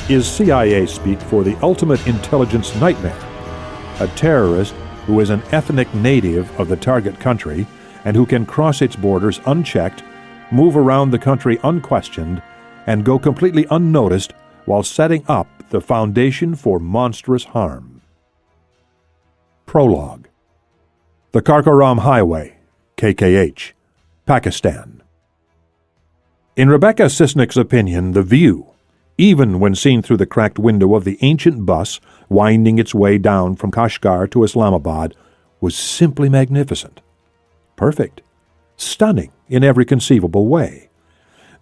is CIA speak for the ultimate intelligence nightmare. A terrorist who is an ethnic native of the target country and who can cross its borders unchecked, move around the country unquestioned, and go completely unnoticed while setting up the foundation for monstrous harm. Prologue. The Karakoram Highway, KKH, Pakistan. In Rebecca Sisnick's opinion, the view, even when seen through the cracked window of the ancient bus winding its way down from Kashgar to Islamabad, was simply magnificent. Perfect. Stunning in every conceivable way.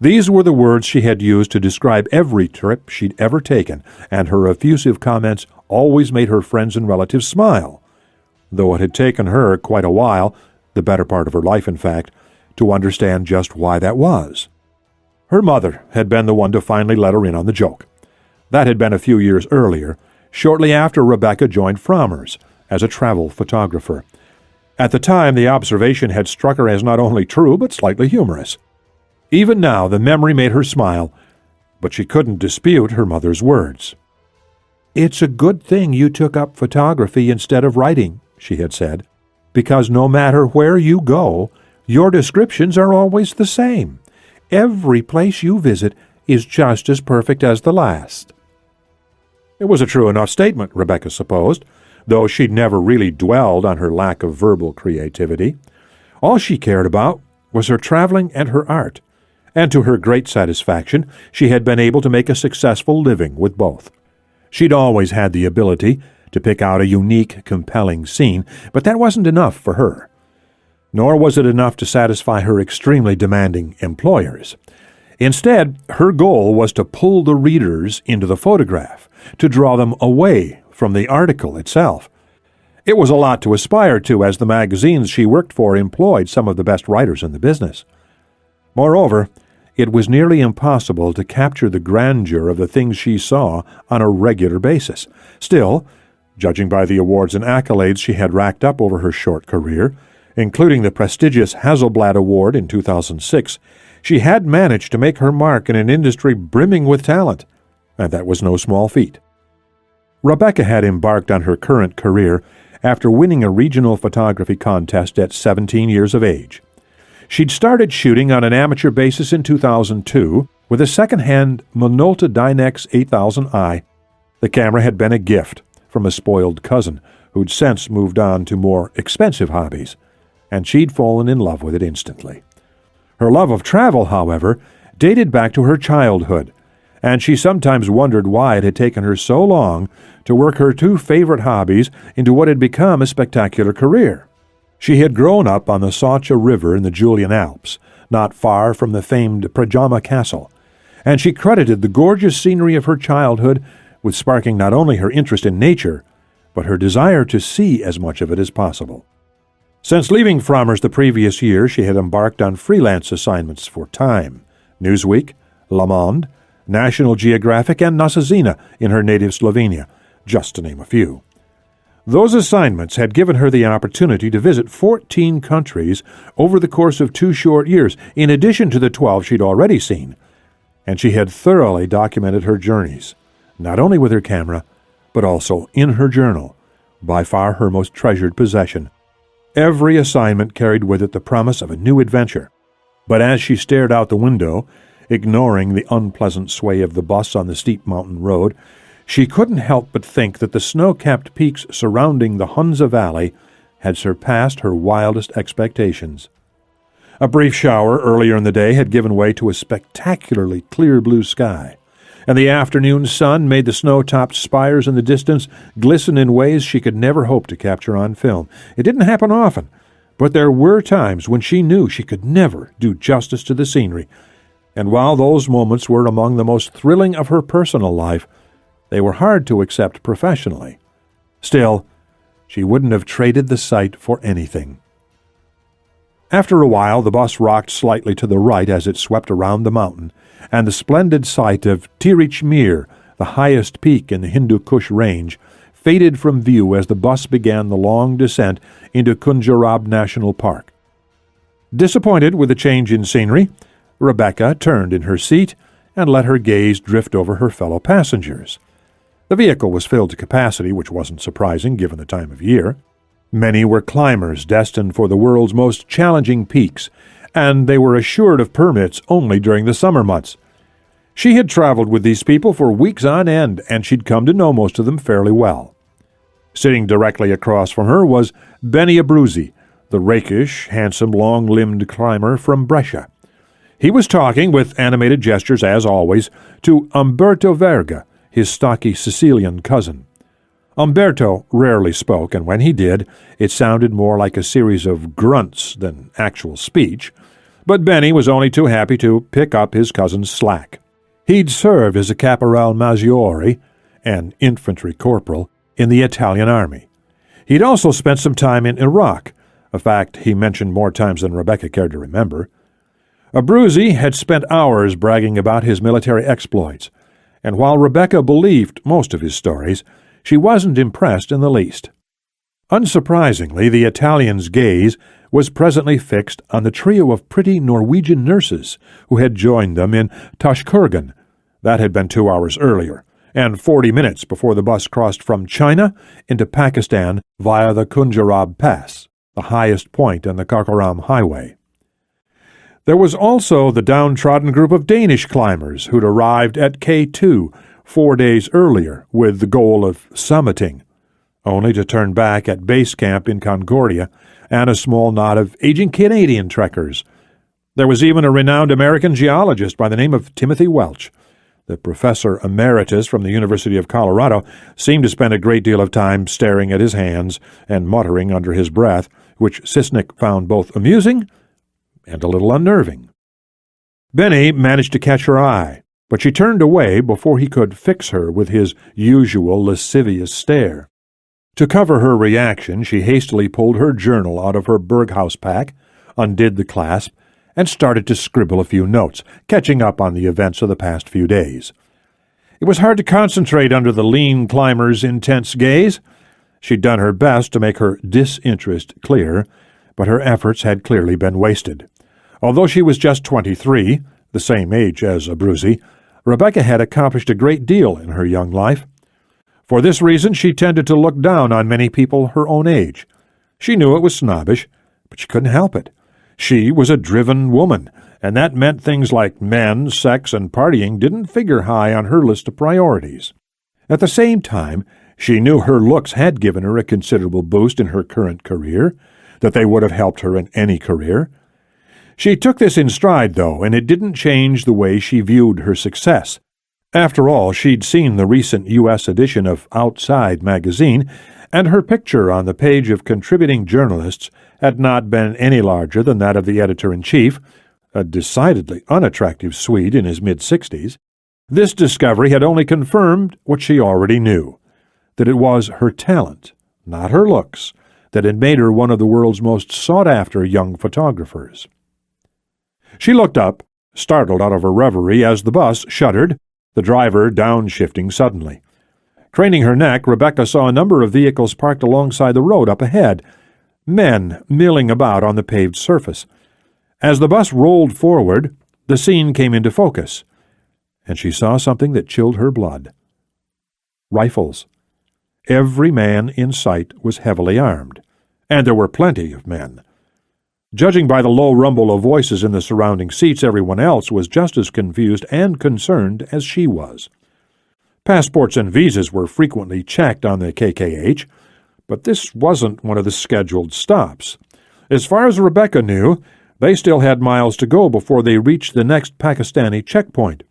These were the words she had used to describe every trip she'd ever taken, and her effusive comments always made her friends and relatives smile, though it had taken her quite a while, the better part of her life in fact, to understand just why that was. Her mother had been the one to finally let her in on the joke. That had been a few years earlier, shortly after Rebecca joined Frommer's as a travel photographer. At the time, the observation had struck her as not only true but slightly humorous. Even now, the memory made her smile, but she couldn't dispute her mother's words. "It's a good thing you took up photography instead of writing," she had said, "because no matter where you go, your descriptions are always the same. Every place you visit is just as perfect as the last." It was a true enough statement, Rebecca supposed, though she'd never really dwelled on her lack of verbal creativity. All she cared about was her traveling and her art, and to her great satisfaction, she had been able to make a successful living with both. She'd always had the ability to pick out a unique, compelling scene, but that wasn't enough for her. Nor was it enough to satisfy her extremely demanding employers. Instead, her goal was to pull the readers into the photograph, to draw them away from the article itself. It was a lot to aspire to, as the magazines she worked for employed some of the best writers in the business. Moreover, it was nearly impossible to capture the grandeur of the things she saw on a regular basis. Still, judging by the awards and accolades she had racked up over her short career, including the prestigious Hasselblad Award in 2006, she had managed to make her mark in an industry brimming with talent, and that was no small feat. Rebecca had embarked on her current career after winning a regional photography contest at 17 years of age. She'd started shooting on an amateur basis in 2002 with a second-hand Minolta Dynex 8000i. The camera had been a gift from a spoiled cousin who'd since moved on to more expensive hobbies, and she'd fallen in love with it instantly. Her love of travel, however, dated back to her childhood, and she sometimes wondered why it had taken her so long to work her two favorite hobbies into what had become a spectacular career. She had grown up on the Socha River in the Julian Alps, not far from the famed Prajama Castle, and she credited the gorgeous scenery of her childhood with sparking not only her interest in nature, but her desire to see as much of it as possible. Since leaving Frommer's the previous year, she had embarked on freelance assignments for Time, Newsweek, Le Monde, National Geographic, and Nasazina in her native Slovenia, just to name a few. Those assignments had given her the opportunity to visit 14 countries over the course of 2 short years, in addition to the 12 she'd already seen, and she had thoroughly documented her journeys, not only with her camera, but also in her journal, by far her most treasured possession. Every assignment carried with it the promise of a new adventure, but as she stared out the window, ignoring the unpleasant sway of the bus on the steep mountain road, she couldn't help but think that the snow-capped peaks surrounding the Hunza Valley had surpassed her wildest expectations. A brief shower earlier in the day had given way to a spectacularly clear blue sky, and the afternoon sun made the snow-topped spires in the distance glisten in ways she could never hope to capture on film. It didn't happen often, but there were times when she knew she could never do justice to the scenery, and while those moments were among the most thrilling of her personal life, they were hard to accept professionally. Still, she wouldn't have traded the sight for anything. After a while, the bus rocked slightly to the right as it swept around the mountain, and the splendid sight of Tirich Mir, the highest peak in the Hindu Kush range, faded from view as the bus began the long descent into Kunjarab National Park. Disappointed with the change in scenery, Rebecca turned in her seat and let her gaze drift over her fellow passengers. The vehicle was filled to capacity, which wasn't surprising given the time of year. Many were climbers destined for the world's most challenging peaks, and they were assured of permits only during the summer months. She had traveled with these people for weeks on end, and she'd come to know most of them fairly well. Sitting directly across from her was Benny Abruzzi, the rakish, handsome, long-limbed climber from Brescia. He was talking, with animated gestures as always, to Umberto Verga, his stocky Sicilian cousin. Umberto rarely spoke, and when he did, it sounded more like a series of grunts than actual speech, but Benny was only too happy to pick up his cousin's slack. He'd served as a caporal maggiore, an infantry corporal, in the Italian army. He'd also spent some time in Iraq, a fact he mentioned more times than Rebecca cared to remember. Abruzzi had spent hours bragging about his military exploits, and while Rebecca believed most of his stories, she wasn't impressed in the least. Unsurprisingly, the Italian's gaze was presently fixed on the trio of pretty Norwegian nurses who had joined them in Tashkurgan. That had been 2 hours earlier, and 40 minutes before the bus crossed from China into Pakistan via the Kunjarab Pass, the highest point on the Karakoram Highway. There was also the downtrodden group of Danish climbers who'd arrived at K2 4 days earlier with the goal of summiting, only to turn back at base camp in Concordia, and a small knot of aging Canadian trekkers. There was even a renowned American geologist by the name of Timothy Welch. The professor emeritus from the University of Colorado seemed to spend a great deal of time staring at his hands and muttering under his breath, which Sisnik found both amusing and a little unnerving. Benny managed to catch her eye, but she turned away before he could fix her with his usual lascivious stare. To cover her reaction, she hastily pulled her journal out of her Berghaus pack, undid the clasp, and started to scribble a few notes, catching up on the events of the past few days. It was hard to concentrate under the lean climber's intense gaze. She'd done her best to make her disinterest clear, but her efforts had clearly been wasted. Although she was just 23, the same age as Abruzzi, Rebecca had accomplished a great deal in her young life. For this reason, she tended to look down on many people her own age. She knew it was snobbish, but she couldn't help it. She was a driven woman, and that meant things like men, sex, and partying didn't figure high on her list of priorities. At the same time, she knew her looks had given her a considerable boost in her current career, that they would have helped her in any career. She took this in stride, though, and it didn't change the way she viewed her success. After all, she'd seen the recent U.S. edition of Outside magazine, and her picture on the page of contributing journalists had not been any larger than that of the editor-in-chief, a decidedly unattractive Swede in his mid-60s. This discovery had only confirmed what she already knew, that it was her talent, not her looks, that had made her one of the world's most sought-after young photographers. She looked up, startled out of her reverie, as the bus shuddered, the driver downshifting suddenly. Craning her neck, Rebecca saw a number of vehicles parked alongside the road up ahead, men milling about on the paved surface. As the bus rolled forward, the scene came into focus, and she saw something that chilled her blood. Rifles. Every man in sight was heavily armed, and there were plenty of men. Judging by the low rumble of voices in the surrounding seats, everyone else was just as confused and concerned as she was. Passports and visas were frequently checked on the KKH, but this wasn't one of the scheduled stops. As far as Rebecca knew, they still had miles to go before they reached the next Pakistani checkpoint.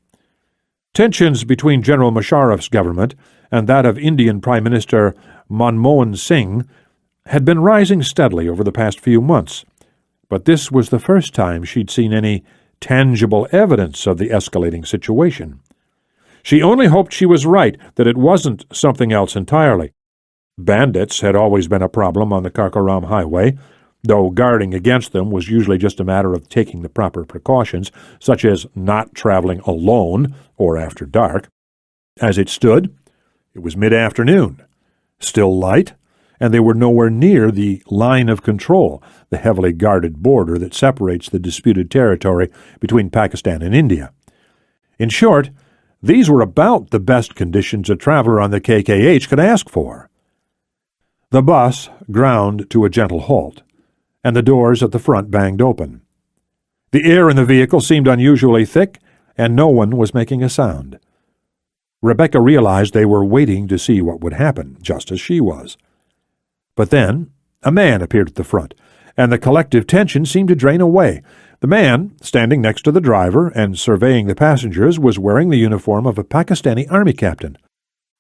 Tensions between General Musharraf's government and that of Indian Prime Minister Manmohan Singh had been rising steadily over the past few months, but this was the first time she'd seen any tangible evidence of the escalating situation. She only hoped she was right, that it wasn't something else entirely. Bandits had always been a problem on the Karakoram Highway, though guarding against them was usually just a matter of taking the proper precautions, such as not traveling alone or after dark. As it stood, it was mid-afternoon, still light, and they were nowhere near the line of control, the heavily guarded border that separates the disputed territory between Pakistan and India. In short, these were about the best conditions a traveler on the KKH could ask for. The bus ground to a gentle halt, and the doors at the front banged open. The air in the vehicle seemed unusually thick, and no one was making a sound. Rebecca realized they were waiting to see what would happen, just as she was. But then a man appeared at the front, and the collective tension seemed to drain away. The man, standing next to the driver and surveying the passengers, was wearing the uniform of a Pakistani army captain.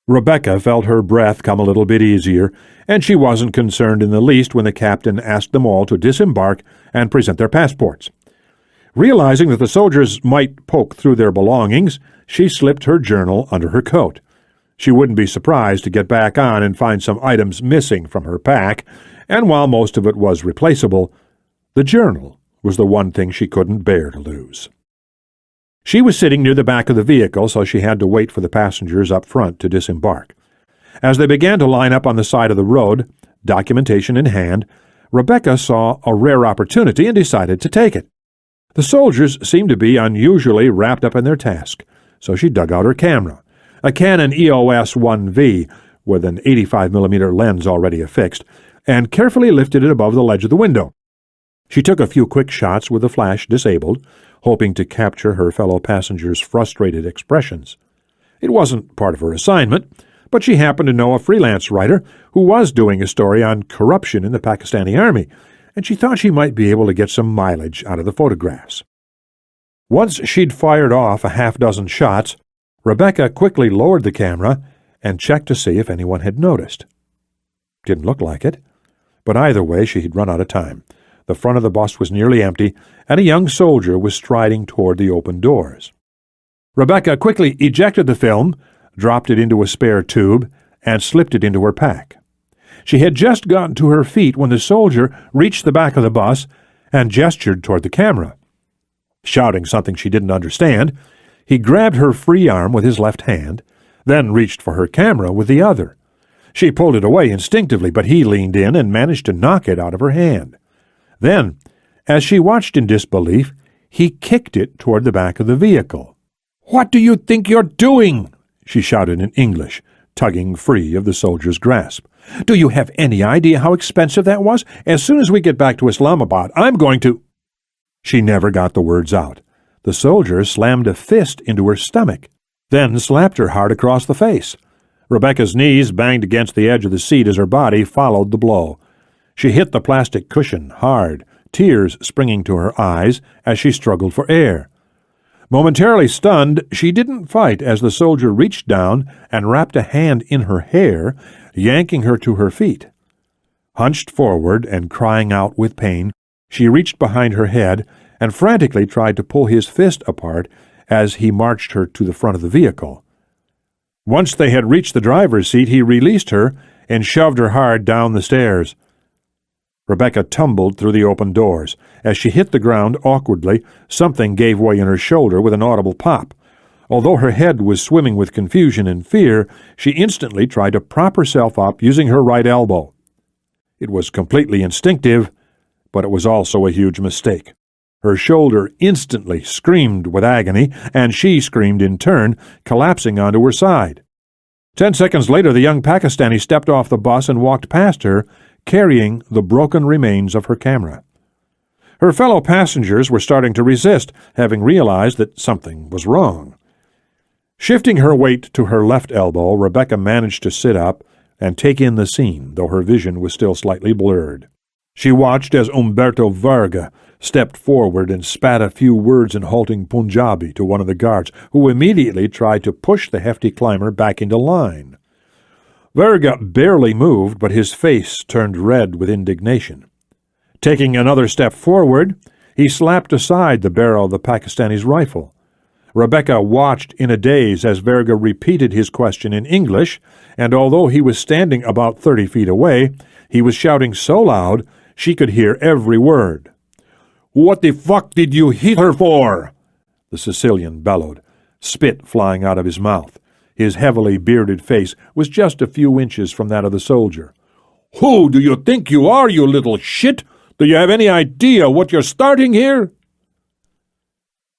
Rebecca felt her breath come a little bit easier, and she wasn't concerned in the least when the captain asked them all to disembark and present their passports. Realizing that the soldiers might poke through their belongings, she slipped her journal under her coat. She wouldn't be surprised to get back on and find some items missing from her pack, and while most of it was replaceable, the journal was the one thing she couldn't bear to lose. She was sitting near the back of the vehicle, so she had to wait for the passengers up front to disembark. As they began to line up on the side of the road, documentation in hand, Rebecca saw a rare opportunity and decided to take it. The soldiers seemed to be unusually wrapped up in their task, so she dug out her camera, a Canon EOS 1V with an 85mm lens already affixed, and carefully lifted it above the ledge of the window. She took a few quick shots with the flash disabled, hoping to capture her fellow passengers' frustrated expressions. It wasn't part of her assignment, but she happened to know a freelance writer who was doing a story on corruption in the Pakistani army, and she thought she might be able to get some mileage out of the photographs. Once she'd fired off a half-dozen shots, Rebecca quickly lowered the camera and checked to see if anyone had noticed. Didn't look like it, but either way she had run out of time. The front of the bus was nearly empty, and a young soldier was striding toward the open doors. Rebecca quickly ejected the film, dropped it into a spare tube, and slipped it into her pack. She had just gotten to her feet when the soldier reached the back of the bus and gestured toward the camera. Shouting something she didn't understand, he grabbed her free arm with his left hand, then reached for her camera with the other. She pulled it away instinctively, but he leaned in and managed to knock it out of her hand. Then, as she watched in disbelief, he kicked it toward the back of the vehicle. "What do you think you're doing?" she shouted in English, tugging free of the soldier's grasp. "Do you have any idea how expensive that was? As soon as we get back to Islamabad, I'm going to—" She never got the words out. The soldier slammed a fist into her stomach, then slapped her hard across the face. Rebecca's knees banged against the edge of the seat as her body followed the blow. She hit the plastic cushion hard, tears springing to her eyes as she struggled for air. Momentarily stunned, she didn't fight as the soldier reached down and wrapped a hand in her hair, yanking her to her feet. Hunched forward and crying out with pain, she reached behind her head and frantically tried to pull his fist apart as he marched her to the front of the vehicle. Once they had reached the driver's seat, he released her and shoved her hard down the stairs. Rebecca tumbled through the open doors. As she hit the ground awkwardly, something gave way in her shoulder with an audible pop. Although her head was swimming with confusion and fear, she instantly tried to prop herself up using her right elbow. It was completely instinctive, but it was also a huge mistake. Her shoulder instantly screamed with agony, and she screamed in turn, collapsing onto her side. 10 seconds later, the young Pakistani stepped off the bus and walked past her, carrying the broken remains of her camera. Her fellow passengers were starting to resist, having realized that something was wrong. Shifting her weight to her left elbow, Rebecca managed to sit up and take in the scene, though her vision was still slightly blurred. She watched as Umberto Verga stepped forward and spat a few words in halting Punjabi to one of the guards, who immediately tried to push the hefty climber back into line. Verga barely moved, but his face turned red with indignation. Taking another step forward, he slapped aside the barrel of the Pakistani's rifle. Rebecca watched in a daze as Verga repeated his question in English, and although he was standing about 30 feet away, he was shouting so loud she could hear every word. "What the fuck did you hit her for?" the Sicilian bellowed, spit flying out of his mouth. His heavily bearded face was just a few inches from that of the soldier. "Who do you think you are, you little shit? Do you have any idea what you're starting here?"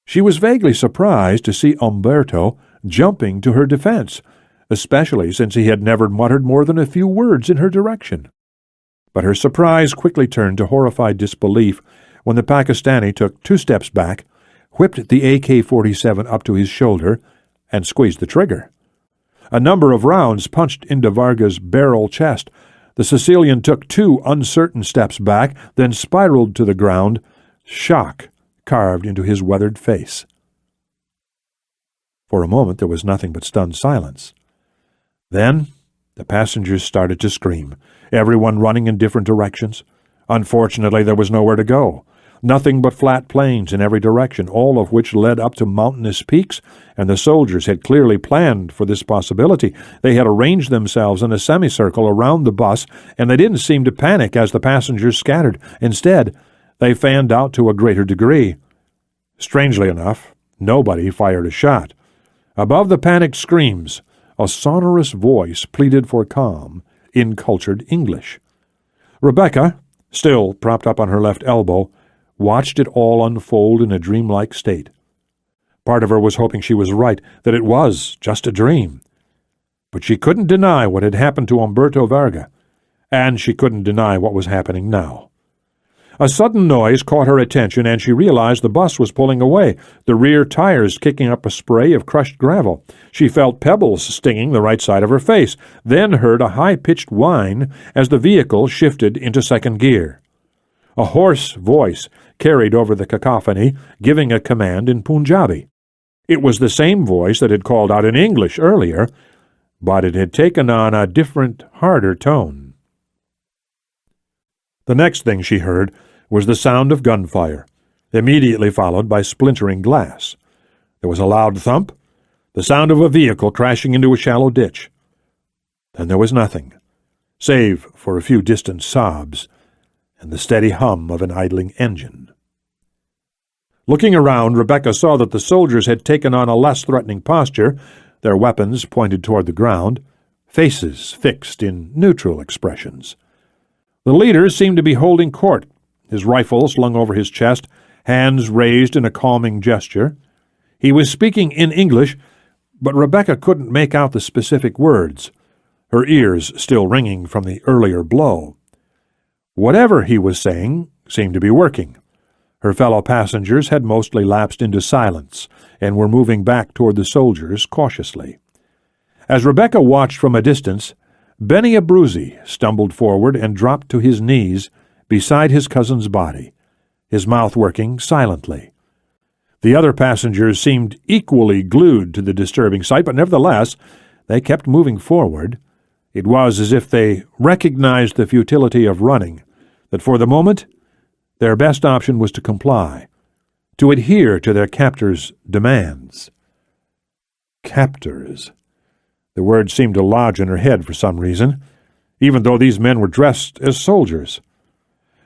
She was vaguely surprised to see Umberto jumping to her defense, especially since he had never muttered more than a few words in her direction. But her surprise quickly turned to horrified disbelief when the Pakistani took 2 steps back, whipped the AK-47 up to his shoulder, and squeezed the trigger. A number of rounds punched into Varga's barrel chest. The Sicilian took 2 uncertain steps back, then spiraled to the ground, shock carved into his weathered face. For a moment there was nothing but stunned silence. Then the passengers started to scream, everyone running in different directions. Unfortunately, there was nowhere to go. Nothing but flat plains in every direction, all of which led up to mountainous peaks, and the soldiers had clearly planned for this possibility. They had arranged themselves in a semicircle around the bus, and they didn't seem to panic as the passengers scattered. Instead, they fanned out to a greater degree. Strangely enough, nobody fired a shot. Above the panicked screams, a sonorous voice pleaded for calm in cultured English. Rebecca, still propped up on her left elbow, watched it all unfold in a dreamlike state. Part of her was hoping she was right, that it was just a dream. But she couldn't deny what had happened to Umberto Varga, and she couldn't deny what was happening now. A sudden noise caught her attention, and she realized the bus was pulling away, the rear tires kicking up a spray of crushed gravel. She felt pebbles stinging the right side of her face, then heard a high-pitched whine as the vehicle shifted into second gear. A hoarse voice carried over the cacophony, giving a command in Punjabi. It was the same voice that had called out in English earlier, but it had taken on a different, harder tone. The next thing she heard was the sound of gunfire, immediately followed by splintering glass. There was a loud thump, the sound of a vehicle crashing into a shallow ditch. Then there was nothing, save for a few distant sobs and the steady hum of an idling engine. Looking around, Rebecca saw that the soldiers had taken on a less threatening posture, their weapons pointed toward the ground, faces fixed in neutral expressions. The leader seemed to be holding court, his rifle slung over his chest, hands raised in a calming gesture. He was speaking in English, but Rebecca couldn't make out the specific words, her ears still ringing from the earlier blow. Whatever he was saying seemed to be working. Her fellow passengers had mostly lapsed into silence and were moving back toward the soldiers cautiously. As Rebecca watched from a distance, Benny Abruzzi stumbled forward and dropped to his knees beside his cousin's body, his mouth working silently. The other passengers seemed equally glued to the disturbing sight, but nevertheless they kept moving forward. It was as if they recognized the futility of running, that for the moment their best option was to comply, to adhere to their captors' demands. Captors. The word seemed to lodge in her head for some reason, even though these men were dressed as soldiers.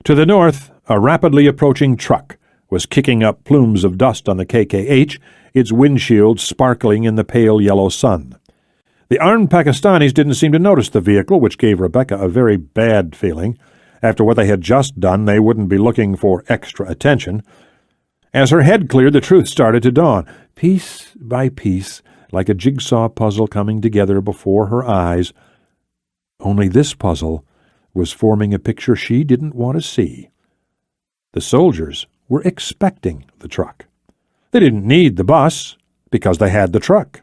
To the north, a rapidly approaching truck was kicking up plumes of dust on the KKH, its windshield sparkling in the pale yellow sun. The armed Pakistanis didn't seem to notice the vehicle, which gave Rebecca a very bad feeling. After what they had just done, they wouldn't be looking for extra attention. As her head cleared, the truth started to dawn, piece by piece, like a jigsaw puzzle coming together before her eyes. Only this puzzle was forming a picture she didn't want to see. The soldiers were expecting the truck. They didn't need the bus because they had the truck.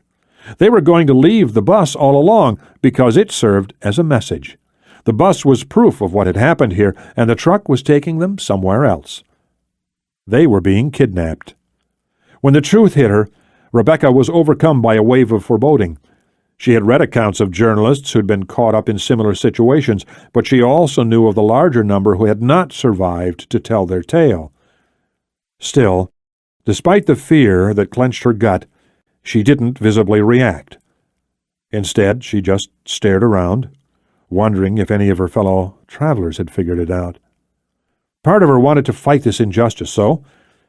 They were going to leave the bus all along because it served as a message. The bus was proof of what had happened here, and the truck was taking them somewhere else. They were being kidnapped. When the truth hit her, Rebecca was overcome by a wave of foreboding. She had read accounts of journalists who'd been caught up in similar situations, but she also knew of the larger number who had not survived to tell their tale. Still, despite the fear that clenched her gut, she didn't visibly react. Instead, she just stared around, wondering if any of her fellow travelers had figured it out. Part of her wanted to fight this injustice, so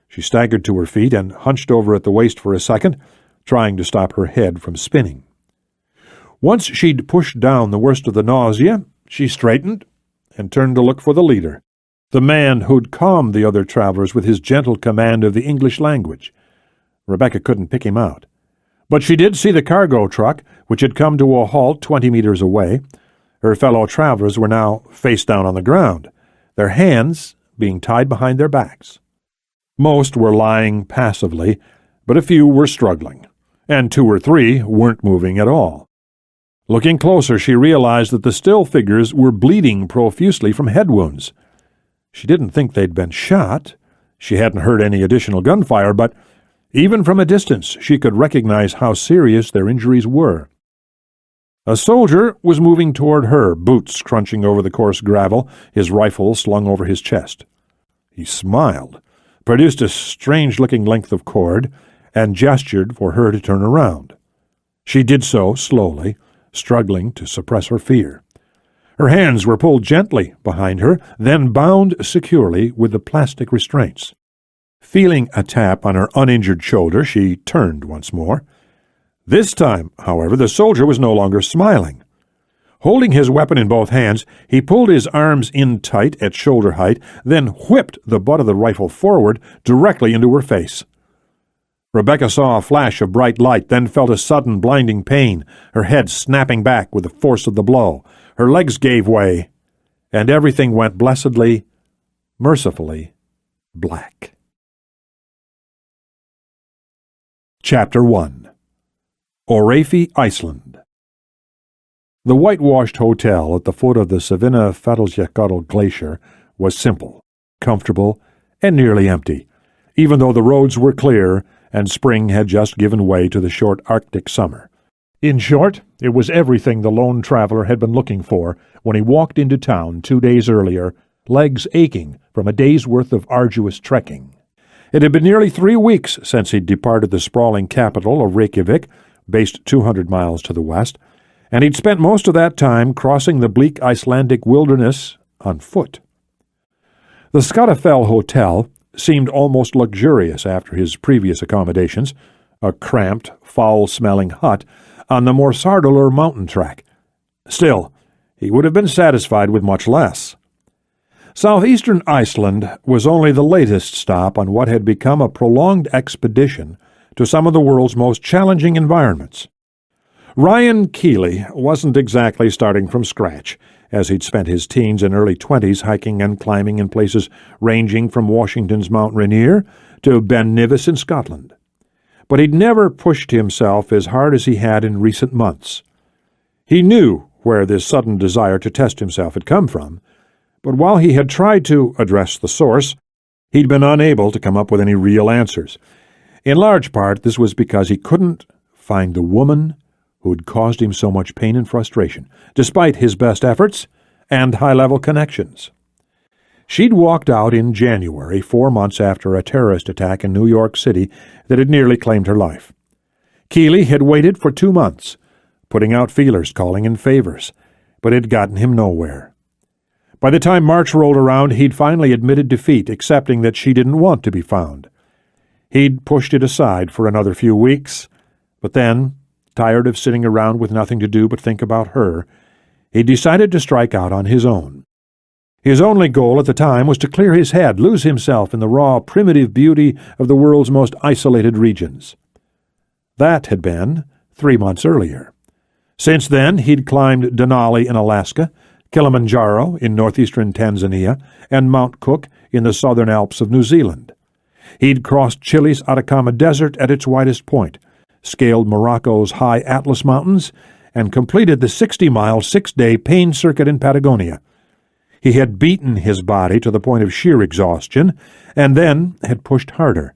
she staggered to her feet and hunched over at the waist for a second, trying to stop her head from spinning. Once she'd pushed down the worst of the nausea, she straightened and turned to look for the leader, the man who'd calmed the other travelers with his gentle command of the English language. Rebecca couldn't pick him out. But she did see the cargo truck, which had come to a halt 20 meters away. Her fellow travelers were now face down on the ground, their hands being tied behind their backs. Most were lying passively, but a few were struggling, and 2 or 3 weren't moving at all. Looking closer, she realized that the still figures were bleeding profusely from head wounds. She didn't think they'd been shot. She hadn't heard any additional gunfire, but even from a distance she could recognize how serious their injuries were. A soldier was moving toward her, boots crunching over the coarse gravel, his rifle slung over his chest. He smiled, produced a strange-looking length of cord, and gestured for her to turn around. She did so slowly, struggling to suppress her fear. Her hands were pulled gently behind her, then bound securely with the plastic restraints. Feeling a tap on her uninjured shoulder, she turned once more. This time, however, the soldier was no longer smiling. Holding his weapon in both hands, he pulled his arms in tight at shoulder height, then whipped the butt of the rifle forward directly into her face. Rebecca saw a flash of bright light, then felt a sudden blinding pain, her head snapping back with the force of the blow. Her legs gave way, and everything went blessedly, mercifully black. Chapter 1. Orafi, Iceland. The whitewashed hotel at the foot of the Savina-Fadalsjökull glacier was simple, comfortable, and nearly empty, even though the roads were clear and spring had just given way to the short Arctic summer. In short, it was everything the lone traveler had been looking for when he walked into town 2 days earlier, legs aching from a day's worth of arduous trekking. It had been nearly 3 weeks since he'd departed the sprawling capital of Reykjavik, based 200 miles to the west, and he'd spent most of that time crossing the bleak Icelandic wilderness on foot. The Skadafell Hotel seemed almost luxurious after his previous accommodations, a cramped, foul-smelling hut on the Morsardalur mountain track. Still, he would have been satisfied with much less. Southeastern Iceland was only the latest stop on what had become a prolonged expedition to some of the world's most challenging environments. Ryan Kealey wasn't exactly starting from scratch, as he'd spent his teens and early 20s hiking and climbing in places ranging from Washington's Mount Rainier to Ben Nevis in Scotland. But he'd never pushed himself as hard as he had in recent months. He knew where this sudden desire to test himself had come from, but while he had tried to address the source, he'd been unable to come up with any real answers. In large part, this was because he couldn't find the woman who'd caused him so much pain and frustration, despite his best efforts and high-level connections. She'd walked out in January, 4 months after a terrorist attack in New York City that had nearly claimed her life. Kealey had waited for 2 months, putting out feelers, calling in favors, but it had gotten him nowhere. By the time March rolled around, he'd finally admitted defeat, accepting that she didn't want to be found. He'd pushed it aside for another few weeks, but then, tired of sitting around with nothing to do but think about her, he decided to strike out on his own. His only goal at the time was to clear his head, lose himself in the raw, primitive beauty of the world's most isolated regions. That had been 3 months earlier. Since then, he'd climbed Denali in Alaska, Kilimanjaro in northeastern Tanzania, and Mount Cook in the southern Alps of New Zealand. He'd crossed Chile's Atacama Desert at its widest point, scaled Morocco's high Atlas Mountains, and completed the 60-mile, 6-day Paine Circuit in Patagonia. He had beaten his body to the point of sheer exhaustion, and then had pushed harder.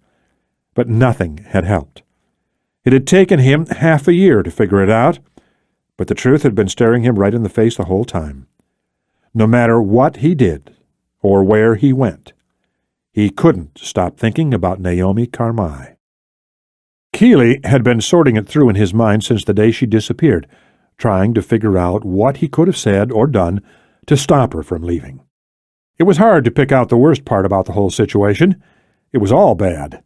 But nothing had helped. It had taken him half a year to figure it out, but the truth had been staring him right in the face the whole time. No matter what he did, or where he went, he couldn't stop thinking about Naomi Karmai. Kealey had been sorting it through in his mind since the day she disappeared, trying to figure out what he could have said or done to stop her from leaving. It was hard to pick out the worst part about the whole situation. It was all bad.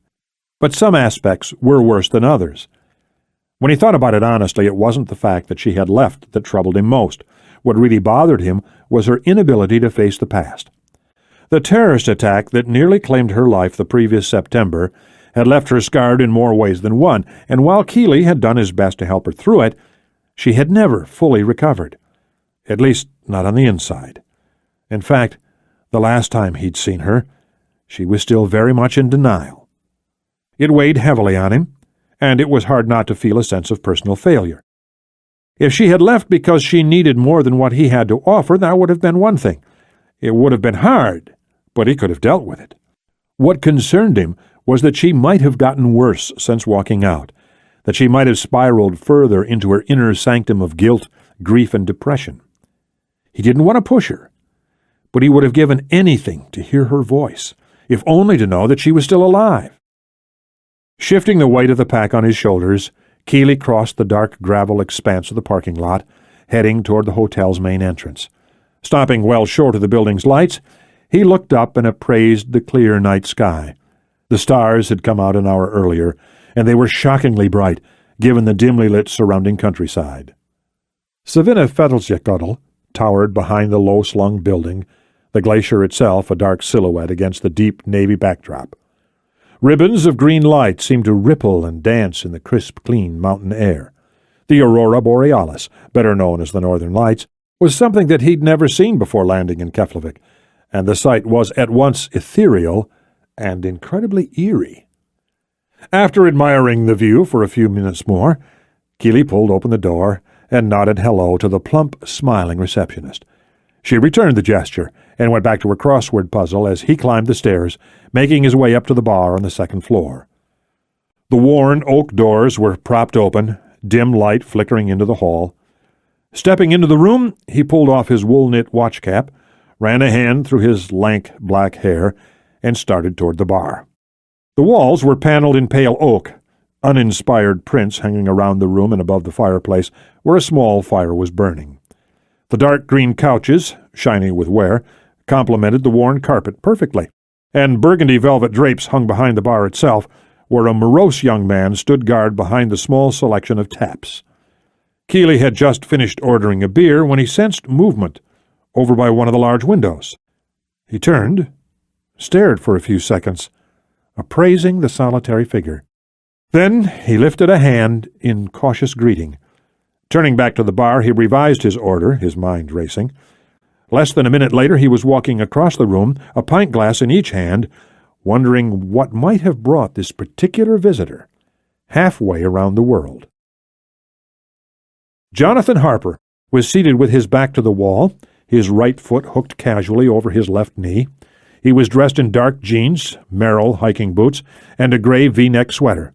But some aspects were worse than others. When he thought about it honestly, it wasn't the fact that she had left that troubled him most. What really bothered him was her inability to face the past. The terrorist attack that nearly claimed her life the previous September had left her scarred in more ways than one, and while Kealey had done his best to help her through it, she had never fully recovered, at least not on the inside. In fact, the last time he'd seen her, she was still very much in denial. It weighed heavily on him, and it was hard not to feel a sense of personal failure. If she had left because she needed more than what he had to offer, that would have been one thing. It would have been hard, but he could have dealt with it. What concerned him was that she might have gotten worse since walking out, that she might have spiraled further into her inner sanctum of guilt, grief, and depression. He didn't want to push her, but he would have given anything to hear her voice, if only to know that she was still alive. Shifting the weight of the pack on his shoulders, Kealey crossed the dark gravel expanse of the parking lot, heading toward the hotel's main entrance. Stopping well short of the building's lights, he looked up and appraised the clear night sky. The stars had come out an hour earlier, and they were shockingly bright, given the dimly lit surrounding countryside. Savina Fedelsjekotl towered behind the low-slung building, the glacier itself a dark silhouette against the deep navy backdrop. Ribbons of green light seemed to ripple and dance in the crisp, clean mountain air. The aurora borealis, better known as the Northern Lights, was something that he'd never seen before landing in Keflavik, and the sight was at once ethereal and incredibly eerie. After admiring the view for a few minutes more, Kealey pulled open the door and nodded hello to the plump, smiling receptionist. She returned the gesture and went back to her crossword puzzle as he climbed the stairs, making his way up to the bar on the second floor. The worn oak doors were propped open, dim light flickering into the hall. Stepping into the room, he pulled off his wool-knit watch cap, ran a hand through his lank black hair, and started toward the bar. The walls were paneled in pale oak, uninspired prints hanging around the room and above the fireplace, where a small fire was burning. The dark green couches, shiny with wear, complemented the worn carpet perfectly, and burgundy velvet drapes hung behind the bar itself, where a morose young man stood guard behind the small selection of taps. Kealey had just finished ordering a beer when he sensed movement over by one of the large windows. He turned, stared for a few seconds, appraising the solitary figure. Then he lifted a hand in cautious greeting. Turning back to the bar, he revised his order, his mind racing. Less than a minute later, he was walking across the room, a pint glass in each hand, wondering what might have brought this particular visitor halfway around the world. Jonathan Harper was seated with his back to the wall, his right foot hooked casually over his left knee. He was dressed in dark jeans, Merrill hiking boots, and a gray V-neck sweater.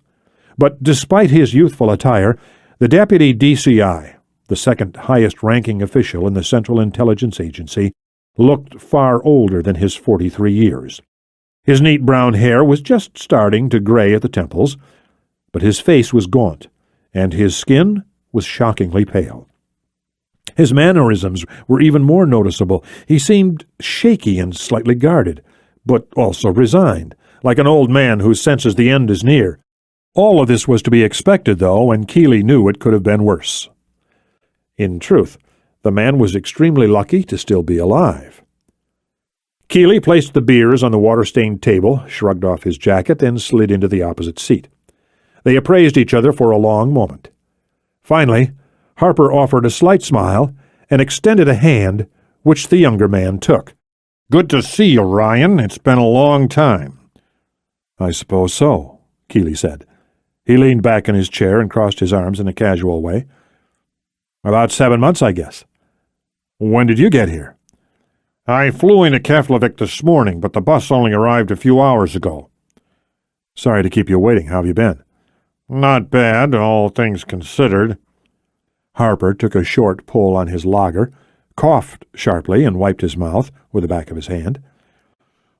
But despite his youthful attire, the deputy DCI, the second highest-ranking official in the Central Intelligence Agency, looked far older than his 43 years. His neat brown hair was just starting to gray at the temples, but his face was gaunt, and his skin was shockingly pale. His mannerisms were even more noticeable. He seemed shaky and slightly guarded, but also resigned, like an old man who senses the end is near. All of this was to be expected, though, and Kealey knew it could have been worse. In truth, the man was extremely lucky to still be alive. Kealey placed the beers on the water-stained table, shrugged off his jacket, and slid into the opposite seat. They appraised each other for a long moment. Finally, Harper offered a slight smile and extended a hand, which the younger man took. "Good to see you, Ryan. It's been a long time." "I suppose so," Kealey said. He leaned back in his chair and crossed his arms in a casual way. "About 7 months, I guess." "When did you get here?" "I flew into Keflavik this morning, but the bus only arrived a few hours ago." "Sorry to keep you waiting. How have you been?" "Not bad, all things considered." Harper took a short pull on his lager, coughed sharply, and wiped his mouth with the back of his hand.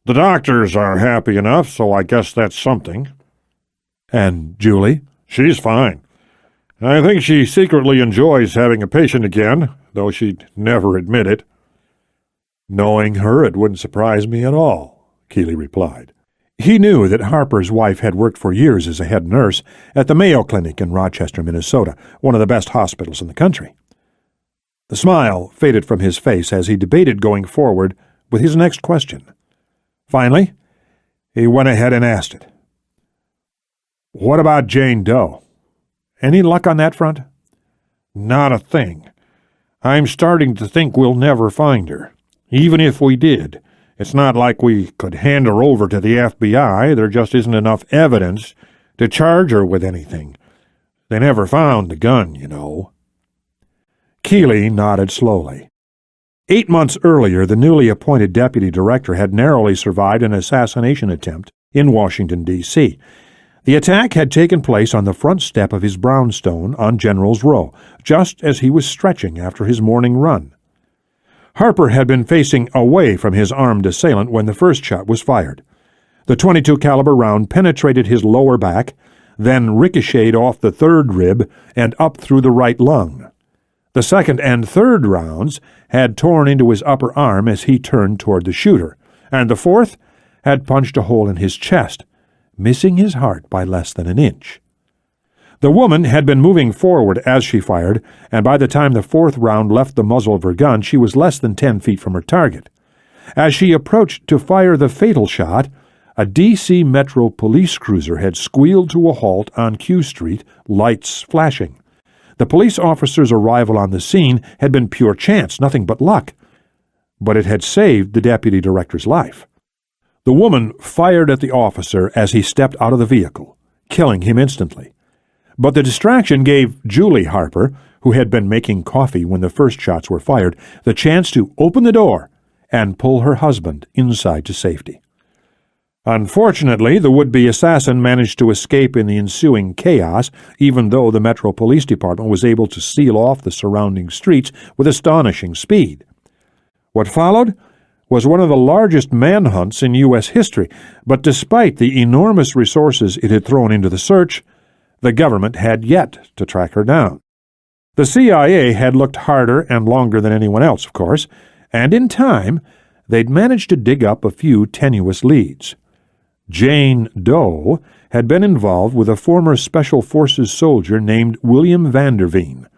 "The doctors are happy enough, so I guess that's something." "And Julie?" "She's fine. I think she secretly enjoys having a patient again, though she'd never admit it." "Knowing her, it wouldn't surprise me at all," Kealey replied. He knew that Harper's wife had worked for years as a head nurse at the Mayo Clinic in Rochester, Minnesota, one of the best hospitals in the country. The smile faded from his face as he debated going forward with his next question. Finally, he went ahead and asked it. What about Jane Doe? Any luck on that front? Not a thing. I'm starting to think we'll never find her. Even if we did, it's not like we could hand her over to the FBI. There just isn't enough evidence to charge her with anything. They never found the gun, you know. Kealey nodded slowly. 8 months earlier, the newly appointed deputy director had narrowly survived an assassination attempt in Washington, D.C. The attack had taken place on the front step of his brownstone on General's Row, just as he was stretching after his morning run. Harper had been facing away from his armed assailant when the first shot was fired. The .22 caliber round penetrated his lower back, then ricocheted off the third rib and up through the right lung. The second and third rounds had torn into his upper arm as he turned toward the shooter, and the fourth had punched a hole in his chest, missing his heart by less than an inch. The woman had been moving forward as she fired, and by the time the fourth round left the muzzle of her gun, she was less than 10 feet from her target. As she approached to fire the fatal shot, a D.C. Metro police cruiser had squealed to a halt on Q Street, lights flashing. The police officer's arrival on the scene had been pure chance, nothing but luck, but it had saved the deputy director's life. The woman fired at the officer as he stepped out of the vehicle, killing him instantly. But the distraction gave Julie Harper, who had been making coffee when the first shots were fired, the chance to open the door and pull her husband inside to safety. Unfortunately, the would-be assassin managed to escape in the ensuing chaos, even though the Metro Police Department was able to seal off the surrounding streets with astonishing speed. What followed was one of the largest manhunts in U.S. history, but despite the enormous resources it had thrown into the search, the government had yet to track her down. The CIA had looked harder and longer than anyone else, of course, and in time they'd managed to dig up a few tenuous leads. Jane Doe had been involved with a former Special Forces soldier named William Vanderveen.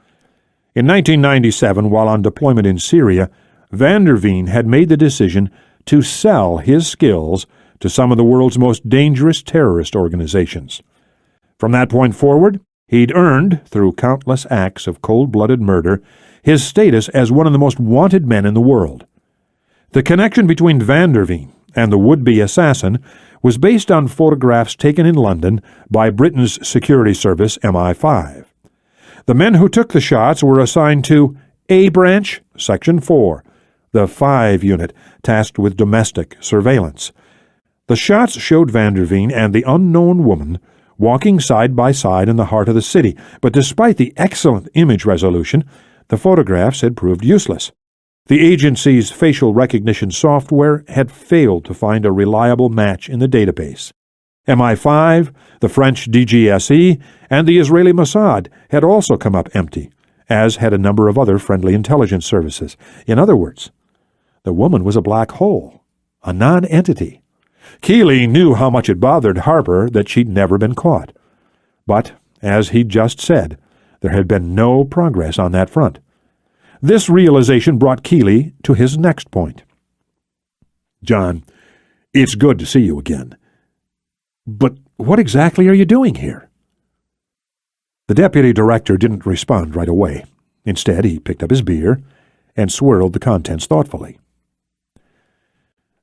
In 1997, while on deployment in Syria, Vanderveen had made the decision to sell his skills to some of the world's most dangerous terrorist organizations. From that point forward, he'd earned, through countless acts of cold-blooded murder, his status as one of the most wanted men in the world. The connection between Vanderveen and the would-be assassin was based on photographs taken in London by Britain's security service MI5. The men who took the shots were assigned to A Branch, Section 4, the 5 unit tasked with domestic surveillance. The shots showed Vanderveen and the unknown woman walking side by side in the heart of the city, but despite the excellent image resolution, the photographs had proved useless. The agency's facial recognition software had failed to find a reliable match in the database. MI5, the French DGSE, and the Israeli Mossad had also come up empty, as had a number of other friendly intelligence services. In other words, the woman was a black hole, a non-entity. Kealey knew how much it bothered Harper that she'd never been caught. But, as he'd just said, there had been no progress on that front. This realization brought Kealey to his next point. John, it's good to see you again. But what exactly are you doing here? The deputy director didn't respond right away. Instead, he picked up his beer and swirled the contents thoughtfully.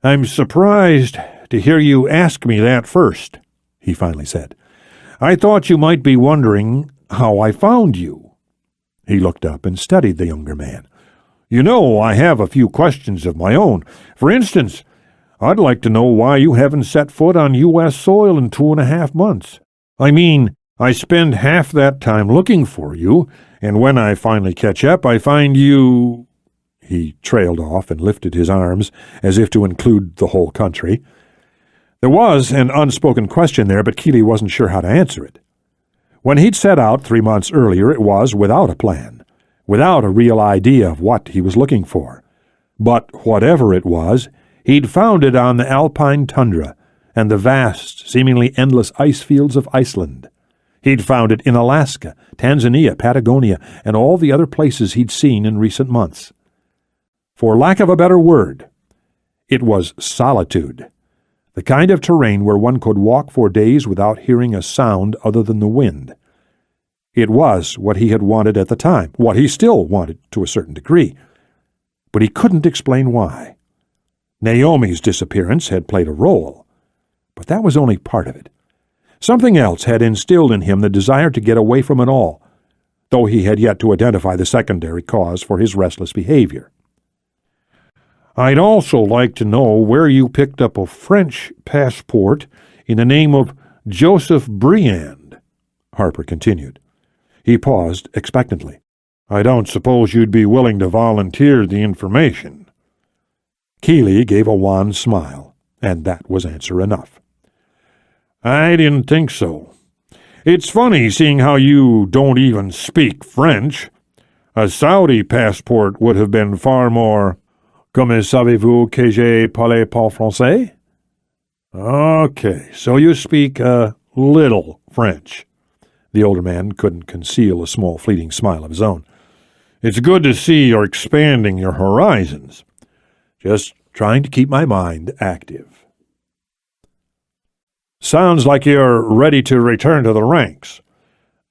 I'm surprised to hear you ask me that first, he finally said. I thought you might be wondering how I found you. He looked up and studied the younger man. You know, I have a few questions of my own. For instance, I'd like to know why you haven't set foot on U.S. soil in 2.5 months. I mean, I spend half that time looking for you, and when I finally catch up, I find you— He trailed off and lifted his arms as if to include the whole country. There was an unspoken question there, but Kealey wasn't sure how to answer it. When he'd set out 3 months earlier, it was without a plan, without a real idea of what he was looking for. But whatever it was, he'd found it on the alpine tundra and the vast, seemingly endless ice fields of Iceland. He'd found it in Alaska, Tanzania, Patagonia, and all the other places he'd seen in recent months. For lack of a better word, it was solitude. the kind of terrain where one could walk for days without hearing a sound other than the wind. It was what he had wanted at the time, what he still wanted to a certain degree, but he couldn't explain why. Naomi's disappearance had played a role, but that was only part of it. Something else had instilled in him the desire to get away from it all, though he had yet to identify the secondary cause for his restless behavior. I'd also like to know where you picked up a French passport in the name of Joseph Briand, Harper continued. He paused expectantly. I don't suppose you'd be willing to volunteer the information. Kealey gave a wan smile, and that was answer enough. I didn't think so. It's funny seeing how you don't even speak French. A Saudi passport would have been far more... Comment savez-vous que je parle pas français? Okay, so you speak a little French. The older man couldn't conceal a small fleeting smile of his own. It's good to see you're expanding your horizons. Just trying to keep my mind active. Sounds like you're ready to return to the ranks.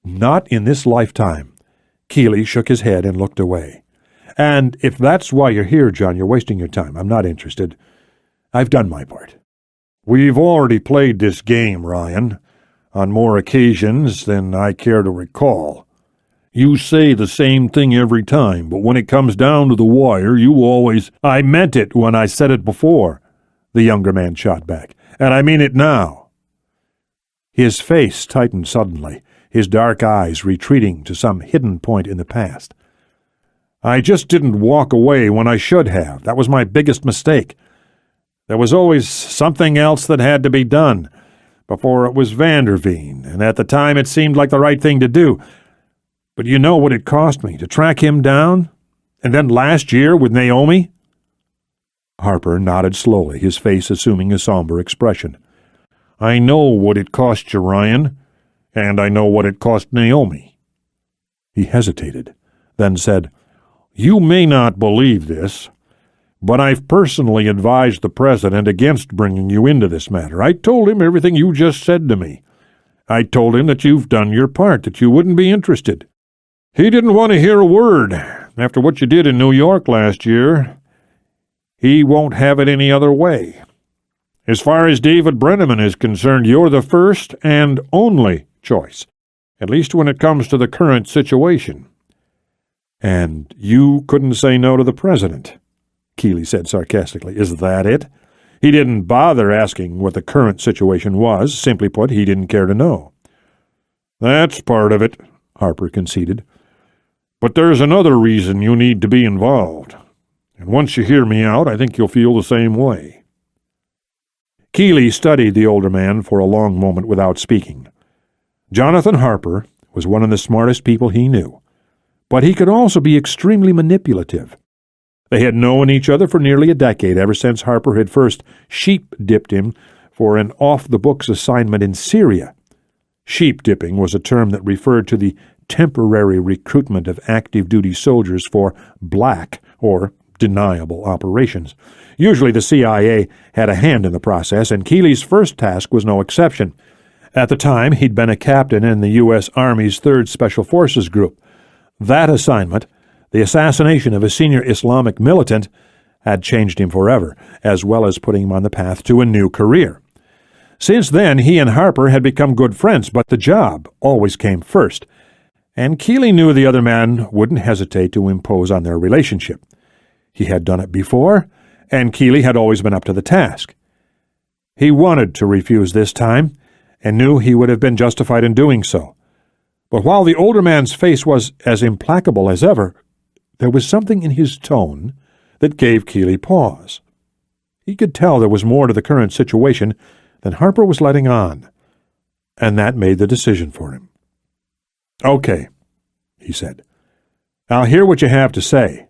Not in this lifetime. Kealey shook his head and looked away. And if that's why you're here, John, you're wasting your time. I'm not interested. I've done my part. We've already played this game, Ryan, on more occasions than I care to recall. You say the same thing every time, but when it comes down to the wire, you always... I meant it when I said it before, the younger man shot back, and I mean it now. His face tightened suddenly, his dark eyes retreating to some hidden point in the past. I just didn't walk away when I should have. That was my biggest mistake. There was always something else that had to be done before it was Vanderveen, and at the time it seemed like the right thing to do. But you know what it cost me to track him down? And then last year with Naomi? Harper nodded slowly, his face assuming a somber expression. I know what it cost you, Ryan, and I know what it cost Naomi. He hesitated, then said, You may not believe this, but I've personally advised the president against bringing you into this matter. I told him everything you just said to me. I told him that you've done your part, that you wouldn't be interested. He didn't want to hear a word. After what you did in New York last year, he won't have it any other way. As far as David Brenneman is concerned, you're the first and only choice, at least when it comes to the current situation. And you couldn't say no to the president, Kealey said sarcastically. Is that it? He didn't bother asking what the current situation was. Simply put, he didn't care to know. That's part of it, Harper conceded. But there's another reason you need to be involved. And once you hear me out, I think you'll feel the same way. Kealey studied the older man for a long moment without speaking. Jonathan Harper was one of the smartest people he knew, but he could also be extremely manipulative. They had known each other for nearly a decade, ever since Harper had first sheep-dipped him for an off-the-books assignment in Syria. Sheep-dipping was a term that referred to the temporary recruitment of active-duty soldiers for black or deniable operations. Usually the CIA had a hand in the process, and Kealey's first task was no exception. At the time, he'd been a captain in the U.S. Army's 3rd Special Forces Group. That assignment, the assassination of a senior Islamic militant, had changed him forever, as well as putting him on the path to a new career. Since then, he and Harper had become good friends, but the job always came first, and Kealey knew the other man wouldn't hesitate to impose on their relationship. He had done it before, and Kealey had always been up to the task. He wanted to refuse this time, and knew he would have been justified in doing so. But while the older man's face was as implacable as ever, there was something in his tone that gave Kealey pause. He could tell there was more to the current situation than Harper was letting on, and that made the decision for him. "Okay," he said. "I'll hear what you have to say,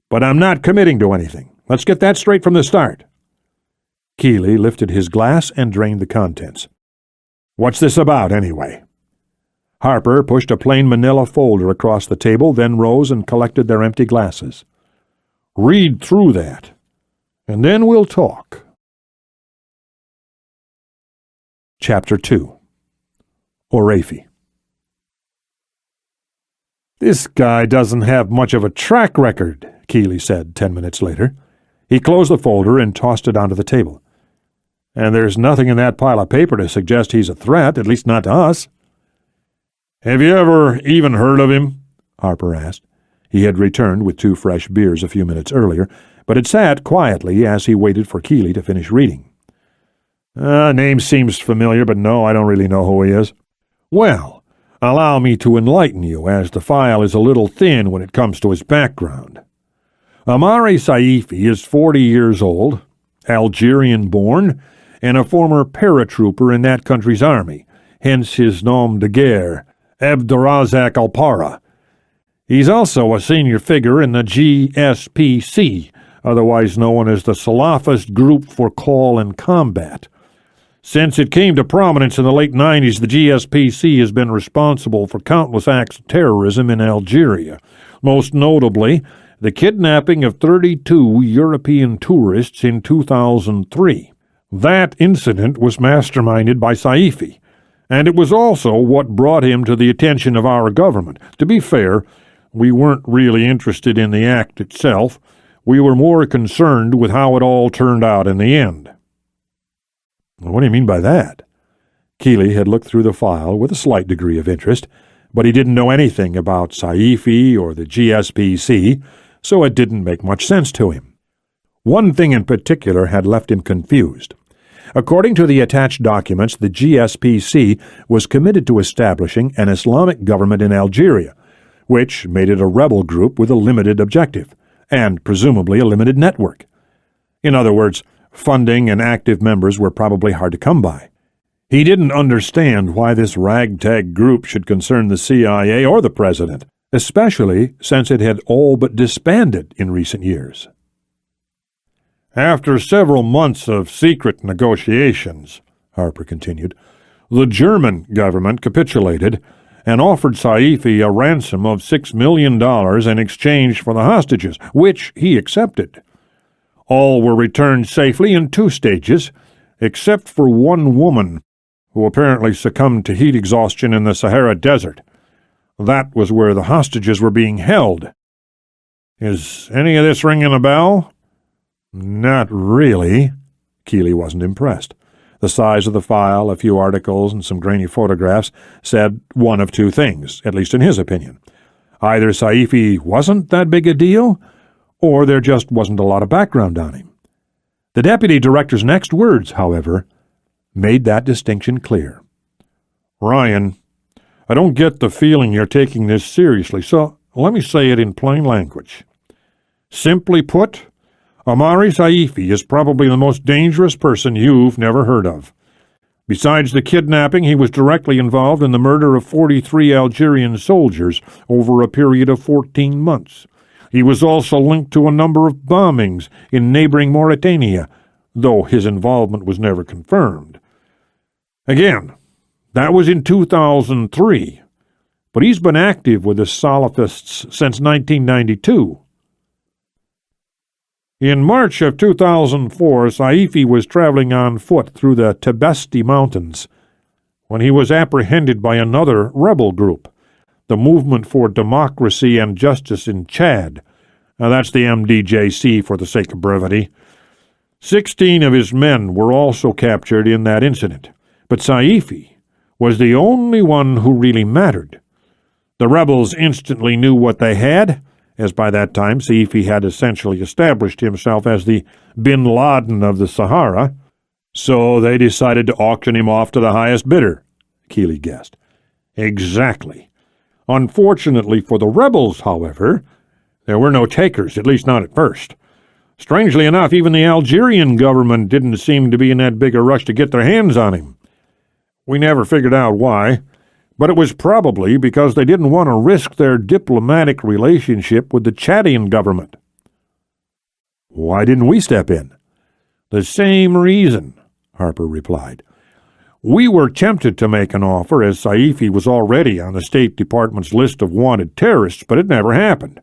but I'm not committing to anything. Let's get that straight from the start." Kealey lifted his glass and drained the contents. "What's this about, anyway?" Harper pushed a plain manila folder across the table, then rose and collected their empty glasses. "Read through that, and then we'll talk." Chapter 2. Orafi. "This guy doesn't have much of a track record," Kealey said 10 minutes later. He closed the folder and tossed it onto the table. "And there's nothing in that pile of paper to suggest he's a threat, at least not to us." "Have you ever even heard of him?" Harper asked. He had returned with 2 fresh beers a few minutes earlier, but had sat quietly as he waited for Kealey to finish reading. "Name seems familiar, but no, I don't really know who he is." "Well, allow me to enlighten you, as the file is a little thin when it comes to his background. Amari Saifi is 40 years old, Algerian-born, and a former paratrooper in that country's army, hence his nom de guerre, Abdurazak Alpara. He's also a senior figure in the GSPC, otherwise known as the Salafist Group for Call and Combat. Since it came to prominence in the late 90s, the GSPC has been responsible for countless acts of terrorism in Algeria, most notably the kidnapping of 32 European tourists in 2003. That incident was masterminded by Saifi, and it was also what brought him to the attention of our government. To be fair, we weren't really interested in the act itself. We were more concerned with how it all turned out in the end." "What do you mean by that?" Kealey had looked through the file with a slight degree of interest, but he didn't know anything about Saifi or the GSPC, so it didn't make much sense to him. One thing in particular had left him confused. According to the attached documents, the GSPC was committed to establishing an Islamic government in Algeria, which made it a rebel group with a limited objective, and presumably a limited network. In other words, funding and active members were probably hard to come by. He didn't understand why this ragtag group should concern the CIA or the president, especially since it had all but disbanded in recent years. "After several months of secret negotiations," Harper continued, "the German government capitulated and offered Saifi a ransom of $6 million in exchange for the hostages, which he accepted. All were returned safely in 2 stages, except for one woman, who apparently succumbed to heat exhaustion in the Sahara Desert. That was where the hostages were being held. Is any of this ringing a bell?" "Not really." Kealey wasn't impressed. The size of the file, a few articles, and some grainy photographs said one of 2 things, at least in his opinion. Either Saifi wasn't that big a deal, or there just wasn't a lot of background on him. The deputy director's next words, however, made that distinction clear. "Ryan, I don't get the feeling you're taking this seriously, so let me say it in plain language. Simply put, Amari Saifi is probably the most dangerous person you've never heard of. Besides the kidnapping, he was directly involved in the murder of 43 Algerian soldiers over a period of 14 months. He was also linked to a number of bombings in neighboring Mauritania, though his involvement was never confirmed. Again, that was in 2003, but he's been active with the Salafists since 1992. In March of 2004, Saifi was traveling on foot through the Tibesti Mountains when he was apprehended by another rebel group, the Movement for Democracy and Justice in Chad. Now, that's the MDJC for the sake of brevity. 16 of his men were also captured in that incident, but Saifi was the only one who really mattered. The rebels instantly knew what they had, as by that time Saifi had essentially established himself as the bin Laden of the Sahara, so they decided to auction him off to the highest bidder, Kealey guessed. Exactly. Unfortunately for the rebels, however, there were no takers, at least not at first. Strangely enough, even the Algerian government didn't seem to be in that big a rush to get their hands on him. We never figured out why, but it was probably because they didn't want to risk their diplomatic relationship with the Chadian government. Why didn't we step in? The same reason, Harper replied. We were tempted to make an offer, as Saifi was already on the State Department's list of wanted terrorists, but it never happened.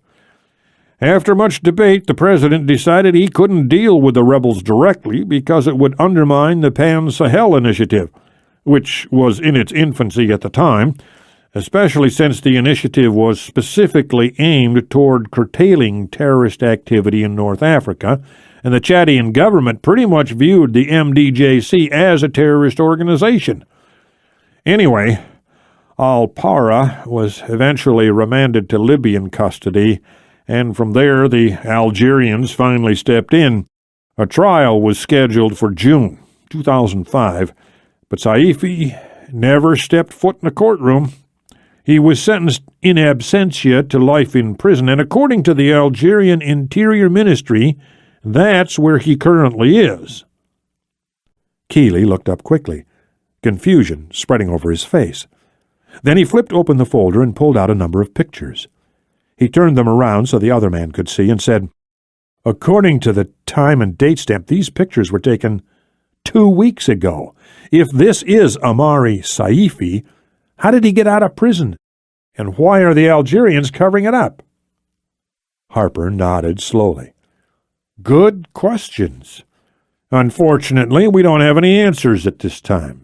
After much debate, the president decided he couldn't deal with the rebels directly because it would undermine the Pan-Sahel initiative, which was in its infancy at the time, especially since the initiative was specifically aimed toward curtailing terrorist activity in North Africa, and the Chadian government pretty much viewed the MDJC as a terrorist organization. Anyway, Al-Para was eventually remanded to Libyan custody, and from there the Algerians finally stepped in. A trial was scheduled for June 2005, but Saifi never stepped foot in the courtroom. He was sentenced in absentia to life in prison, and according to the Algerian Interior Ministry, that's where he currently is. Kealey looked up quickly, confusion spreading over his face. Then he flipped open the folder and pulled out a number of pictures. He turned them around so the other man could see and said, "According to the time and date stamp, these pictures were taken 2 weeks ago. If this is Amari Saifi, how did he get out of prison? And why are the Algerians covering it up?" Harper nodded slowly. "Good questions. Unfortunately, we don't have any answers at this time."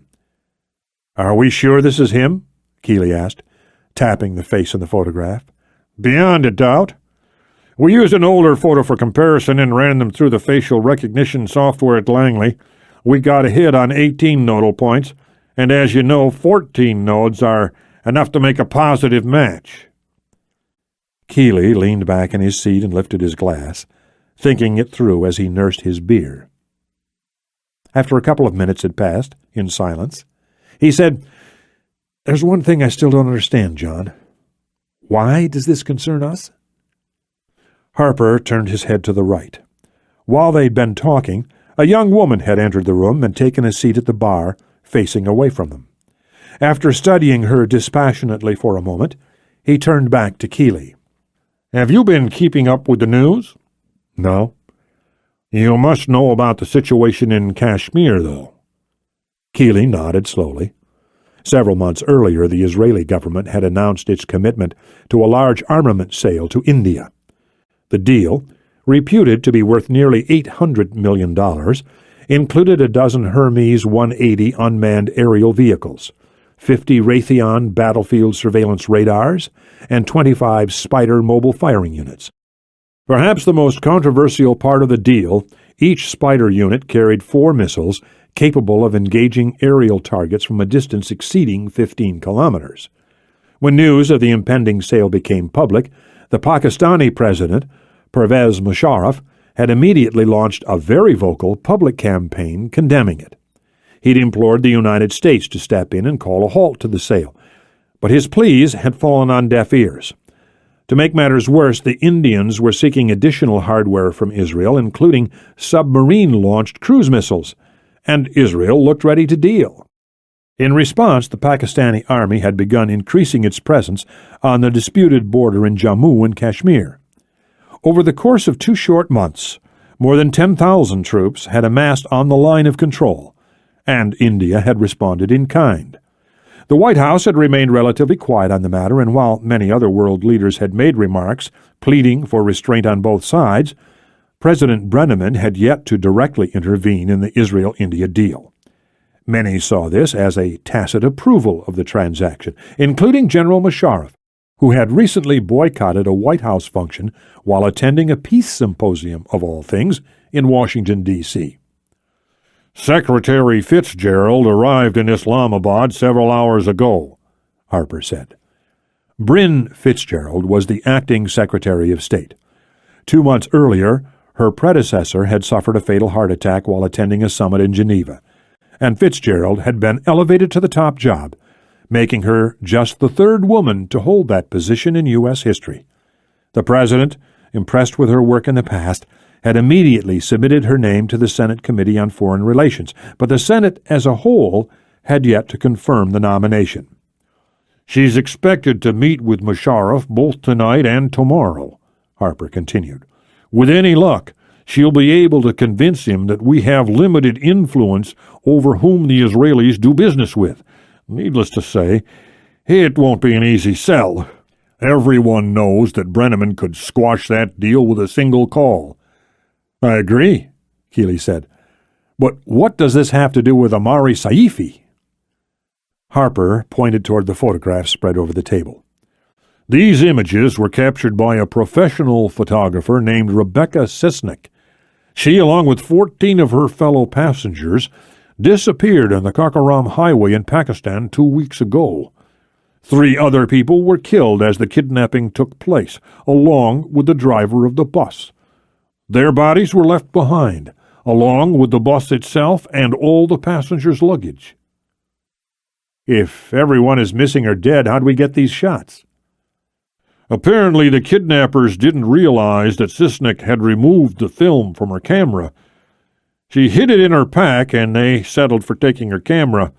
"Are we sure this is him?" Kealey asked, tapping the face in the photograph. "Beyond a doubt. We used an older photo for comparison and ran them through the facial recognition software at Langley. We got a hit on 18 nodal points, and as you know, 14 nodes are enough to make a positive match." Kealey leaned back in his seat and lifted his glass, thinking it through as he nursed his beer. After a couple of minutes had passed, in silence, he said, "There's one thing I still don't understand, John. Why does this concern us?" Harper turned his head to the right. While they'd been talking, a young woman had entered the room and taken a seat at the bar, facing away from them. After studying her dispassionately for a moment, he turned back to Kealey. "Have you been keeping up with the news?" "No." "You must know about the situation in Kashmir, though." Kealey nodded slowly. Several months earlier, the Israeli government had announced its commitment to a large armament sale to India. The deal, reputed to be worth nearly $800 million, included a dozen Hermes 180 unmanned aerial vehicles, 50 Raytheon battlefield surveillance radars, and 25 Spider mobile firing units. Perhaps the most controversial part of the deal, each Spider unit carried 4 missiles capable of engaging aerial targets from a distance exceeding 15 kilometers. When news of the impending sale became public, the Pakistani president, Pervez Musharraf, had immediately launched a very vocal public campaign condemning it. He'd implored the United States to step in and call a halt to the sale, but his pleas had fallen on deaf ears. To make matters worse, the Indians were seeking additional hardware from Israel, including submarine-launched cruise missiles, and Israel looked ready to deal. In response, the Pakistani army had begun increasing its presence on the disputed border in Jammu and Kashmir. Over the course of 2 short months, more than 10,000 troops had amassed on the line of control, and India had responded in kind. The White House had remained relatively quiet on the matter, and while many other world leaders had made remarks pleading for restraint on both sides, President Brenneman had yet to directly intervene in the Israel-India deal. Many saw this as a tacit approval of the transaction, including General Musharraf, who had recently boycotted a White House function while attending a peace symposium, of all things, in Washington, D.C. "Secretary Fitzgerald arrived in Islamabad several hours ago," Harper said. Bryn Fitzgerald was the acting Secretary of State. 2 months earlier, her predecessor had suffered a fatal heart attack while attending a summit in Geneva, and Fitzgerald had been elevated to the top job, making her just the 3rd woman to hold that position in U.S. history. The President, impressed with her work in the past, had immediately submitted her name to the Senate Committee on Foreign Relations, but the Senate as a whole had yet to confirm the nomination. "She's expected to meet with Musharraf both tonight and tomorrow," Harper continued. "With any luck, she'll be able to convince him that we have limited influence over whom the Israelis do business with. Needless to say, it won't be an easy sell. Everyone knows that Brenneman could squash that deal with a single call." "I agree," Kealey said. "But what does this have to do with Amari Saifi?" Harper pointed toward the photographs spread over the table. These images were captured by a professional photographer named Rebecca Sisnick. She, along with 14 of her fellow passengers, disappeared on the Karakoram Highway in Pakistan 2 weeks ago. 3 other people were killed as the kidnapping took place, along with the driver of the bus. Their bodies were left behind, along with the bus itself and all the passengers' luggage. If everyone is missing or dead, how'd we get these shots? Apparently the kidnappers didn't realize that Sisnick had removed the film from her camera. She hid it in her pack, and they settled for taking her camera.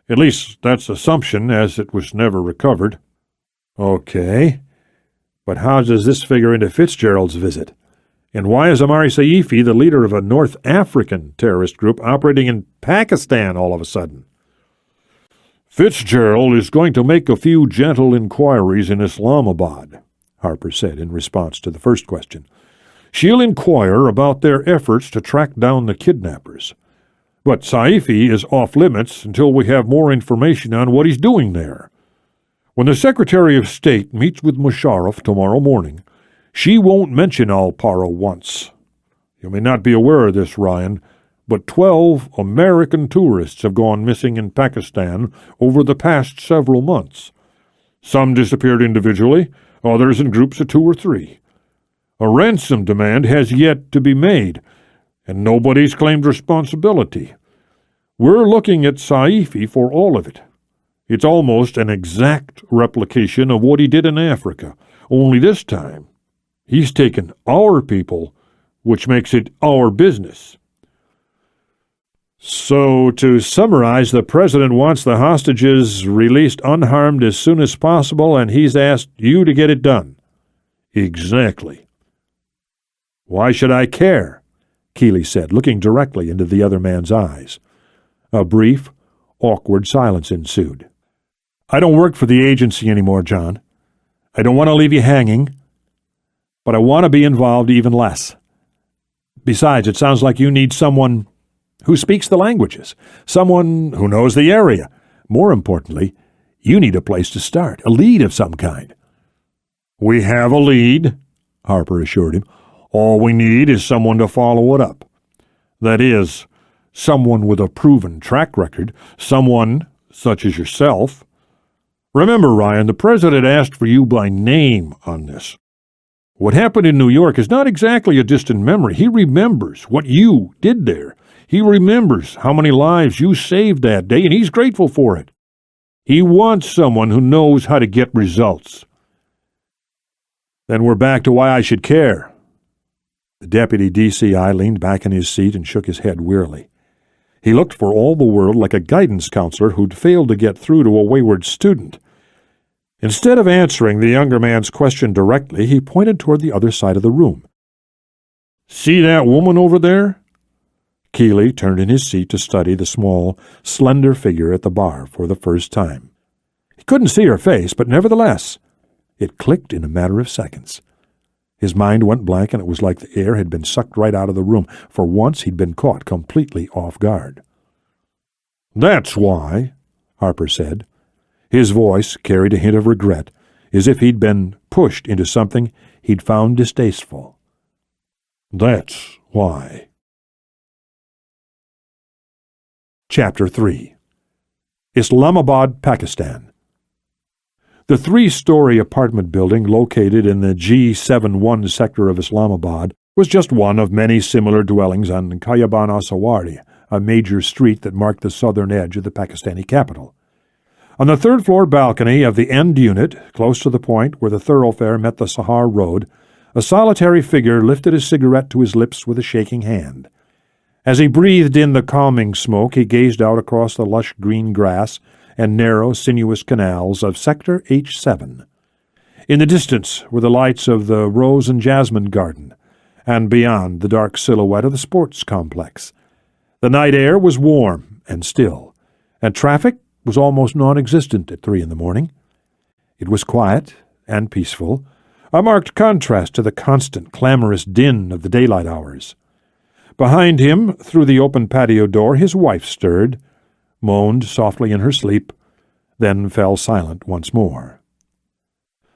At least that's the assumption, as it was never recovered. Okay, but how does this figure into Fitzgerald's visit? And why is Amari Saifi the leader of a North African terrorist group operating in Pakistan all of a sudden? Fitzgerald is going to make a few gentle inquiries in Islamabad, Harper said in response to the first question. She'll inquire about their efforts to track down the kidnappers. But Saifi is off-limits until we have more information on what he's doing there. When the Secretary of State meets with Musharraf tomorrow morning, she won't mention Al-Para once. You may not be aware of this, Ryan, but 12 American tourists have gone missing in Pakistan over the past several months. Some disappeared individually, others in groups of 2 or 3. A ransom demand has yet to be made, and nobody's claimed responsibility. We're looking at Saifi for all of it. It's almost an exact replication of what he did in Africa, only this time he's taken our people, which makes it our business. So, to summarize, the president wants the hostages released unharmed as soon as possible, and he's asked you to get it done. Exactly. Why should I care? Kealey said, looking directly into the other man's eyes. A brief, awkward silence ensued. I don't work for the agency anymore, John. I don't want to leave you hanging, but I want to be involved even less. Besides, it sounds like you need someone who speaks the languages, someone who knows the area. More importantly, you need a place to start, a lead of some kind. We have a lead, Harper assured him. All we need is someone to follow it up. That is, someone with a proven track record, someone such as yourself. Remember, Ryan, the president asked for you by name on this. What happened in New York is not exactly a distant memory. He remembers what you did there. He remembers how many lives you saved that day, and he's grateful for it. He wants someone who knows how to get results. Then we're back to why I should care. The deputy DCI leaned back in his seat and shook his head wearily. He looked for all the world like a guidance counselor who'd failed to get through to a wayward student. Instead of answering the younger man's question directly, he pointed toward the other side of the room. See that woman over there? Kealey turned in his seat to study the small, slender figure at the bar for the first time. He couldn't see her face, but nevertheless, it clicked in a matter of seconds. His mind went blank, and it was like the air had been sucked right out of the room. For once he'd been caught completely off guard. That's why, Harper said. His voice carried a hint of regret, as if he'd been pushed into something he'd found distasteful. That's why. Chapter 3 Islamabad, Pakistan. The 3-story apartment building located in the G71 sector of Islamabad was just one of many similar dwellings on Khayaban-Asawari, a major street that marked the southern edge of the Pakistani capital. On the third-floor balcony of the end unit, close to the point where the thoroughfare met the Sahar Road, a solitary figure lifted a cigarette to his lips with a shaking hand. As he breathed in the calming smoke, he gazed out across the lush green grass and narrow, sinuous canals of Sector H7. In the distance were the lights of the Rose and Jasmine Garden, and beyond the dark silhouette of the sports complex. The night air was warm and still, and traffic was almost non-existent at 3 a.m. It was quiet and peaceful, a marked contrast to the constant, clamorous din of the daylight hours. Behind him, through the open patio door, his wife stirred, moaned softly in her sleep, then fell silent once more.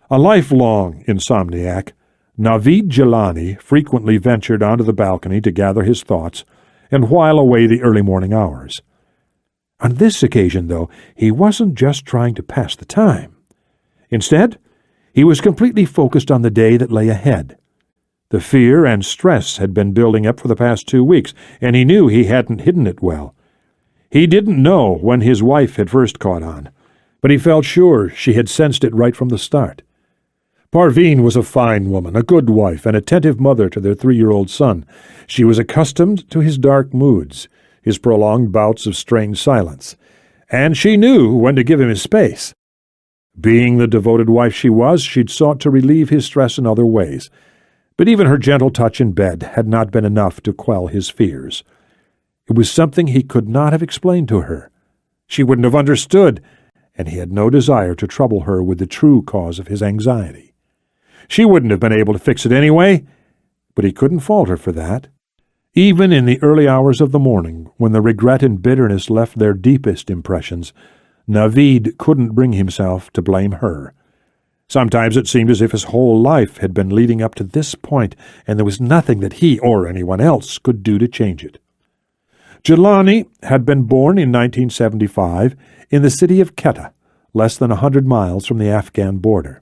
A lifelong insomniac, Naveed Jilani frequently ventured onto the balcony to gather his thoughts and while away the early morning hours. On this occasion, though, he wasn't just trying to pass the time. Instead, he was completely focused on the day that lay ahead. The fear and stress had been building up for the past 2 weeks, and he knew he hadn't hidden it well. He didn't know when his wife had first caught on, but he felt sure she had sensed it right from the start. Parveen was a fine woman, a good wife, an attentive mother to their 3-year-old son. She was accustomed to his dark moods, his prolonged bouts of strained silence, and she knew when to give him his space. Being the devoted wife she was, she'd sought to relieve his stress in other ways, but even her gentle touch in bed had not been enough to quell his fears. It was something he could not have explained to her. She wouldn't have understood, and he had no desire to trouble her with the true cause of his anxiety. She wouldn't have been able to fix it anyway, but he couldn't fault her for that. Even in the early hours of the morning, when the regret and bitterness left their deepest impressions, Naveed couldn't bring himself to blame her. Sometimes it seemed as if his whole life had been leading up to this point, and there was nothing that he or anyone else could do to change it. Jilani had been born in 1975 in the city of Quetta, less than 100 miles from the Afghan border.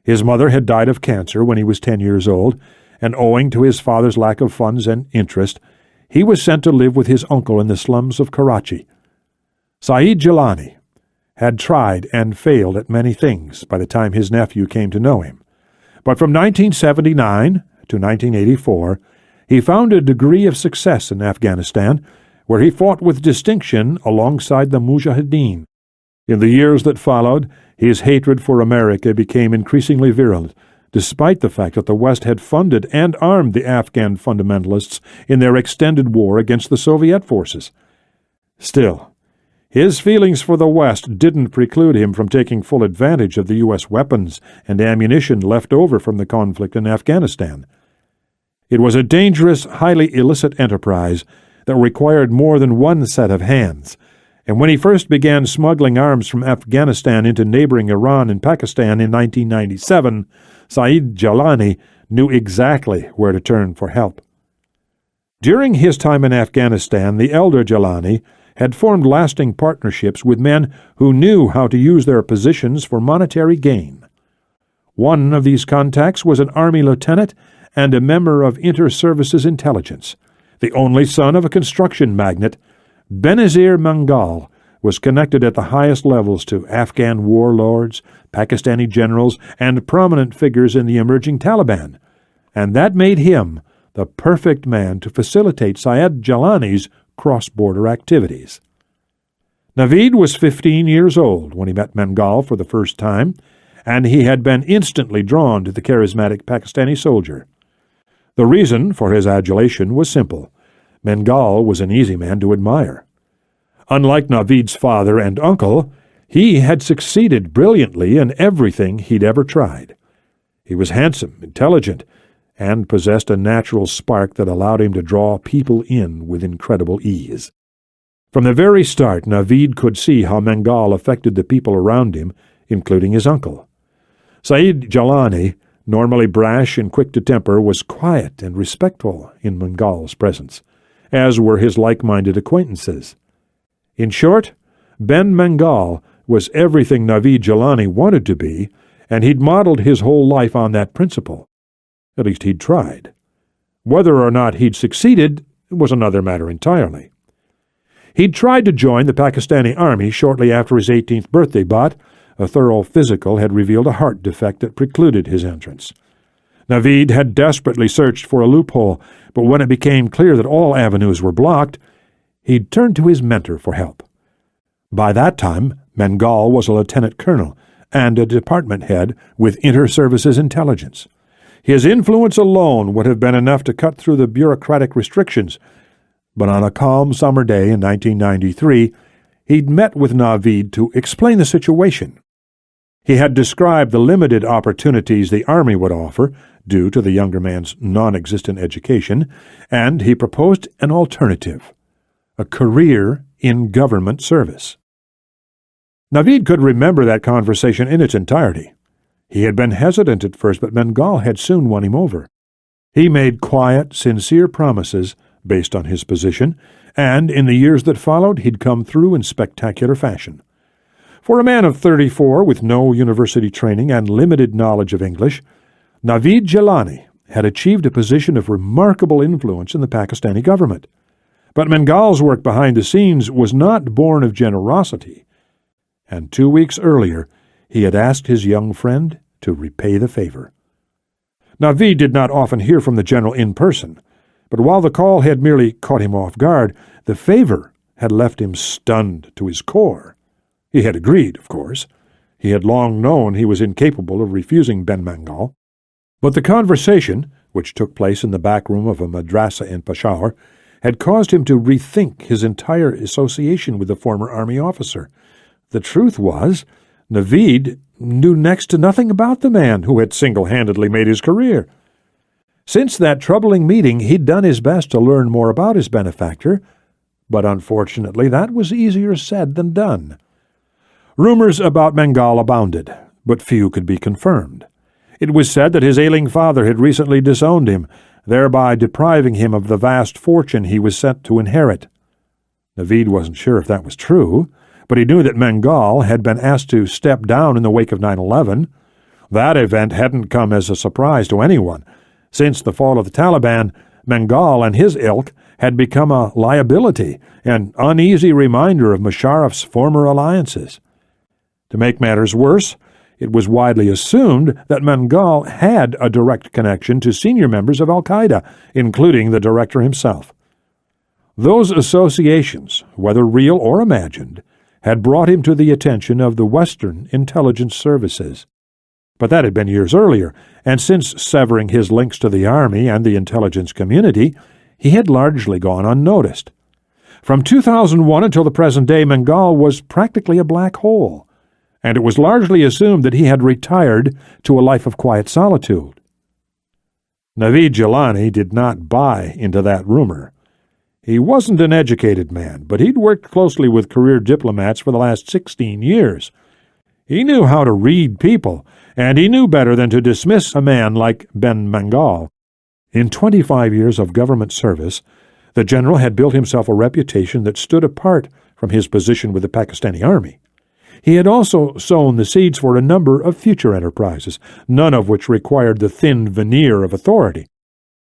His mother had died of cancer when he was 10 years old, and owing to his father's lack of funds and interest, he was sent to live with his uncle in the slums of Karachi. Saeed Jilani had tried and failed at many things by the time his nephew came to know him. But from 1979 to 1984, he found a degree of success in Afghanistan, where he fought with distinction alongside the Mujahideen. In the years that followed, his hatred for America became increasingly virulent, despite the fact that the West had funded and armed the Afghan fundamentalists in their extended war against the Soviet forces. Still, his feelings for the West didn't preclude him from taking full advantage of the U.S. weapons and ammunition left over from the conflict in Afghanistan. It was a dangerous, highly illicit enterprise that required more than one set of hands, and when he first began smuggling arms from Afghanistan into neighboring Iran and Pakistan in 1997, Saeed Jilani knew exactly where to turn for help. During his time in Afghanistan, the elder Jilani had formed lasting partnerships with men who knew how to use their positions for monetary gain. One of these contacts was an Army lieutenant and a member of Inter-Services Intelligence. The only son of a construction magnate, Benazir Mangal was connected at the highest levels to Afghan warlords, Pakistani generals, and prominent figures in the emerging Taliban, and that made him the perfect man to facilitate Saeed Jilani's cross-border activities. Naveed was 15 years old when he met Mangal for the first time, and he had been instantly drawn to the charismatic Pakistani soldier. The reason for his adulation was simple. Mangal was an easy man to admire. Unlike Naveed's father and uncle, he had succeeded brilliantly in everything he'd ever tried. He was handsome, intelligent, and possessed a natural spark that allowed him to draw people in with incredible ease. From the very start, Naveed could see how Mangal affected the people around him, including his uncle. Saeed Jilani, normally brash and quick to temper, was quiet and respectful in Mangal's presence, as were his like-minded acquaintances. In short, Ben Mangal was everything Naveed Jilani wanted to be, and he'd modeled his whole life on that principle. At least he'd tried. Whether or not he'd succeeded was another matter entirely. He'd tried to join the Pakistani army shortly after his 18th birthday, but a thorough physical had revealed a heart defect that precluded his entrance. Naveed had desperately searched for a loophole, but when it became clear that all avenues were blocked, he'd turned to his mentor for help. By that time, Mangal was a lieutenant colonel and a department head with Inter-Services Intelligence. His influence alone would have been enough to cut through the bureaucratic restrictions, but on a calm summer day in 1993, he'd met with Naveed to explain the situation. He had described the limited opportunities the Army would offer due to the younger man's non-existent education, and he proposed an alternative, a career in government service. Navid could remember that conversation in its entirety. He had been hesitant at first, but Bengal had soon won him over. He made quiet, sincere promises based on his position, and in the years that followed he'd come through in spectacular fashion. For a man of 34 with no university training and limited knowledge of English, Navid Jilani had achieved a position of remarkable influence in the Pakistani government. But Bengal's work behind the scenes was not born of generosity, and 2 weeks earlier he had asked his young friend to repay the favor. Navid did not often hear from the general in person, but while the call had merely caught him off guard, the favor had left him stunned to his core. He had agreed, of course. He had long known he was incapable of refusing Ben Bengal. But the conversation, which took place in the back room of a madrasa in Peshawar, had caused him to rethink his entire association with the former army officer. The truth was, Navid knew next to nothing about the man who had single-handedly made his career. Since that troubling meeting, he'd done his best to learn more about his benefactor, but unfortunately that was easier said than done. Rumors about Bengal abounded, but few could be confirmed. It was said that his ailing father had recently disowned him, thereby depriving him of the vast fortune he was set to inherit. Navid wasn't sure if that was true, but he knew that Bengal had been asked to step down in the wake of 9/11. That event hadn't come as a surprise to anyone. Since the fall of the Taliban, Bengal and his ilk had become a liability, an uneasy reminder of Musharraf's former alliances. To make matters worse, it was widely assumed that Bengal had a direct connection to senior members of al-Qaeda, including the director himself. Those associations, whether real or imagined, had brought him to the attention of the Western intelligence services. But that had been years earlier, and since severing his links to the Army and the intelligence community, he had largely gone unnoticed. From 2001 until the present day, Bengal was practically a black hole, and it was largely assumed that he had retired to a life of quiet solitude. Navid Jilani did not buy into that rumor. He wasn't an educated man, but he'd worked closely with career diplomats for the last 16 years. He knew how to read people, and he knew better than to dismiss a man like Ben Bengal. In 25 years of government service, the general had built himself a reputation that stood apart from his position with the Pakistani army. He had also sown the seeds for a number of future enterprises, none of which required the thin veneer of authority.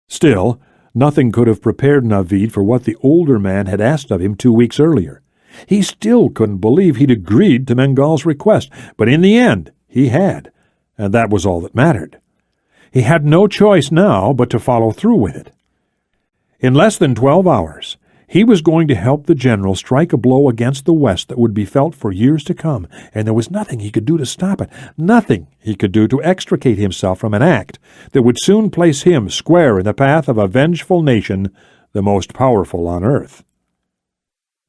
Still, nothing could have prepared Navid for what the older man had asked of him 2 weeks earlier. He still couldn't believe he'd agreed to Bengal's request, but in the end he had, and that was all that mattered. He had no choice now but to follow through with it. In less than 12 hours, he was going to help the general strike a blow against the West that would be felt for years to come, and there was nothing he could do to stop it, nothing he could do to extricate himself from an act that would soon place him square in the path of a vengeful nation, the most powerful on earth.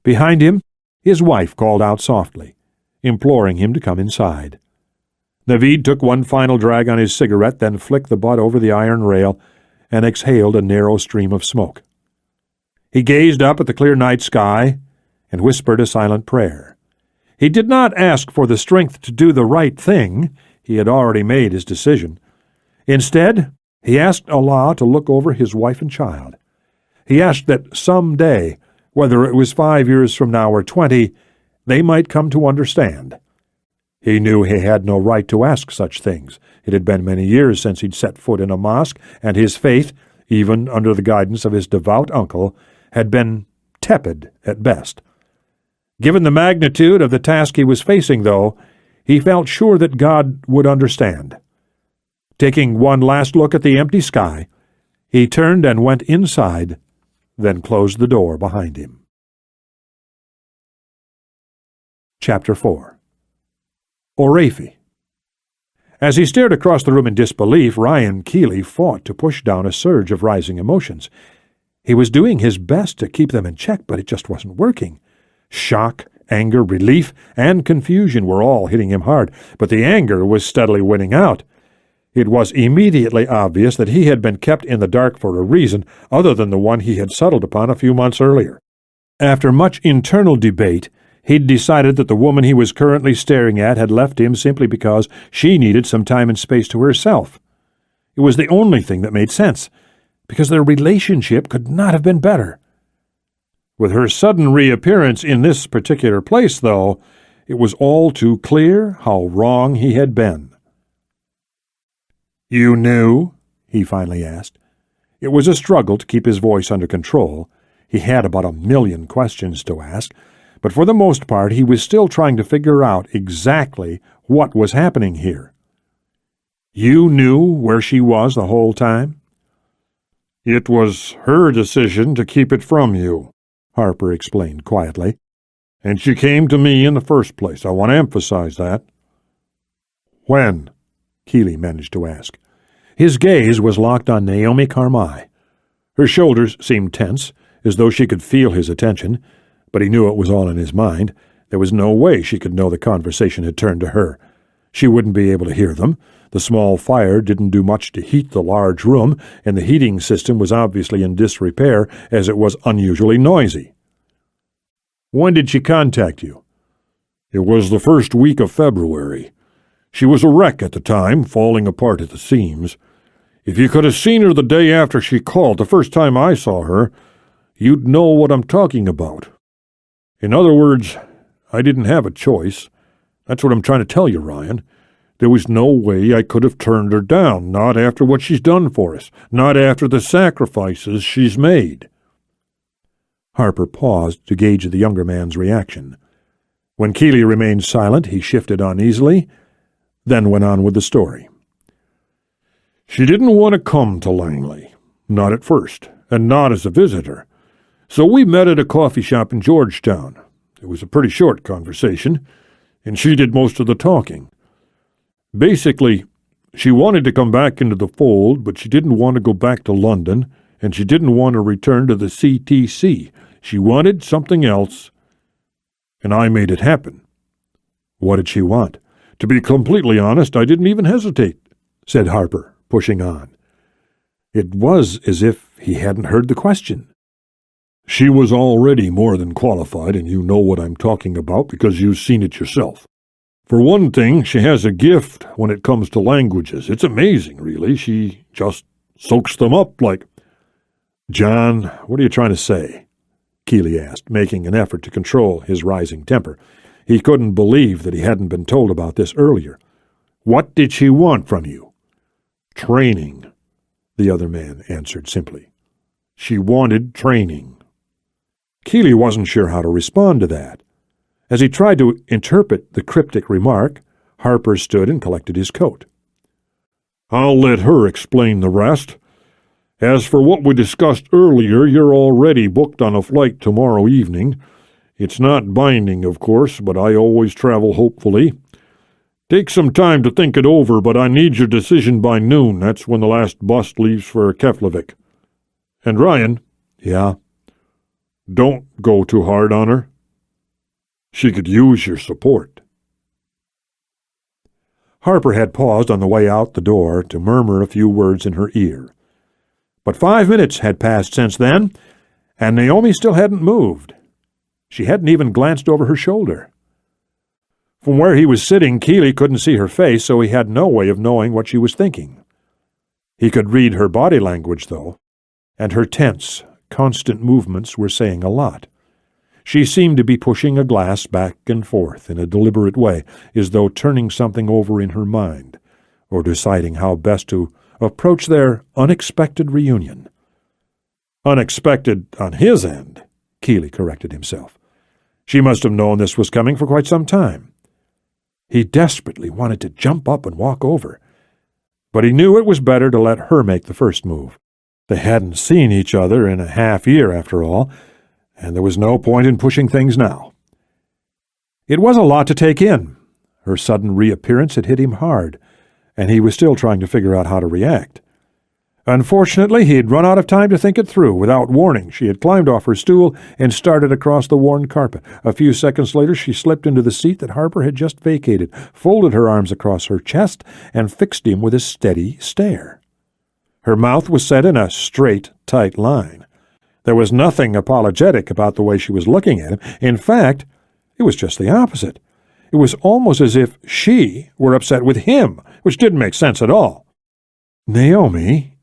Behind him, his wife called out softly, imploring him to come inside. Navid took one final drag on his cigarette, then flicked the butt over the iron rail and exhaled a narrow stream of smoke. He gazed up at the clear night sky and whispered a silent prayer. He did not ask for the strength to do the right thing. He had already made his decision. Instead, he asked Allah to look over his wife and child. He asked that some day, whether it was 5 years from now or 20, they might come to understand. He knew he had no right to ask such things. It had been many years since he'd set foot in a mosque, and his faith, even under the guidance of his devout uncle, had been tepid at best. Given the magnitude of the task he was facing, though, he felt sure that God would understand. Taking one last look at the empty sky, he turned and went inside, then closed the door behind him. Chapter 4. Oraifi. As he stared across the room in disbelief, Ryan Kealey fought to push down a surge of rising emotions. He was doing his best to keep them in check, but it just wasn't working. Shock, anger, relief, and confusion were all hitting him hard, but the anger was steadily winning out. It was immediately obvious that he had been kept in the dark for a reason other than the one he had settled upon a few months earlier. After much internal debate, He'd decided that the woman he was currently staring at had left him simply because she needed some time and space to herself. It was the only thing that made sense, because their relationship could not have been better. With her sudden reappearance in this particular place, though, it was all too clear how wrong he had been. "You knew?" he finally asked. It was a struggle to keep his voice under control. He had about 1,000,000 questions to ask, but for the most part he was still trying to figure out exactly what was happening here. "You knew where she was the whole time?" "It was her decision to keep it from you," Harper explained quietly. "And she came to me in the first place. I want to emphasize that." "When?" Kealey managed to ask. His gaze was locked on Naomi Carmi. Her shoulders seemed tense, as though she could feel his attention, but he knew it was all in his mind. There was no way she could know the conversation had turned to her. She wouldn't be able to hear them. The small fire didn't do much to heat the large room, and the heating system was obviously in disrepair, as it was unusually noisy. "When did she contact you?" "It was the first week of February. She was a wreck at the time, falling apart at the seams. If you could have seen her the day after she called, the first time I saw her, you'd know what I'm talking about. In other words, I didn't have a choice. That's what I'm trying to tell you, Ryan. There was no way I could have turned her down, not after what she's done for us, not after the sacrifices she's made." Harper paused to gauge the younger man's reaction. When Kealey remained silent, he shifted uneasily, then went on with the story. "She didn't want to come to Langley, not at first, and not as a visitor. So we met at a coffee shop in Georgetown. It was a pretty short conversation, and she did most of the talking. Basically, she wanted to come back into the fold, but she didn't want to go back to London, and she didn't want to return to the CTC. She wanted something else, and I made it happen." "What did she want?" "To be completely honest, I didn't even hesitate," said Harper, pushing on. It was as if he hadn't heard the question. "She was already more than qualified, and you know what I'm talking about because you've seen it yourself. For one thing, she has a gift when it comes to languages. It's amazing, really. She just soaks them up like—" "John, what are you trying to say?" Kealey asked, making an effort to control his rising temper. He couldn't believe that he hadn't been told about this earlier. "What did she want from you?" "Training," the other man answered simply. "She wanted training." Kealey wasn't sure how to respond to that. As he tried to interpret the cryptic remark, Harper stood and collected his coat. "I'll let her explain the rest. As for what we discussed earlier, you're already booked on a flight tomorrow evening. It's not binding, of course, but I always travel hopefully. Take some time to think it over, but I need your decision by noon. That's when the last bus leaves for Keflavik. And Ryan—" "Yeah?" "Don't go too hard on her. She could use your support." Harper had paused on the way out the door to murmur a few words in her ear. But 5 minutes had passed since then, and Naomi still hadn't moved. She hadn't even glanced over her shoulder. From where he was sitting, Kealey couldn't see her face, so he had no way of knowing what she was thinking. He could read her body language, though, and her tense, constant movements were saying a lot. She seemed to be pushing a glass back and forth in a deliberate way, as though turning something over in her mind, or deciding how best to approach their unexpected reunion. Unexpected on his end, Kealey corrected himself. She must have known this was coming for quite some time. He desperately wanted to jump up and walk over, but he knew it was better to let her make the first move. They hadn't seen each other in a half-year, after all, and there was no point in pushing things now. It was a lot to take in. Her sudden reappearance had hit him hard, and he was still trying to figure out how to react. Unfortunately, he had run out of time to think it through. Without warning, she had climbed off her stool and started across the worn carpet. A few seconds later, she slipped into the seat that Harper had just vacated, folded her arms across her chest, and fixed him with a steady stare. Her mouth was set in a straight, tight line. There was nothing apologetic about the way she was looking at him. In fact, It was just the opposite. It was almost as if she were upset with him, which didn't make sense at all. "Naomi,"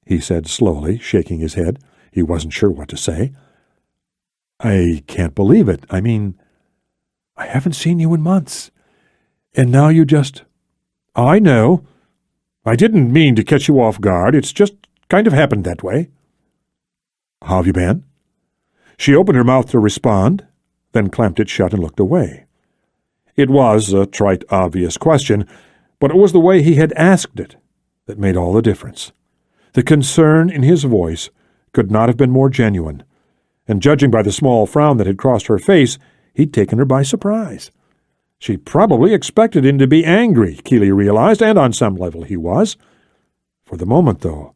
he said slowly, shaking his head. He wasn't sure what to say. "I can't believe it. I mean, I haven't seen you in months. And now you just—" "I know. I didn't mean to catch you off guard. It's just kind of happened that way." "How have you been?" She opened her mouth to respond, then clamped it shut and looked away. It was a trite, obvious question, but it was the way he had asked it that made all the difference. The concern in his voice could not have been more genuine, and judging by the small frown that had crossed her face, he'd taken her by surprise. She probably expected him to be angry, Kealey realized, and on some level he was. For the moment, though,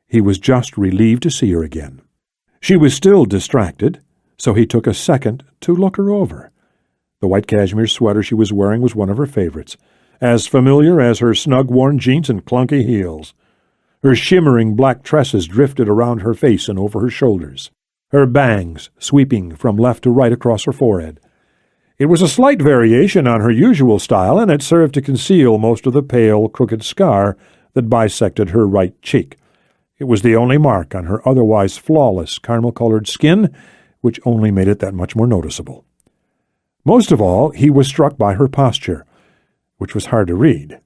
he was just relieved to see her again. She was still distracted, so he took a second to look her over. The white cashmere sweater she was wearing was one of her favorites, as familiar as her snug-worn jeans and clunky heels. Her shimmering black tresses drifted around her face and over her shoulders, her bangs sweeping from left to right across her forehead. It was a slight variation on her usual style, and it served to conceal most of the pale, crooked scar that bisected her right cheek. It was the only mark on her otherwise flawless caramel-colored skin, which only made it that much more noticeable. Most of all, he was struck by her posture, which was hard to read.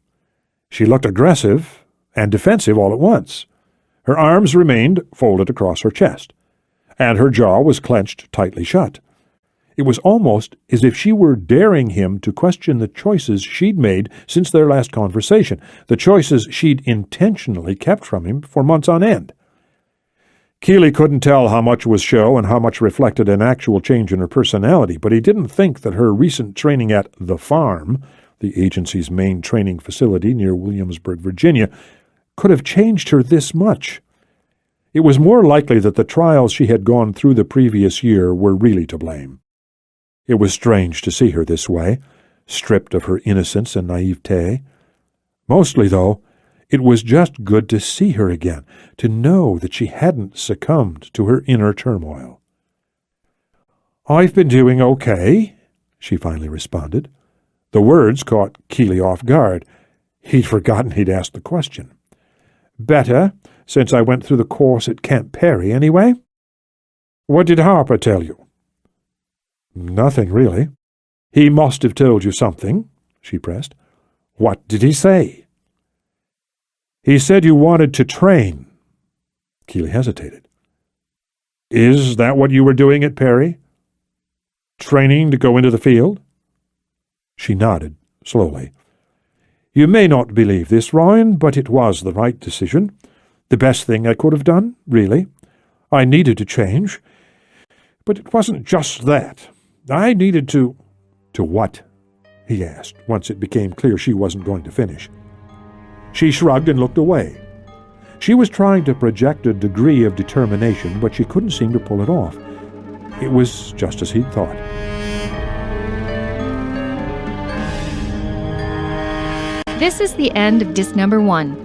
She looked aggressive and defensive all at once. Her arms remained folded across her chest, and her jaw was clenched tightly shut. It was almost as if she were daring him to question the choices she'd made since their last conversation, the choices she'd intentionally kept from him for months on end. Kealey couldn't tell how much was show and how much reflected an actual change in her personality, but he didn't think that her recent training at The Farm, the agency's main training facility near Williamsburg, Virginia, could have changed her this much. It was more likely that the trials she had gone through the previous year were really to blame. It was strange to see her this way, stripped of her innocence and naivete. Mostly, though, it was just good to see her again, to know that she hadn't succumbed to her inner turmoil. "I've been doing okay," she finally responded. The words caught Kealey off guard. He'd forgotten he'd asked the question. "Better, since I went through the course at Camp Perry, anyway." "What did Harper tell you?" "Nothing, really." "He must have told you something," she pressed. "What did he say?" "He said you wanted to train." Kealey hesitated. "Is that what you were doing at Perry? Training to go into the field?" She nodded, slowly. "You may not believe this, Ryan, but it was the right decision. The best thing I could have done, really. I needed to change. But it wasn't just that. I needed to—" "To what?" he asked, once it became clear she wasn't going to finish. She shrugged and looked away. She was trying to project a degree of determination, but she couldn't seem to pull it off. It was just as he'd thought. This is the end of disc number 1.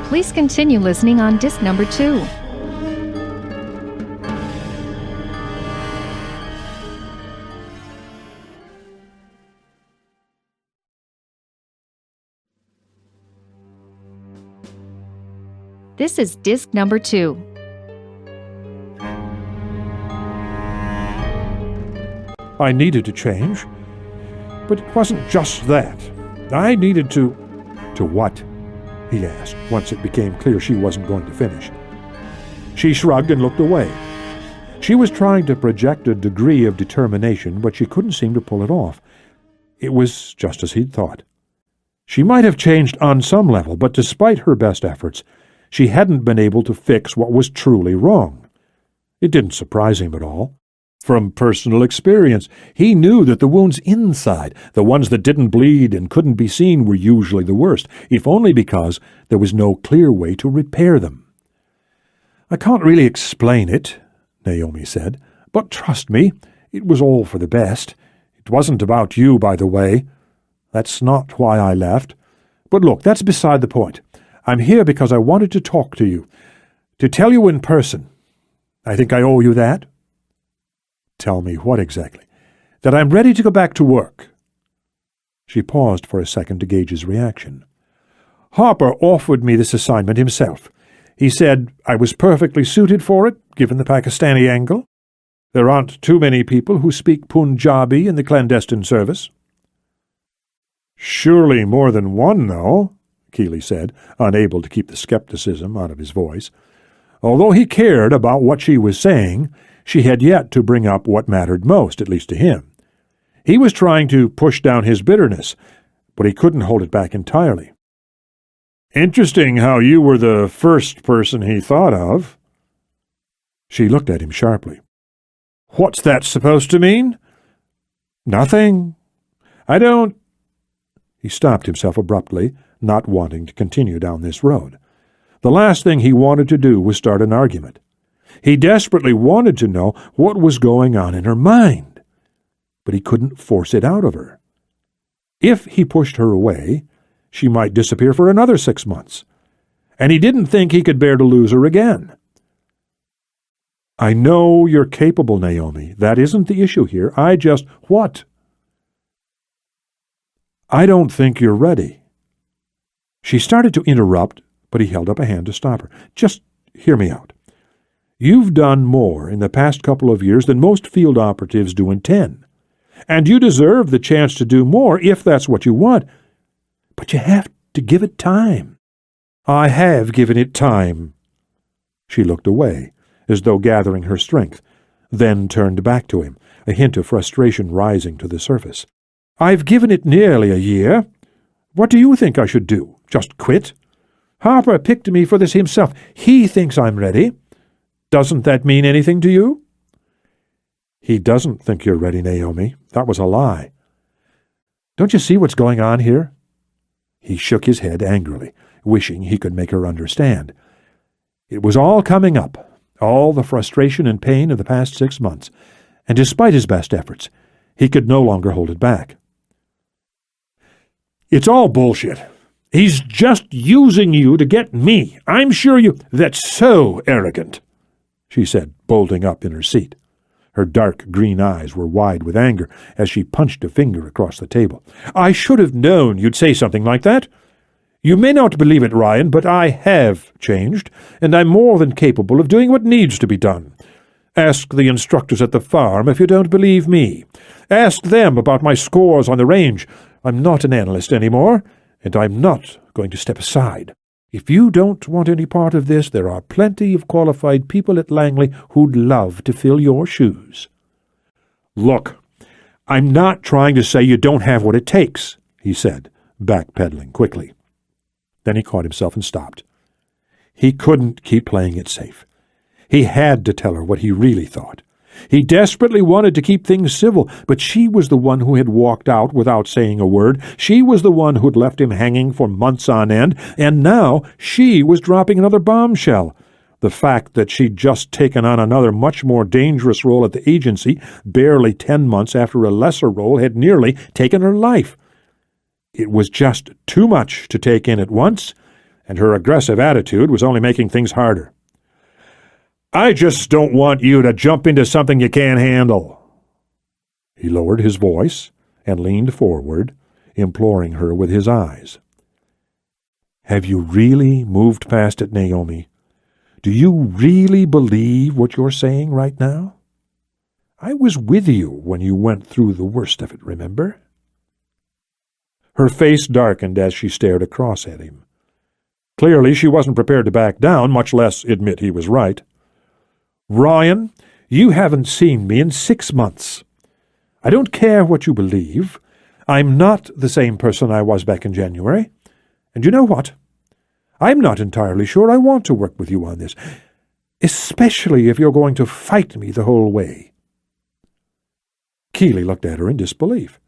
Please continue listening on disc number 2. This is disc number 2. I needed to change, but it wasn't just that. I needed to— "To what?" he asked, once it became clear she wasn't going to finish. She shrugged and looked away. She was trying to project a degree of determination, but she couldn't seem to pull it off. It was just as he'd thought. She might have changed on some level, but despite her best efforts, she hadn't been able to fix what was truly wrong. It didn't surprise him at all. From personal experience, he knew that the wounds inside, the ones that didn't bleed and couldn't be seen, were usually the worst, if only because there was no clear way to repair them. "I can't really explain it," Naomi said, "but trust me, it was all for the best. It wasn't about you, by the way. That's not why I left. But look, that's beside the point. I'm here because I wanted to talk to you, to tell you in person. I think I owe you that." "Tell me what exactly?" that I'm ready to go back to work." She paused for a second to gauge his reaction. "Harper offered me this assignment himself. He said I was perfectly suited for it, given the Pakistani angle. There aren't too many people who speak Punjabi in the clandestine service." "Surely more than one, though," Kealey said, unable to keep the skepticism out of his voice. Although he cared about what she was saying, she had yet to bring up what mattered most, at least to him. He was trying to push down his bitterness, but he couldn't hold it back entirely. "Interesting how you were the first person he thought of." She looked at him sharply. "What's that supposed to mean?" "Nothing. I don't—" He stopped himself abruptly, not wanting to continue down this road. The last thing he wanted to do was start an argument. He desperately wanted to know what was going on in her mind, but he couldn't force it out of her. If he pushed her away, she might disappear for another 6 months, and he didn't think he could bear to lose her again. "I know you're capable, Naomi. That isn't the issue here. What?" "I don't think you're ready." She started to interrupt, but he held up a hand to stop her. "Just hear me out. You've done more in the past couple of years than most field operatives do in 10, and you deserve the chance to do more if that's what you want. But you have to give it time." "I have given it time." She looked away, as though gathering her strength, then turned back to him, a hint of frustration rising to the surface. "I've given it nearly a year. What do you think I should do? Just quit? Harper picked me for this himself. He thinks I'm ready. Doesn't that mean anything to you?" "He doesn't think you're ready, Naomi. That was a lie." "Don't you see what's going on here?" He shook his head angrily, wishing he could make her understand. It was all coming up, all the frustration and pain of the past 6 months, and despite his best efforts, he could no longer hold it back. "It's all bullshit. He's just using you to get me. I'm sure you—" "That's so arrogant," she said, bolting up in her seat. Her dark green eyes were wide with anger as she punched a finger across the table. "I should have known you'd say something like that. You may not believe it, Ryan, but I have changed, and I'm more than capable of doing what needs to be done. Ask the instructors at the farm if you don't believe me. Ask them about my scores on the range. I'm not an analyst anymore, and I'm not going to step aside. If you don't want any part of this, there are plenty of qualified people at Langley who'd love to fill your shoes." "Look, I'm not trying to say you don't have what it takes," he said, backpedaling quickly. Then he caught himself and stopped. He couldn't keep playing it safe. He had to tell her what he really thought. He desperately wanted to keep things civil, but she was the one who had walked out without saying a word. She was the one who'd left him hanging for months on end, and now she was dropping another bombshell. The fact that she'd just taken on another much more dangerous role at the agency, barely 10 months after a lesser role had nearly taken her life. It was just too much to take in at once, and her aggressive attitude was only making things harder. "I just don't want you to jump into something you can't handle." He lowered his voice and leaned forward, imploring her with his eyes. "Have you really moved past it, Naomi? Do you really believe what you're saying right now? I was with you when you went through the worst of it, remember?" Her face darkened as she stared across at him. Clearly she wasn't prepared to back down, much less admit he was right. "Ryan, you haven't seen me in 6 months. I don't care what you believe. I'm not the same person I was back in January. And you know what? I'm not entirely sure I want to work with you on this, especially if you're going to fight me the whole way." Kealey looked at her in disbelief,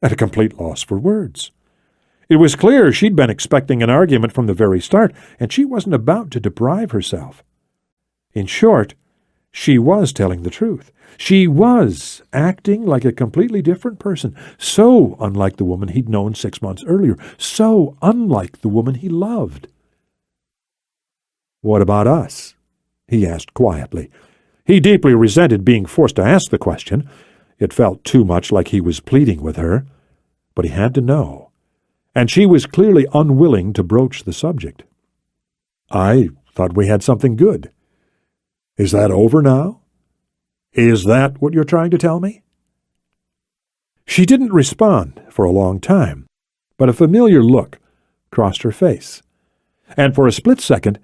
at a complete loss for words. It was clear she'd been expecting an argument from the very start, and she wasn't about to deprive herself. In short, she was telling the truth. She was acting like a completely different person, so unlike the woman he'd known 6 months earlier, so unlike the woman he loved. "What about us?" he asked quietly. He deeply resented being forced to ask the question. It felt too much like he was pleading with her, but he had to know, and she was clearly unwilling to broach the subject. I thought we had something good. Is that over now? Is that what you're trying to tell me? She didn't respond for a long time, but a familiar look crossed her face, and for a split second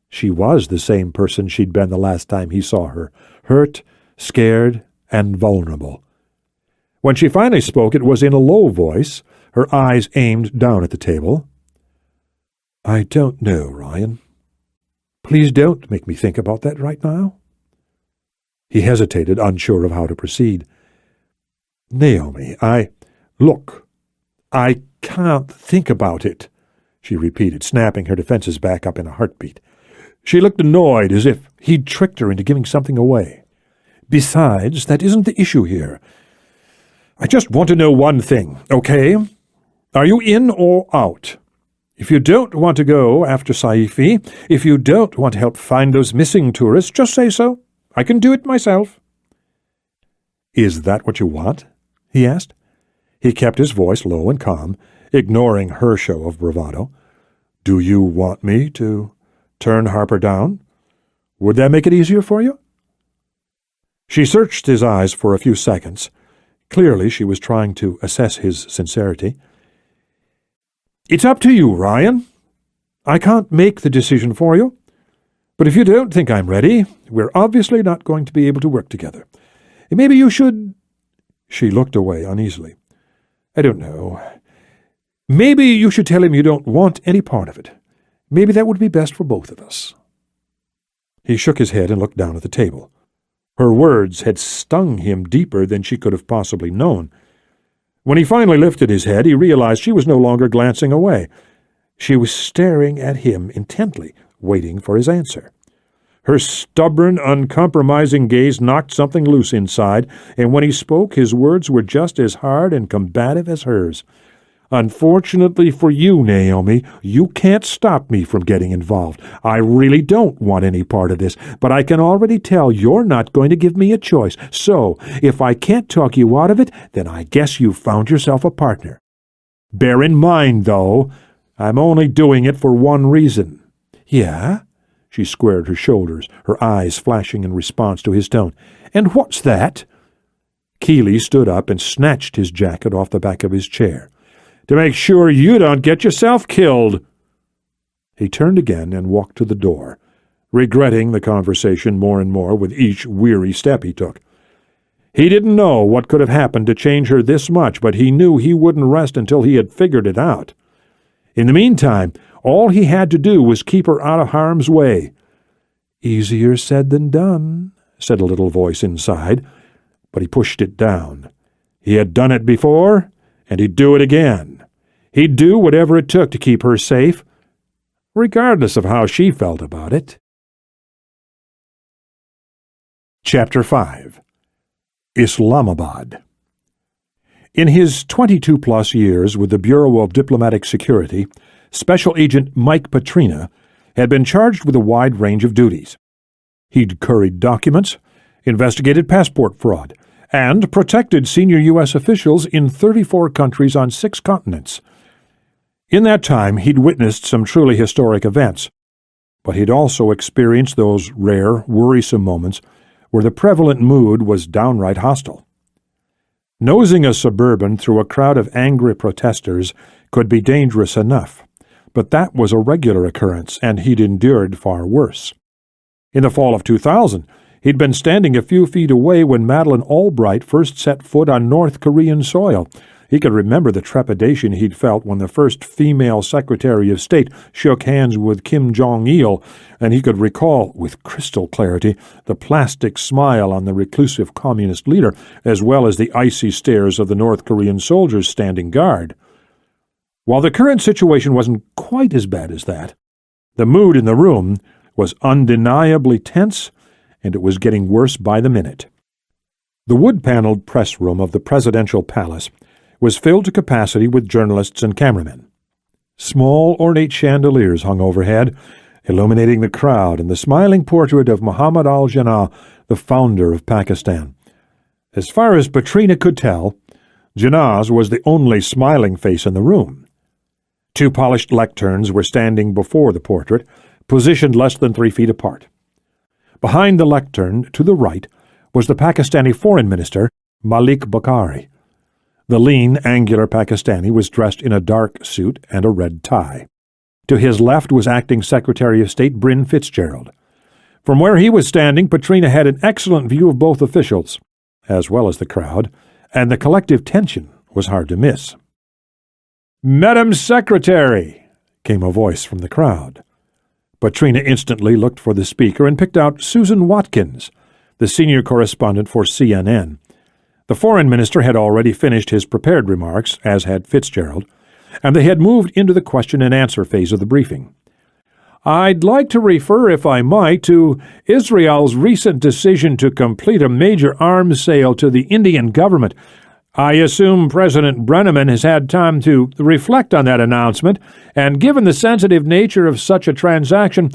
she was the same person she'd been the last time he saw her, hurt, scared, and vulnerable. When she finally spoke, it was in a low voice, her eyes aimed down at the table. I don't know, Ryan. Please don't make me think about that right now. He hesitated, unsure of how to proceed. Naomi, Look, I can't think about it, she repeated, snapping her defenses back up in a heartbeat. She looked annoyed, as if he'd tricked her into giving something away. Besides, that isn't the issue here. I just want to know one thing, okay? Are you in or out? If you don't want to go after Saifi, if you don't want to help find those missing tourists, just say so. I can do it myself. Is that what you want? He asked. He kept his voice low and calm, ignoring her show of bravado. Do you want me to turn Harper down? Would that make it easier for you? She searched his eyes for a few seconds. Clearly she was trying to assess his sincerity. It's up to you, Ryan. I can't make the decision for you. But if you don't think I'm ready, we're obviously not going to be able to work together. Maybe you should... She looked away uneasily. I don't know. Maybe you should tell him you don't want any part of it. Maybe that would be best for both of us. He shook his head and looked down at the table. Her words had stung him deeper than she could have possibly known. When he finally lifted his head, he realized she was no longer glancing away. She was staring at him intently, waiting for his answer. Her stubborn, uncompromising gaze knocked something loose inside, and when he spoke, his words were just as hard and combative as hers. Unfortunately for you, Naomi, you can't stop me from getting involved. I really don't want any part of this, but I can already tell you're not going to give me a choice. So, if I can't talk you out of it, then I guess you've found yourself a partner. Bear in mind, though, I'm only doing it for one reason. Yeah? She squared her shoulders, her eyes flashing in response to his tone. And what's that? Kealey stood up and snatched his jacket off the back of his chair. To make sure you don't get yourself killed. He turned again and walked to the door, regretting the conversation more and more with each weary step he took. He didn't know what could have happened to change her this much, but he knew he wouldn't rest until he had figured it out. In the meantime, all he had to do was keep her out of harm's way. Easier said than done, said a little voice inside, but he pushed it down. He had done it before, and he'd do it again. He'd do whatever it took to keep her safe, regardless of how she felt about it. Chapter 5. Islamabad. In his 22-plus years with the Bureau of Diplomatic Security, Special Agent Mike Petrina had been charged with a wide range of duties. He'd curried documents, investigated passport fraud, and protected senior U.S. officials in 34 countries on 6 continents. In that time, he'd witnessed some truly historic events, but he'd also experienced those rare, worrisome moments where the prevalent mood was downright hostile. Nosing a Suburban through a crowd of angry protesters could be dangerous enough, but that was a regular occurrence, and he'd endured far worse. In the fall of 2000, he'd been standing a few feet away when Madeleine Albright first set foot on North Korean soil. He could remember the trepidation he'd felt when the first female Secretary of State shook hands with Kim Jong-il, and he could recall, with crystal clarity, the plastic smile on the reclusive communist leader, as well as the icy stares of the North Korean soldiers standing guard. While the current situation wasn't quite as bad as that, the mood in the room was undeniably tense, and it was getting worse by the minute. The wood-paneled press room of the presidential palace was filled to capacity with journalists and cameramen. Small, ornate chandeliers hung overhead, illuminating the crowd and the smiling portrait of Muhammad al-Jinnah, the founder of Pakistan. As far as Petrina could tell, Janaz was the only smiling face in the room. Two polished lecterns were standing before the portrait, positioned less than 3 feet apart. Behind the lectern, to the right, was the Pakistani Foreign Minister, Malik Bukhari. The lean, angular Pakistani was dressed in a dark suit and a red tie. To his left was Acting Secretary of State Bryn Fitzgerald. From where he was standing, Petrina had an excellent view of both officials, as well as the crowd, and the collective tension was hard to miss. "Madam Secretary," came a voice from the crowd. Petrina instantly looked for the speaker and picked out Susan Watkins, the senior correspondent for CNN. The foreign minister had already finished his prepared remarks, as had Fitzgerald, and they had moved into the question-and-answer phase of the briefing. "I'd like to refer, if I might, to Israel's recent decision to complete a major arms sale to the Indian government. I assume President Brenneman has had time to reflect on that announcement, and given the sensitive nature of such a transaction,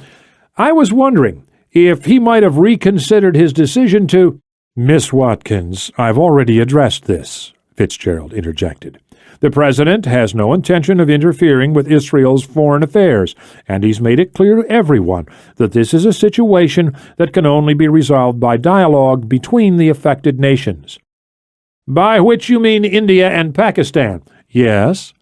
I was wondering if he might have reconsidered his decision to—" "Miss Watkins, I've already addressed this," Fitzgerald interjected. "The President has no intention of interfering with Israel's foreign affairs, and he's made it clear to everyone that this is a situation that can only be resolved by dialogue between the affected nations." "By which you mean India and Pakistan?" "Yes.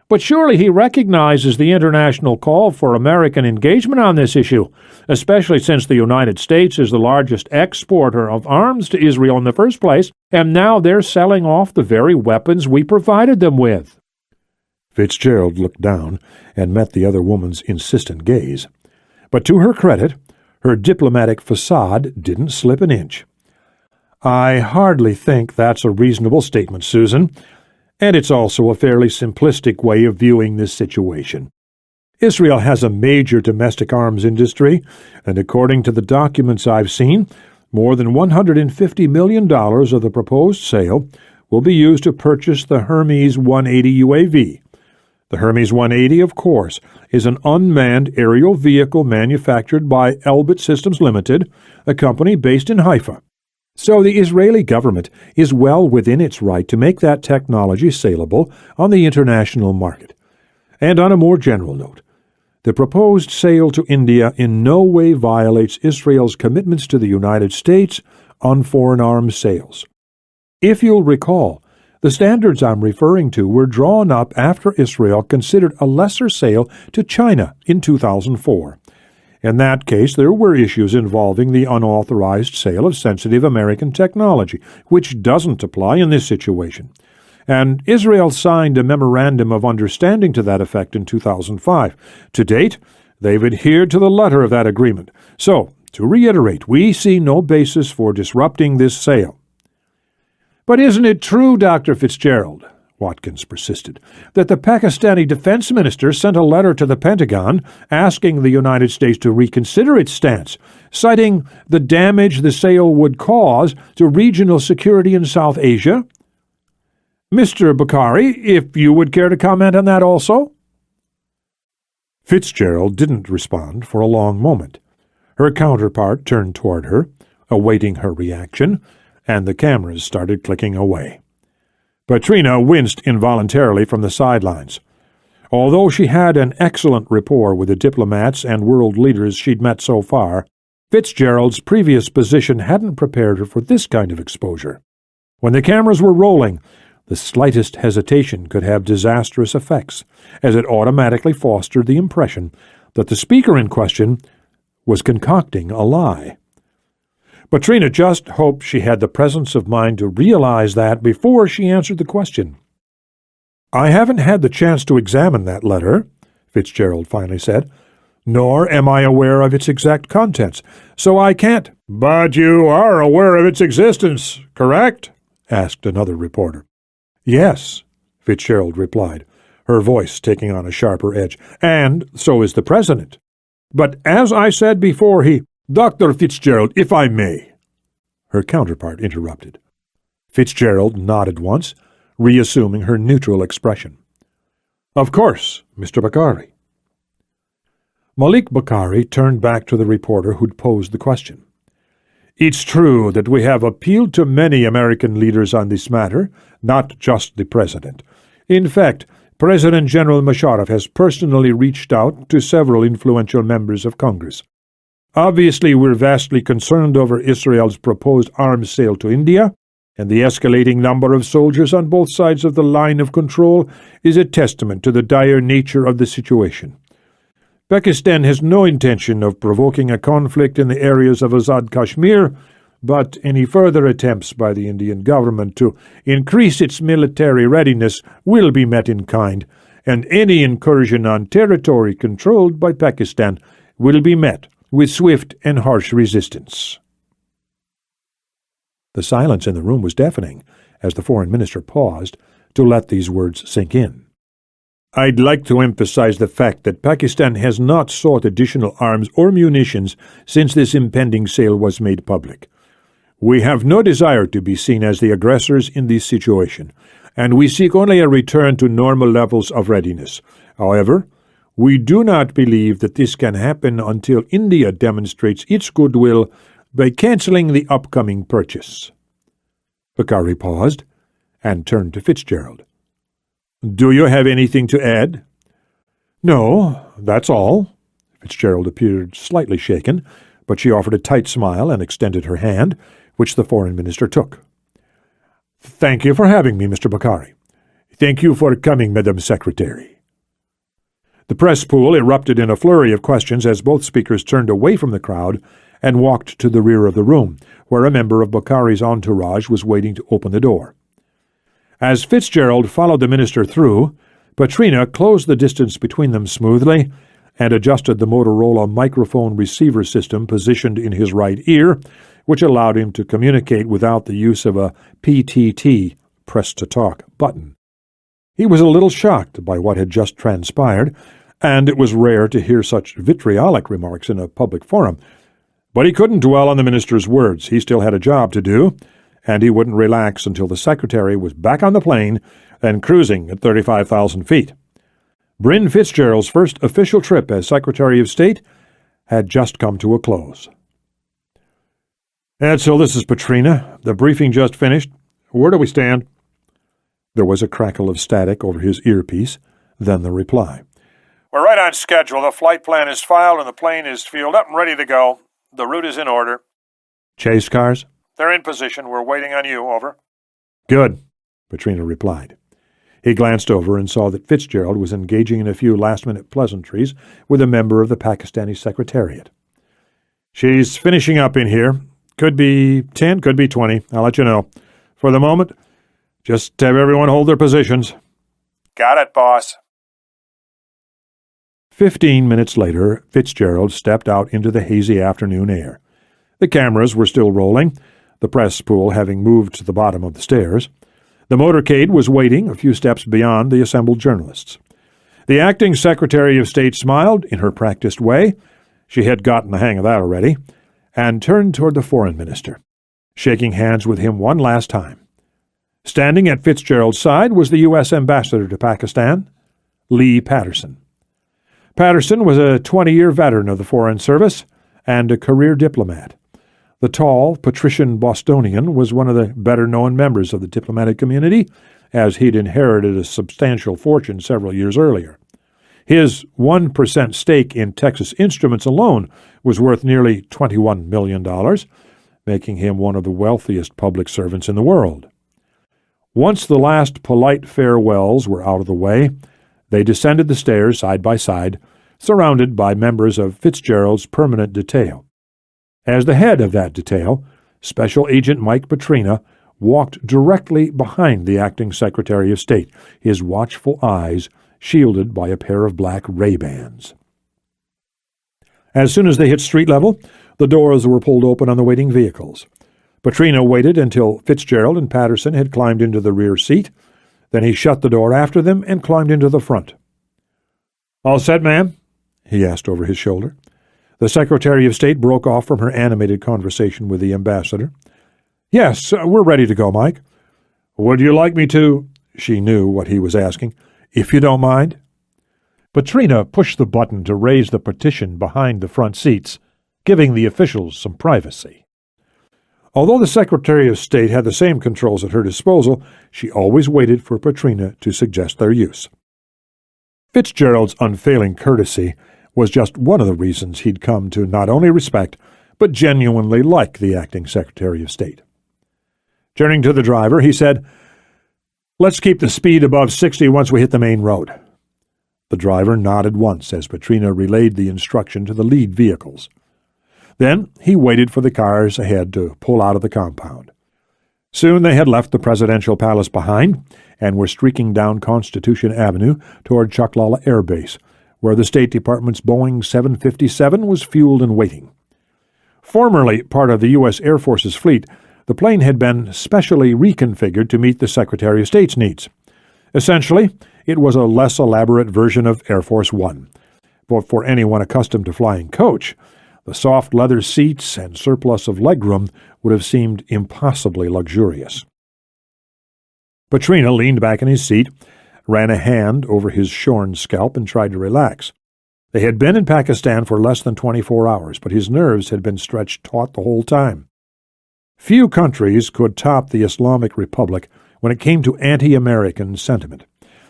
But surely he recognizes the international call for American engagement on this issue, especially since the United States is the largest exporter of arms to Israel in the first place, and now they're selling off the very weapons we provided them with." Fitzgerald looked down and met the other woman's insistent gaze. But to her credit, her diplomatic facade didn't slip an inch. "I hardly think that's a reasonable statement, Susan, and it's also a fairly simplistic way of viewing this situation. Israel has a major domestic arms industry, and according to the documents I've seen, more than $150 million of the proposed sale will be used to purchase the Hermes 180 UAV. The Hermes 180, of course, is an unmanned aerial vehicle manufactured by Elbit Systems Limited, a company based in Haifa. So the Israeli government is well within its right to make that technology saleable on the international market. And on a more general note, the proposed sale to India in no way violates Israel's commitments to the United States on foreign arms sales. If you'll recall, the standards I'm referring to were drawn up after Israel considered a lesser sale to China in 2004. In that case, there were issues involving the unauthorized sale of sensitive American technology, which doesn't apply in this situation. And Israel signed a memorandum of understanding to that effect in 2005. To date, they've adhered to the letter of that agreement. So, to reiterate, we see no basis for disrupting this sale. "But isn't it true, Dr. Fitzgerald," Watkins persisted, "that the Pakistani defense minister sent a letter to the Pentagon asking the United States to reconsider its stance, citing the damage the sale would cause to regional security in South Asia? Mr. Bukhari, if you would care to comment on that also?" Fitzgerald didn't respond for a long moment. Her counterpart turned toward her, awaiting her reaction, and the cameras started clicking away. Petrina winced involuntarily from the sidelines. Although she had an excellent rapport with the diplomats and world leaders she'd met so far, Fitzgerald's previous position hadn't prepared her for this kind of exposure. When the cameras were rolling, the slightest hesitation could have disastrous effects, as it automatically fostered the impression that the speaker in question was concocting a lie. Petrina just hoped she had the presence of mind to realize that before she answered the question. "I haven't had the chance to examine that letter," Fitzgerald finally said, "nor am I aware of its exact contents, so I can't—" "But you are aware of its existence, correct?" asked another reporter. "Yes," Fitzgerald replied, her voice taking on a sharper edge, "and so is the President. But as I said before, Dr. Fitzgerald, if I may," her counterpart interrupted. Fitzgerald nodded once, reassuming her neutral expression. "Of course, Mr. Bukhari." Malik Bukhari turned back to the reporter who'd posed the question. It's true that we have appealed to many American leaders on this matter, not just the President. In fact, President General Musharraf has personally reached out to several influential members of Congress. Obviously, we're vastly concerned over Israel's proposed arms sale to India, and the escalating number of soldiers on both sides of the line of control is a testament to the dire nature of the situation. Pakistan has no intention of provoking a conflict in the areas of Azad Kashmir, but any further attempts by the Indian government to increase its military readiness will be met in kind, and any incursion on territory controlled by Pakistan will be met with swift and harsh resistance. The silence in the room was deafening as the foreign minister paused to let these words sink in. I'd like to emphasize the fact that Pakistan has not sought additional arms or munitions since this impending sale was made public. We have no desire to be seen as the aggressors in this situation, and we seek only a return to normal levels of readiness. However, we do not believe that this can happen until India demonstrates its goodwill by canceling the upcoming purchase. Bakari paused and turned to Fitzgerald. Do you have anything to add? No, that's all. Fitzgerald appeared slightly shaken, but she offered a tight smile and extended her hand, which the foreign minister took. Thank you for having me, Mr. Bakari. Thank you for coming, Madam Secretary. The press pool erupted in a flurry of questions as both speakers turned away from the crowd and walked to the rear of the room, where a member of Bakari's entourage was waiting to open the door. As Fitzgerald followed the minister through, Patrina closed the distance between them smoothly and adjusted the Motorola microphone receiver system positioned in his right ear, which allowed him to communicate without the use of a PTT, press-to-talk, button. He was a little shocked by what had just transpired, and it was rare to hear such vitriolic remarks in a public forum. But he couldn't dwell on the minister's words. He still had a job to do, and he wouldn't relax until the secretary was back on the plane and cruising at 35,000 feet. Bryn Fitzgerald's first official trip as Secretary of State had just come to a close. Edsel, this is Patrina. The briefing just finished. Where do we stand? There was a crackle of static over his earpiece, then the reply. We're right on schedule. The flight plan is filed and the plane is fueled up and ready to go. The route is in order. Chase cars? They're in position. We're waiting on you. Over. Good, Patrina replied. He glanced over and saw that Fitzgerald was engaging in a few last-minute pleasantries with a member of the Pakistani Secretariat. She's finishing up in here. Could be 10, could be 20. I'll let you know. For the moment, just have everyone hold their positions. Got it, boss. 15 minutes later, Fitzgerald stepped out into the hazy afternoon air. The cameras were still rolling, the press pool having moved to the bottom of the stairs. The motorcade was waiting a few steps beyond the assembled journalists. The acting Secretary of State smiled in her practiced way. She had gotten the hang of that already, and turned toward the foreign minister, shaking hands with him one last time. Standing at Fitzgerald's side was the U.S. ambassador to Pakistan, Lee Patterson. Patterson was a 20-year veteran of the Foreign Service and a career diplomat. The tall, patrician Bostonian was one of the better-known members of the diplomatic community, as he'd inherited a substantial fortune several years earlier. His 1% stake in Texas Instruments alone was worth nearly $21 million, making him one of the wealthiest public servants in the world. Once the last polite farewells were out of the way, they descended the stairs side by side, surrounded by members of Fitzgerald's permanent detail. As the head of that detail, Special Agent Mike Patrina walked directly behind the acting Secretary of State, his watchful eyes shielded by a pair of black Ray-Bans. As soon as they hit street level, the doors were pulled open on the waiting vehicles. Patrina waited until Fitzgerald and Patterson had climbed into the rear seat. Then he shut the door after them and climbed into the front. "All set, ma'am?" he asked over his shoulder. The Secretary of State broke off from her animated conversation with the ambassador. "Yes, we're ready to go, Mike." "Would you like me to—" She knew what he was asking. "If you don't mind?" Patrina pushed the button to raise the partition behind the front seats, giving the officials some privacy. Although the Secretary of State had the same controls at her disposal, she always waited for Petrina to suggest their use. Fitzgerald's unfailing courtesy was just one of the reasons he'd come to not only respect, but genuinely like the acting Secretary of State. Turning to the driver, he said, "Let's keep the speed above 60 once we hit the main road." The driver nodded once as Petrina relayed the instruction to the lead vehicles. Then he waited for the cars ahead to pull out of the compound. Soon they had left the presidential palace behind and were streaking down Constitution Avenue toward Chucklalla Air Base, where the State Department's Boeing 757 was fueled and waiting. Formerly part of the U.S. Air Force's fleet, the plane had been specially reconfigured to meet the Secretary of State's needs. Essentially, it was a less elaborate version of Air Force One, but for anyone accustomed to flying coach, the soft leather seats and surplus of legroom would have seemed impossibly luxurious. Petrina leaned back in his seat, ran a hand over his shorn scalp, and tried to relax. They had been in Pakistan for less than 24 hours, but his nerves had been stretched taut the whole time. Few countries could top the Islamic Republic when it came to anti-American sentiment,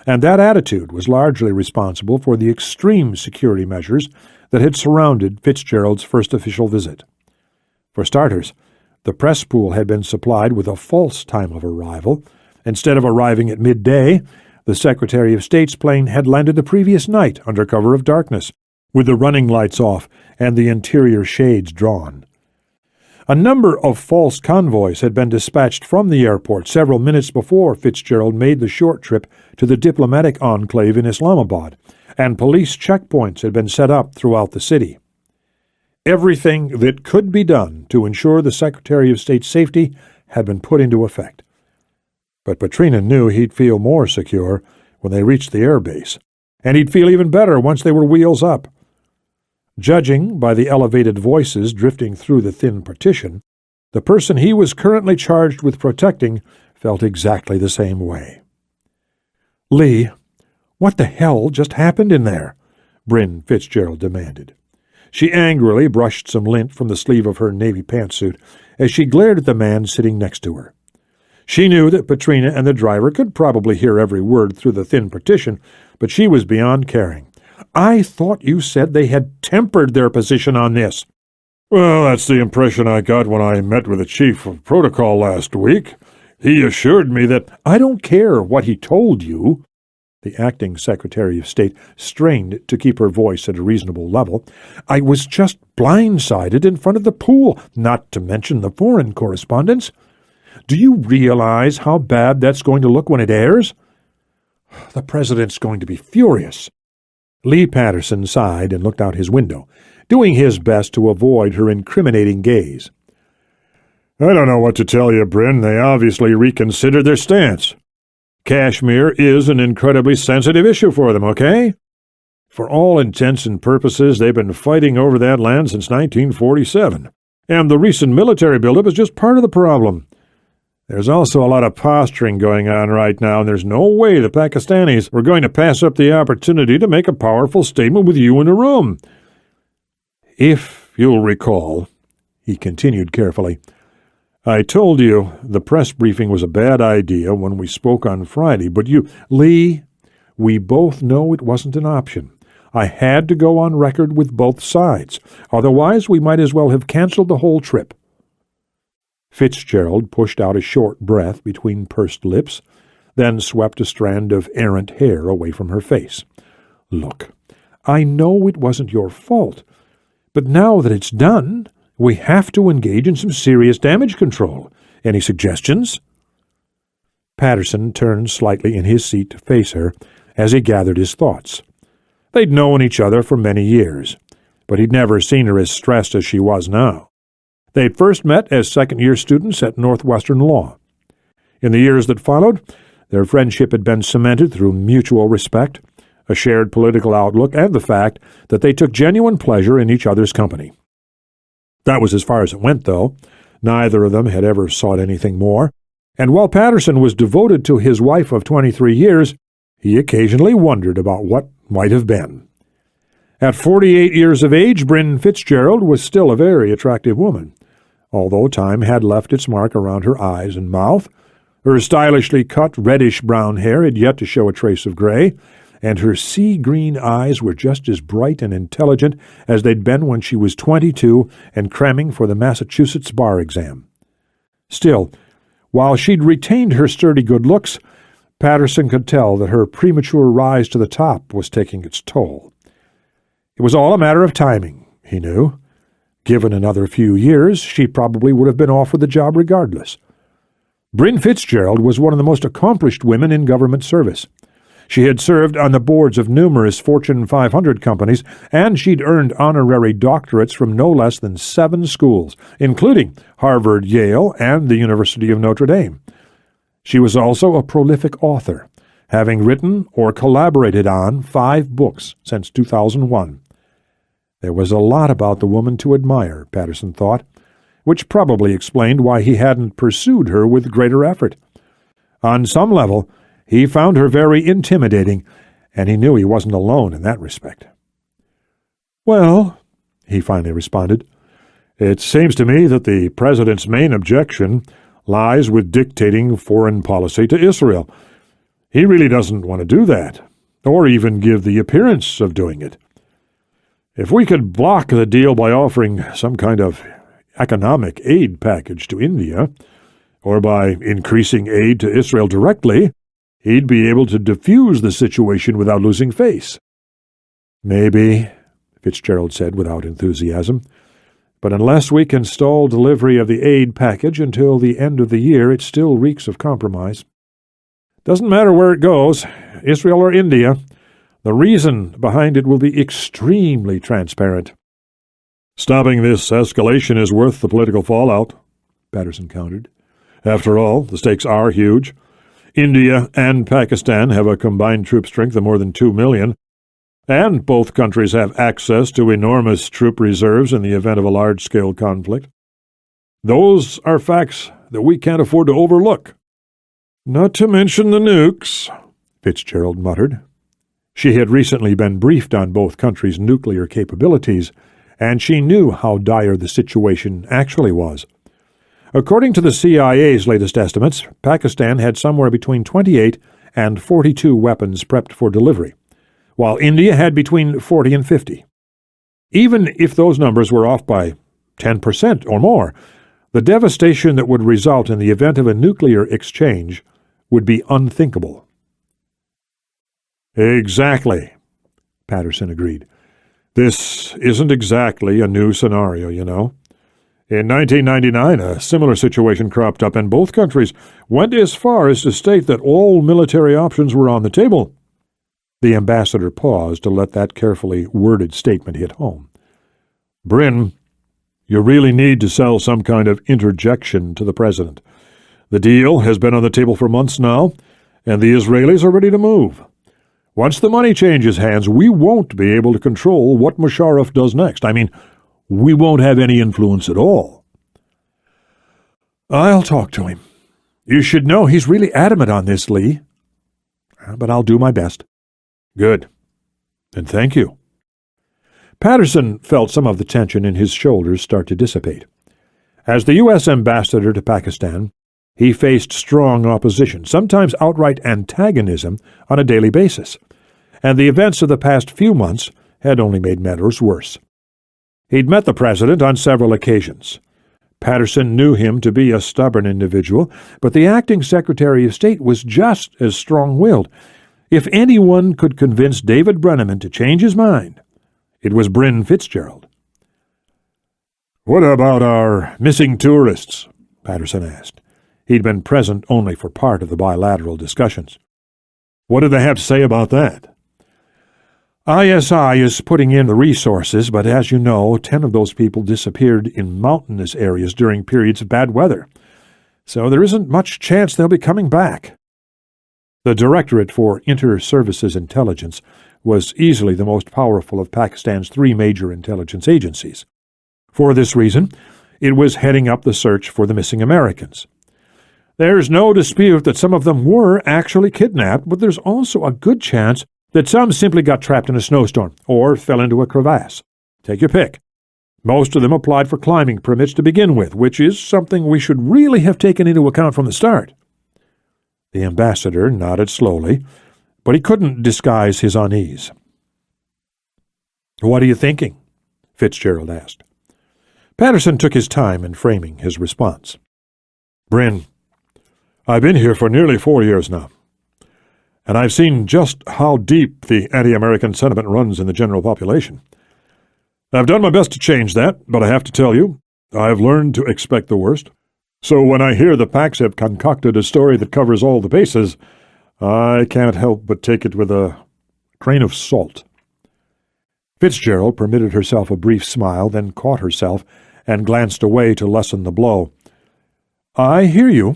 and that attitude was largely responsible for the extreme security measures that had surrounded Fitzgerald's first official visit. For starters, the press pool had been supplied with a false time of arrival. Instead of arriving at midday, the Secretary of State's plane had landed the previous night under cover of darkness, with the running lights off and the interior shades drawn. A number of false convoys had been dispatched from the airport several minutes before Fitzgerald made the short trip to the diplomatic enclave in Islamabad, and police checkpoints had been set up throughout the city. Everything that could be done to ensure the Secretary of State's safety had been put into effect. But Petrina knew he'd feel more secure when they reached the air base, and he'd feel even better once they were wheels up. Judging by the elevated voices drifting through the thin partition, the person he was currently charged with protecting felt exactly the same way. "Lee, what the hell just happened in there?" Bryn Fitzgerald demanded. She angrily brushed some lint from the sleeve of her navy pantsuit as she glared at the man sitting next to her. She knew that Petrina and the driver could probably hear every word through the thin partition, but she was beyond caring. "I thought you said they had tempered their position on this." "Well, that's the impression I got when I met with the chief of protocol last week. He assured me that—" "I don't care what he told you." The acting Secretary of State strained to keep her voice at a reasonable level. "I was just blindsided in front of the pool, not to mention the foreign correspondence. Do you realize how bad that's going to look when it airs? The president's going to be furious." Lee Patterson sighed and looked out his window, doing his best to avoid her incriminating gaze. "I don't know what to tell you, Bryn. They obviously reconsidered their stance. Kashmir is an incredibly sensitive issue for them, okay? For all intents and purposes, they've been fighting over that land since 1947, and the recent military buildup is just part of the problem. There's also a lot of posturing going on right now, and there's no way the Pakistanis were going to pass up the opportunity to make a powerful statement with you in the room. If you'll recall," he continued carefully, "I told you the press briefing was a bad idea when we spoke on Friday, but you—" "Lee, we both know it wasn't an option. I had to go on record with both sides. Otherwise, we might as well have canceled the whole trip." Fitzgerald pushed out a short breath between pursed lips, then swept a strand of errant hair away from her face. "Look, I know it wasn't your fault, but now that it's done, we have to engage in some serious damage control. Any suggestions?" Patterson turned slightly in his seat to face her as he gathered his thoughts. They'd known each other for many years, but he'd never seen her as stressed as she was now. They'd first met as second-year students at Northwestern Law. In the years that followed, their friendship had been cemented through mutual respect, a shared political outlook, and the fact that they took genuine pleasure in each other's company. That was as far as it went, though. Neither of them had ever sought anything more, and while Patterson was devoted to his wife of 23 years, he occasionally wondered about what might have been. At 48 years of age, Bryn Fitzgerald was still a very attractive woman, although time had left its mark around her eyes and mouth. Her stylishly cut reddish-brown hair had yet to show a trace of gray, and her sea-green eyes were just as bright and intelligent as they'd been when she was 22 and cramming for the Massachusetts bar exam. Still, while she'd retained her sturdy good looks, Patterson could tell that her premature rise to the top was taking its toll. It was all a matter of timing, he knew. Given another few years, she probably would have been offered the job regardless. Bryn Fitzgerald was one of the most accomplished women in government service. She had served on the boards of numerous Fortune 500 companies, and she'd earned honorary doctorates from no less than 7 schools, including Harvard, Yale, and the University of Notre Dame. She was also a prolific author, having written or collaborated on 5 books since 2001. There was a lot about the woman to admire, Patterson thought, which probably explained why he hadn't pursued her with greater effort. On some level, he found her very intimidating, and he knew he wasn't alone in that respect. "Well," he finally responded, "it seems to me that the President's main objection lies with dictating foreign policy to Israel. He really doesn't want to do that, or even give the appearance of doing it. If we could block the deal by offering some kind of economic aid package to India, or by increasing aid to Israel directly, he'd be able to diffuse the situation without losing face." "Maybe," Fitzgerald said without enthusiasm, "but unless we can stall delivery of the aid package until the end of the year, it still reeks of compromise. Doesn't matter where it goes, Israel or India, the reason behind it will be extremely transparent." "Stopping this escalation is worth the political fallout," Patterson countered. "After all, the stakes are huge. India and Pakistan have a combined troop strength of more than 2 million, and both countries have access to enormous troop reserves in the event of a large-scale conflict. Those are facts that we can't afford to overlook." "Not to mention the nukes," Fitzgerald muttered. She had recently been briefed on both countries' nuclear capabilities, and she knew how dire the situation actually was. According to the CIA's latest estimates, Pakistan had somewhere between 28 and 42 weapons prepped for delivery, while India had between 40 and 50. Even if those numbers were off by 10% or more, the devastation that would result in the event of a nuclear exchange would be unthinkable. "Exactly," Patterson agreed. "This isn't exactly a new scenario, you know. In 1999, a similar situation cropped up, and both countries went as far as to state that all military options were on the table." The ambassador paused to let that carefully worded statement hit home. "Bryn, you really need to sell some kind of interjection to the president. The deal has been on the table for months now, and the Israelis are ready to move. Once the money changes hands, we won't be able to control what Musharraf does next. I mean, we won't have any influence at all." "I'll talk to him. You should know he's really adamant on this, Lee. But I'll do my best." "Good. And thank you." Patterson felt some of the tension in his shoulders start to dissipate. As the U.S. ambassador to Pakistan, he faced strong opposition, sometimes outright antagonism, on a daily basis, and the events of the past few months had only made matters worse. He'd met the president on several occasions. Patterson knew him to be a stubborn individual, but the acting Secretary of State was just as strong-willed. If anyone could convince David Brenneman to change his mind, it was Bryn Fitzgerald. "What about our missing tourists?" Patterson asked. He'd been present only for part of the bilateral discussions. "What did they have to say about that?" "ISI is putting in the resources, but as you know, 10 of those people disappeared in mountainous areas during periods of bad weather. So there isn't much chance they'll be coming back." The Directorate for Inter-Services Intelligence was easily the most powerful of Pakistan's 3 major intelligence agencies. For this reason, it was heading up the search for the missing Americans. There's no dispute that some of them were actually kidnapped, but there's also a good chance that some simply got trapped in a snowstorm or fell into a crevasse. Take your pick. Most of them applied for climbing permits to begin with, which is something we should really have taken into account from the start. The ambassador nodded slowly, but he couldn't disguise his unease. "What are you thinking?" Fitzgerald asked. Patterson took his time in framing his response. "Bryn, I've been here for nearly 4 years now, and I've seen just how deep the anti-American sentiment runs in the general population. I've done my best to change that, but I have to tell you, I've learned to expect the worst. So when I hear the Pax have concocted a story that covers all the bases, I can't help but take it with a grain of salt." Fitzgerald permitted herself a brief smile, then caught herself and glanced away to lessen the blow. "I hear you,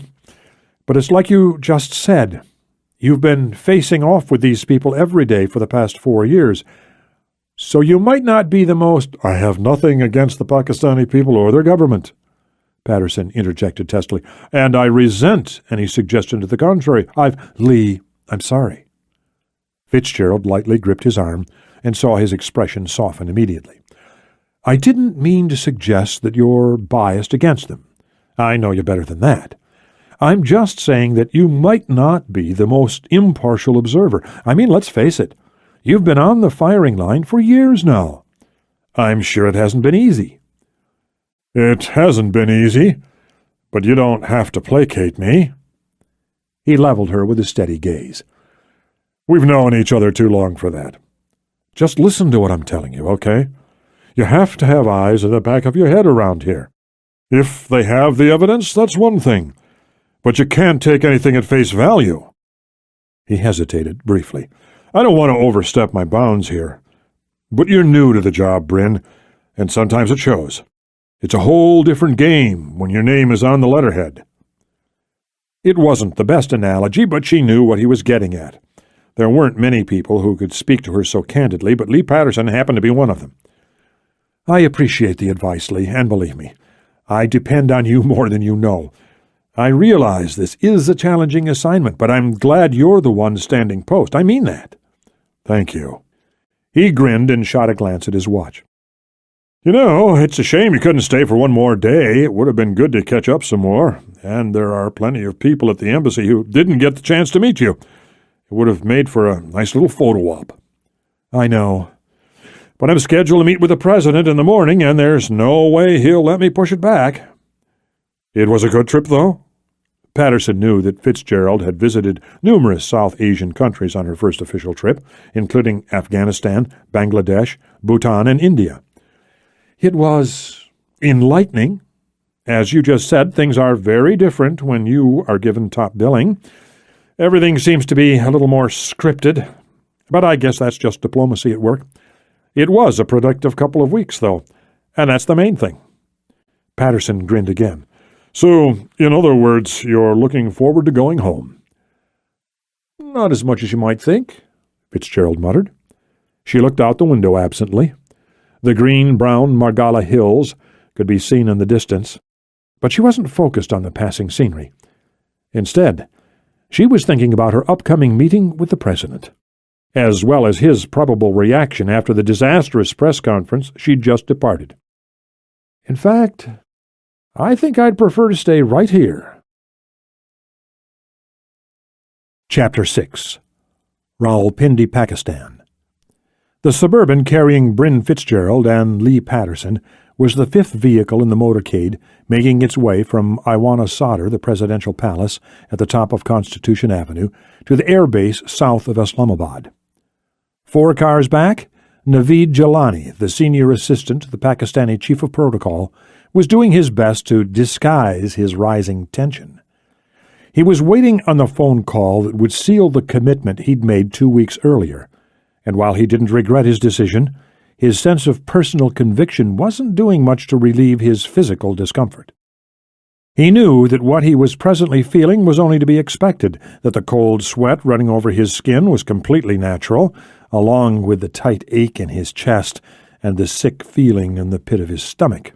but it's like you just said. You've been facing off with these people every day for the past 4 years, so you might not be the most—" "I have nothing against the Pakistani people or their government," Patterson interjected testily, "and I resent any suggestion to the contrary. Lee, I'm sorry." Fitzgerald lightly gripped his arm and saw his expression soften immediately. "I didn't mean to suggest that you're biased against them. I know you better than that. I'm just saying that you might not be the most impartial observer. I mean, let's face it, you've been on the firing line for years now. I'm sure it hasn't been easy." "It hasn't been easy, but you don't have to placate me." He leveled her with a steady gaze. "We've known each other too long for that. Just listen to what I'm telling you, okay? You have to have eyes in the back of your head around here. If they have the evidence, that's one thing, but you can't take anything at face value." He hesitated briefly. "I don't want to overstep my bounds here, but you're new to the job, Bryn, and sometimes it shows. It's a whole different game when your name is on the letterhead." It wasn't the best analogy, but she knew what he was getting at. There weren't many people who could speak to her so candidly, but Lee Patterson happened to be one of them. "I appreciate the advice, Lee, and believe me, I depend on you more than you know. I realize this is a challenging assignment, but I'm glad you're the one standing post. I mean that." "Thank you." He grinned and shot a glance at his watch. "You know, it's a shame you couldn't stay for one more day. It would have been good to catch up some more, and there are plenty of people at the embassy who didn't get the chance to meet you. It would have made for a nice little photo op." "I know. But I'm scheduled to meet with the president in the morning, and there's no way he'll let me push it back." "It was a good trip, though?" Patterson knew that Fitzgerald had visited numerous South Asian countries on her first official trip, including Afghanistan, Bangladesh, Bhutan, and India. "It was enlightening. As you just said, things are very different when you are given top billing. Everything seems to be a little more scripted, but I guess that's just diplomacy at work. It was a productive couple of weeks, though, and that's the main thing." Patterson grinned again. "So, in other words, you're looking forward to going home?" "Not as much as you might think," Fitzgerald muttered. She looked out the window absently. The green-brown Margala hills could be seen in the distance, but she wasn't focused on the passing scenery. Instead, she was thinking about her upcoming meeting with the president, as well as his probable reaction after the disastrous press conference she'd just departed. "In fact, I think I'd prefer to stay right here." Chapter 6. Rawalpindi, Pakistan. The Suburban carrying Bryn Fitzgerald and Lee Patterson was the fifth vehicle in the motorcade making its way from Iwana Sadr, the presidential palace at the top of Constitution Avenue, to the air base south of Islamabad. 4 cars back, Naveed Jalani, the senior assistant to the Pakistani chief of protocol, was doing his best to disguise his rising tension. He was waiting on the phone call that would seal the commitment he'd made 2 weeks earlier, and while he didn't regret his decision, his sense of personal conviction wasn't doing much to relieve his physical discomfort. He knew that what he was presently feeling was only to be expected, that the cold sweat running over his skin was completely natural, along with the tight ache in his chest and the sick feeling in the pit of his stomach.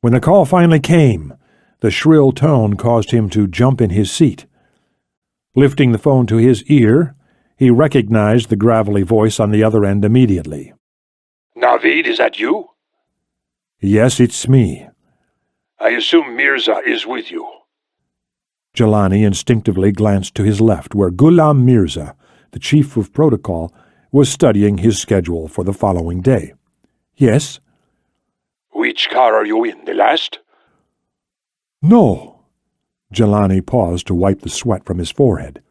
When the call finally came, the shrill tone caused him to jump in his seat. Lifting the phone to his ear, he recognized the gravelly voice on the other end immediately. "Naveed, is that you?" Yes, it's me. I assume Mirza is with you. Jelani instinctively glanced to his left, where Ghulam Mirza, the chief of protocol, was studying his schedule for the following day. Yes? Which car are you in, the last? No. Jelani paused to wipe the sweat from his forehead.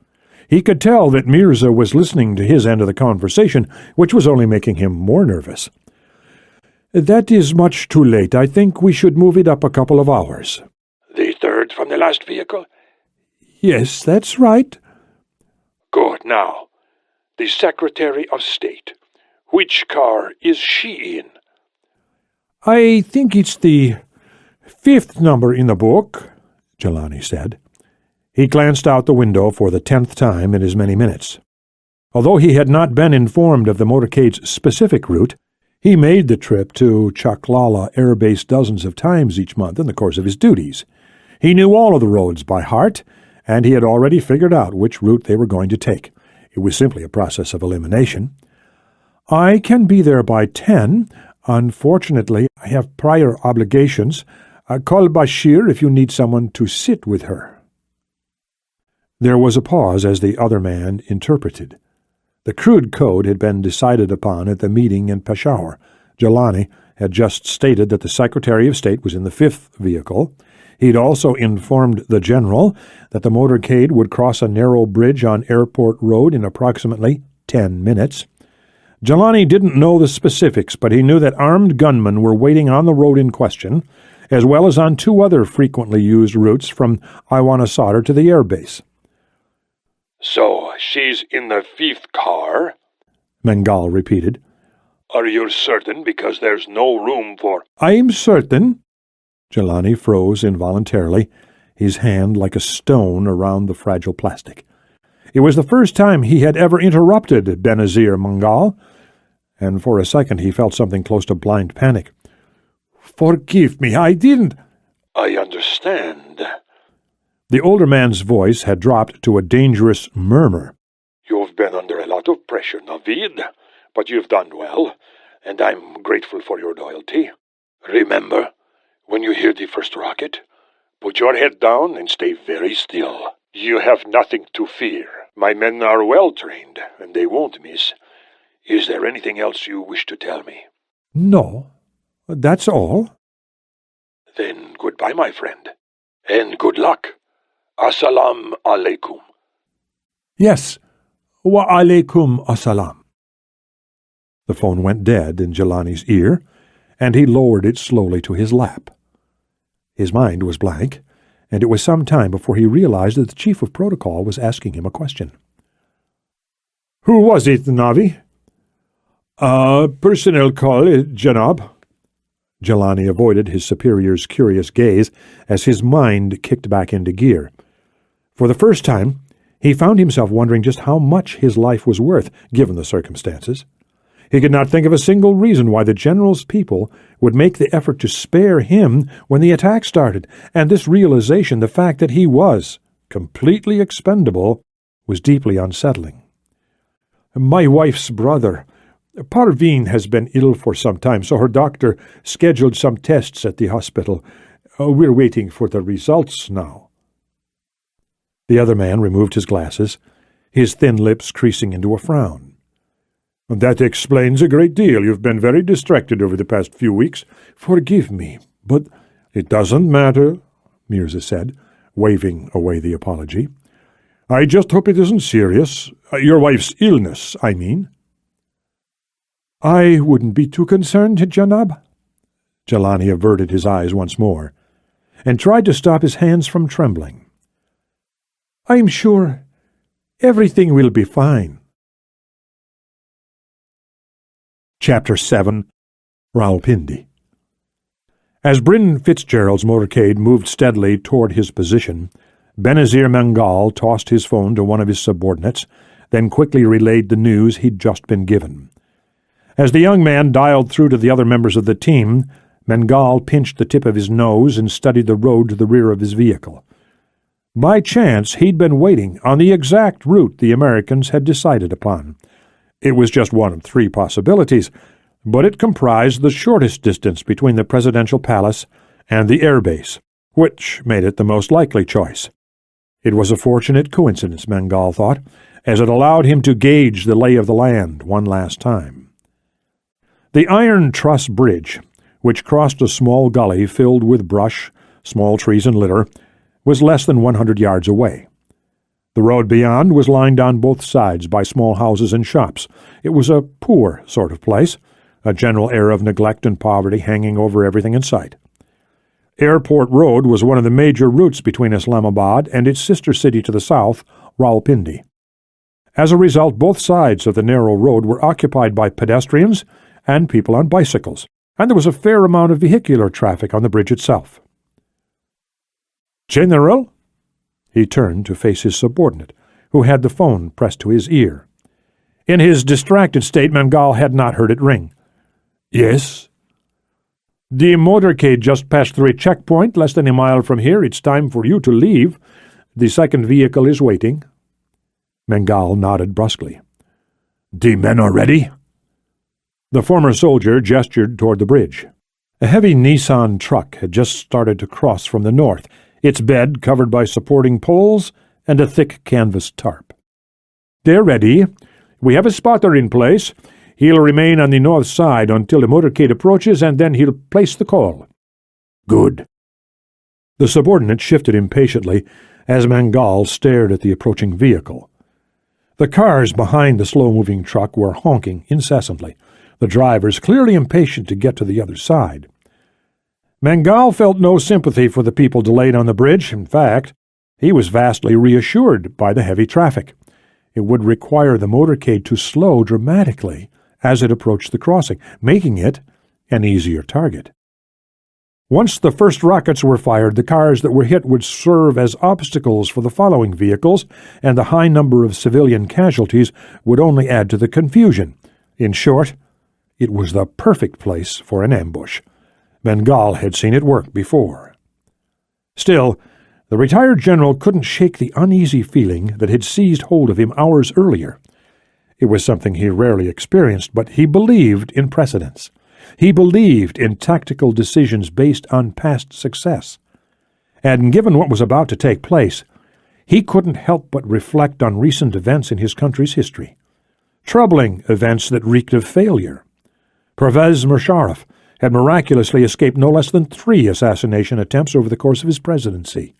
He could tell that Mirza was listening to his end of the conversation, which was only making him more nervous. That is much too late. I think we should move it up a couple of hours. The third from the last vehicle? Yes, that's right. Good. Now, the Secretary of State. Which car is she in? I think it's the 5th number in the book, Jelani said. He glanced out the window for the 10th time in as many minutes. Although he had not been informed of the motorcade's specific route, he made the trip to Chaklala Air Base dozens of times each month in the course of his duties. He knew all of the roads by heart, and he had already figured out which route they were going to take. It was simply a process of elimination. I can be there by 10. Unfortunately, I have prior obligations. Call Bashir if you need someone to sit with her. There was a pause as the other man interpreted. The crude code had been decided upon at the meeting in Peshawar. Jelani had just stated that the Secretary of State was in the 5th vehicle. He'd also informed the general that the motorcade would cross a narrow bridge on Airport Road in approximately 10 minutes. Jelani didn't know the specifics, but he knew that armed gunmen were waiting on the road in question, as well as on 2 other frequently used routes from Iwanasadar to the airbase. So, she's in the 5th car? Mengal repeated. Are you certain? Because there's no room for— I'm certain. Jelani froze involuntarily, his hand like a stone around the fragile plastic. It was the first time he had ever interrupted Benazir Mengal, and for a second he felt something close to blind panic. Forgive me, I didn't— I understand. The older man's voice had dropped to a dangerous murmur. You've been under a lot of pressure, Naveed, but you've done well, and I'm grateful for your loyalty. Remember, when you hear the first rocket, put your head down and stay very still. You have nothing to fear. My men are well trained, and they won't miss. Is there anything else you wish to tell me? No, that's all. Then goodbye, my friend, and good luck. Assalamu alaikum. Yes, wa alaikum assalam. The phone went dead in Jelani's ear, and he lowered it slowly to his lap. His mind was blank, and it was some time before he realized that the chief of protocol was asking him a question. Who was it, Navi? Personnel call, Janab. Jelani avoided his superior's curious gaze as his mind kicked back into gear. For the first time, he found himself wondering just how much his life was worth, given the circumstances. He could not think of a single reason why the general's people would make the effort to spare him when the attack started, and this realization, the fact that he was completely expendable, was deeply unsettling. My wife's brother, Parveen, has been ill for some time, so her doctor scheduled some tests at the hospital. We're waiting for the results now. The other man removed his glasses, his thin lips creasing into a frown. That explains a great deal. You've been very distracted over the past few weeks. Forgive me, but it doesn't matter, Mirza said, waving away the apology. I just hope it isn't serious. Your wife's illness, I mean. I wouldn't be too concerned, Janab. Jelani averted his eyes once more, and tried to stop his hands from trembling. I'm sure everything will be fine. Chapter 7. Rawalpindi. As Bryn Fitzgerald's motorcade moved steadily toward his position, Benazir Mengal tossed his phone to one of his subordinates, then quickly relayed the news he'd just been given. As the young man dialed through to the other members of the team, Mengal pinched the tip of his nose and studied the road to the rear of his vehicle. By chance, he'd been waiting on the exact route the Americans had decided upon. It was just one of 3 possibilities, but it comprised the shortest distance between the presidential palace and the air base, which made it the most likely choice. It was a fortunate coincidence, Mangal thought, as it allowed him to gauge the lay of the land one last time. The Iron Truss Bridge, which crossed a small gully filled with brush, small trees, and litter, was less than 100 yards away. The road beyond was lined on both sides by small houses and shops. It was a poor sort of place, a general air of neglect and poverty hanging over everything in sight. Airport Road was one of the major routes between Islamabad and its sister city to the south, Rawalpindi. As a result, both sides of the narrow road were occupied by pedestrians and people on bicycles, and there was a fair amount of vehicular traffic on the bridge itself. "General?" He turned to face his subordinate, who had the phone pressed to his ear. In his distracted state, Mangal had not heard it ring. "Yes?" "The motorcade just passed through a checkpoint less than a mile from here. It's time for you to leave. The second vehicle is waiting." Mangal nodded brusquely. "The men are ready?" The former soldier gestured toward the bridge. A heavy Nissan truck had just started to cross from the north, its bed covered by supporting poles and a thick canvas tarp. "They're ready. We have a spotter in place. He'll remain on the north side until the motorcade approaches, and then he'll place the call." "Good." The subordinate shifted impatiently as Mangal stared at the approaching vehicle. The cars behind the slow-moving truck were honking incessantly, the drivers clearly impatient to get to the other side. Mangal felt no sympathy for the people delayed on the bridge. In fact, he was vastly reassured by the heavy traffic. It would require the motorcade to slow dramatically as it approached the crossing, making it an easier target. Once the first rockets were fired, the cars that were hit would serve as obstacles for the following vehicles, and the high number of civilian casualties would only add to the confusion. In short, it was the perfect place for an ambush. Mangal had seen it work before. Still, the retired general couldn't shake the uneasy feeling that had seized hold of him hours earlier. It was something he rarely experienced, but he believed in precedents. He believed in tactical decisions based on past success. And given what was about to take place, he couldn't help but reflect on recent events in his country's history. Troubling events that reeked of failure. Pervez Musharraf had miraculously escaped no less than 3 assassination attempts over the course of his presidency.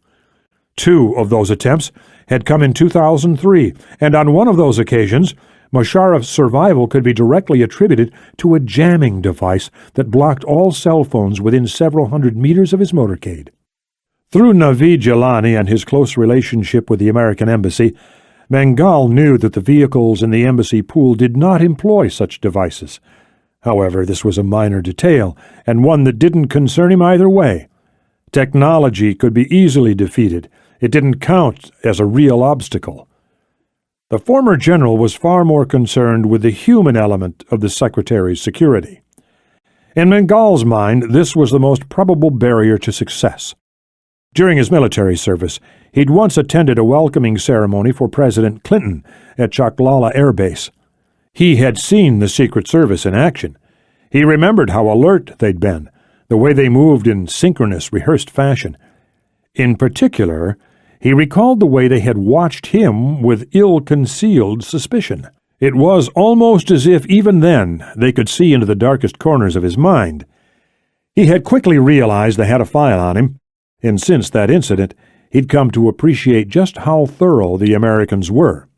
2 of those attempts had come in 2003, and on one of those occasions, Musharraf's survival could be directly attributed to a jamming device that blocked all cell phones within several hundred meters of his motorcade. Through Naveed Jilani and his close relationship with the American embassy, Mangal knew that the vehicles in the embassy pool did not employ such devices. However, this was a minor detail, and one that didn't concern him either way. Technology could be easily defeated. It didn't count as a real obstacle. The former general was far more concerned with the human element of the secretary's security. In Mangal's mind, this was the most probable barrier to success. During his military service, he'd once attended a welcoming ceremony for President Clinton at Chaklala Air Base. He had seen the Secret Service in action. He remembered how alert they'd been, the way they moved in synchronous, rehearsed fashion. In particular, he recalled the way they had watched him with ill-concealed suspicion. It was almost as if even then they could see into the darkest corners of his mind. He had quickly realized they had a file on him, and since that incident, he'd come to appreciate just how thorough the Americans were.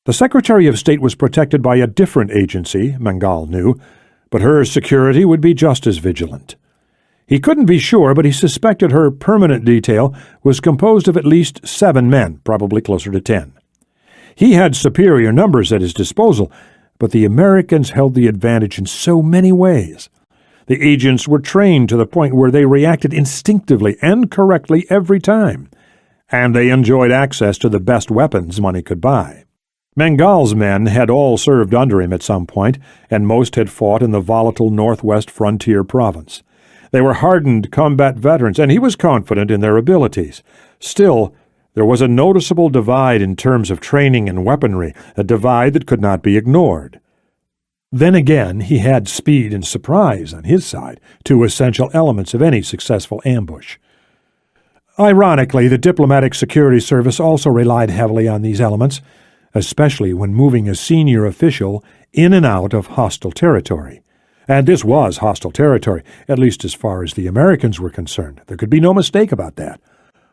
The Secretary of State was protected by a different agency, Mangal knew, but her security would be just as vigilant. He couldn't be sure, but he suspected her permanent detail was composed of at least 7 men, probably closer to 10. He had superior numbers at his disposal, but the Americans held the advantage in so many ways. The agents were trained to the point where they reacted instinctively and correctly every time, and they enjoyed access to the best weapons money could buy. Mangal's men had all served under him at some point, and most had fought in the volatile northwest frontier province. They were hardened combat veterans, and he was confident in their abilities. Still, there was a noticeable divide in terms of training and weaponry, a divide that could not be ignored. Then again, he had speed and surprise on his side, two essential elements of any successful ambush. Ironically, the Diplomatic Security Service also relied heavily on these elements, especially when moving a senior official in and out of hostile territory. And this was hostile territory, at least as far as the Americans were concerned. There could be no mistake about that.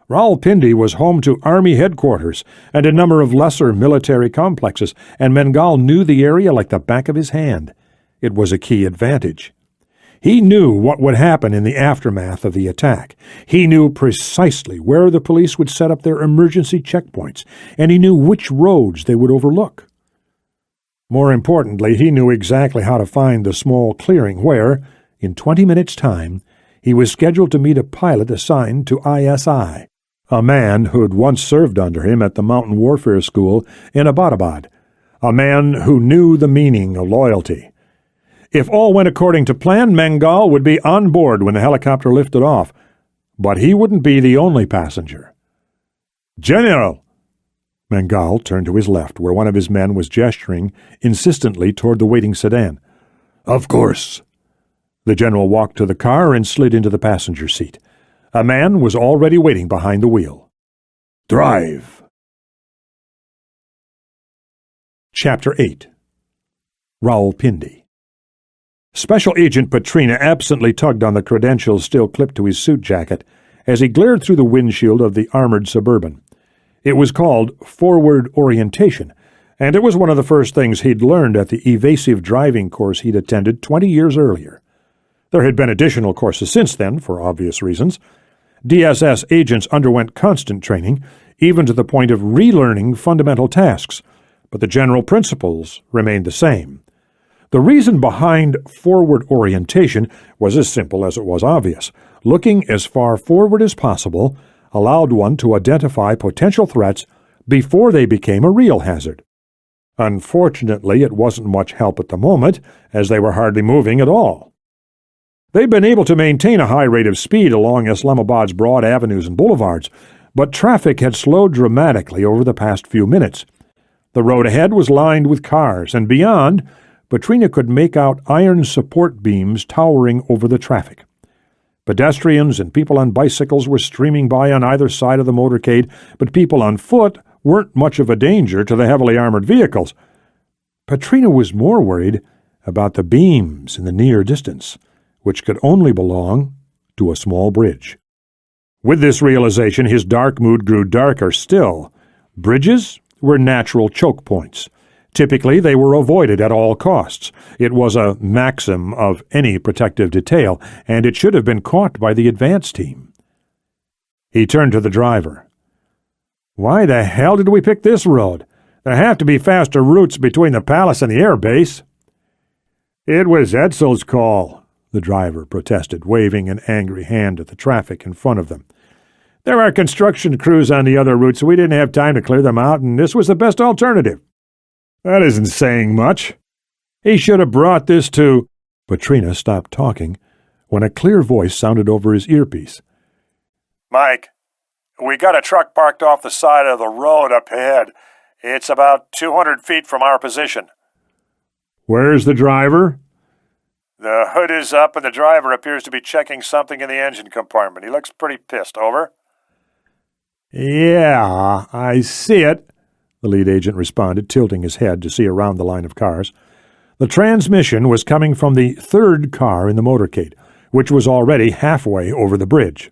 Rawalpindi was home to Army headquarters and a number of lesser military complexes, and Mengal knew the area like the back of his hand. It was a key advantage. He knew what would happen in the aftermath of the attack. He knew precisely where the police would set up their emergency checkpoints, and he knew which roads they would overlook. More importantly, he knew exactly how to find the small clearing where, in 20 minutes' time, he was scheduled to meet a pilot assigned to ISI, a man who'd once served under him at the Mountain Warfare School in Abbottabad, a man who knew the meaning of loyalty. If all went according to plan, Mengal would be on board when the helicopter lifted off, but he wouldn't be the only passenger. "General!" Mengal turned to his left, where one of his men was gesturing insistently toward the waiting sedan. "Of course." The general walked to the car and slid into the passenger seat. A man was already waiting behind the wheel. "Drive." Chapter 8. Rawalpindi. Special Agent Petrina absently tugged on the credentials still clipped to his suit jacket as he glared through the windshield of the armored Suburban. It was called forward orientation, and it was one of the first things he'd learned at the evasive driving course he'd attended 20 years earlier. There had been additional courses since then, for obvious reasons. DSS agents underwent constant training, even to the point of relearning fundamental tasks, but the general principles remained the same. The reason behind forward orientation was as simple as it was obvious. Looking as far forward as possible allowed one to identify potential threats before they became a real hazard. Unfortunately, it wasn't much help at the moment, as they were hardly moving at all. They'd been able to maintain a high rate of speed along Islamabad's broad avenues and boulevards, but traffic had slowed dramatically over the past few minutes. The road ahead was lined with cars, and beyond, Petrina could make out iron support beams towering over the traffic. Pedestrians and people on bicycles were streaming by on either side of the motorcade, but people on foot weren't much of a danger to the heavily armored vehicles. Petrina was more worried about the beams in the near distance, which could only belong to a small bridge. With this realization, his dark mood grew darker still. Bridges were natural choke points. Typically, they were avoided at all costs. It was a maxim of any protective detail, and it should have been caught by the advance team. He turned to the driver. "Why the hell did we pick this road? There have to be faster routes between the palace and the air base." "It was Edsel's call," the driver protested, waving an angry hand at the traffic in front of them. "There are construction crews on the other route, so we didn't have time to clear them out, and this was the best alternative." "That isn't saying much. He should have brought this to—" Petrina stopped talking when a clear voice sounded over his earpiece. "Mike, we got a truck parked off the side of the road up ahead. It's about 200 feet from our position." "Where's the driver?" "The hood is up and the driver appears to be checking something in the engine compartment. He looks pretty pissed. Over." "Yeah, I see it," the lead agent responded, tilting his head to see around the line of cars. The transmission was coming from the third car in the motorcade, which was already halfway over the bridge.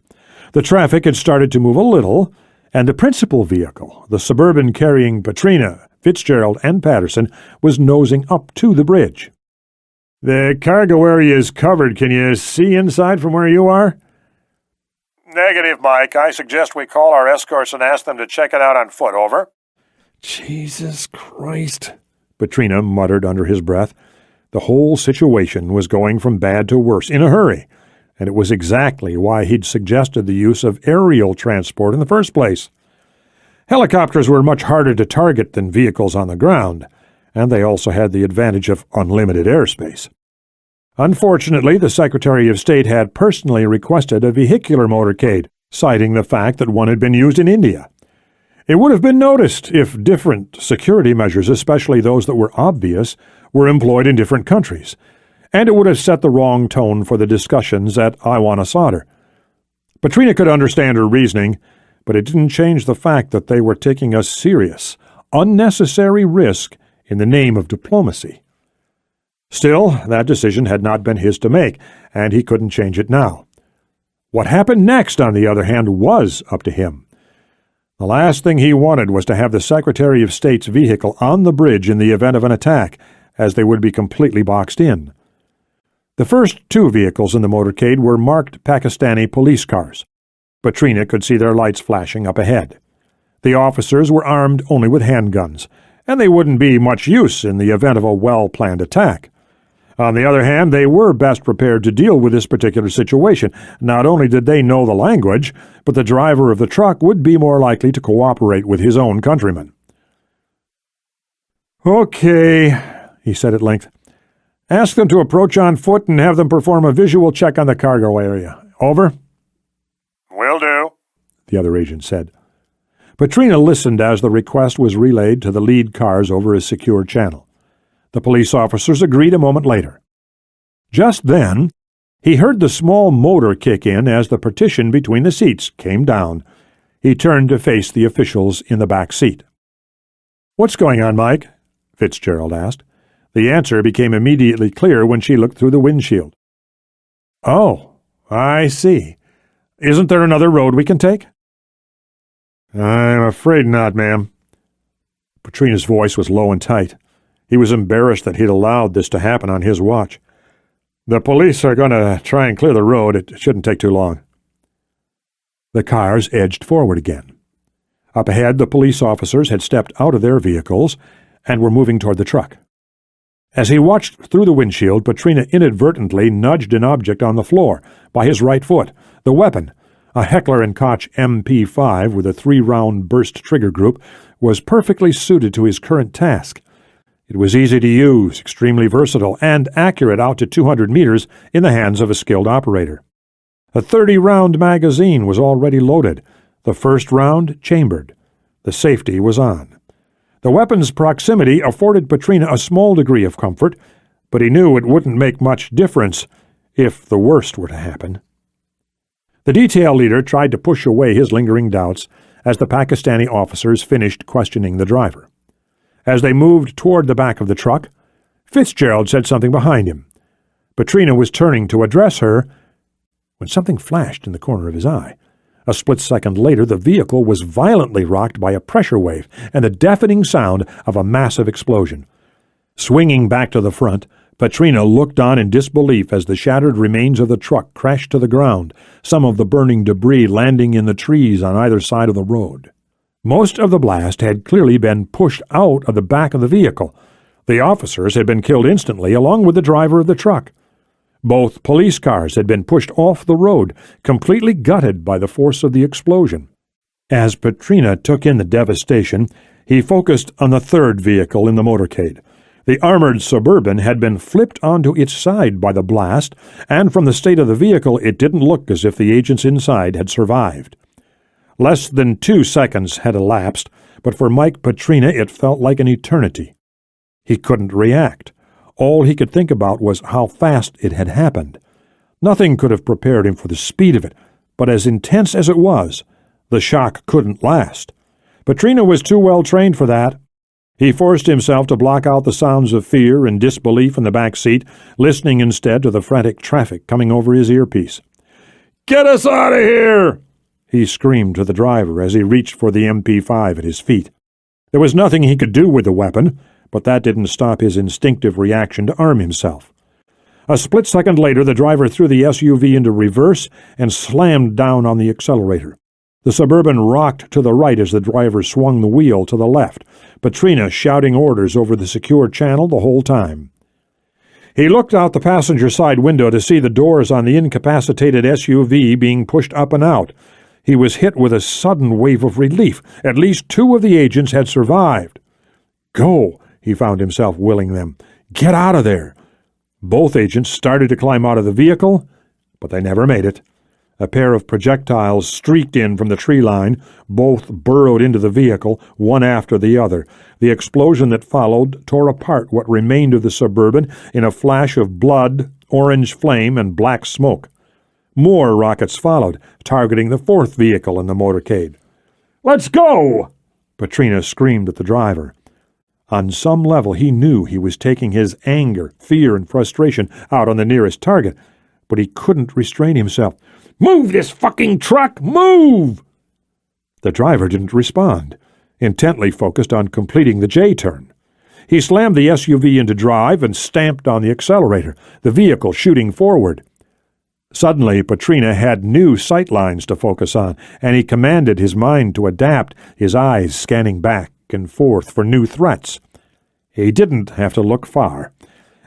The traffic had started to move a little, and the principal vehicle, the Suburban carrying Petrina, Fitzgerald, and Patterson, was nosing up to the bridge. "The cargo area is covered. Can you see inside from where you are?" "Negative, Mike. I suggest we call our escorts and ask them to check it out on foot. Over." "Jesus Christ," Petrina muttered under his breath. The whole situation was going from bad to worse in a hurry, and it was exactly why he'd suggested the use of aerial transport in the first place. Helicopters were much harder to target than vehicles on the ground, and they also had the advantage of unlimited airspace. Unfortunately, the Secretary of State had personally requested a vehicular motorcade, citing the fact that one had been used in India. It would have been noticed if different security measures, especially those that were obvious, were employed in different countries, and it would have set the wrong tone for the discussions at I Wanna Solder. Petrina could understand her reasoning, but it didn't change the fact that they were taking a serious, unnecessary risk in the name of diplomacy. Still, that decision had not been his to make, and he couldn't change it now. What happened next, on the other hand, was up to him. The last thing he wanted was to have the Secretary of State's vehicle on the bridge in the event of an attack, as they would be completely boxed in. The first two vehicles in the motorcade were marked Pakistani police cars. Petrina could see their lights flashing up ahead. The officers were armed only with handguns, and they wouldn't be much use in the event of a well-planned attack. On the other hand, they were best prepared to deal with this particular situation. Not only did they know the language, but the driver of the truck would be more likely to cooperate with his own countrymen. "Okay," he said at length. "Ask them to approach on foot and have them perform a visual check on the cargo area. Over?" "Will do," the other agent said. Petrina listened as the request was relayed to the lead cars over a secure channel. The police officers agreed a moment later. Just then, he heard the small motor kick in as the partition between the seats came down. He turned to face the officials in the back seat. "What's going on, Mike?" Fitzgerald asked. The answer became immediately clear when she looked through the windshield. "Oh, I see. Isn't there another road we can take?" "I'm afraid not, ma'am." Petrina's voice was low and tight. He was embarrassed that he'd allowed this to happen on his watch. "The police are going to try and clear the road. It shouldn't take too long." The cars edged forward again. Up ahead, the police officers had stepped out of their vehicles and were moving toward the truck. As he watched through the windshield, Petrina inadvertently nudged an object on the floor by his right foot. The weapon, a Heckler & Koch MP5 with a 3-round burst trigger group, was perfectly suited to his current task. It was easy to use, extremely versatile, and accurate out to 200 meters in the hands of a skilled operator. A 30-round magazine was already loaded, the first round chambered. The safety was on. The weapon's proximity afforded Petrina a small degree of comfort, but he knew it wouldn't make much difference if the worst were to happen. The detail leader tried to push away his lingering doubts as the Pakistani officers finished questioning the driver. As they moved toward the back of the truck, Fitzgerald said something behind him. Petrina was turning to address her when something flashed in the corner of his eye. A split second later, the vehicle was violently rocked by a pressure wave and the deafening sound of a massive explosion. Swinging back to the front, Petrina looked on in disbelief as the shattered remains of the truck crashed to the ground, some of the burning debris landing in the trees on either side of the road. Most of the blast had clearly been pushed out of the back of the vehicle. The officers had been killed instantly, along with the driver of the truck. Both police cars had been pushed off the road, completely gutted by the force of the explosion. As Petrina took in the devastation, he focused on the third vehicle in the motorcade. The armored Suburban had been flipped onto its side by the blast, and from the state of the vehicle it didn't look as if the agents inside had survived. Less than 2 seconds had elapsed, but for Mike Petrina it felt like an eternity. He couldn't react. All he could think about was how fast it had happened. Nothing could have prepared him for the speed of it, but as intense as it was, the shock couldn't last. Petrina was too well trained for that. He forced himself to block out the sounds of fear and disbelief in the back seat, listening instead to the frantic traffic coming over his earpiece. "Get us out of here!" he screamed to the driver as he reached for the MP5 at his feet. There was nothing he could do with the weapon, but that didn't stop his instinctive reaction to arm himself. A split second later, the driver threw the SUV into reverse and slammed down on the accelerator. The Suburban rocked to the right as the driver swung the wheel to the left, Petrina shouting orders over the secure channel the whole time. He looked out the passenger side window to see the doors on the incapacitated SUV being pushed up and out. He was hit with a sudden wave of relief. At least 2 of the agents had survived. "Go," he found himself willing them. "Get out of there." Both agents started to climb out of the vehicle, but they never made it. A pair of projectiles streaked in from the tree line, both burrowed into the vehicle, one after the other. The explosion that followed tore apart what remained of the Suburban in a flash of blood, orange flame, and black smoke. More rockets followed, targeting the fourth vehicle in the motorcade. "Let's go!" Petrina screamed at the driver. On some level he knew he was taking his anger, fear, and frustration out on the nearest target, but he couldn't restrain himself. "Move this fucking truck! Move!" The driver didn't respond, intently focused on completing the J-turn. He slammed the SUV into drive and stamped on the accelerator, the vehicle shooting forward. Suddenly, Petrina had new sight lines to focus on, and he commanded his mind to adapt, his eyes scanning back and forth for new threats. He didn't have to look far.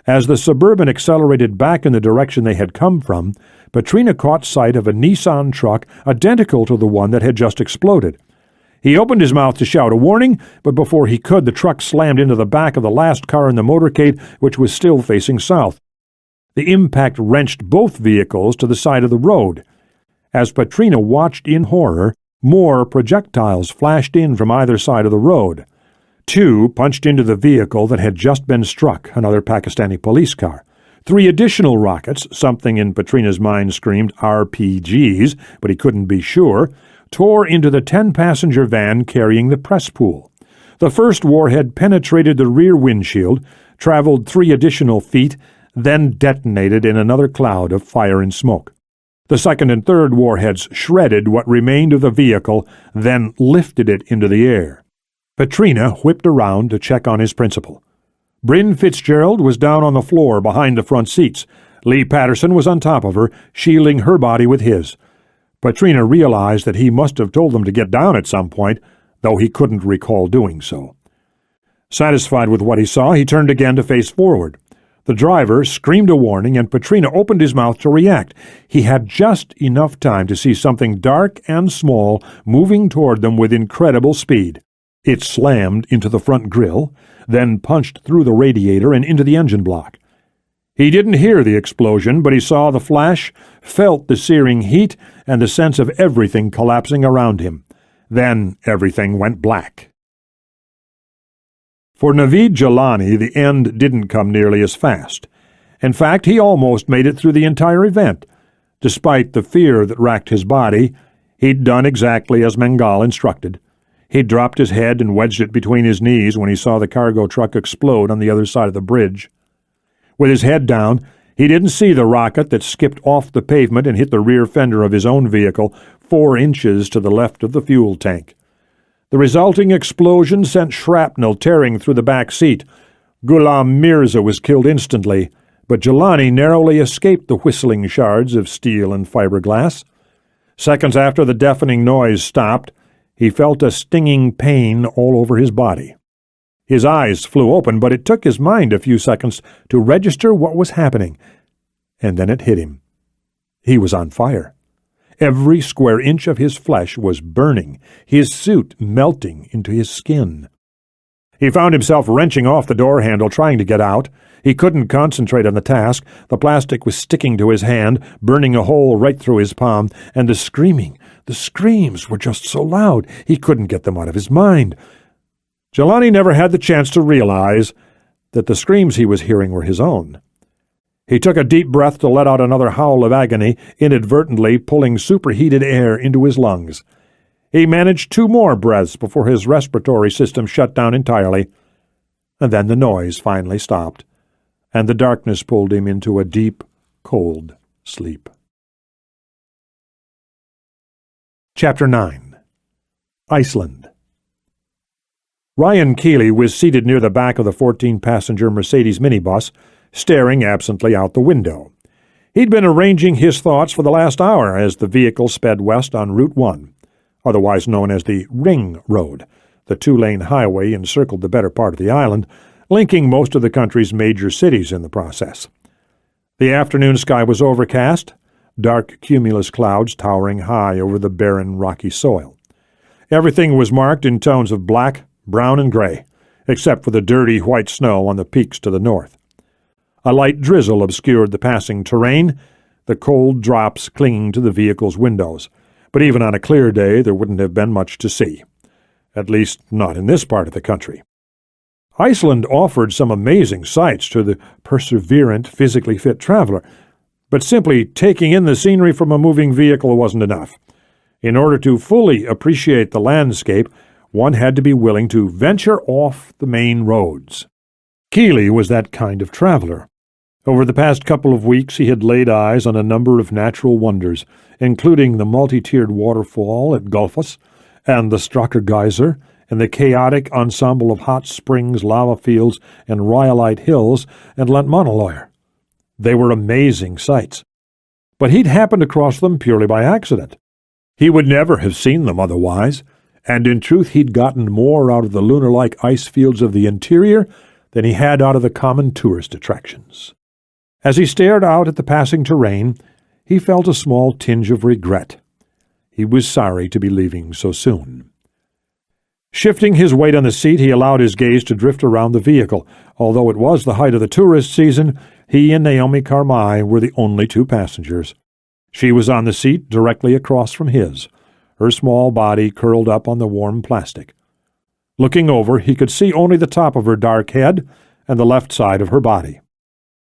As the Suburban accelerated back in the direction they had come from, Petrina caught sight of a Nissan truck identical to the one that had just exploded. He opened his mouth to shout a warning, but before he could, the truck slammed into the back of the last car in the motorcade, which was still facing south. The impact wrenched both vehicles to the side of the road. As Petrina watched in horror, more projectiles flashed in from either side of the road. Two punched into the vehicle that had just been struck, another Pakistani police car. 3 additional rockets, something in Petrina's mind screamed RPGs, but he couldn't be sure, tore into the 10-passenger van carrying the press pool. The first warhead penetrated the rear windshield, traveled 3 additional feet, then detonated in another cloud of fire and smoke. The second and third warheads shredded what remained of the vehicle, then lifted it into the air. Petrina whipped around to check on his principal. Bryn Fitzgerald was down on the floor behind the front seats. Lee Patterson was on top of her, shielding her body with his. Petrina realized that he must have told them to get down at some point, though he couldn't recall doing so. Satisfied with what he saw, he turned again to face forward. The driver screamed a warning, and Petrina opened his mouth to react. He had just enough time to see something dark and small moving toward them with incredible speed. It slammed into the front grille, then punched through the radiator and into the engine block. He didn't hear the explosion, but he saw the flash, felt the searing heat, and the sense of everything collapsing around him. Then everything went black. For Naveed Jilani, the end didn't come nearly as fast. In fact, he almost made it through the entire event. Despite the fear that racked his body, he'd done exactly as Mangal instructed. He dropped his head and wedged it between his knees when he saw the cargo truck explode on the other side of the bridge. With his head down, he didn't see the rocket that skipped off the pavement and hit the rear fender of his own vehicle 4 inches to the left of the fuel tank. The resulting explosion sent shrapnel tearing through the back seat. Ghulam Mirza was killed instantly, but Jilani narrowly escaped the whistling shards of steel and fiberglass. Seconds after the deafening noise stopped, he felt a stinging pain all over his body. His eyes flew open, but it took his mind a few seconds to register what was happening, and then it hit him. He was on fire. Every square inch of his flesh was burning, his suit melting into his skin. He found himself wrenching off the door handle, trying to get out. He couldn't concentrate on the task. The plastic was sticking to his hand, burning a hole right through his palm, and the screams were just so loud he couldn't get them out of his mind. Jilani never had the chance to realize that the screams he was hearing were his own. He took a deep breath to let out another howl of agony, inadvertently pulling superheated air into his lungs. He managed 2 more breaths before his respiratory system shut down entirely, and then the noise finally stopped, and the darkness pulled him into a deep, cold sleep. Chapter 9. Iceland. Ryan Kealey was seated near the back of the 14-passenger Mercedes minibus, staring absently out the window. He'd been arranging his thoughts for the last hour as the vehicle sped west on Route 1, otherwise known as the Ring Road. The 2-lane highway encircled the better part of the island, linking most of the country's major cities in the process. The afternoon sky was overcast, dark cumulus clouds towering high over the barren, rocky soil. Everything was marked in tones of black, brown, and gray, except for the dirty white snow on the peaks to the north. A light drizzle obscured the passing terrain. the cold drops clinging to the vehicle's windows, but even on a clear day there wouldn't have been much to see. At least not in this part of the country. Iceland offered some amazing sights to the perseverant, physically fit traveler, but simply taking in the scenery from a moving vehicle wasn't enough. In order to fully appreciate the landscape, one had to be willing to venture off the main roads. Kealey was that kind of traveler. Over the past couple of weeks he had laid eyes on a number of natural wonders, including the multi-tiered waterfall at Gullfoss, and the Straka Geyser, and the chaotic ensemble of hot springs, lava fields, and rhyolite hills and Lantmanaloir. They were amazing sights. But he'd happened across them purely by accident. He would never have seen them otherwise, and in truth he'd gotten more out of the lunar-like ice fields of the interior than he had out of the common tourist attractions. As he stared out at the passing terrain, he felt a small tinge of regret. He was sorry to be leaving so soon. Shifting his weight on the seat, he allowed his gaze to drift around the vehicle. Although it was the height of the tourist season, he and Naomi Carmi were the only two passengers. She was on the seat directly across from his, her small body curled up on the warm plastic. Looking over, he could see only the top of her dark head and the left side of her body.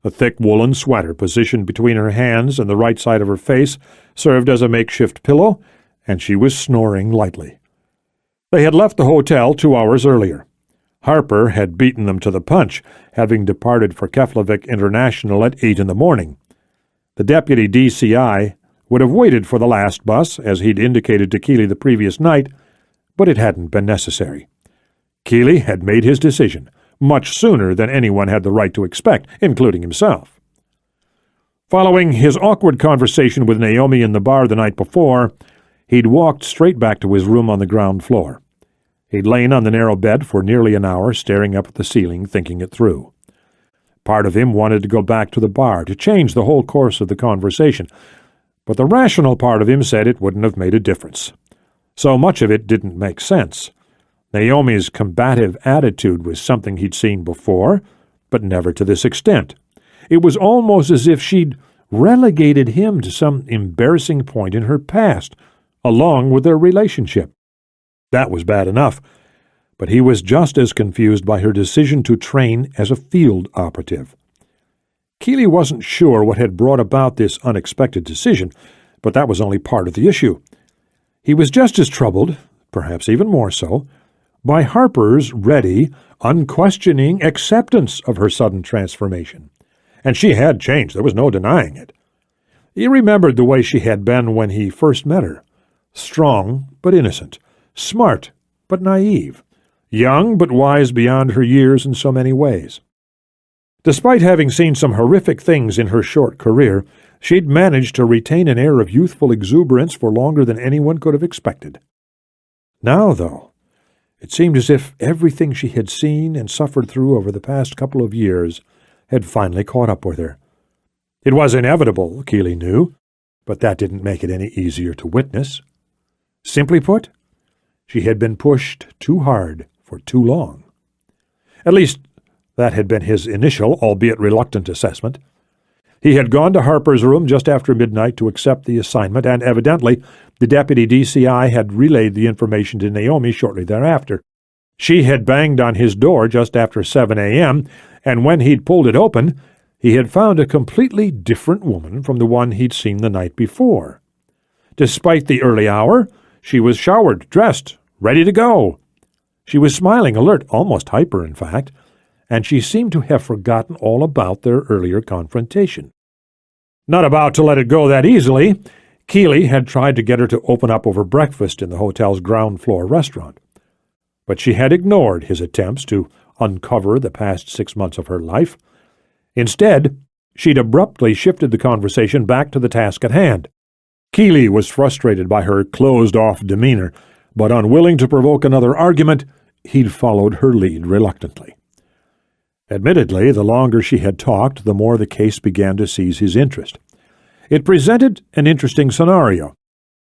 A thick woolen sweater positioned between her hands and the right side of her face served as a makeshift pillow, and she was snoring lightly. They had left the hotel 2 hours earlier. Harper had beaten them to the punch, having departed for Keflavik International at 8 in the morning. The deputy DCI would have waited for the last bus, as he'd indicated to Kealey the previous night, but it hadn't been necessary. Kealey had made his decision, much sooner than anyone had the right to expect, including himself. Following his awkward conversation with Naomi in the bar the night before, he'd walked straight back to his room on the ground floor. He'd lain on the narrow bed for nearly an hour, staring up at the ceiling, thinking it through. Part of him wanted to go back to the bar, to change the whole course of the conversation, but the rational part of him said it wouldn't have made a difference. So much of it didn't make sense. Naomi's combative attitude was something he'd seen before, but never to this extent. It was almost as if she'd relegated him to some embarrassing point in her past, along with their relationship. That was bad enough, but he was just as confused by her decision to train as a field operative. Kealey wasn't sure what had brought about this unexpected decision, but that was only part of the issue. He was just as troubled, perhaps even more so, by Harper's ready, unquestioning acceptance of her sudden transformation. And she had changed, there was no denying it. He remembered the way she had been when he first met her. Strong but innocent, smart but naive, young but wise beyond her years in so many ways. Despite having seen some horrific things in her short career, she'd managed to retain an air of youthful exuberance for longer than anyone could have expected. Now, though, it seemed as if everything she had seen and suffered through over the past couple of years had finally caught up with her. It was inevitable, Kealey knew, but that didn't make it any easier to witness. Simply put, she had been pushed too hard for too long. At least, that had been his initial, albeit reluctant, assessment. He had gone to Harper's room just after midnight to accept the assignment, and evidently the deputy DCI had relayed the information to Naomi shortly thereafter. She had banged on his door just after 7 a.m., and when he'd pulled it open, he had found a completely different woman from the one he'd seen the night before. Despite the early hour, she was showered, dressed, ready to go. She was smiling, alert, almost hyper, in fact, and she seemed to have forgotten all about their earlier confrontation. Not about to let it go that easily, Kealey had tried to get her to open up over breakfast in the hotel's ground-floor restaurant. But she had ignored his attempts to uncover the past 6 months of her life. Instead, she'd abruptly shifted the conversation back to the task at hand. Kealey was frustrated by her closed-off demeanor, but unwilling to provoke another argument, he'd followed her lead reluctantly. Admittedly, the longer she had talked, the more the case began to seize his interest. It presented an interesting scenario,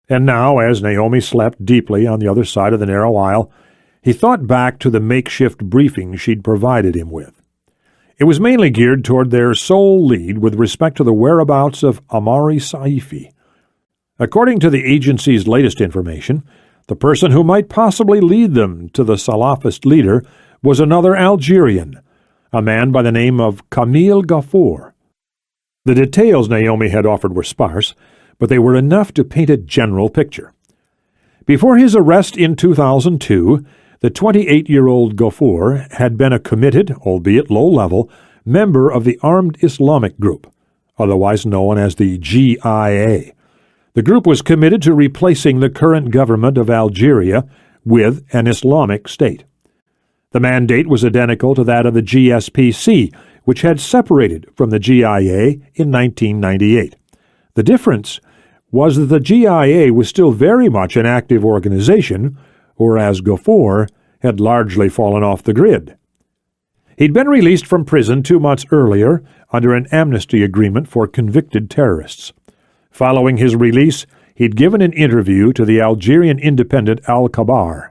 and now, as Naomi slept deeply on the other side of the narrow aisle, he thought back to the makeshift briefing she'd provided him with. It was mainly geared toward their sole lead with respect to the whereabouts of Amari Saifi. According to the agency's latest information, the person who might possibly lead them to the Salafist leader was another Algerian, a man by the name of Camille Ghafour. The details Naomi had offered were sparse, but they were enough to paint a general picture. Before his arrest in 2002, the 28-year-old Ghafour had been a committed, albeit low-level, member of the Armed Islamic Group, otherwise known as the GIA. The group was committed to replacing the current government of Algeria with an Islamic state. The mandate was identical to that of the GSPC, which had separated from the GIA in 1998. The difference was that the GIA was still very much an active organization, whereas Ghafour had largely fallen off the grid. He'd been released from prison 2 months earlier under an amnesty agreement for convicted terrorists. Following his release, he'd given an interview to the Algerian independent Al-Khabar.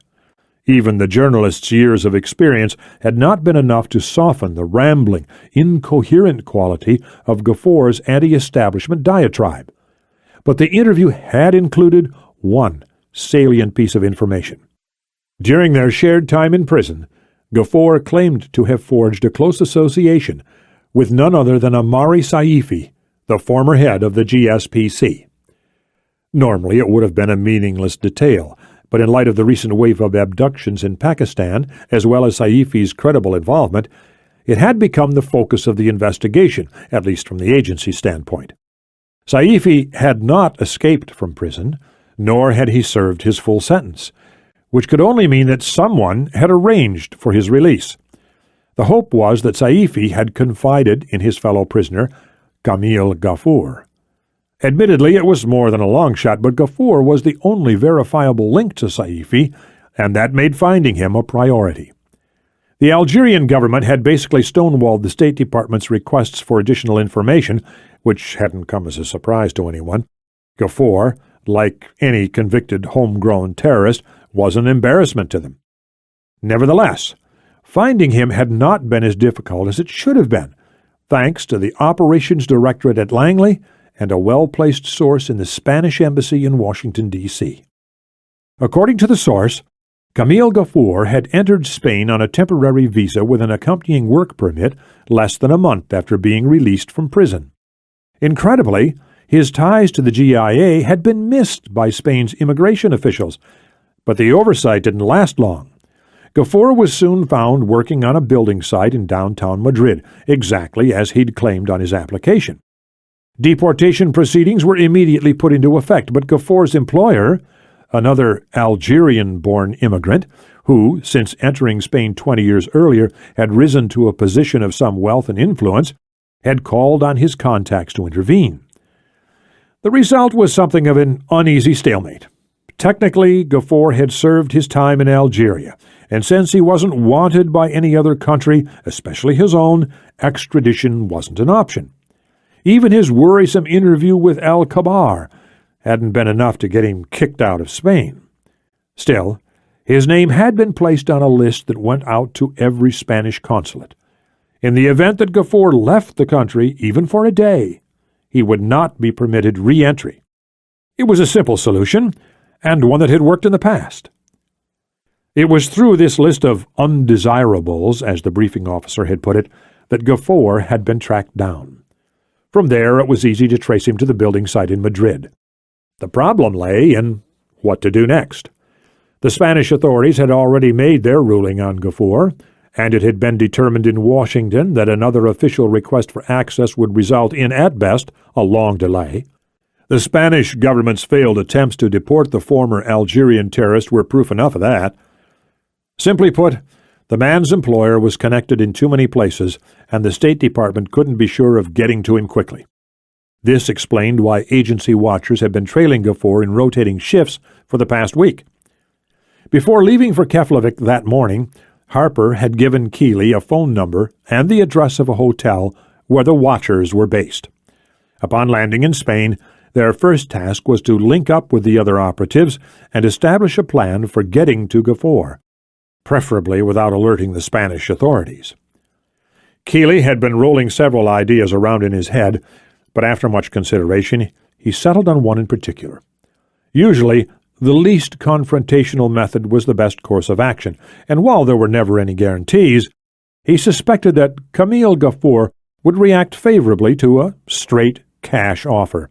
Even the journalist's years of experience had not been enough to soften the rambling, incoherent quality of Ghafour's anti-establishment diatribe. But the interview had included one salient piece of information. During their shared time in prison, Ghafour claimed to have forged a close association with none other than Amari Saifi, the former head of the GSPC. Normally it would have been a meaningless detail, but in light of the recent wave of abductions in Pakistan, as well as Saifi's credible involvement, it had become the focus of the investigation, at least from the agency's standpoint. Saifi had not escaped from prison, nor had he served his full sentence, which could only mean that someone had arranged for his release. The hope was that Saifi had confided in his fellow prisoner, Camille Ghafour. Admittedly, it was more than a long shot, but Ghafour was the only verifiable link to Saifi, and that made finding him a priority. The Algerian government had basically stonewalled the State Department's requests for additional information, which hadn't come as a surprise to anyone. Ghafour, like any convicted homegrown terrorist, was an embarrassment to them. Nevertheless, finding him had not been as difficult as it should have been, thanks to the Operations Directorate at Langley and a well-placed source in the Spanish Embassy in Washington, D.C. According to the source, Camille Ghafour had entered Spain on a temporary visa with an accompanying work permit less than a month after being released from prison. Incredibly, his ties to the GIA had been missed by Spain's immigration officials, but the oversight didn't last long. Ghafour was soon found working on a building site in downtown Madrid, exactly as he'd claimed on his application. Deportation proceedings were immediately put into effect, but Ghafour's employer, another Algerian-born immigrant, who, since entering Spain 20 years earlier, had risen to a position of some wealth and influence, had called on his contacts to intervene. The result was something of an uneasy stalemate. Technically, Ghafour had served his time in Algeria, and since he wasn't wanted by any other country, especially his own, extradition wasn't an option. Even his worrisome interview with Al-Khabar hadn't been enough to get him kicked out of Spain. Still, his name had been placed on a list that went out to every Spanish consulate. In the event that Ghafour left the country, even for a day, he would not be permitted re-entry. It was a simple solution, and one that had worked in the past. It was through this list of undesirables, as the briefing officer had put it, that Ghafour had been tracked down. From there, it was easy to trace him to the building site in Madrid. The problem lay in what to do next. The Spanish authorities had already made their ruling on Ghafour, and it had been determined in Washington that another official request for access would result in, at best, a long delay. The Spanish government's failed attempts to deport the former Algerian terrorist were proof enough of that. Simply put, the man's employer was connected in too many places, and the State Department couldn't be sure of getting to him quickly. This explained why agency watchers had been trailing Ghafour in rotating shifts for the past week. Before leaving for Keflavik that morning, Harper had given Kealey a phone number and the address of a hotel where the watchers were based. Upon landing in Spain, their first task was to link up with the other operatives and establish a plan for getting to Ghafour, preferably without alerting the Spanish authorities. Kealey had been rolling several ideas around in his head, but after much consideration, he settled on one in particular. Usually, the least confrontational method was the best course of action, and while there were never any guarantees, he suspected that Camille Gafour would react favorably to a straight cash offer.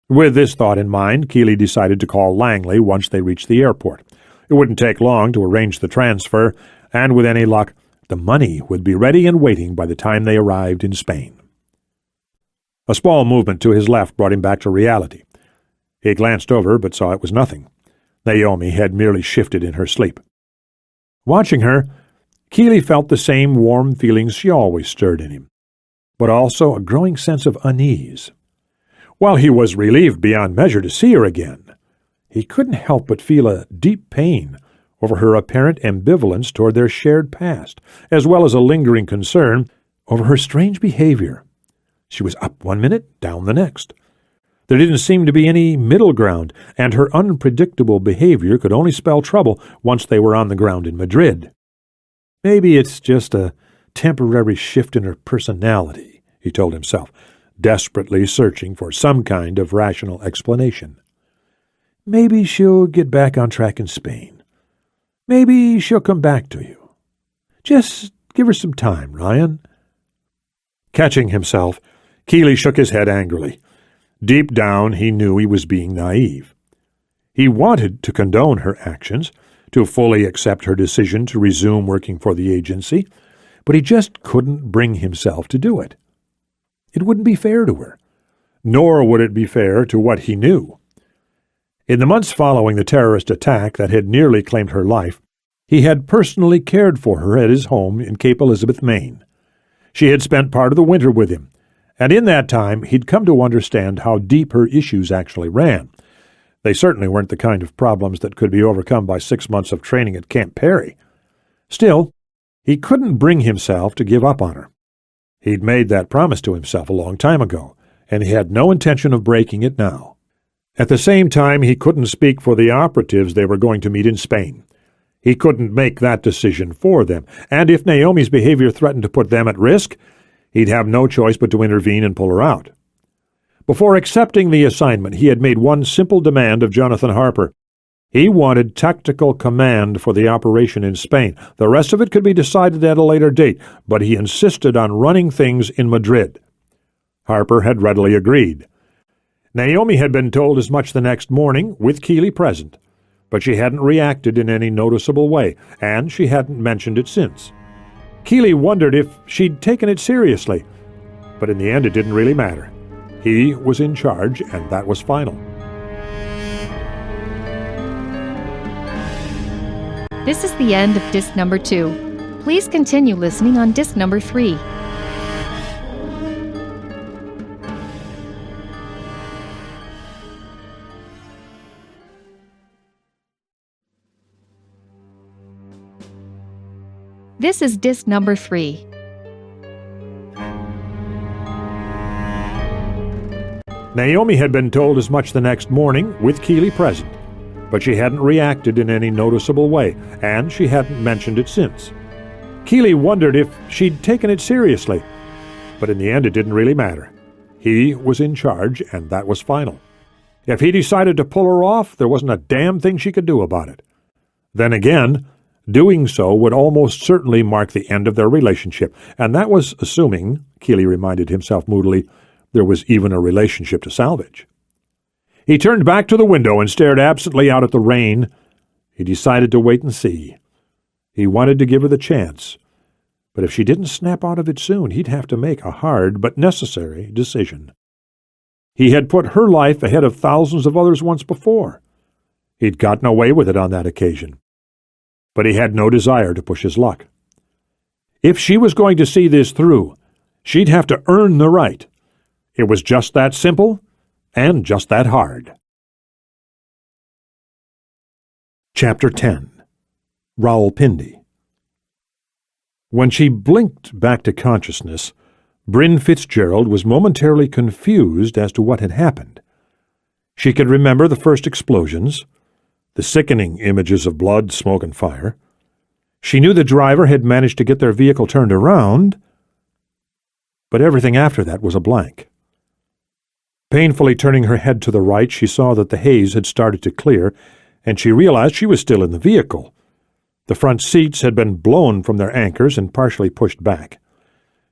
With this thought in mind, Kealey decided to call Langley once they reached the airport. It wouldn't take long to arrange the transfer, and with any luck, the money would be ready and waiting by the time they arrived in Spain. A small movement to his left brought him back to reality. He glanced over, but saw it was nothing. Naomi had merely shifted in her sleep. Watching her, Kealey felt the same warm feelings she always stirred in him, but also a growing sense of unease. While he was relieved beyond measure to see her again, he couldn't help but feel a deep pain over her apparent ambivalence toward their shared past, as well as a lingering concern over her strange behavior. She was up one minute, down the next. There didn't seem to be any middle ground, and her unpredictable behavior could only spell trouble once they were on the ground in Madrid. Maybe it's just a temporary shift in her personality, he told himself, desperately searching for some kind of rational explanation. Maybe she'll get back on track in Spain. Maybe she'll come back to you. Just give her some time, Ryan. Catching himself, Kealey shook his head angrily. Deep down, he knew he was being naive. He wanted to condone her actions, to fully accept her decision to resume working for the agency, but he just couldn't bring himself to do it. It wouldn't be fair to her, nor would it be fair to what he knew. In the months following the terrorist attack that had nearly claimed her life, he had personally cared for her at his home in Cape Elizabeth, Maine. She had spent part of the winter with him, and in that time he'd come to understand how deep her issues actually ran. They certainly weren't the kind of problems that could be overcome by 6 months of training at Camp Perry. Still, he couldn't bring himself to give up on her. He'd made that promise to himself a long time ago, and he had no intention of breaking it now. At the same time, he couldn't speak for the operatives they were going to meet in Spain. He couldn't make that decision for them, and if Naomi's behavior threatened to put them at risk, he'd have no choice but to intervene and pull her out. Before accepting the assignment, he had made one simple demand of Jonathan Harper. He wanted tactical command for the operation in Spain. The rest of it could be decided at a later date, but he insisted on running things in Madrid. Harper had readily agreed. Naomi had been told as much the next morning, with Kealey present, but she hadn't reacted in any noticeable way, and she hadn't mentioned it since. Kealey wondered if she'd taken it seriously, but in the end it didn't really matter. He was in charge, and that was final. This is the end of disc number 2. Please continue listening on disc number 3. This is disc number 3. Naomi had been told as much the next morning, with Kealey present, but she hadn't reacted in any noticeable way, and she hadn't mentioned it since. Kealey wondered if she'd taken it seriously, but in the end it didn't really matter. He was in charge, and that was final. If he decided to pull her off, there wasn't a damn thing she could do about it. Then again, doing so would almost certainly mark the end of their relationship, and that was assuming, Kealey reminded himself moodily, there was even a relationship to salvage. He turned back to the window and stared absently out at the rain. He decided to wait and see. He wanted to give her the chance, but if she didn't snap out of it soon, he'd have to make a hard but necessary decision. He had put her life ahead of thousands of others once before. He'd gotten away with it on that occasion, but he had no desire to push his luck. If she was going to see this through, she'd have to earn the right. It was just that simple and just that hard. Chapter 10. Rawalpindi. When she blinked back to consciousness, Bryn Fitzgerald was momentarily confused as to what had happened. She could remember the first explosions, the sickening images of blood, smoke, and fire. She knew the driver had managed to get their vehicle turned around, but everything after that was a blank. Painfully turning her head to the right, she saw that the haze had started to clear, and she realized she was still in the vehicle. The front seats had been blown from their anchors and partially pushed back.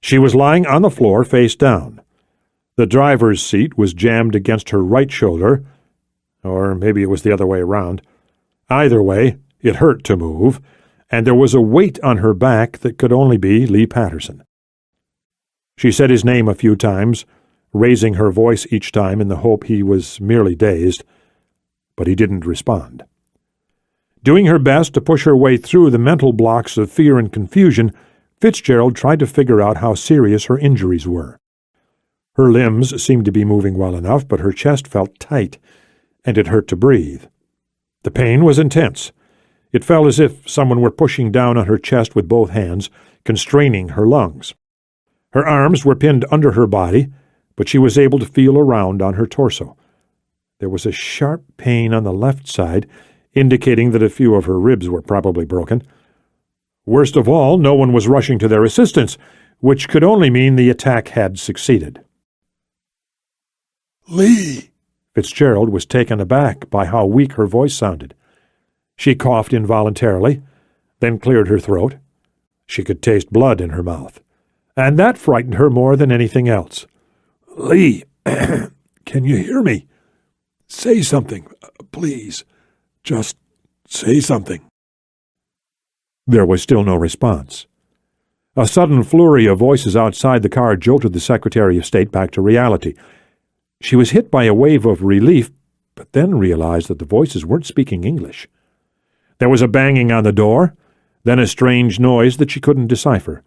She was lying on the floor face down. The driver's seat was jammed against her right shoulder, or maybe it was the other way around. Either way, it hurt to move, and there was a weight on her back that could only be Lee Patterson. She said his name a few times, raising her voice each time in the hope he was merely dazed, but he didn't respond. Doing her best to push her way through the mental blocks of fear and confusion, Fitzgerald tried to figure out how serious her injuries were. Her limbs seemed to be moving well enough, but her chest felt tight, and it hurt to breathe. The pain was intense. It felt as if someone were pushing down on her chest with both hands, constraining her lungs. Her arms were pinned under her body, but she was able to feel around on her torso. There was a sharp pain on the left side, indicating that a few of her ribs were probably broken. Worst of all, no one was rushing to their assistance, which could only mean the attack had succeeded. Lee! Fitzgerald was taken aback by how weak her voice sounded. She coughed involuntarily, then cleared her throat. She could taste blood in her mouth, and that frightened her more than anything else. Lee, can you hear me? Say something, please. Just say something. There was still no response. A sudden flurry of voices outside the car jolted the Secretary of State back to reality. She was hit by a wave of relief, but then realized that the voices weren't speaking English. There was a banging on the door, then a strange noise that she couldn't decipher.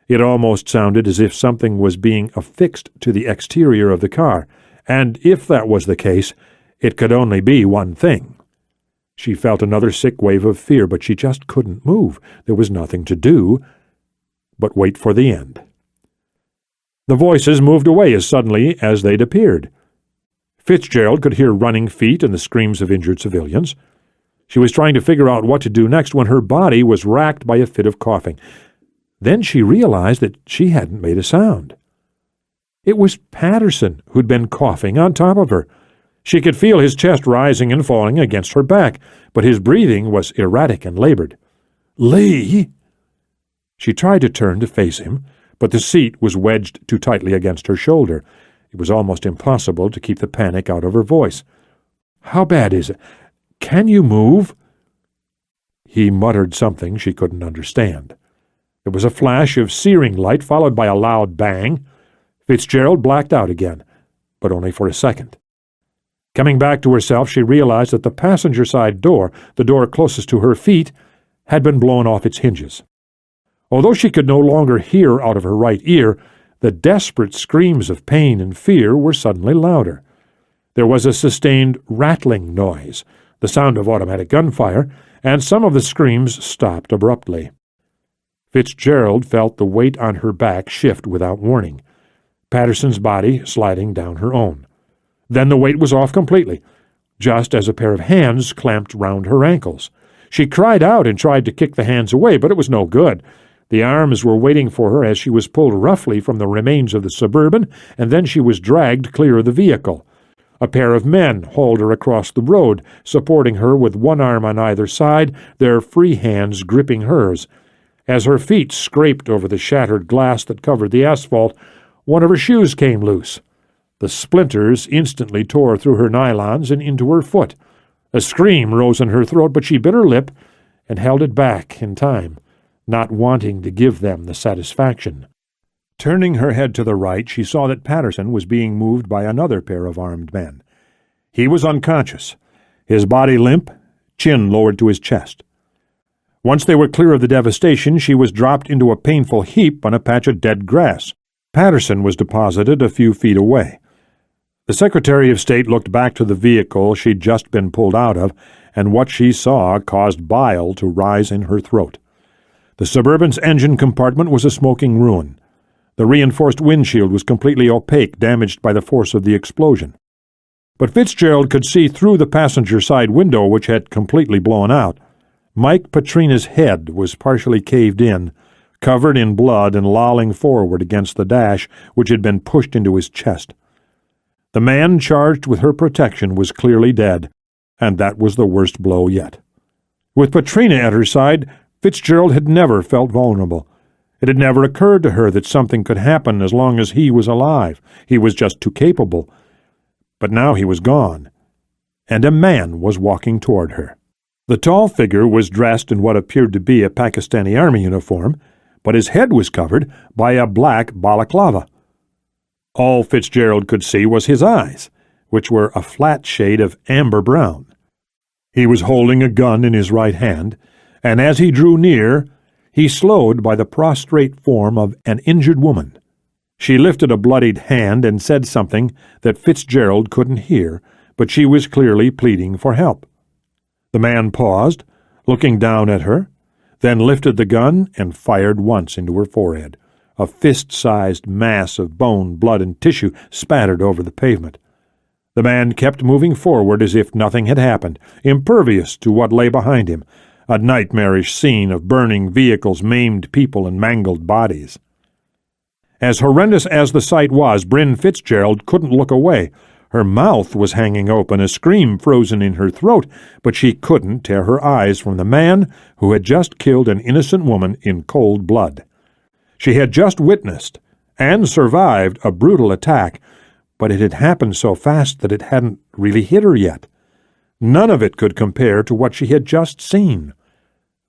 It almost sounded as if something was being affixed to the exterior of the car, and if that was the case, it could only be one thing. She felt another sick wave of fear, but she just couldn't move. There was nothing to do but wait for the end. The voices moved away as suddenly as they'd appeared. Fitzgerald could hear running feet and the screams of injured civilians. She was trying to figure out what to do next when her body was racked by a fit of coughing. Then she realized that she hadn't made a sound. It was Patterson who'd been coughing on top of her. She could feel his chest rising and falling against her back, but his breathing was erratic and labored. Lee! She tried to turn to face him, but the seat was wedged too tightly against her shoulder. It was almost impossible to keep the panic out of her voice. "How bad is it? Can you move?" He muttered something she couldn't understand. There was a flash of searing light, followed by a loud bang. Fitzgerald blacked out again, but only for a second. Coming back to herself, she realized that the passenger side door, the door closest to her feet, had been blown off its hinges. Although she could no longer hear out of her right ear, the desperate screams of pain and fear were suddenly louder. There was a sustained rattling noise, the sound of automatic gunfire, and some of the screams stopped abruptly. Fitzgerald felt the weight on her back shift without warning, Patterson's body sliding down her own. Then the weight was off completely, just as a pair of hands clamped round her ankles. She cried out and tried to kick the hands away, but it was no good. The arms were waiting for her as she was pulled roughly from the remains of the Suburban, and then she was dragged clear of the vehicle. A pair of men hauled her across the road, supporting her with one arm on either side, their free hands gripping hers. As her feet scraped over the shattered glass that covered the asphalt, one of her shoes came loose. The splinters instantly tore through her nylons and into her foot. A scream rose in her throat, but she bit her lip and held it back in time, not wanting to give them the satisfaction. Turning her head to the right, she saw that Patterson was being moved by another pair of armed men. He was unconscious, his body limp, chin lowered to his chest. Once they were clear of the devastation, she was dropped into a painful heap on a patch of dead grass. Patterson was deposited a few feet away. The Secretary of State looked back to the vehicle she'd just been pulled out of, and what she saw caused bile to rise in her throat. The Suburban's engine compartment was a smoking ruin. The reinforced windshield was completely opaque, damaged by the force of the explosion. But Fitzgerald could see through the passenger side window, which had completely blown out. Mike Petrina's head was partially caved in, covered in blood and lolling forward against the dash which had been pushed into his chest. The man charged with her protection was clearly dead, and that was the worst blow yet. With Patrina at her side, Fitzgerald had never felt vulnerable. It had never occurred to her that something could happen as long as he was alive. He was just too capable. But now he was gone, and a man was walking toward her. The tall figure was dressed in what appeared to be a Pakistani army uniform, but his head was covered by a black balaclava. All Fitzgerald could see was his eyes, which were a flat shade of amber brown. He was holding a gun in his right hand, and as he drew near, he slowed by the prostrate form of an injured woman. She lifted a bloodied hand and said something that Fitzgerald couldn't hear, but she was clearly pleading for help. The man paused, looking down at her, then lifted the gun and fired once into her forehead. A fist-sized mass of bone, blood, and tissue spattered over the pavement. The man kept moving forward as if nothing had happened, impervious to what lay behind him, a nightmarish scene of burning vehicles, maimed people, and mangled bodies. As horrendous as the sight was, Bryn Fitzgerald couldn't look away. Her mouth was hanging open, a scream frozen in her throat, but she couldn't tear her eyes from the man who had just killed an innocent woman in cold blood. She had just witnessed and survived a brutal attack, but it had happened so fast that it hadn't really hit her yet. None of it could compare to what she had just seen.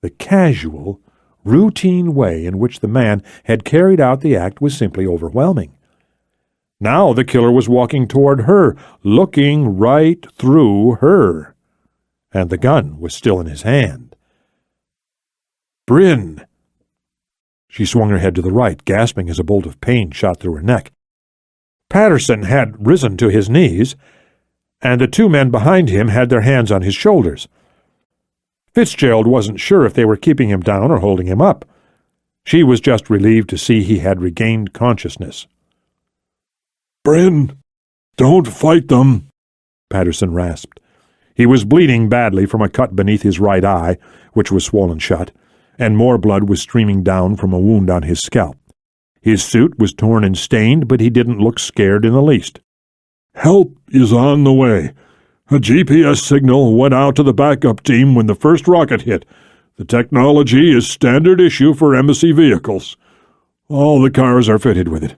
The casual, routine way in which the man had carried out the act was simply overwhelming. Now the killer was walking toward her, looking right through her, and the gun was still in his hand. "Bryn!" She swung her head to the right, gasping as a bolt of pain shot through her neck. Patterson had risen to his knees, and the two men behind him had their hands on his shoulders. Fitzgerald wasn't sure if they were keeping him down or holding him up. She was just relieved to see he had regained consciousness. "Bryn, don't fight them," Patterson rasped. He was bleeding badly from a cut beneath his right eye, which was swollen shut, and more blood was streaming down from a wound on his scalp. His suit was torn and stained, but he didn't look scared in the least. "Help is on the way. A GPS signal went out to the backup team when the first rocket hit. The technology is standard issue for embassy vehicles. All the cars are fitted with it.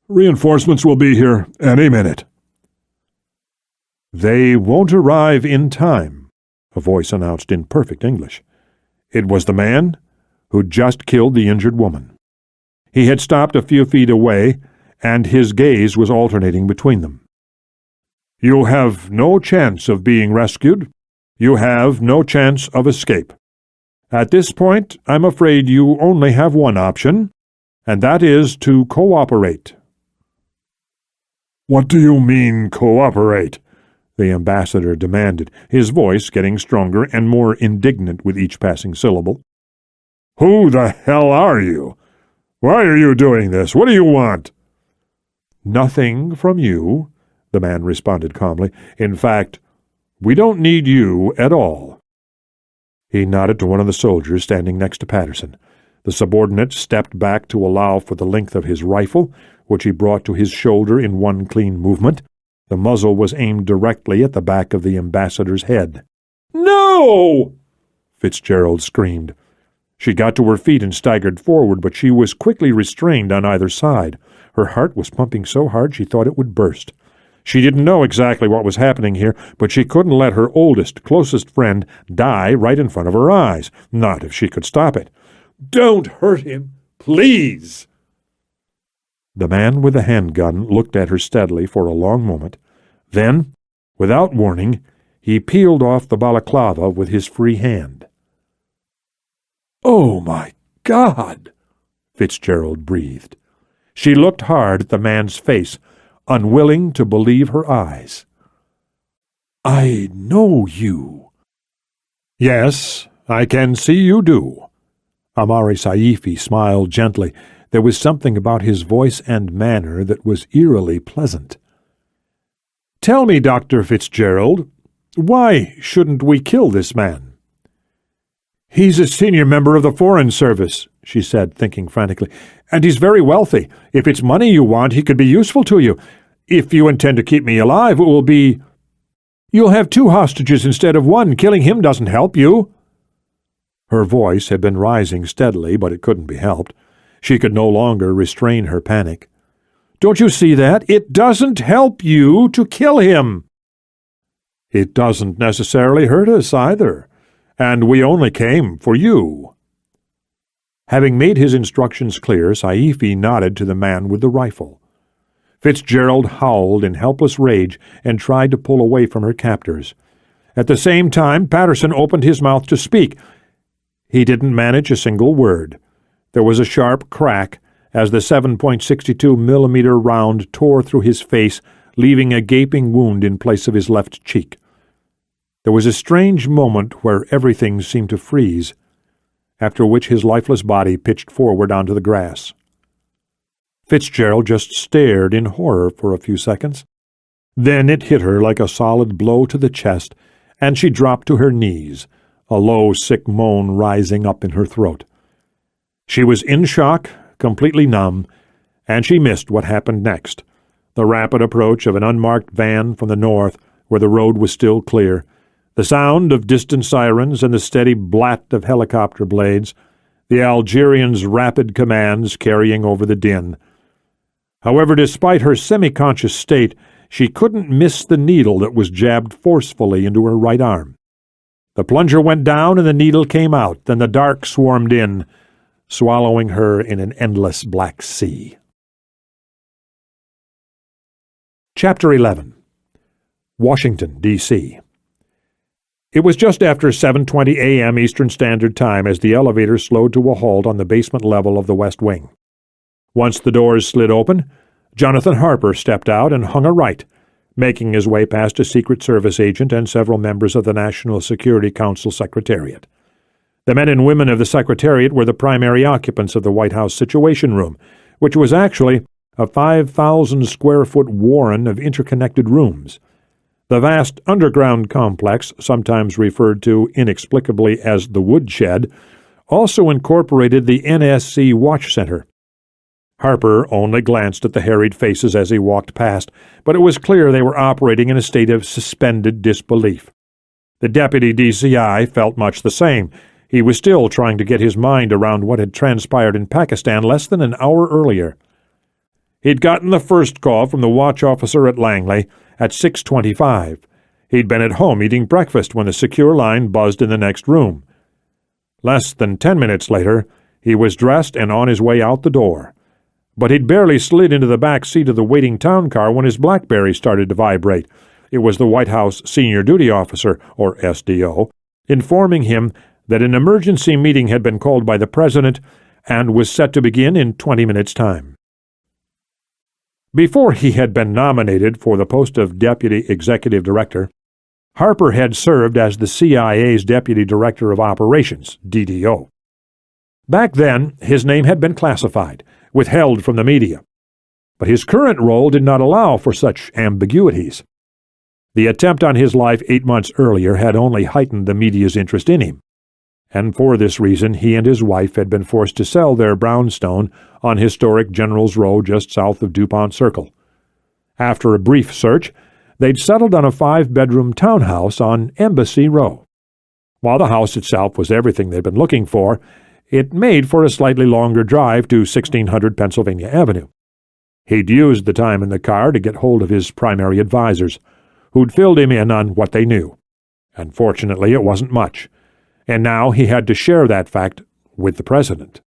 Reinforcements will be here any minute." "They won't arrive in time," a voice announced in perfect English. It was the man who'd just killed the injured woman. He had stopped a few feet away, and his gaze was alternating between them. "You have no chance of being rescued. You have no chance of escape. At this point, I'm afraid you only have one option, and that is to cooperate." "What do you mean, cooperate?" the ambassador demanded, his voice getting stronger and more indignant with each passing syllable. "Who the hell are you? Why are you doing this? What do you want?" "Nothing from you," the man responded calmly. "In fact, we don't need you at all." He nodded to one of the soldiers standing next to Patterson. The subordinate stepped back to allow for the length of his rifle, which he brought to his shoulder in one clean movement. The muzzle was aimed directly at the back of the ambassador's head. "No!" Fitzgerald screamed. She got to her feet and staggered forward, but she was quickly restrained on either side. Her heart was pumping so hard she thought it would burst. She didn't know exactly what was happening here, but she couldn't let her oldest, closest friend die right in front of her eyes, not if she could stop it. "Don't hurt him, please!" The man with the handgun looked at her steadily for a long moment. Then, without warning, he peeled off the balaclava with his free hand. "Oh, my God!" Fitzgerald breathed. She looked hard at the man's face, unwilling to believe her eyes. "I know you." "Yes, I can see you do." Amari Saifi smiled gently. There was something about his voice and manner that was eerily pleasant. "Tell me, Dr. Fitzgerald, why shouldn't we kill this man?" "He's a senior member of the Foreign Service," she said, thinking frantically. "And he's very wealthy. If it's money you want, he could be useful to you. If you intend to keep me alive, it will be— You'll have 2 hostages instead of 1. Killing him doesn't help you." Her voice had been rising steadily, but it couldn't be helped. She could no longer restrain her panic. "Don't you see that? It doesn't help you to kill him." "It doesn't necessarily hurt us either, and we only came for you." Having made his instructions clear, Saifi nodded to the man with the rifle. Fitzgerald howled in helpless rage and tried to pull away from her captors. At the same time, Patterson opened his mouth to speak. He didn't manage a single word. There was a sharp crack as the 7.62-millimeter round tore through his face, leaving a gaping wound in place of his left cheek. There was a strange moment where everything seemed to freeze, after which his lifeless body pitched forward onto the grass. Fitzgerald just stared in horror for a few seconds. Then it hit her like a solid blow to the chest, and she dropped to her knees, a low, sick moan rising up in her throat. She was in shock, completely numb, and she missed what happened next. The rapid approach of an unmarked van from the north, where the road was still clear, the sound of distant sirens and the steady blat of helicopter blades, the Algerians' rapid commands carrying over the din. However, despite her semi-conscious state, she couldn't miss the needle that was jabbed forcefully into her right arm. The plunger went down and the needle came out, then the dark swarmed in, swallowing her in an endless black sea. Chapter 11. Washington, D.C. It was just after 7:20 a.m. Eastern Standard Time as the elevator slowed to a halt on the basement level of the West Wing. Once the doors slid open, Jonathan Harper stepped out and hung a right, making his way past a Secret Service agent and several members of the National Security Council Secretariat. The men and women of the Secretariat were the primary occupants of the White House Situation Room, which was actually a 5,000-square-foot warren of interconnected rooms. The vast underground complex, sometimes referred to inexplicably as the Woodshed, also incorporated the NSC Watch Center. Harper only glanced at the harried faces as he walked past, but it was clear they were operating in a state of suspended disbelief. The deputy DCI felt much the same. He was still trying to get his mind around what had transpired in Pakistan less than an hour earlier. He'd gotten the first call from the watch officer at Langley at 6:25. He'd been at home eating breakfast when the secure line buzzed in the next room. Less than 10 minutes later, he was dressed and on his way out the door. But he'd barely slid into the back seat of the waiting town car when his BlackBerry started to vibrate. It was the White House Senior Duty Officer, or SDO, informing him that an emergency meeting had been called by the President and was set to begin in 20 minutes' time. Before he had been nominated for the post of Deputy Executive Director, Harper had served as the CIA's Deputy Director of Operations, DDO. Back then, his name had been classified, withheld from the media. But his current role did not allow for such ambiguities. The attempt on his life 8 months earlier had only heightened the media's interest in him, and for this reason he and his wife had been forced to sell their brownstone on historic Generals Row just south of DuPont Circle. After a brief search, they'd settled on a 5-bedroom townhouse on Embassy Row. While the house itself was everything they'd been looking for, it made for a slightly longer drive to 1600 Pennsylvania Avenue. He'd used the time in the car to get hold of his primary advisors, who'd filled him in on what they knew. Unfortunately, it wasn't much, and now he had to share that fact with the President.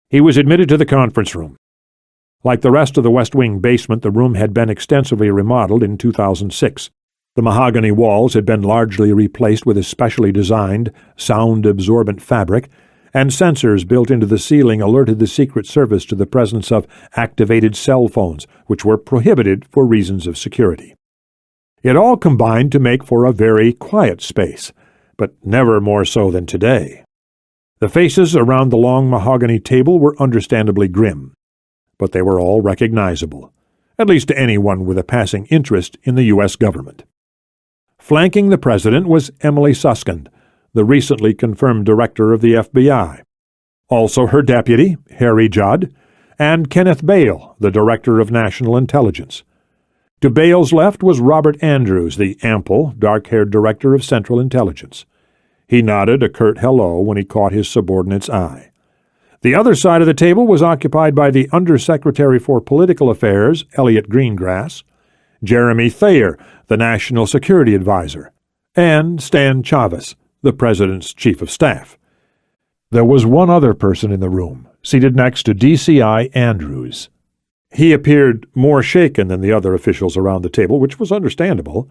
He was admitted to the conference room. Like the rest of the West Wing basement, the room had been extensively remodeled in 2006. The mahogany walls had been largely replaced with a specially designed, sound-absorbent fabric, and sensors built into the ceiling alerted the Secret Service to the presence of activated cell phones, which were prohibited for reasons of security. It all combined to make for a very quiet space, but never more so than today. The faces around the long mahogany table were understandably grim, but they were all recognizable, at least to anyone with a passing interest in the U.S. government. Flanking the President was Emily Susskind, the recently confirmed director of the FBI. Also her deputy, Harry Judd, and Kenneth Bale, the Director of National Intelligence. To Bale's left was Robert Andrews, the ample, dark-haired Director of Central Intelligence. He nodded a curt hello when he caught his subordinate's eye. The other side of the table was occupied by the Undersecretary for Political Affairs, Elliot Greengrass, Jeremy Thayer, the National Security Advisor, and Stan Chavez, the President's Chief of Staff. There was one other person in the room, seated next to DCI Andrews. He appeared more shaken than the other officials around the table, which was understandable.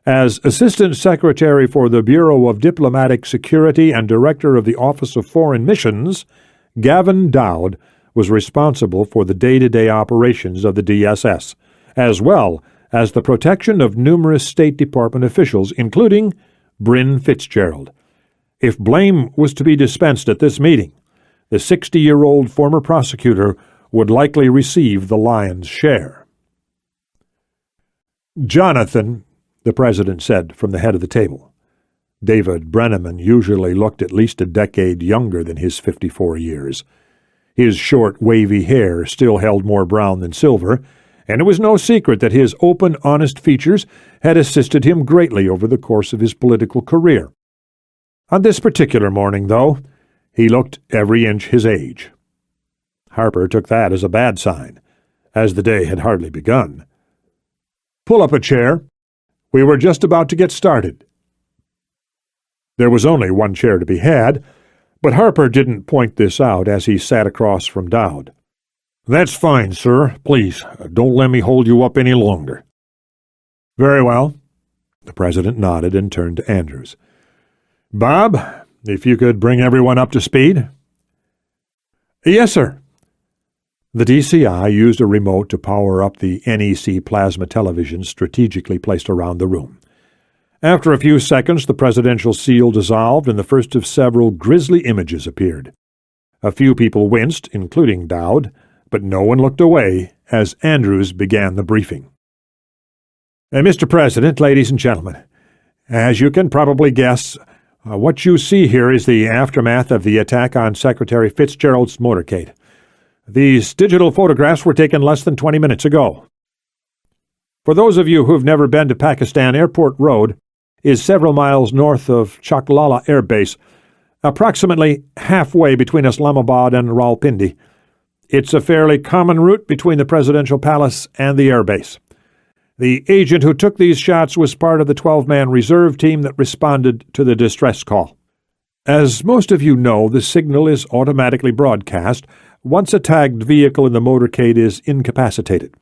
As Assistant Secretary for the Bureau of Diplomatic Security and Director of the Office of Foreign Missions, Gavin Dowd was responsible for the day-to-day operations of the DSS, as well as the protection of numerous State Department officials, including Bryn Fitzgerald. If blame was to be dispensed at this meeting, the 60-year-old former prosecutor would likely receive the lion's share. "Jonathan," the President said from the head of the table. David Brenneman usually looked at least a decade younger than his 54 years. His short, wavy hair still held more brown than silver, and it was no secret that his open, honest features had assisted him greatly over the course of his political career. On this particular morning, though, he looked every inch his age. Harper took that as a bad sign, as the day had hardly begun. "Pull up a chair. We were just about to get started." There was only one chair to be had, but Harper didn't point this out as he sat across from Dowd. "That's fine, sir. Please, don't let me hold you up any longer." "Very well." The President nodded and turned to Andrews. "Bob, if you could bring everyone up to speed." "Yes, sir." The DCI used a remote to power up the NEC plasma television strategically placed around the room. After a few seconds, the presidential seal dissolved and the first of several grisly images appeared. A few people winced, including Dowd, but no one looked away as Andrews began the briefing. "Mr. President, ladies and gentlemen, as you can probably guess, what you see here is the aftermath of the attack on Secretary Fitzgerald's motorcade. These digital photographs were taken less than 20 minutes ago. For those of you who have never been to Pakistan, Airport Road is several miles north of Chaklala Air Base, approximately halfway between Islamabad and Rawalpindi. It's a fairly common route between the presidential palace and the air base. The agent who took these shots was part of the 12-man reserve team that responded to the distress call. As most of you know, the signal is automatically broadcast once a tagged vehicle in the motorcade is incapacitated.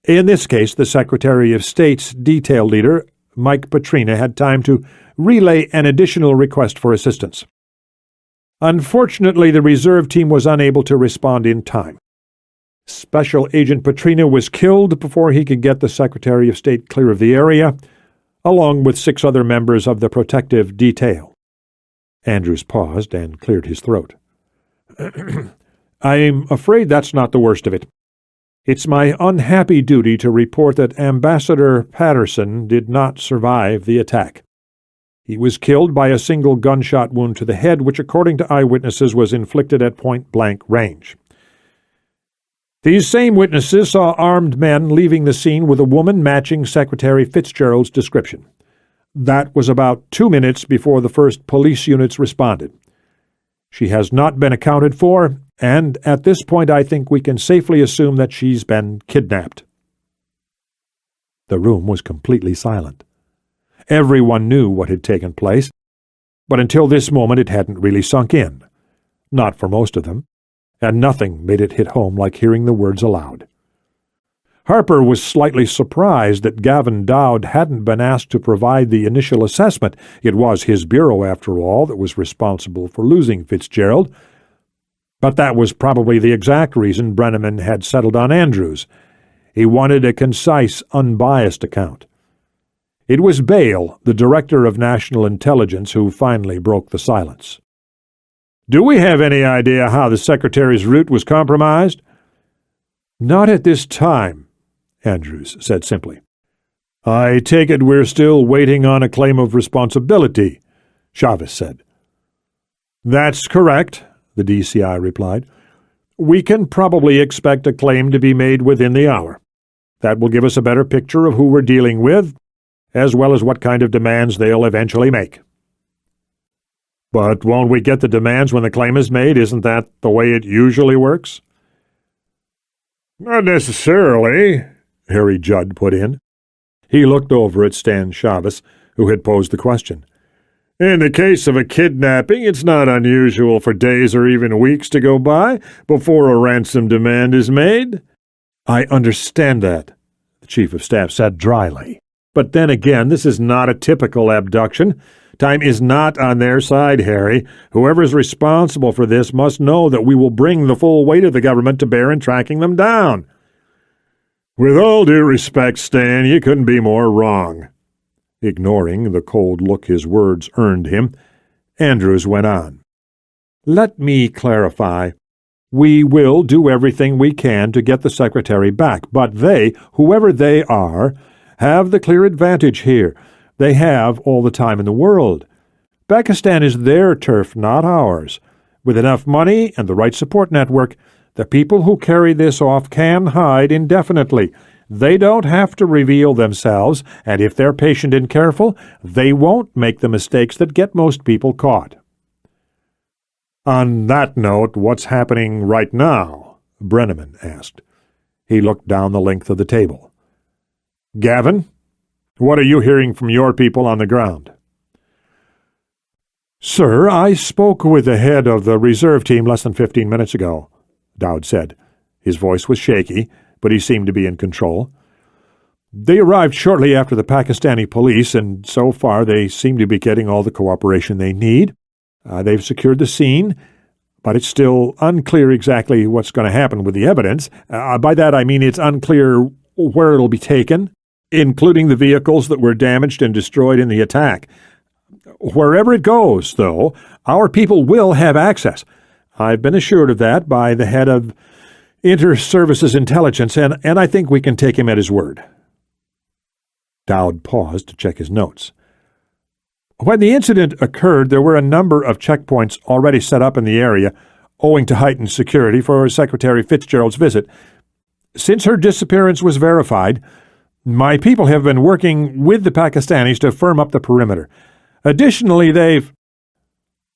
In this case, the Secretary of State's detail leader, Mike Petrina, had time to relay an additional request for assistance. Unfortunately, the reserve team was unable to respond in time. Special Agent Petrina was killed before he could get the Secretary of State clear of the area, along with 6 other members of the protective detail. Andrews paused and cleared his throat. "I'm afraid that's not the worst of it. It's my unhappy duty to report that Ambassador Patterson did not survive the attack. He was killed by a single gunshot wound to the head, which, according to eyewitnesses, was inflicted at point-blank range. These same witnesses saw armed men leaving the scene with a woman matching Secretary Fitzgerald's description. That was about 2 minutes before the first police units responded. She has not been accounted for, and at this point I think we can safely assume that she's been kidnapped." The room was completely silent. Everyone knew what had taken place, but until this moment it hadn't really sunk in. Not for most of them, and nothing made it hit home like hearing the words aloud. Harper was slightly surprised that Gavin Dowd hadn't been asked to provide the initial assessment. It was his bureau, after all, that was responsible for losing Fitzgerald. But that was probably the exact reason Brenneman had settled on Andrews. He wanted a concise, unbiased account. It was Bale, the Director of National Intelligence, who finally broke the silence. "Do we have any idea how the Secretary's route was compromised?" "Not at this time," Andrews said simply. "I take it we're still waiting on a claim of responsibility," Chavez said. "That's correct," the DCI replied. "We can probably expect a claim to be made within the hour. That will give us a better picture of who we're dealing with, as well as what kind of demands they'll eventually make." "But won't we get the demands when the claim is made? Isn't that the way it usually works?" "Not necessarily," Harry Judd put in. He looked over at Stan Chavez, who had posed the question. "In the case of a kidnapping, it's not unusual for days or even weeks to go by before a ransom demand is made." "I understand that," the Chief of Staff said dryly. "But then again, this is not a typical abduction. Time is not on their side, Harry. Whoever is responsible for this must know that we will bring the full weight of the government to bear in tracking them down." "With all due respect, Stan, you couldn't be more wrong." Ignoring the cold look his words earned him, Andrews went on. "Let me clarify. We will do everything we can to get the Secretary back, but they, whoever they are, have the clear advantage here. They have all the time in the world. Pakistan is their turf, not ours. With enough money and the right support network, the people who carry this off can hide indefinitely. They don't have to reveal themselves, and if they're patient and careful, they won't make the mistakes that get most people caught." "On that note, what's happening right now?" Brenneman asked. He looked down the length of the table. "Gavin, what are you hearing from your people on the ground?" "Sir, I spoke with the head of the reserve team less than 15 minutes ago," Dowd said. His voice was shaky, but he seemed to be in control. "They arrived shortly after the Pakistani police, and so far they seem to be getting all the cooperation they need. They've secured the scene, but it's still unclear exactly what's going to happen with the evidence. By that I mean it's unclear where it'll be taken, including the vehicles that were damaged and destroyed in the attack. Wherever it goes, though, our people will have access. I've been assured of that by the head of Inter-Services Intelligence, and I think we can take him at his word." Dowd paused to check his notes. "When the incident occurred, there were a number of checkpoints already set up in the area, owing to heightened security for Secretary Fitzgerald's visit. Since her disappearance was verified, my people have been working with the Pakistanis to firm up the perimeter. Additionally, they've—"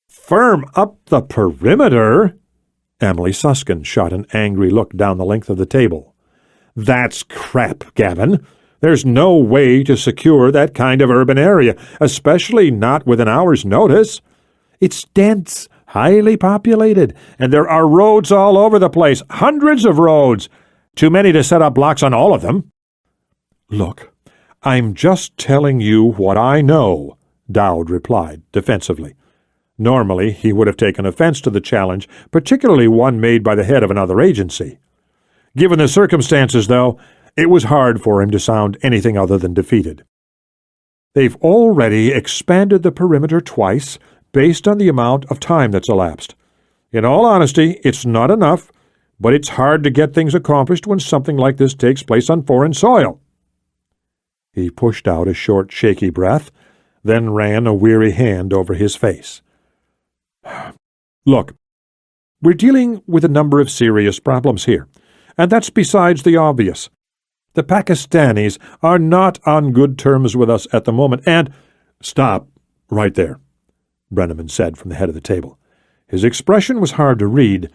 "Firm up the perimeter?" Emily Suskin shot an angry look down the length of the table. "That's crap, Gavin. There's no way to secure that kind of urban area, especially not with an hour's notice. It's dense, highly populated, and there are roads all over the place, hundreds of roads. Too many to set up blocks on all of them." "Look, I'm just telling you what I know," Dowd replied defensively. Normally, he would have taken offense to the challenge, particularly one made by the head of another agency. Given the circumstances, though, it was hard for him to sound anything other than defeated. "They've already expanded the perimeter twice, based on the amount of time that's elapsed. In all honesty, it's not enough, but it's hard to get things accomplished when something like this takes place on foreign soil." He pushed out a short, shaky breath, then ran a weary hand over his face. "Look, we're dealing with a number of serious problems here, and that's besides the obvious. The Pakistanis are not on good terms with us at the moment, and—" "Stop, right there," Brenneman said from the head of the table. His expression was hard to read,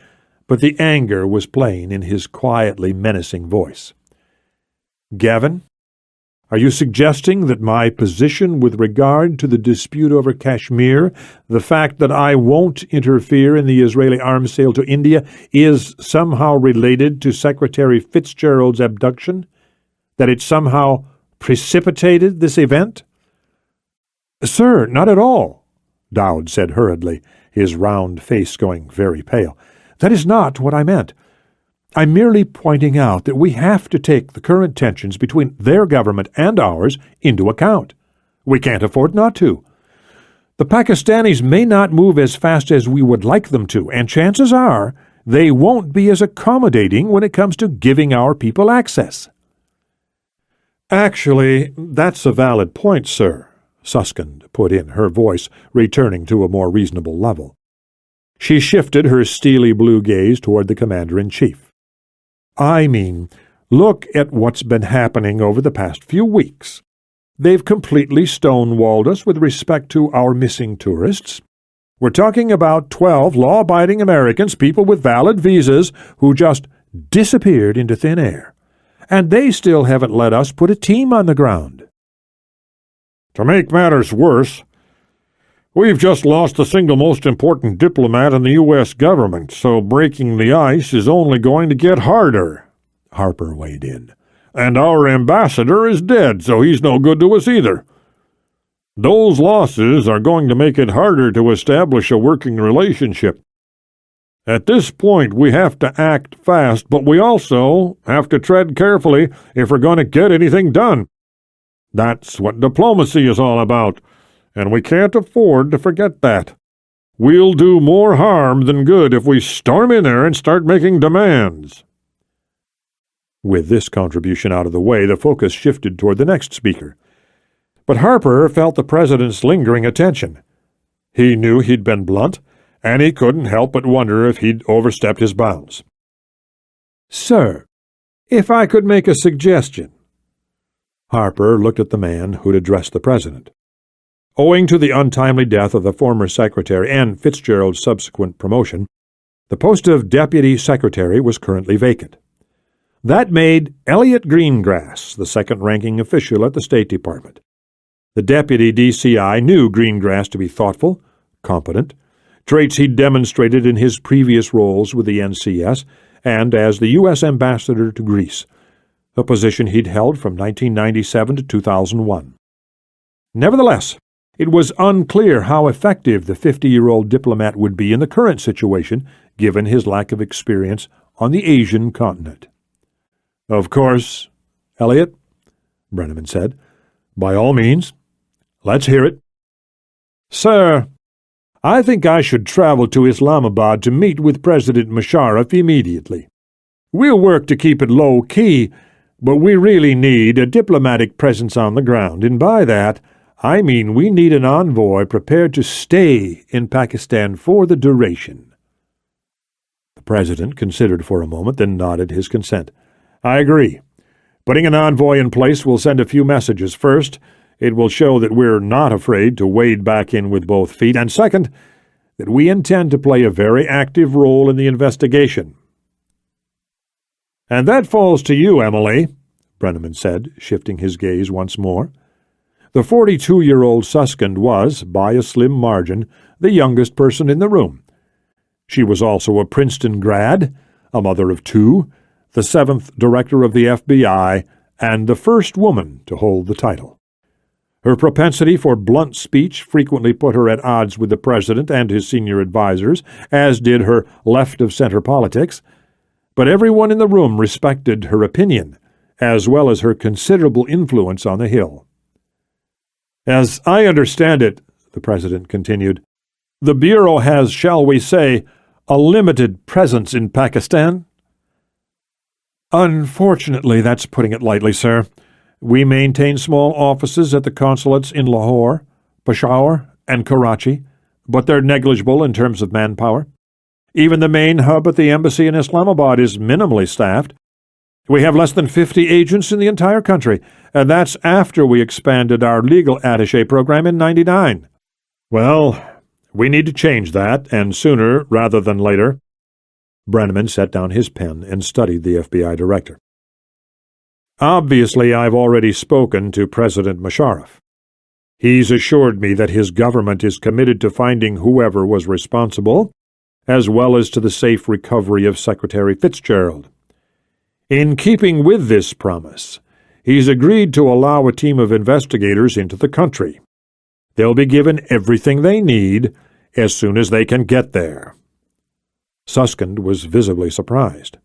but the anger was plain in his quietly menacing voice. "Gavin, are you suggesting that my position with regard to the dispute over Kashmir, the fact that I won't interfere in the Israeli arms sale to India, is somehow related to Secretary Fitzgerald's abduction? That it somehow precipitated this event?" "Sir, not at all," Dowd said hurriedly, his round face going very pale. "That is not what I meant. I'm merely pointing out that we have to take the current tensions between their government and ours into account. We can't afford not to. The Pakistanis may not move as fast as we would like them to, and chances are they won't be as accommodating when it comes to giving our people access." "Actually, that's a valid point, sir," Suskind put in, her voice returning to a more reasonable level. She shifted her steely blue gaze toward the commander-in-chief. I mean, look at what's been happening over the past few weeks. They've completely stonewalled us with respect to our missing tourists. We're talking about 12 law-abiding Americans, people with valid visas, who just disappeared into thin air. And they still haven't let us put a team on the ground. To make matters worse, we've just lost the single most important diplomat in the U.S. government, so breaking the ice is only going to get harder, Harper weighed in. And our ambassador is dead, so he's no good to us either. Those losses are going to make it harder to establish a working relationship. At this point, we have to act fast, but we also have to tread carefully if we're going to get anything done. That's what diplomacy is all about, and we can't afford to forget that. We'll do more harm than good if we storm in there and start making demands. With this contribution out of the way, the focus shifted toward the next speaker. But Harper felt the president's lingering attention. He knew he'd been blunt, and he couldn't help but wonder if he'd overstepped his bounds. Sir, if I could make a suggestion. Harper looked at the man who'd addressed the president. Owing to the untimely death of the former secretary and Fitzgerald's subsequent promotion, the post of deputy secretary was currently vacant. That made Elliot Greengrass the second-ranking official at the State Department. The deputy DCI knew Greengrass to be thoughtful, competent, traits he'd demonstrated in his previous roles with the NCS and as the U.S. ambassador to Greece, a position he'd held from 1997 to 2001. Nevertheless, it was unclear how effective the 50-year-old diplomat would be in the current situation, given his lack of experience on the Asian continent. Of course, Elliot, Brenneman said. By all means. Let's hear it. Sir, I think I should travel to Islamabad to meet with President Musharraf immediately. We'll work to keep it low-key, but we really need a diplomatic presence on the ground, and by that, I mean we need an envoy prepared to stay in Pakistan for the duration. The president considered for a moment, then nodded his consent. I agree. Putting an envoy in place will send a few messages. First, it will show that we're not afraid to wade back in with both feet, and second, that we intend to play a very active role in the investigation. And that falls to you, Emily, Brenneman said, shifting his gaze once more. The 42-year-old Suskind was, by a slim margin, the youngest person in the room. She was also a Princeton grad, a mother of two, the 7th director of the FBI, and the first woman to hold the title. Her propensity for blunt speech frequently put her at odds with the president and his senior advisers, as did her left-of-center politics, but everyone in the room respected her opinion, as well as her considerable influence on the Hill. As I understand it, the president continued, the Bureau has, shall we say, a limited presence in Pakistan? Unfortunately, that's putting it lightly, sir. We maintain small offices at the consulates in Lahore, Peshawar, and Karachi, but they're negligible in terms of manpower. Even the main hub at the embassy in Islamabad is minimally staffed. We have less than 50 agents in the entire country, and that's after we expanded our legal attaché program in '99. Well, we need to change that, and sooner rather than later. Brenneman set down his pen and studied the FBI director. Obviously, I've already spoken to President Musharraf. He's assured me that his government is committed to finding whoever was responsible, as well as to the safe recovery of Secretary Fitzgerald. In keeping with this promise, he's agreed to allow a team of investigators into the country. They'll be given everything they need as soon as they can get there. Suskind was visibly surprised.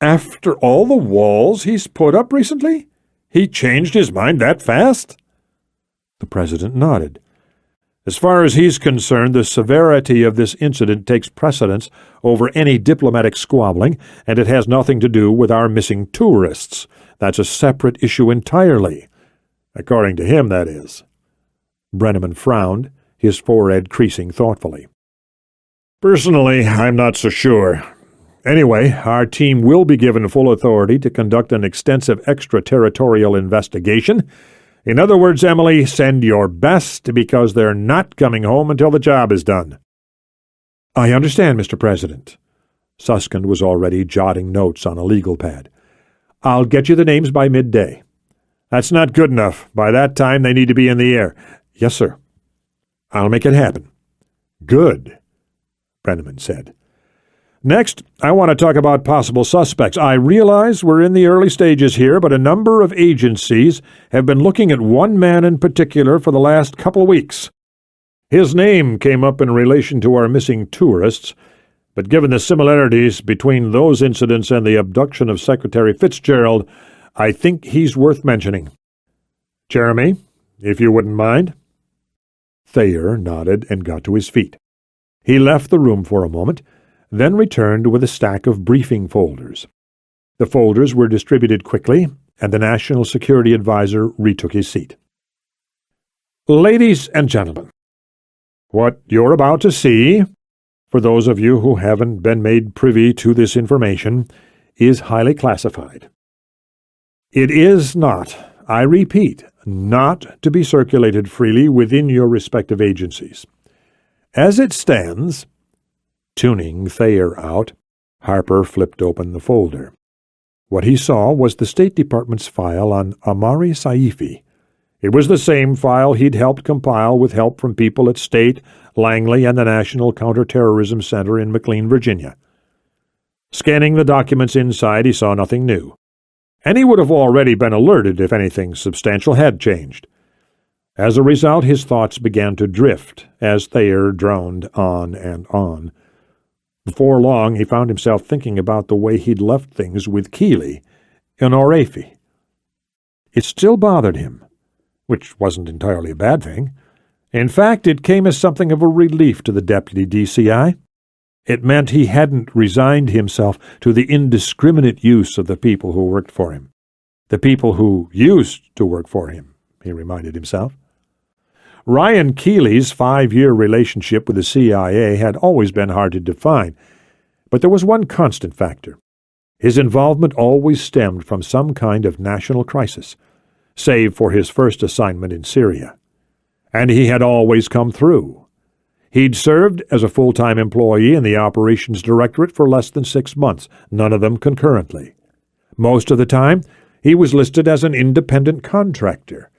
After all the walls he's put up recently? He changed his mind that fast? The president nodded. As far as he's concerned, the severity of this incident takes precedence over any diplomatic squabbling, and it has nothing to do with our missing tourists. That's a separate issue entirely. According to him, that is. Brenneman frowned, his forehead creasing thoughtfully. Personally, I'm not so sure. Anyway, our team will be given full authority to conduct an extensive extraterritorial investigation. In other words, Emily, send your best because they're not coming home until the job is done. I understand, Mr. President. Susskind was already jotting notes on a legal pad. I'll get you the names by midday. That's not good enough. By that time, they need to be in the air. Yes, sir. I'll make it happen. Good, Brenneman said. Next, I want to talk about possible suspects. I realize we're in the early stages here, but a number of agencies have been looking at one man in particular for the last couple of weeks. His name came up in relation to our missing tourists, but given the similarities between those incidents and the abduction of Secretary Fitzgerald, I think he's worth mentioning. Jeremy, if you wouldn't mind. Thayer nodded and got to his feet. He left the room for a moment, then returned with a stack of briefing folders. The folders were distributed quickly, and the National Security Advisor retook his seat. Ladies and gentlemen, what you're about to see, for those of you who haven't been made privy to this information, is highly classified. It is not, I repeat, not to be circulated freely within your respective agencies. As it stands, tuning Thayer out, Harper flipped open the folder. What he saw was the State Department's file on Amari Saifi. It was the same file he'd helped compile with help from people at State, Langley, and the National Counterterrorism Center in McLean, Virginia. Scanning the documents inside, he saw nothing new, and he would have already been alerted if anything substantial had changed. As a result, his thoughts began to drift as Thayer droned on and on. Before long, he found himself thinking about the way he'd left things with Kealey in Oraifi. It still bothered him, which wasn't entirely a bad thing. In fact, it came as something of a relief to the deputy DCI. It meant he hadn't resigned himself to the indiscriminate use of the people who worked for him. The people who used to work for him, he reminded himself. Ryan Kealey's 5-year relationship with the CIA had always been hard to define, but there was one constant factor. His involvement always stemmed from some kind of national crisis, save for his first assignment in Syria. And he had always come through. He'd served as a full-time employee in the Operations Directorate for less than 6 months, none of them concurrently. Most of the time, he was listed as an independent contractor,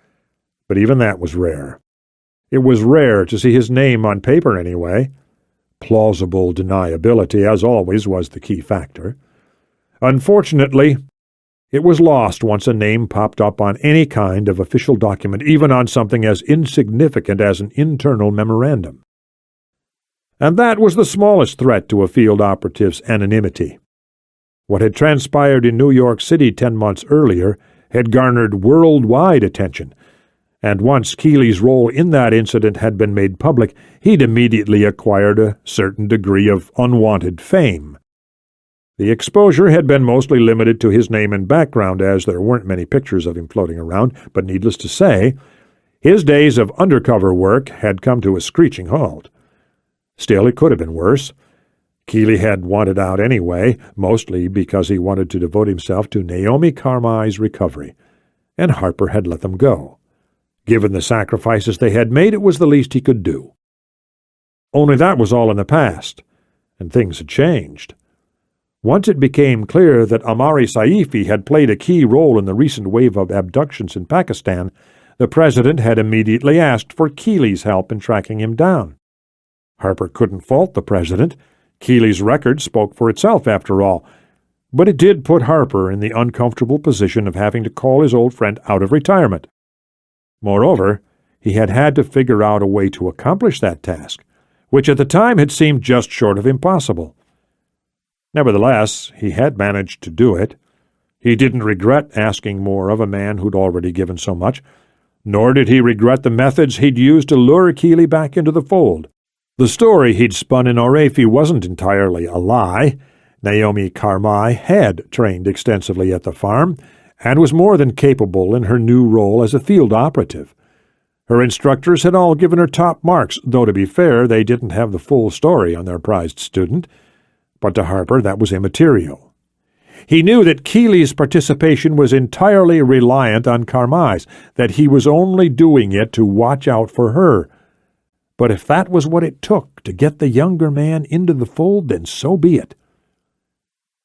but even that was rare. It was rare to see his name on paper anyway. Plausible deniability, as always, was the key factor. Unfortunately, it was lost once a name popped up on any kind of official document, even on something as insignificant as an internal memorandum. And that was the smallest threat to a field operative's anonymity. What had transpired in New York City 10 months earlier had garnered worldwide attention, and once Kealey's role in that incident had been made public, he'd immediately acquired a certain degree of unwanted fame. The exposure had been mostly limited to his name and background, as there weren't many pictures of him floating around, but needless to say, his days of undercover work had come to a screeching halt. Still, it could have been worse. Kealey had wanted out anyway, mostly because he wanted to devote himself to Naomi Carmi's recovery, and Harper had let them go. Given the sacrifices they had made, it was the least he could do. Only that was all in the past, and things had changed. Once it became clear that Amari Saifi had played a key role in the recent wave of abductions in Pakistan, the president had immediately asked for Kealey's help in tracking him down. Harper couldn't fault the president. Kealey's record spoke for itself, after all, but it did put Harper in the uncomfortable position of having to call his old friend out of retirement. Moreover, he had had to figure out a way to accomplish that task, which at the time had seemed just short of impossible. Nevertheless, he had managed to do it. He didn't regret asking more of a man who'd already given so much, nor did he regret the methods he'd used to lure Kealey back into the fold. The story he'd spun in Oraifi wasn't entirely a lie. Naomi Carmi had trained extensively at the farm, and was more than capable in her new role as a field operative. Her instructors had all given her top marks, though to be fair, they didn't have the full story on their prized student. But to Harper, that was immaterial. He knew that Kealey's participation was entirely reliant on Carmi's, that he was only doing it to watch out for her. But if that was what it took to get the younger man into the fold, then so be it.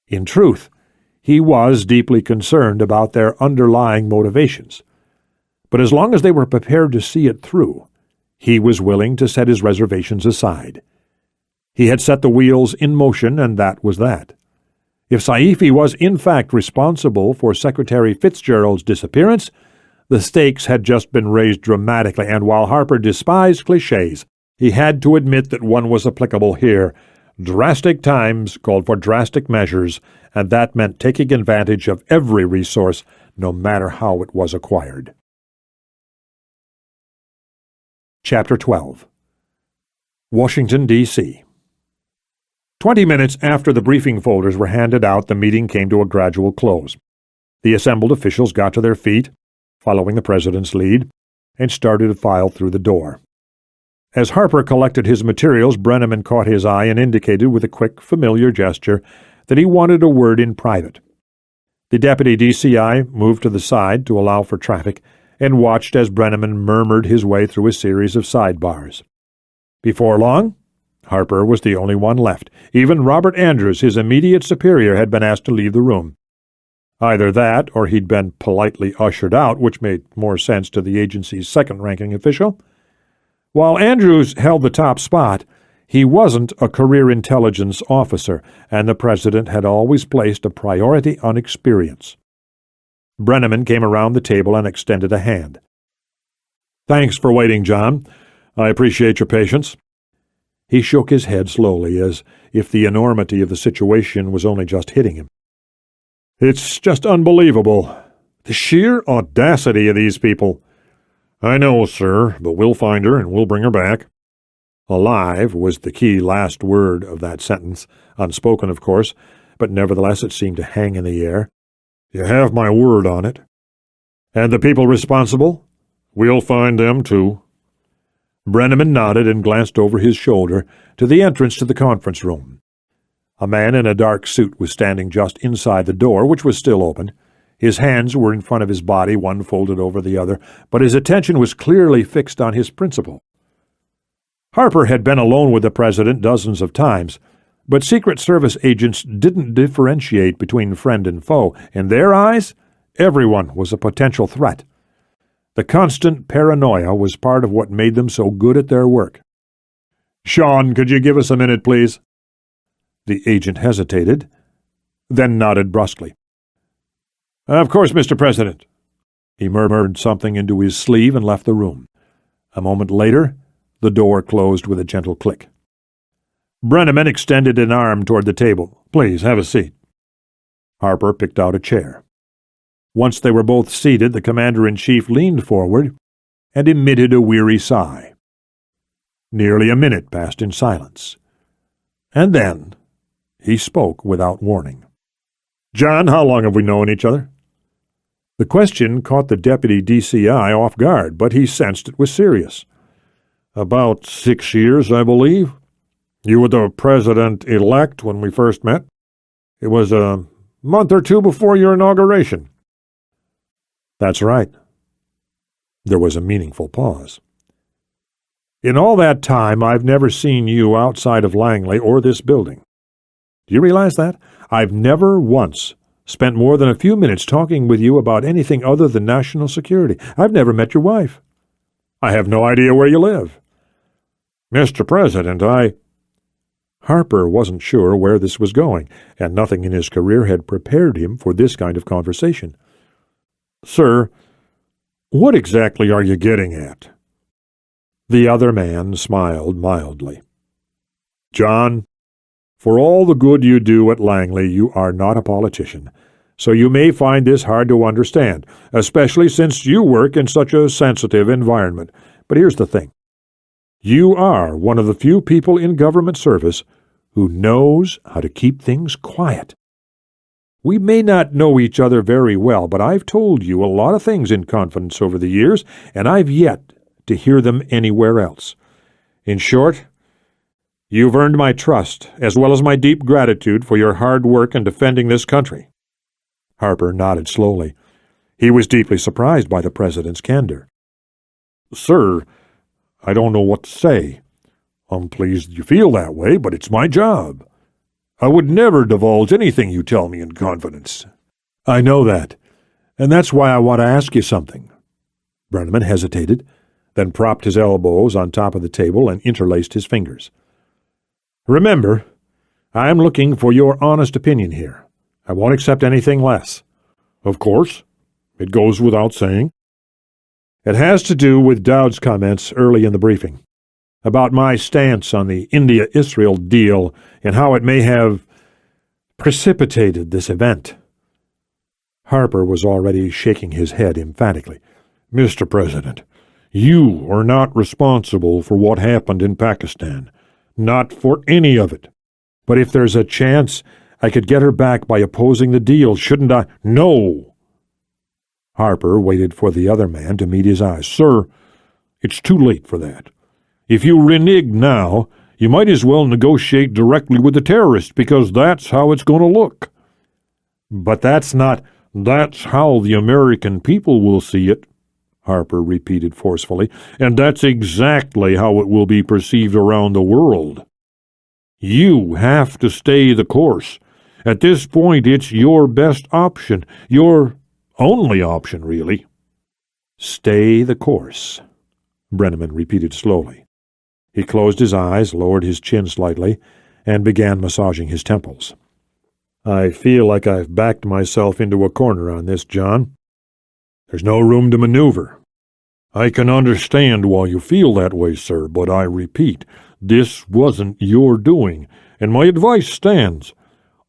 In truth, he was deeply concerned about their underlying motivations. But as long as they were prepared to see it through, he was willing to set his reservations aside. He had set the wheels in motion, and that was that. If Saifi was in fact responsible for Secretary Fitzgerald's disappearance, the stakes had just been raised dramatically, and while Harper despised clichés, he had to admit that one was applicable here. Drastic times called for drastic measures, and that meant taking advantage of every resource, no matter how it was acquired. Chapter 12. Washington, D.C. 20 minutes after the briefing folders were handed out, the meeting came to a gradual close. The assembled officials got to their feet, following the president's lead, and started to file through the door. As Harper collected his materials, Brenneman caught his eye and indicated with a quick, familiar gesture that he wanted a word in private. The deputy DCI moved to the side to allow for traffic and watched as Brenneman murmured his way through a series of sidebars. Before long, Harper was the only one left. Even Robert Andrews, his immediate superior, had been asked to leave the room. Either that, or he'd been politely ushered out, which made more sense to the agency's second-ranking official. While Andrews held the top spot, he wasn't a career intelligence officer, and the president had always placed a priority on experience. Brenneman came around the table and extended a hand. "Thanks for waiting, John. I appreciate your patience." He shook his head slowly, as if the enormity of the situation was only just hitting him. "It's just unbelievable. The sheer audacity of these people." "I know, sir, but we'll find her and we'll bring her back." "Alive" was the key last word of that sentence, unspoken, of course, but nevertheless it seemed to hang in the air. "You have my word on it." "And the people responsible?" "We'll find them, too." Brenneman nodded and glanced over his shoulder to the entrance to the conference room. A man in a dark suit was standing just inside the door, which was still open. His hands were in front of his body, one folded over the other, but his attention was clearly fixed on his principal. Harper had been alone with the president dozens of times, but Secret Service agents didn't differentiate between friend and foe. In their eyes, everyone was a potential threat. The constant paranoia was part of what made them so good at their work. "Sean, could you give us a minute, please?" The agent hesitated, then nodded brusquely. "Of course, Mr. President." He murmured something into his sleeve and left the room. A moment later, the door closed with a gentle click. Brenneman extended an arm toward the table. "Please, have a seat." Harper picked out a chair. Once they were both seated, the commander-in-chief leaned forward and emitted a weary sigh. Nearly a minute passed in silence. And then he spoke without warning. "John, how long have we known each other?" The question caught the deputy DCI off guard, but he sensed it was serious. "About 6 years, I believe. You were the president-elect when we first met. It was a month or two before your inauguration." "That's right." There was a meaningful pause. "In all that time, I've never seen you outside of Langley or this building. Do you realize that? I've never once spent more than a few minutes talking with you about anything other than national security. I've never met your wife. I have no idea where you live." "Mr. President, Harper wasn't sure where this was going, and nothing in his career had prepared him for this kind of conversation. "Sir, what exactly are you getting at?" The other man smiled mildly. "John, for all the good you do at Langley, you are not a politician, so you may find this hard to understand, especially since you work in such a sensitive environment. But here's the thing. You are one of the few people in government service who knows how to keep things quiet. We may not know each other very well, but I've told you a lot of things in confidence over the years, and I've yet to hear them anywhere else. In short, you've earned my trust, as well as my deep gratitude for your hard work in defending this country." Harper nodded slowly. He was deeply surprised by the president's candor. "Sir, I don't know what to say. I'm pleased you feel that way, but it's my job. I would never divulge anything you tell me in confidence." "I know that, and that's why I want to ask you something." Brenneman hesitated, then propped his elbows on top of the table and interlaced his fingers. "Remember, I am looking for your honest opinion here. I won't accept anything less." "Of course. It goes without saying." "It has to do with Dowd's comments early in the briefing about my stance on the India-Israel deal and how it may have precipitated this event." Harper was already shaking his head emphatically. "Mr. President, you are not responsible for what happened in Pakistan. Not for any of it." "But if there's a chance I could get her back by opposing the deal, shouldn't I?" "No." Harper waited for the other man to meet his eyes. "Sir, it's too late for that. If you renege now, you might as well negotiate directly with the terrorists, because that's how it's going to look." "But that's not—" "That's how the American people will see it," Harper repeated forcefully, "and that's exactly how it will be perceived around the world. You have to stay the course. At this point, it's your best option, your only option, really." "Stay the course," Brenneman repeated slowly. He closed his eyes, lowered his chin slightly, and began massaging his temples. "I feel like I've backed myself into a corner on this, John. There's no room to maneuver." "I can understand why you feel that way, sir, but I repeat, this wasn't your doing, and my advice stands.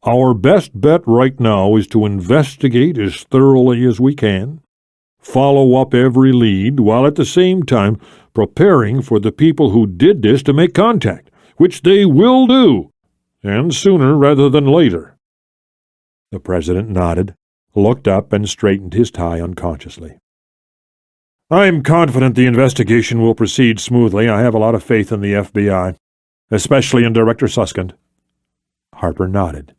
Our best bet right now is to investigate as thoroughly as we can, follow up every lead, while at the same time preparing for the people who did this to make contact, which they will do, and sooner rather than later." The president nodded, looked up, and straightened his tie unconsciously. "I'm confident the investigation will proceed smoothly. I have a lot of faith in the FBI, especially in Director Suskind." Harper nodded.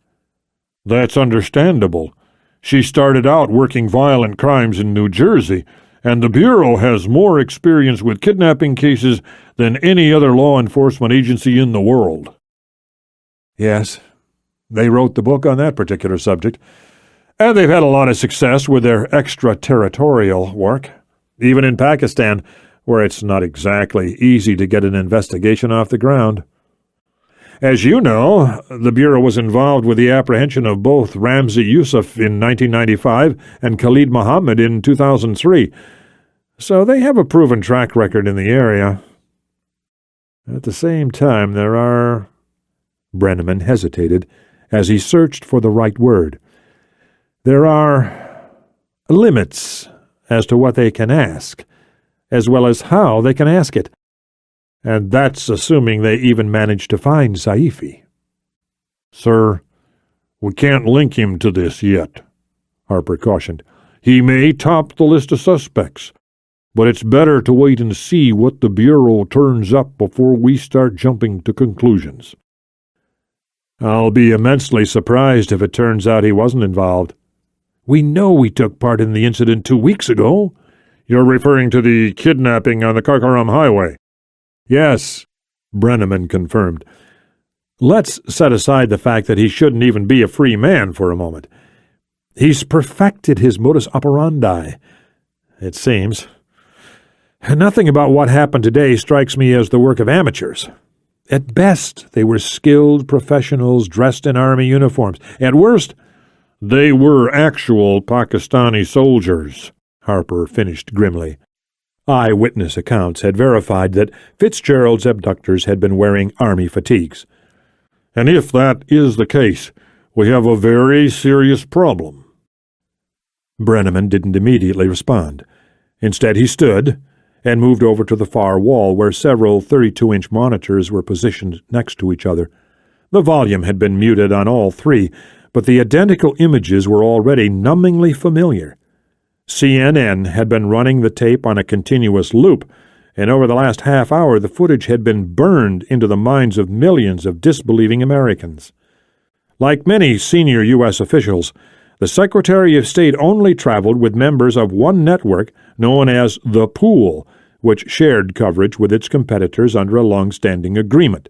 "That's understandable. She started out working violent crimes in New Jersey, and the Bureau has more experience with kidnapping cases than any other law enforcement agency in the world." "Yes, they wrote the book on that particular subject, and they've had a lot of success with their extraterritorial work, even in Pakistan, where it's not exactly easy to get an investigation off the ground. As you know, the Bureau was involved with the apprehension of both Ramzi Yousef in 1995 and Khalid Mohammed in 2003, so they have a proven track record in the area. At the same time, there are—" Brenneman hesitated as he searched for the right word. "There are limits as to what they can ask, as well as how they can ask it. And that's assuming they even manage to find Saifi." "Sir, we can't link him to this yet," Harper cautioned. "He may top the list of suspects, but it's better to wait and see what the Bureau turns up before we start jumping to conclusions." "I'll be immensely surprised if it turns out he wasn't involved. We know he took part in the incident 2 weeks ago." "You're referring to the kidnapping on the Karkaram Highway?" "Yes," Brenneman confirmed. "Let's set aside the fact that he shouldn't even be a free man for a moment. He's perfected his modus operandi, it seems. Nothing about what happened today strikes me as the work of amateurs. At best, they were skilled professionals dressed in army uniforms. At worst—" "They were actual Pakistani soldiers," Harper finished grimly. Eyewitness accounts had verified that Fitzgerald's abductors had been wearing army fatigues. "And if that is the case, we have a very serious problem." Brenneman didn't immediately respond. Instead, he stood and moved over to the far wall where several 32-inch monitors were positioned next to each other. The volume had been muted on all three, but the identical images were already numbingly familiar. CNN had been running the tape on a continuous loop, and over the last half hour the footage had been burned into the minds of millions of disbelieving Americans. Like many senior U.S. officials, the Secretary of State only traveled with members of one network known as the Pool, which shared coverage with its competitors under a long-standing agreement.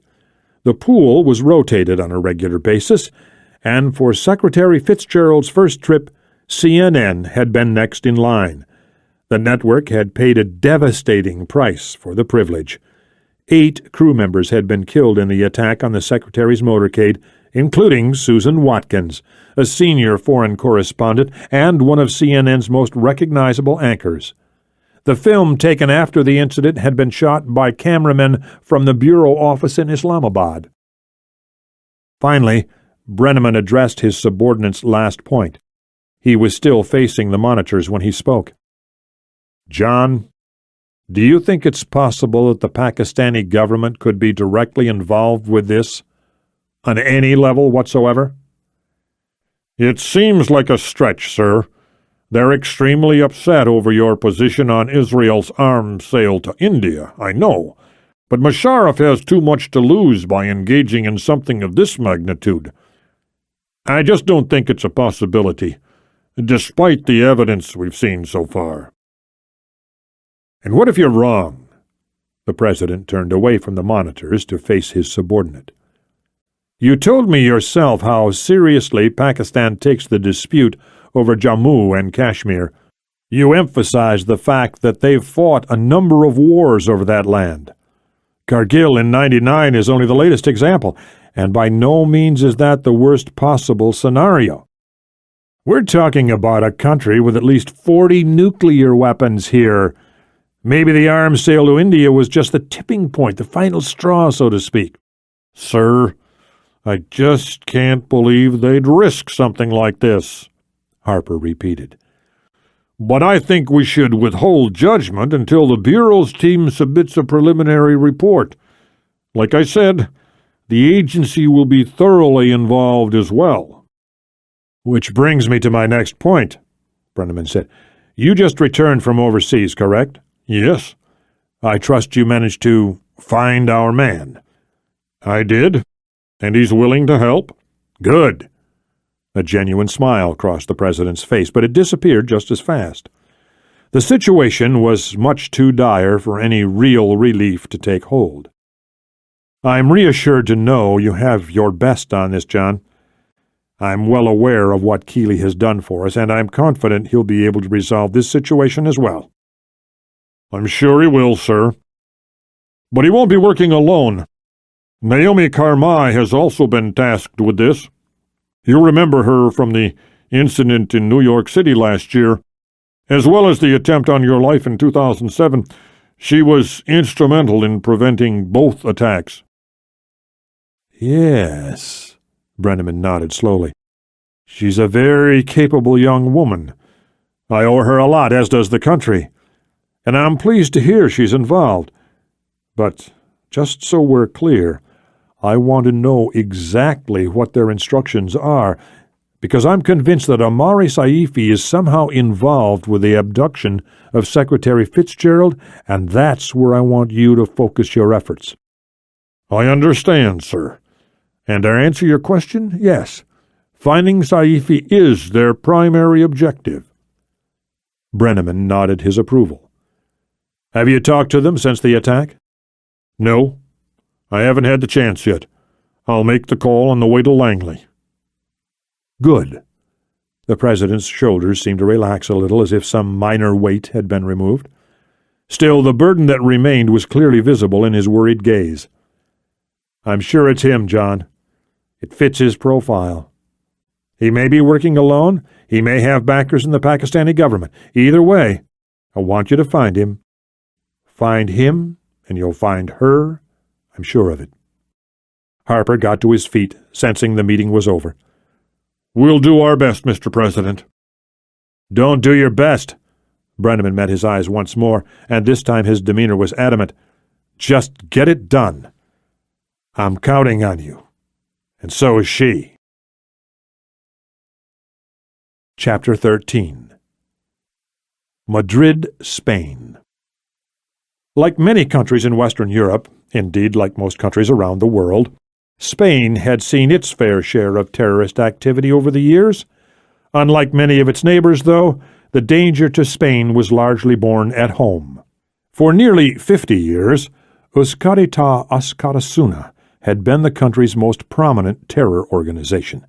The Pool was rotated on a regular basis, and for Secretary Fitzgerald's first trip, CNN had been next in line. The network had paid a devastating price for the privilege. 8 crew members had been killed in the attack on the Secretary's motorcade, including Susan Watkins, a senior foreign correspondent and one of CNN's most recognizable anchors. The film taken after the incident had been shot by cameramen from the bureau office in Islamabad. Finally, Brenneman addressed his subordinate's last point. He was still facing the monitors when he spoke. "John, do you think it's possible that the Pakistani government could be directly involved with this, on any level whatsoever?" "It seems like a stretch, sir. They're extremely upset over your position on Israel's arms sale to India, I know, but Musharraf has too much to lose by engaging in something of this magnitude. I just don't think it's a possibility, despite the evidence we've seen so far." "And what if you're wrong?" The president turned away from the monitors to face his subordinate. "You told me yourself how seriously Pakistan takes the dispute over Jammu and Kashmir. You emphasized the fact that they've fought a number of wars over that land. Kargil in '99 is only the latest example, and by no means is that the worst possible scenario. We're talking about a country with at least 40 nuclear weapons here. Maybe the arms sale to India was just the tipping point, the final straw, so to speak." "Sir, I just can't believe they'd risk something like this," Harper repeated. "But I think we should withhold judgment until the Bureau's team submits a preliminary report. Like I said, the agency will be thoroughly involved as well." "Which brings me to my next point," Brenneman said. "You just returned from overseas, correct?" "Yes." "I trust you managed to find our man." "I did, and he's willing to help." "Good." A genuine smile crossed the president's face, but it disappeared just as fast. The situation was much too dire for any real relief to take hold. "I'm reassured to know you have your best on this, John. I'm well aware of what Kealey has done for us, and I'm confident he'll be able to resolve this situation as well." "I'm sure he will, sir. But he won't be working alone. Naomi Karmai has also been tasked with this. You'll remember her from the incident in New York City last year, as well as the attempt on your life in 2007. She was instrumental in preventing both attacks." "Yes," Brenneman nodded slowly. "She's a very capable young woman. I owe her a lot, as does the country. And I'm pleased to hear she's involved. But just so we're clear, I want to know exactly what their instructions are, because I'm convinced that Amari Saifi is somehow involved with the abduction of Secretary Fitzgerald, and that's where I want you to focus your efforts." "I understand, sir. And to answer your question, yes, finding Saifi is their primary objective." Brenneman nodded his approval. "Have you talked to them since the attack?" "No. I haven't had the chance yet. I'll make the call on the way to Langley." "Good." The president's shoulders seemed to relax a little, as if some minor weight had been removed. Still, the burden that remained was clearly visible in his worried gaze. "I'm sure it's him, John. It fits his profile. He may be working alone. He may have backers in the Pakistani government. Either way, I want you to find him. Find him, and you'll find her. I'm sure of it." Harper got to his feet, sensing the meeting was over. "We'll do our best, Mr. President." "Don't do your best." Brenneman met his eyes once more, and this time his demeanor was adamant. "Just get it done. I'm counting on you. And so is she." Chapter 13. Madrid, Spain. Like many countries in Western Europe, indeed like most countries around the world, Spain had seen its fair share of terrorist activity over the years. Unlike many of its neighbors, though, the danger to Spain was largely born at home. For nearly 50 years, Euskarita Oskarasuna had been the country's most prominent terror organization.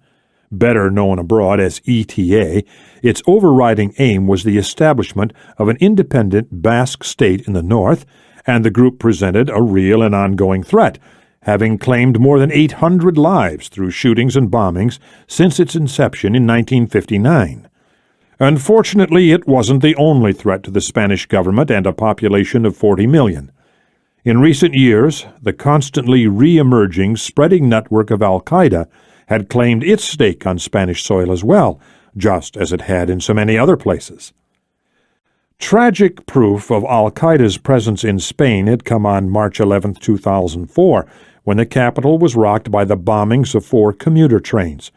Better known abroad as ETA, its overriding aim was the establishment of an independent Basque state in the north, and the group presented a real and ongoing threat, having claimed more than 800 lives through shootings and bombings since its inception in 1959. Unfortunately, it wasn't the only threat to the Spanish government and a population of 40 million. In recent years, the constantly re-emerging, spreading network of Al-Qaeda had claimed its stake on Spanish soil as well, just as it had in so many other places. Tragic proof of Al-Qaeda's presence in Spain had come on March 11, 2004, when the capital was rocked by the bombings of 4 commuter trains.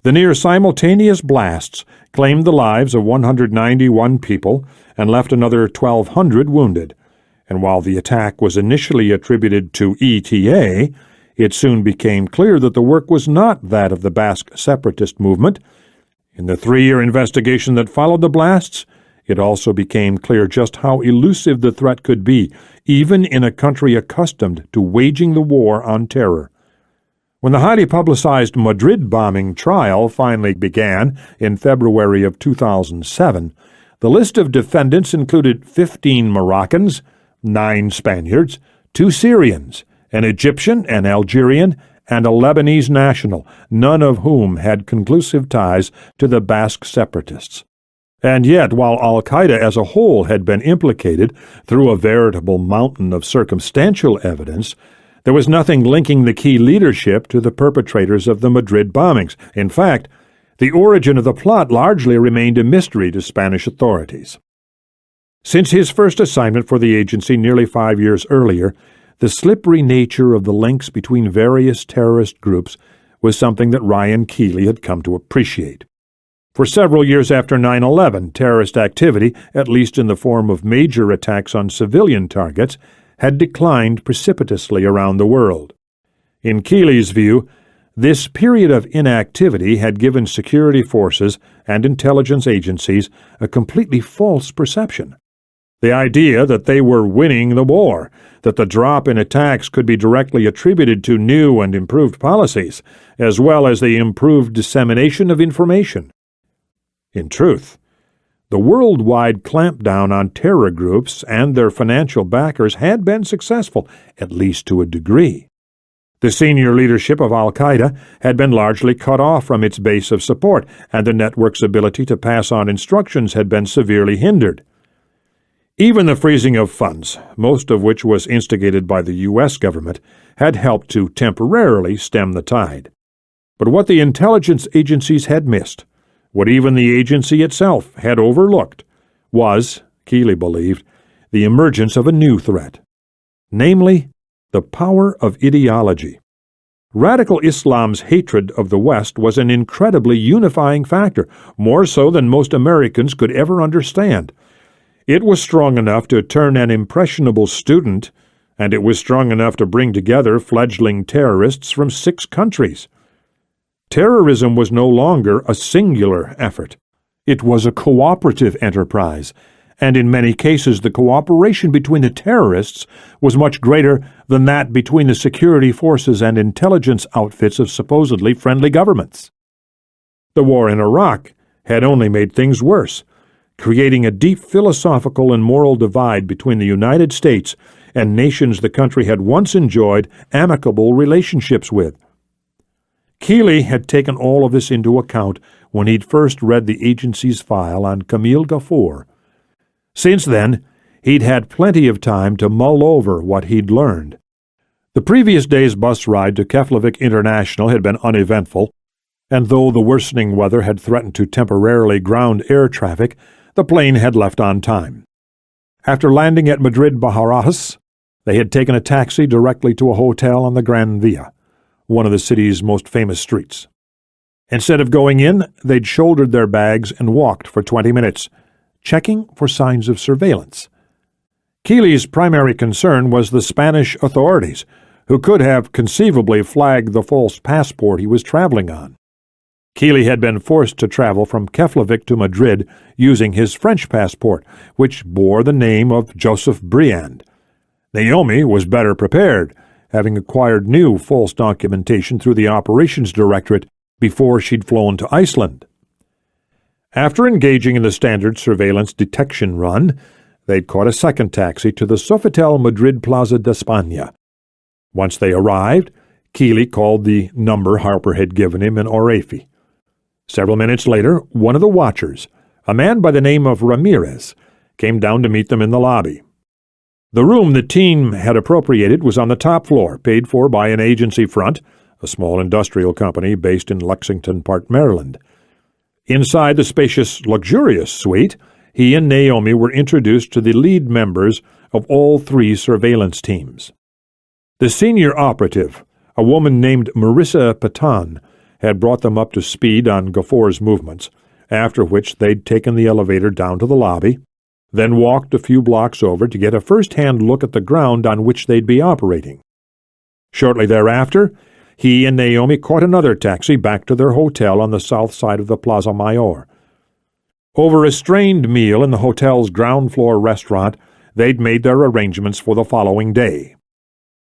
The near-simultaneous blasts claimed the lives of 191 people and left another 1,200 wounded. And while the attack was initially attributed to ETA, it soon became clear that the work was not that of the Basque separatist movement. In the 3-year investigation that followed the blasts, it also became clear just how elusive the threat could be, even in a country accustomed to waging the war on terror. When the highly publicized Madrid bombing trial finally began in February of 2007, the list of defendants included 15 Moroccans, 9 Spaniards, 2 Syrians, an Egyptian, an Algerian, and a Lebanese national, none of whom had conclusive ties to the Basque separatists. And yet, while Al-Qaeda as a whole had been implicated through a veritable mountain of circumstantial evidence, there was nothing linking the key leadership to the perpetrators of the Madrid bombings. In fact, the origin of the plot largely remained a mystery to Spanish authorities. Since his first assignment for the agency nearly 5 years earlier, the slippery nature of the links between various terrorist groups was something that Ryan Kealey had come to appreciate. For several years after 9/11, terrorist activity, at least in the form of major attacks on civilian targets, had declined precipitously around the world. In Kealey's view, this period of inactivity had given security forces and intelligence agencies a completely false perception. The idea that they were winning the war, that the drop in attacks could be directly attributed to new and improved policies, as well as the improved dissemination of information. In truth, the worldwide clampdown on terror groups and their financial backers had been successful, at least to a degree. The senior leadership of Al-Qaeda had been largely cut off from its base of support, and the network's ability to pass on instructions had been severely hindered. Even the freezing of funds, most of which was instigated by the U.S. government, had helped to temporarily stem the tide. But what the intelligence agencies had missed, what even the agency itself had overlooked, was, Kealey believed, the emergence of a new threat, namely, the power of ideology. Radical Islam's hatred of the West was an incredibly unifying factor, more so than most Americans could ever understand. It was strong enough to turn an impressionable student, and it was strong enough to bring together fledgling terrorists from 6 countries. Terrorism was no longer a singular effort. It was a cooperative enterprise, and in many cases the cooperation between the terrorists was much greater than that between the security forces and intelligence outfits of supposedly friendly governments. The war in Iraq had only made things worse, creating a deep philosophical and moral divide between the United States and nations the country had once enjoyed amicable relationships with. Kealey had taken all of this into account when he'd first read the agency's file on Camille Gafour. Since then, he'd had plenty of time to mull over what he'd learned. The previous day's bus ride to Keflavik International had been uneventful, and though the worsening weather had threatened to temporarily ground air traffic, the plane had left on time. After landing at Madrid Barajas, they had taken a taxi directly to a hotel on the Gran Via, one of the city's most famous streets. Instead of going in, they'd shouldered their bags and walked for 20 minutes, checking for signs of surveillance. Kealey's primary concern was the Spanish authorities, who could have conceivably flagged the false passport he was traveling on. Kealey had been forced to travel from Keflavik to Madrid using his French passport, which bore the name of Joseph Briand. Naomi was better prepared, having acquired new false documentation through the Operations Directorate before she'd flown to Iceland. After engaging in the standard surveillance detection run, they'd caught a second taxi to the Sofitel Madrid Plaza de España. Once they arrived, Kealey called the number Harper had given him in Orefi. Several minutes later, one of the watchers, a man by the name of Ramirez, came down to meet them in the lobby. The room the team had appropriated was on the top floor, paid for by an agency front, a small industrial company based in Lexington Park, Maryland. Inside the spacious, luxurious suite, he and Naomi were introduced to the lead members of all three surveillance teams. The senior operative, a woman named Marissa Patan, had brought them up to speed on Gafour's movements, after which they'd taken the elevator down to the lobby, then walked a few blocks over to get a first-hand look at the ground on which they'd be operating. Shortly thereafter, he and Naomi caught another taxi back to their hotel on the south side of the Plaza Mayor. Over a strained meal in the hotel's ground-floor restaurant, they'd made their arrangements for the following day.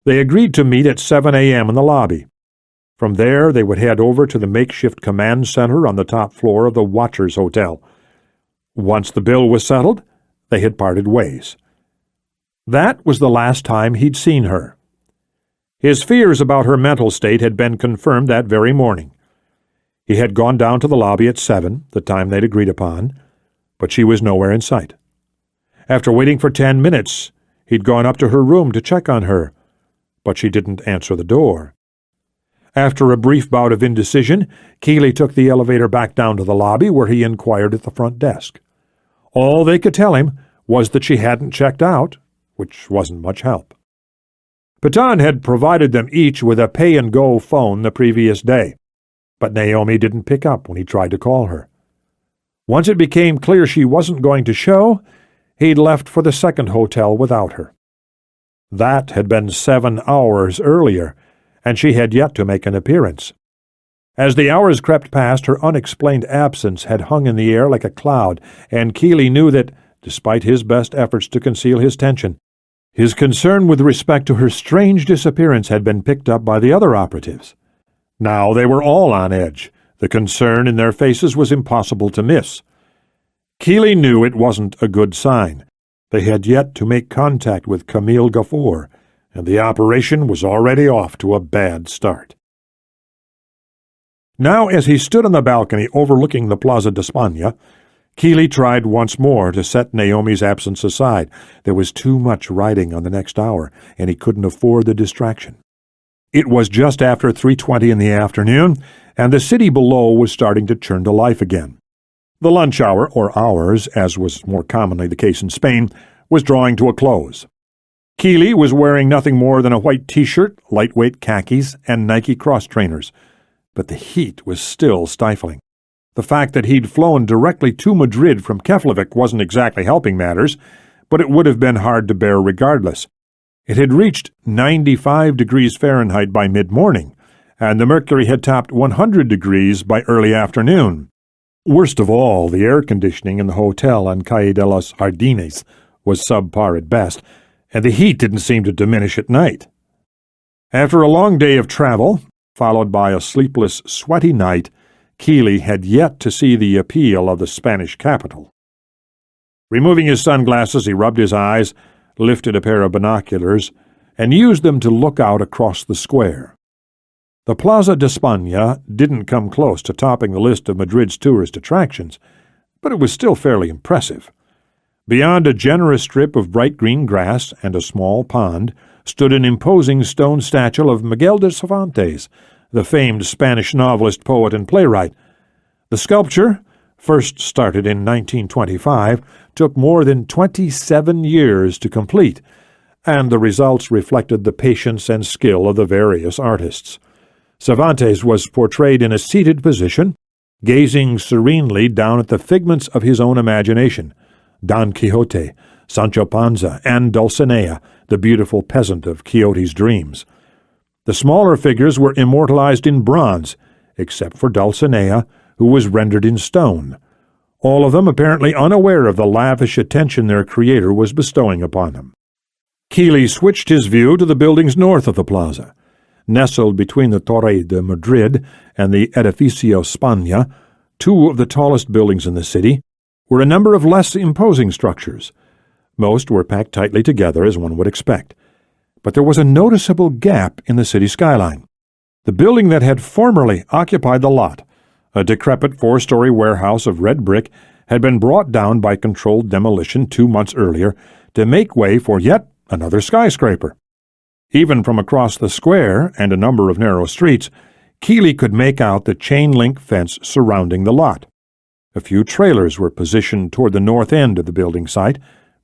They agreed to meet at 7 a.m. in the lobby. From there, they would head over to the makeshift command center on the top floor of the Watchers Hotel. Once the bill was settled, they had parted ways. That was the last time he'd seen her. His fears about her mental state had been confirmed that very morning. He had gone down to the lobby at 7, the time they'd agreed upon, but she was nowhere in sight. After waiting for 10 minutes, he'd gone up to her room to check on her, but she didn't answer the door. After a brief bout of indecision, Kealey took the elevator back down to the lobby, where he inquired at the front desk. All they could tell him was that she hadn't checked out, which wasn't much help. Patan had provided them each with a pay-and-go phone the previous day, but Naomi didn't pick up when he tried to call her. Once it became clear she wasn't going to show, he'd left for the second hotel without her. That had been 7 hours earlier, and she had yet to make an appearance. As the hours crept past, her unexplained absence had hung in the air like a cloud, and Kealey knew that, despite his best efforts to conceal his tension, his concern with respect to her strange disappearance had been picked up by the other operatives. Now they were all on edge. The concern in their faces was impossible to miss. Kealey knew it wasn't a good sign. They had yet to make contact with Camille Gafour, and the operation was already off to a bad start. Now, as he stood on the balcony overlooking the Plaza de España, Kealey tried once more to set Naomi's absence aside. There was too much riding on the next hour, and he couldn't afford the distraction. It was just after 3:20 in the afternoon, and the city below was starting to turn to life again. The lunch hour, or hours, as was more commonly the case in Spain, was drawing to a close. Kealey was wearing nothing more than a white T-shirt, lightweight khakis, and Nike cross-trainers, but the heat was still stifling. The fact that he'd flown directly to Madrid from Keflavik wasn't exactly helping matters, but it would have been hard to bear regardless. It had reached 95 degrees Fahrenheit by mid-morning, and the mercury had topped 100 degrees by early afternoon. Worst of all, the air conditioning in the hotel on Calle de los Jardines was subpar at best, and the heat didn't seem to diminish at night. After a long day of travel, followed by a sleepless, sweaty night, Kealey had yet to see the appeal of the Spanish capital. Removing his sunglasses, he rubbed his eyes, lifted a pair of binoculars, and used them to look out across the square. The Plaza de España didn't come close to topping the list of Madrid's tourist attractions, but it was still fairly impressive. Beyond a generous strip of bright green grass and a small pond stood an imposing stone statue of Miguel de Cervantes, the famed Spanish novelist, poet, and playwright. The sculpture, first started in 1925, took more than 27 years to complete, and the results reflected the patience and skill of the various artists. Cervantes was portrayed in a seated position, gazing serenely down at the figments of his own imagination. Don Quixote, Sancho Panza, and Dulcinea, the beautiful peasant of Quixote's dreams. The smaller figures were immortalized in bronze, except for Dulcinea, who was rendered in stone, all of them apparently unaware of the lavish attention their creator was bestowing upon them. Kealey switched his view to the buildings north of the plaza. Nestled between the Torre de Madrid and the Edificio España, two of the tallest buildings in the city, were a number of less imposing structures. Most were packed tightly together, as one would expect. But there was a noticeable gap in the city skyline. The building that had formerly occupied the lot, a decrepit 4-story warehouse of red brick, had been brought down by controlled demolition 2 months earlier to make way for yet another skyscraper. Even from across the square and a number of narrow streets, Kealey could make out the chain-link fence surrounding the lot. A few trailers were positioned toward the north end of the building site,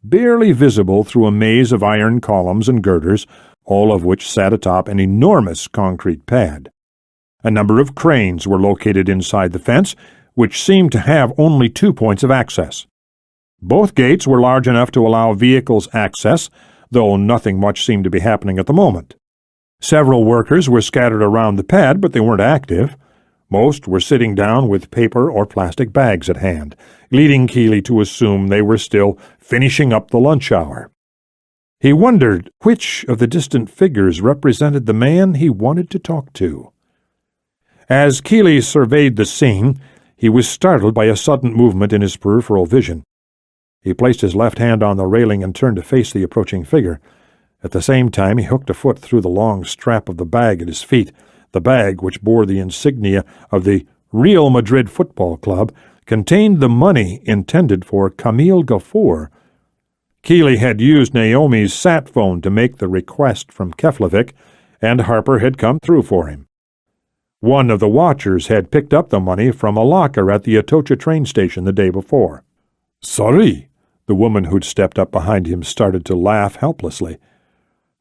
barely visible through a maze of iron columns and girders, all of which sat atop an enormous concrete pad. A number of cranes were located inside the fence, which seemed to have only 2 points of access. Both gates were large enough to allow vehicles access, though nothing much seemed to be happening at the moment. Several workers were scattered around the pad, but they weren't active. Most were sitting down with paper or plastic bags at hand, leading Kealey to assume they were still finishing up the lunch hour. He wondered which of the distant figures represented the man he wanted to talk to. As Kealey surveyed the scene, he was startled by a sudden movement in his peripheral vision. He placed his left hand on the railing and turned to face the approaching figure. At the same time, he hooked a foot through the long strap of the bag at his feet. The bag, which bore the insignia of the Real Madrid Football Club, contained the money intended for Camille Gafour. Kealey had used Naomi's sat phone to make the request from Keflavik, and Harper had come through for him. One of the watchers had picked up the money from a locker at the Atocha train station the day before. "Sorry," the woman who'd stepped up behind him started to laugh helplessly.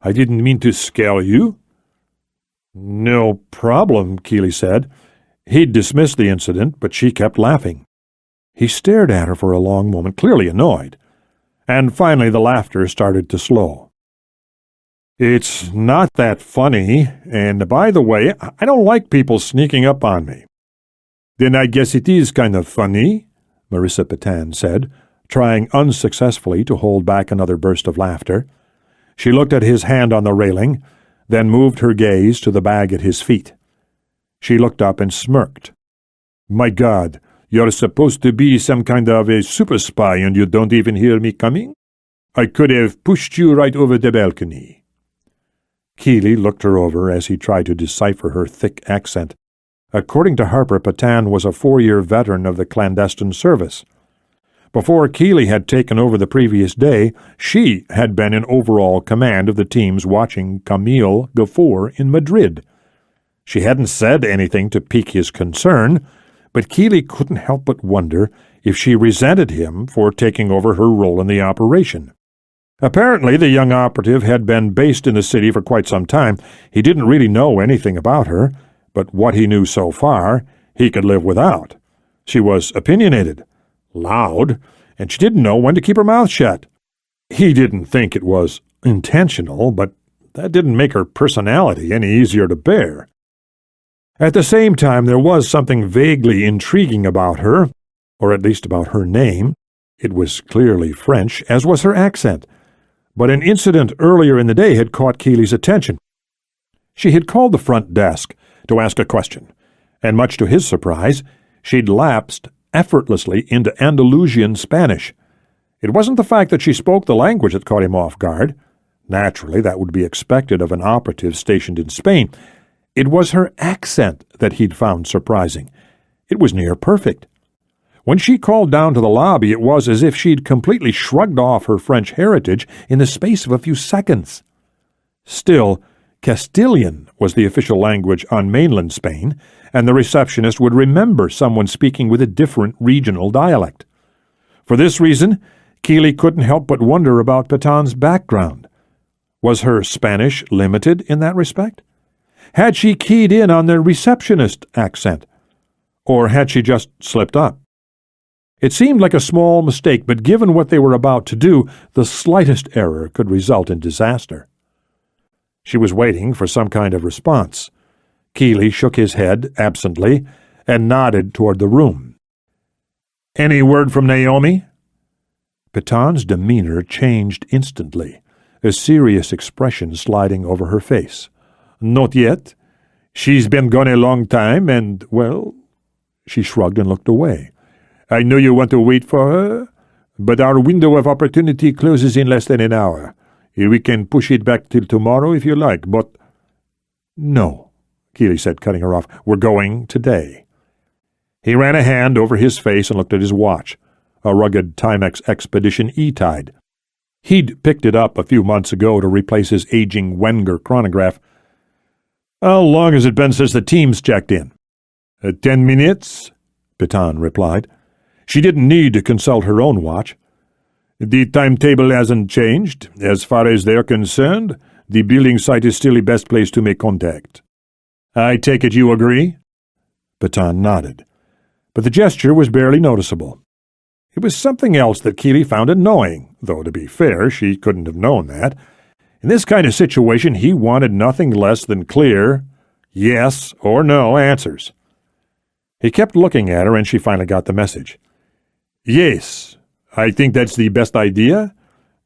"I didn't mean to scare you." "No problem," Kealey said. He'd dismissed the incident, but she kept laughing. He stared at her for a long moment, clearly annoyed, and finally the laughter started to slow. "It's not that funny, and by the way, I don't like people sneaking up on me." "Then I guess it is kind of funny," Marissa Petan said, trying unsuccessfully to hold back another burst of laughter. She looked at his hand on the railing, then moved her gaze to the bag at his feet. She looked up and smirked. "My God, you're supposed to be some kind of a super spy and you don't even hear me coming? I could have pushed you right over the balcony." Kealey looked her over as he tried to decipher her thick accent. According to Harper, Petan was a 4-year veteran of the clandestine service. Before Kealey had taken over the previous day, she had been in overall command of the teams watching Camille Gafour in Madrid. She hadn't said anything to pique his concern, but Kealey couldn't help but wonder if she resented him for taking over her role in the operation. Apparently, the young operative had been based in the city for quite some time. He didn't really know anything about her, but what he knew so far, he could live without. She was opinionated, loud, and she didn't know when to keep her mouth shut. He didn't think it was intentional, but that didn't make her personality any easier to bear. At the same time, there was something vaguely intriguing about her, or at least about her name. It was clearly French, as was her accent. But an incident earlier in the day had caught Kealey's attention. She had called the front desk to ask a question, and much to his surprise, she'd lapsed effortlessly into Andalusian Spanish. It wasn't the fact that she spoke the language that caught him off guard. Naturally, that would be expected of an operative stationed in Spain. It was her accent that he'd found surprising. It was near perfect. When she called down to the lobby, it was as if she'd completely shrugged off her French heritage in the space of a few seconds. Still, Castilian was the official language on mainland Spain, and the receptionist would remember someone speaking with a different regional dialect. For this reason, Kealey couldn't help but wonder about Petan's background. Was her Spanish limited in that respect? Had she keyed in on the receptionist accent? Or had she just slipped up? It seemed like a small mistake, but given what they were about to do, the slightest error could result in disaster. She was waiting for some kind of response. Kealey shook his head absently and nodded toward the room. "Any word from Naomi?" Paton's demeanor changed instantly, a serious expression sliding over her face. "Not yet. She's been gone a long time, and, well—" She shrugged and looked away. "I know you want to wait for her, but our window of opportunity closes in less than an hour. We can push it back till tomorrow if you like, but—" "No," Kealey said, cutting her off. "We're going today." He ran a hand over his face and looked at his watch, a rugged Timex Expedition E-Tide. He'd picked it up a few months ago to replace his aging Wenger chronograph. "How long has it been since the team's checked in?" 10 minutes, Paton replied. She didn't need to consult her own watch. "The timetable hasn't changed. As far as they're concerned, the building site is still the best place to make contact." "I take it you agree?" Paton nodded, but the gesture was barely noticeable. It was something else that Kealey found annoying, though, to be fair, she couldn't have known that. In this kind of situation, he wanted nothing less than clear yes or no answers. He kept looking at her, and she finally got the message. "Yes, I think that's the best idea.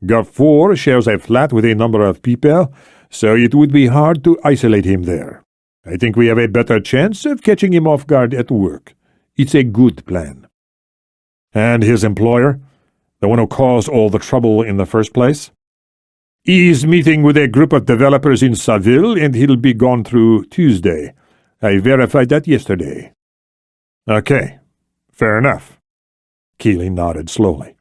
Gafoor shares a flat with a number of people, so it would be hard to isolate him there. I think we have a better chance of catching him off guard at work. It's a good plan." "And his employer? The one who caused all the trouble in the first place?" "He's meeting with a group of developers in Seville, and he'll be gone through Tuesday. I verified that yesterday." "Okay, fair enough." Kealey nodded slowly.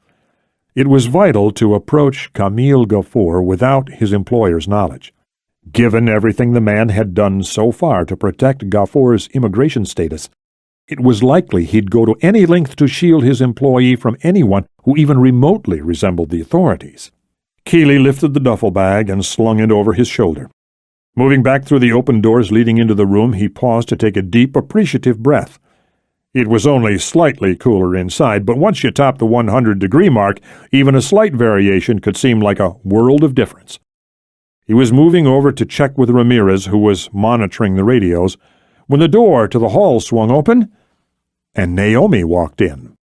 It was vital to approach Camille Gafoor without his employer's knowledge. Given everything the man had done so far to protect Gafoor's immigration status, it was likely he'd go to any length to shield his employee from anyone who even remotely resembled the authorities. Kealey lifted the duffel bag and slung it over his shoulder. Moving back through the open doors leading into the room, he paused to take a deep, appreciative breath. It was only slightly cooler inside, but once you topped the 100-degree mark, even a slight variation could seem like a world of difference. He was moving over to check with Ramirez, who was monitoring the radios, when the door to the hall swung open, and Naomi walked in.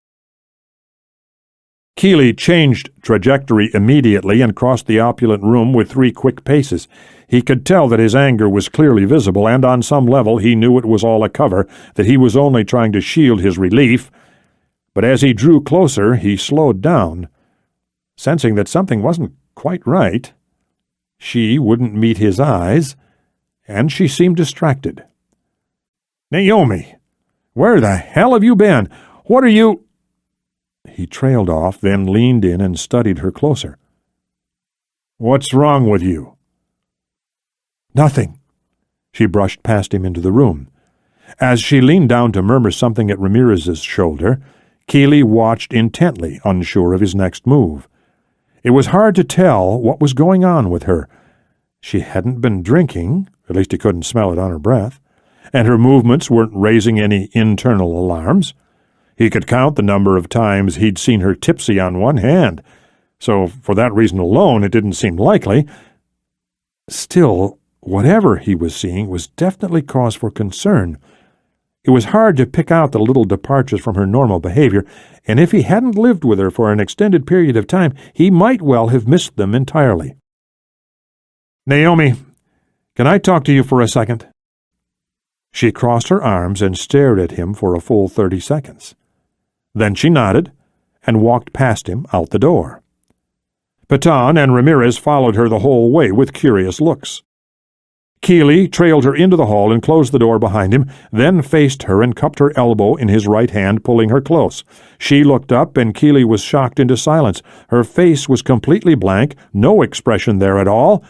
Kealey changed trajectory immediately and crossed the opulent room with 3 quick paces. He could tell that his anger was clearly visible, and on some level he knew it was all a cover, that he was only trying to shield his relief. But as he drew closer, he slowed down, sensing that something wasn't quite right. She wouldn't meet his eyes, and she seemed distracted. "Naomi, where the hell have you been? What are you—" He trailed off, then leaned in and studied her closer. "What's wrong with you?" "Nothing." She brushed past him into the room. As she leaned down to murmur something at Ramirez's shoulder, Kealey watched intently, unsure of his next move. It was hard to tell what was going on with her. She hadn't been drinking, at least he couldn't smell it on her breath, and her movements weren't raising any internal alarms. He could count the number of times he'd seen her tipsy on one hand, so for that reason alone it didn't seem likely. Still, whatever he was seeing was definitely cause for concern. It was hard to pick out the little departures from her normal behavior, and if he hadn't lived with her for an extended period of time, he might well have missed them entirely. "Naomi, can I talk to you for a second?" She crossed her arms and stared at him for a full 30 seconds. Then she nodded and walked past him out the door. Paton and Ramirez followed her the whole way with curious looks. Kealey trailed her into the hall and closed the door behind him, then faced her and cupped her elbow in his right hand, pulling her close. She looked up, and Kealey was shocked into silence. Her face was completely blank, no expression there at all.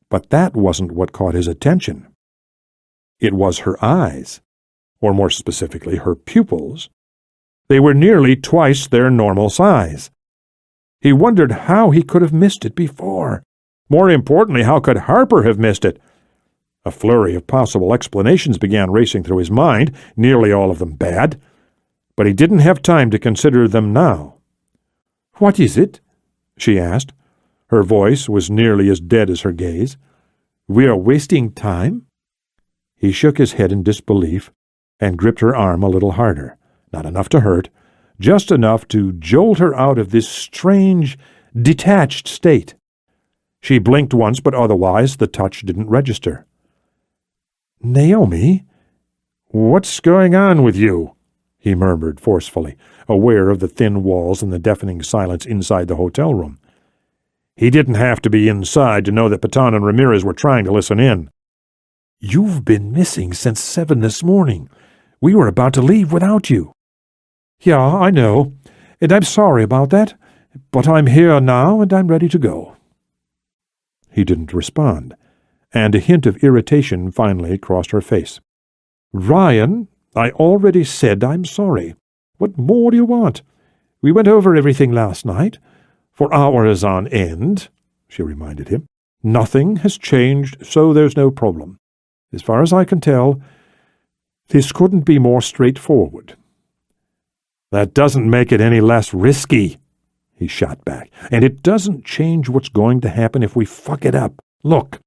But that wasn't what caught his attention. It was her eyes, or more specifically, her pupils. They were nearly twice their normal size. He wondered how he could have missed it before. More importantly, how could Harper have missed it? A flurry of possible explanations began racing through his mind, nearly all of them bad. but he didn't have time to consider them now. "What is it?" she asked. Her voice was nearly as dead as her gaze. "We are wasting time?" He shook his head in disbelief and gripped her arm a little harder, not enough to hurt, just enough to jolt her out of this strange, detached state. She blinked once, but otherwise the touch didn't register. "Naomi, what's going on with you?" he murmured forcefully, aware of the thin walls and the deafening silence inside the hotel room. He didn't have to be inside to know that Patan and Ramirez were trying to listen in. "You've been missing since 7 this morning. We were about to leave without you." "Yeah, I know, and I'm sorry about that, but I'm here now and I'm ready to go." He didn't respond, and a hint of irritation finally crossed her face. "Ryan, I already said I'm sorry. What more do you want? We went over everything last night. For hours on end," she reminded him. "Nothing has changed, so there's no problem. As far as I can tell, this couldn't be more straightforward." "That doesn't make it any less risky," he shot back. "And it doesn't change what's going to happen if we fuck it up. Look."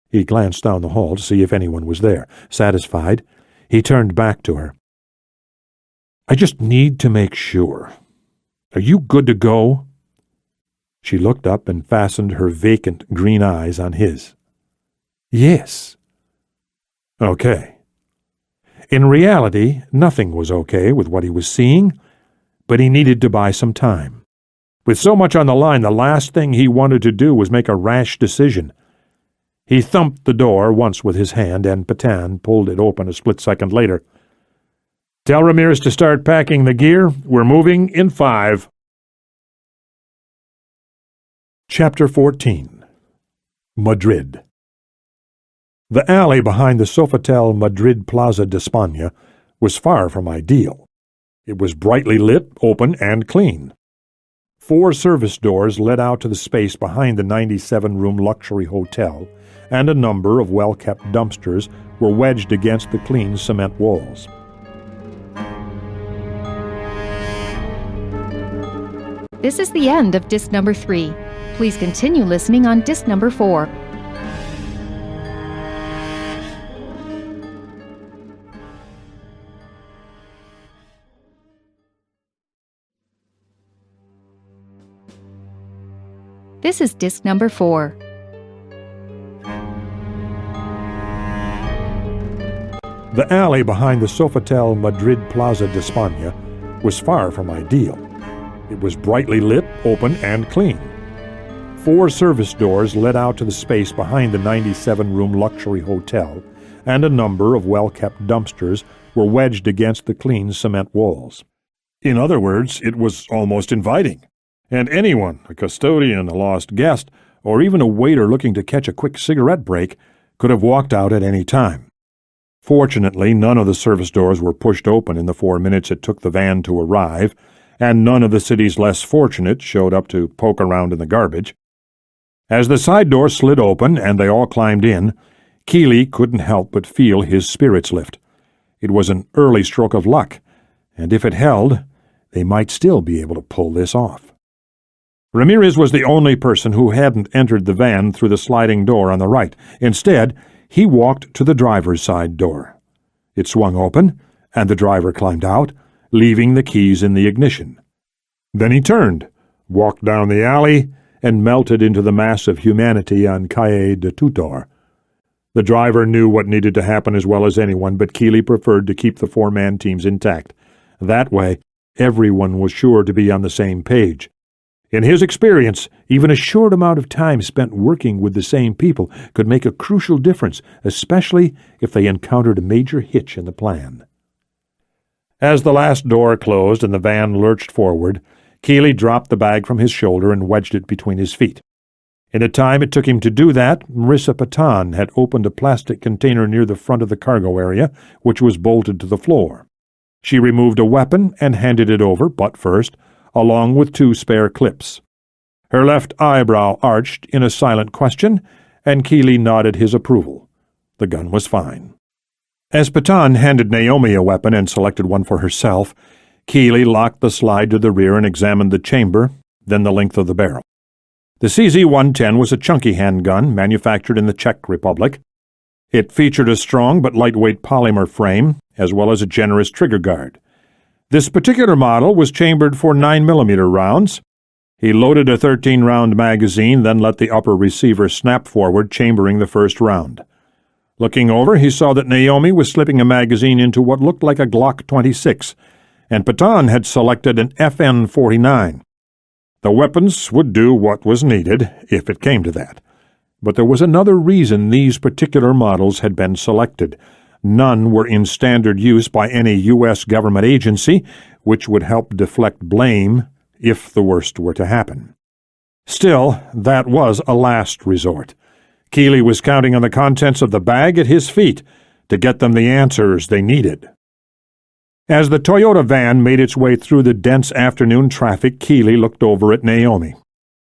He glanced down the hall to see if anyone was there. Satisfied, he turned back to her. "I just need to make sure. Are you good to go?" She looked up and fastened her vacant green eyes on his. "Yes." "Okay." In reality, nothing was okay with what he was seeing, but he needed to buy some time. With so much on the line, the last thing he wanted to do was make a rash decision. He thumped the door once with his hand, and Patan pulled it open a split second later. "Tell Ramirez to start packing the gear. We're moving in 5. Chapter 14. Madrid. The alley behind the Sofitel Madrid Plaza de España was far from ideal. It was brightly lit, open, and clean. 4 service doors led out to the space behind the 97-room luxury hotel, and a number of well-kept dumpsters were wedged against the clean cement walls. This is the end of disc number 3. Please continue listening on disc number 4. This is disc number 4. The alley behind the Sofitel Madrid Plaza de España was far from ideal. It was brightly lit, open, and clean. 4 service doors led out to the space behind the 97-room luxury hotel, and a number of well-kept dumpsters were wedged against the clean cement walls. In other words, it was almost inviting, and anyone, a custodian, a lost guest, or even a waiter looking to catch a quick cigarette break, could have walked out at any time. Fortunately, none of the service doors were pushed open in the 4 minutes it took the van to arrive, and none of the city's less fortunate showed up to poke around in the garbage. As the side door slid open and they all climbed in, Kealey couldn't help but feel his spirits lift. It was an early stroke of luck, and if it held, they might still be able to pull this off. Ramirez was the only person who hadn't entered the van through the sliding door on the right. Instead, he walked to the driver's side door. It swung open, and the driver climbed out, leaving the keys in the ignition. Then he turned, walked down the alley, and melted into the mass of humanity on Calle de Tutor. The driver knew what needed to happen as well as anyone, but Kealey preferred to keep the 4-man teams intact. That way, everyone was sure to be on the same page. In his experience, even a short amount of time spent working with the same people could make a crucial difference, especially if they encountered a major hitch in the plan. As the last door closed and the van lurched forward, Kealey dropped the bag from his shoulder and wedged it between his feet. In the time it took him to do that, Marissa Patan had opened a plastic container near the front of the cargo area, which was bolted to the floor. She removed a weapon and handed it over, butt first, along with 2 spare clips. Her left eyebrow arched in a silent question, and Kealey nodded his approval. The gun was fine. As Patan handed Naomi a weapon and selected one for herself, Kealey locked the slide to the rear and examined the chamber, then the length of the barrel. The CZ-110 was a chunky handgun manufactured in the Czech Republic. It featured a strong but lightweight polymer frame, as well as a generous trigger guard. This particular model was chambered for 9mm rounds. He loaded a 13-round magazine, then let the upper receiver snap forward, chambering the first round. Looking over, he saw that Naomi was slipping a magazine into what looked like a Glock 26, and Patan had selected an FN-49. The weapons would do what was needed, if it came to that. But there was another reason these particular models had been selected. None were in standard use by any U.S. government agency, which would help deflect blame if the worst were to happen. Still, that was a last resort. Kealey was counting on the contents of the bag at his feet to get them the answers they needed. As the Toyota van made its way through the dense afternoon traffic, Kealey looked over at Naomi.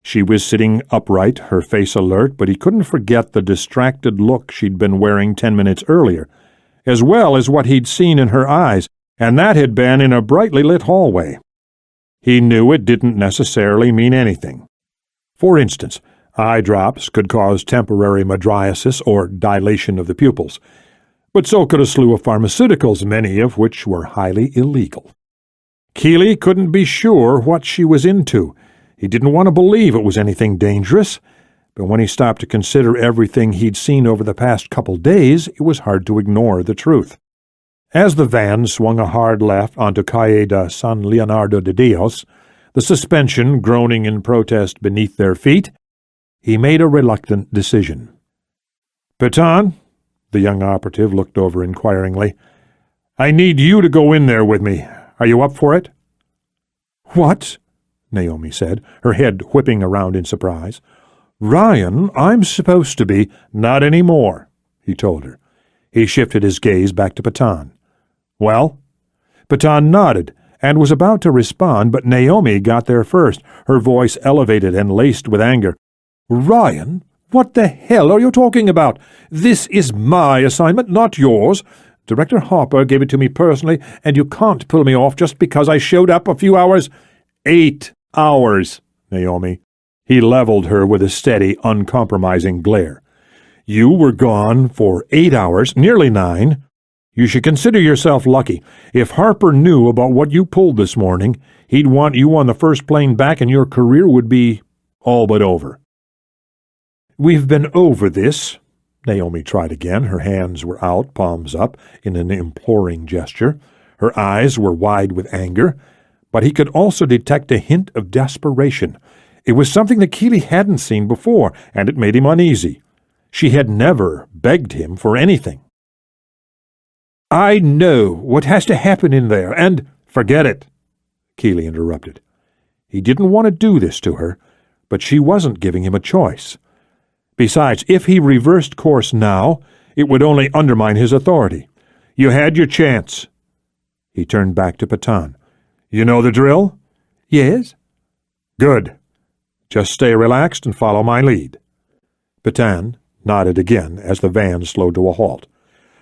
She was sitting upright, her face alert, but he couldn't forget the distracted look she'd been wearing 10 minutes earlier, as well as what he'd seen in her eyes, and that had been in a brightly lit hallway. He knew it didn't necessarily mean anything. For instance, eye drops could cause temporary mydriasis or dilation of the pupils, but so could a slew of pharmaceuticals, many of which were highly illegal. Kealey couldn't be sure what she was into. He didn't want to believe it was anything dangerous, but when he stopped to consider everything he'd seen over the past couple days, it was hard to ignore the truth. As the van swung a hard left onto Calle de San Leonardo de Dios, the suspension groaning in protest beneath their feet, he made a reluctant decision. "Patan," the young operative looked over inquiringly, "I need you to go in there with me. Are you up for it?" "What?" Naomi said, her head whipping around in surprise. "Ryan, I'm supposed to be—" "Not any more," he told her. He shifted his gaze back to Patan. "Well?" Patan nodded and was about to respond, but Naomi got there first, her voice elevated and laced with anger. "Ryan, what the hell are you talking about? This is my assignment, not yours. Director Harper gave it to me personally, and you can't pull me off just because I showed up a few hours—" 8 hours, Naomi. He leveled her with a steady, uncompromising glare. "You were gone for 8 hours, nearly 9. You should consider yourself lucky. If Harper knew about what you pulled this morning, he'd want you on the first plane back and your career would be all but over." "We've been over this." Naomi tried again. Her hands were out, palms up, in an imploring gesture. Her eyes were wide with anger, but he could also detect a hint of desperation. It was something that Kealey hadn't seen before, and it made him uneasy. She had never begged him for anything. "I know what has to happen in there, and—" "Forget it," Kealey interrupted. He didn't want to do this to her, but she wasn't giving him a choice. Besides, if he reversed course now, it would only undermine his authority. "You had your chance." He turned back to Patan. "You know the drill?" "Yes." "Good. Just stay relaxed and follow my lead." Patan nodded again as the van slowed to a halt.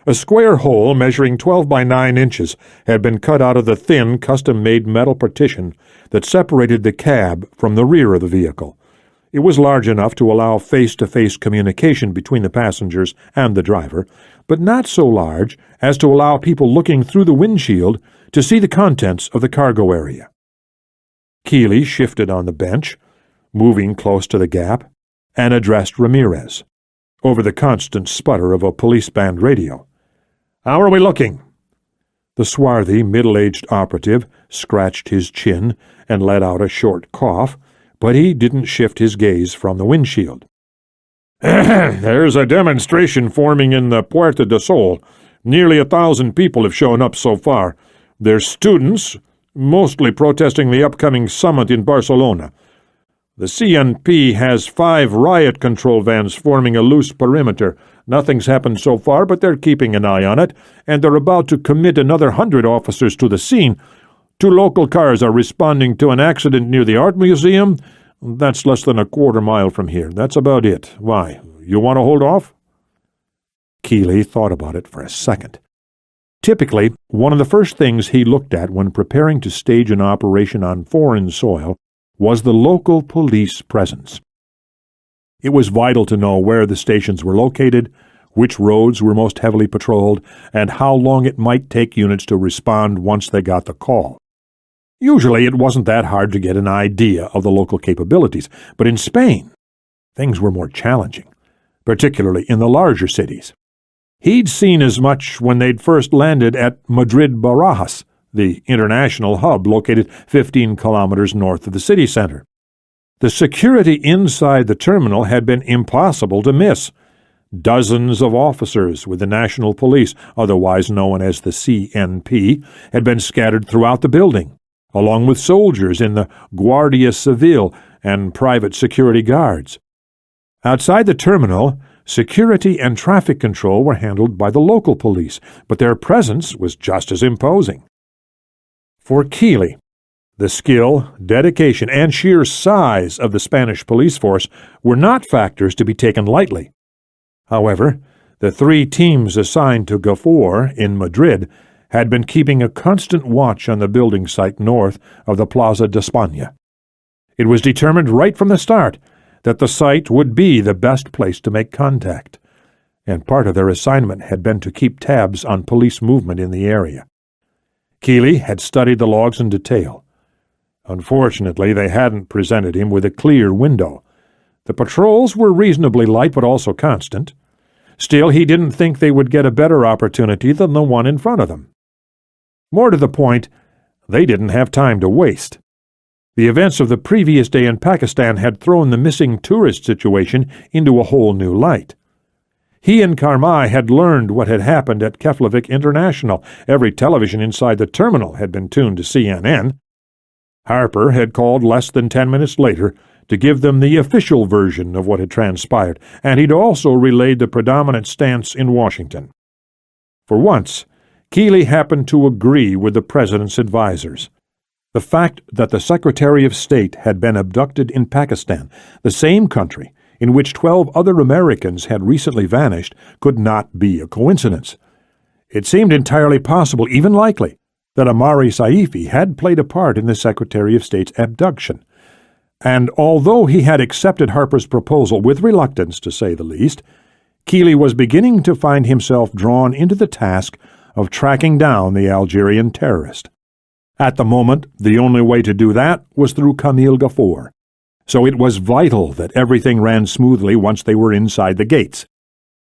A square hole measuring 12 by 9 inches had been cut out of the thin, custom-made metal partition that separated the cab from the rear of the vehicle. It was large enough to allow face-to-face communication between the passengers and the driver, but not so large as to allow people looking through the windshield to see the contents of the cargo area. Kealey shifted on the bench, moving close to the gap, and addressed Ramirez, over the constant sputter of a police band radio. "How are we looking?" The swarthy, middle-aged operative scratched his chin and let out a short cough, but he didn't shift his gaze from the windshield. "There's a demonstration forming in the Puerta del Sol. Nearly 1,000 people have shown up so far. They're students, mostly protesting the upcoming summit in Barcelona. The CNP has 5 riot control vans forming a loose perimeter. Nothing's happened so far, but they're keeping an eye on it, and they're about to commit another 100 officers to the scene. 2 local cars are responding to an accident near the art museum. That's less than a quarter mile from here. That's about it. Why, you want to hold off?" Kealey thought about it for a second. Typically, one of the first things he looked at when preparing to stage an operation on foreign soil was the local police presence. It was vital to know where the stations were located, which roads were most heavily patrolled, and how long it might take units to respond once they got the call. Usually it wasn't that hard to get an idea of the local capabilities, but in Spain, things were more challenging, particularly in the larger cities. He'd seen as much when they'd first landed at Madrid-Barajas, the international hub located 15 kilometers north of the city center. The security inside the terminal had been impossible to miss. Dozens of officers with the National Police, otherwise known as the CNP, had been scattered throughout the building, along with soldiers in the Guardia Civil and private security guards. Outside the terminal, security and traffic control were handled by the local police, but their presence was just as imposing. For Kealey, the skill, dedication, and sheer size of the Spanish police force were not factors to be taken lightly. However, the 3 teams assigned to Gafor in Madrid had been keeping a constant watch on the building site north of the Plaza de España. It was determined right from the start that the site would be the best place to make contact, and part of their assignment had been to keep tabs on police movement in the area. Kealey had studied the logs in detail. Unfortunately, they hadn't presented him with a clear window. The patrols were reasonably light but also constant. Still, he didn't think they would get a better opportunity than the one in front of them. More to the point, they didn't have time to waste. The events of the previous day in Pakistan had thrown the missing tourist situation into a whole new light. He and Karmai had learned what had happened at Keflavik International. Every television inside the terminal had been tuned to CNN. Harper had called less than 10 minutes later to give them the official version of what had transpired, and he'd also relayed the predominant stance in Washington. For once, Kealey happened to agree with the president's advisers. The fact that the Secretary of State had been abducted in Pakistan, the same country in which 12 other Americans had recently vanished, could not be a coincidence. It seemed entirely possible, even likely, that Amari Saifi had played a part in the Secretary of State's abduction. And although he had accepted Harper's proposal with reluctance, to say the least, Kealey was beginning to find himself drawn into the task of tracking down the Algerian terrorist. At the moment, the only way to do that was through Camille Gafor, so it was vital that everything ran smoothly once they were inside the gates.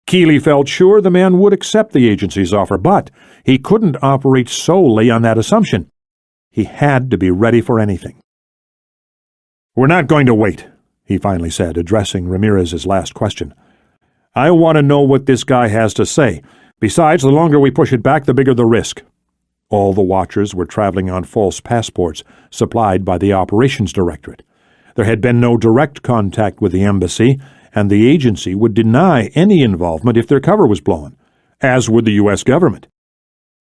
Kealey felt sure the man would accept the agency's offer, but he couldn't operate solely on that assumption. He had to be ready for anything. "We're not going to wait," he finally said, addressing Ramirez's last question. "I want to know what this guy has to say. Besides, the longer we push it back, the bigger the risk." All the watchers were traveling on false passports supplied by the Operations Directorate. There had been no direct contact with the embassy, and the agency would deny any involvement if their cover was blown, as would the U.S. government.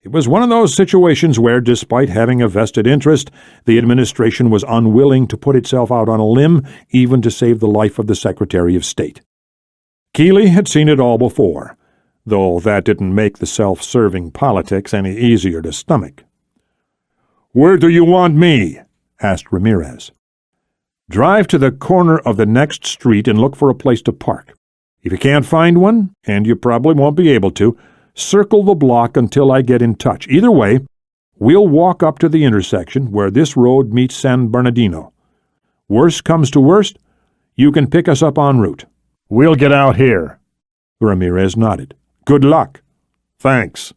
It was one of those situations where, despite having a vested interest, the administration was unwilling to put itself out on a limb, even to save the life of the Secretary of State. Kealey had seen it all before, though that didn't make the self-serving politics any easier to stomach. "Where do you want me?" asked Ramirez. "Drive to the corner of the next street and look for a place to park. If you can't find one, and you probably won't be able to, circle the block until I get in touch. Either way, we'll walk up to the intersection where this road meets San Bernardino. Worst comes to worst, you can pick us up en route." "We'll get out here." Ramirez nodded. "Good luck." "Thanks."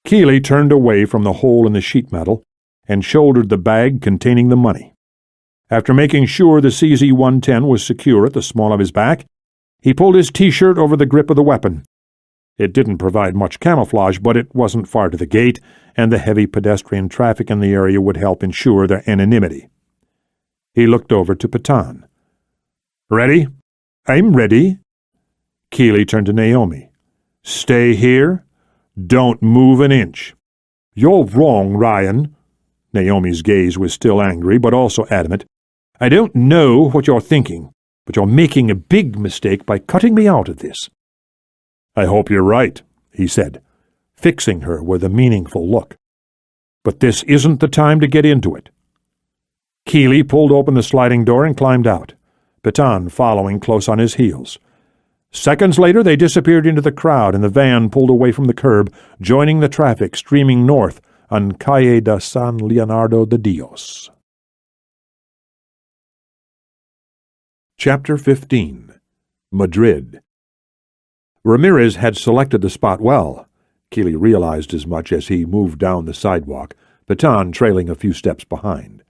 Kealey turned away from the hole in the sheet metal and shouldered the bag containing the money. After making sure the CZ-110 was secure at the small of his back, he pulled his T-shirt over the grip of the weapon. It didn't provide much camouflage, but it wasn't far to the gate, and the heavy pedestrian traffic in the area would help ensure their anonymity. He looked over to Patan. "Ready?" "I'm ready." Kealey turned to Naomi. "Stay here. Don't move an inch." "You're wrong, Ryan." Naomi's gaze was still angry, but also adamant. "I don't know what you're thinking, but you're making a big mistake by cutting me out of this." "I hope you're right," he said. fixing her with a meaningful look. "But this isn't the time to get into it." Kealey pulled open the sliding door and climbed out, Petan following close on his heels. Seconds later, they disappeared into the crowd, and the van pulled away from the curb, joining the traffic streaming north on Calle de San Leonardo de Dios. Chapter 15. Madrid. Ramirez had selected the spot well. Kealey realized as much as he moved down the sidewalk, Petan trailing a few steps behind.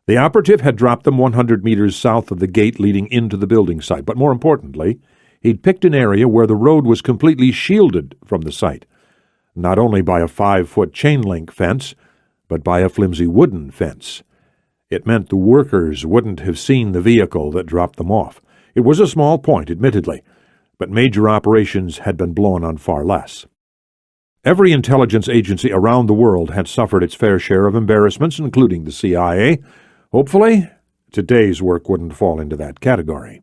The operative had dropped them 100 meters south of the gate leading into the building site, but more importantly, he'd picked an area where the road was completely shielded from the site, not only by a 5-foot chain-link fence, but by a flimsy wooden fence. It meant the workers wouldn't have seen the vehicle that dropped them off. It was a small point, admittedly, but major operations had been blown on far less. Every intelligence agency around the world had suffered its fair share of embarrassments, including the CIA. Hopefully, today's work wouldn't fall into that category.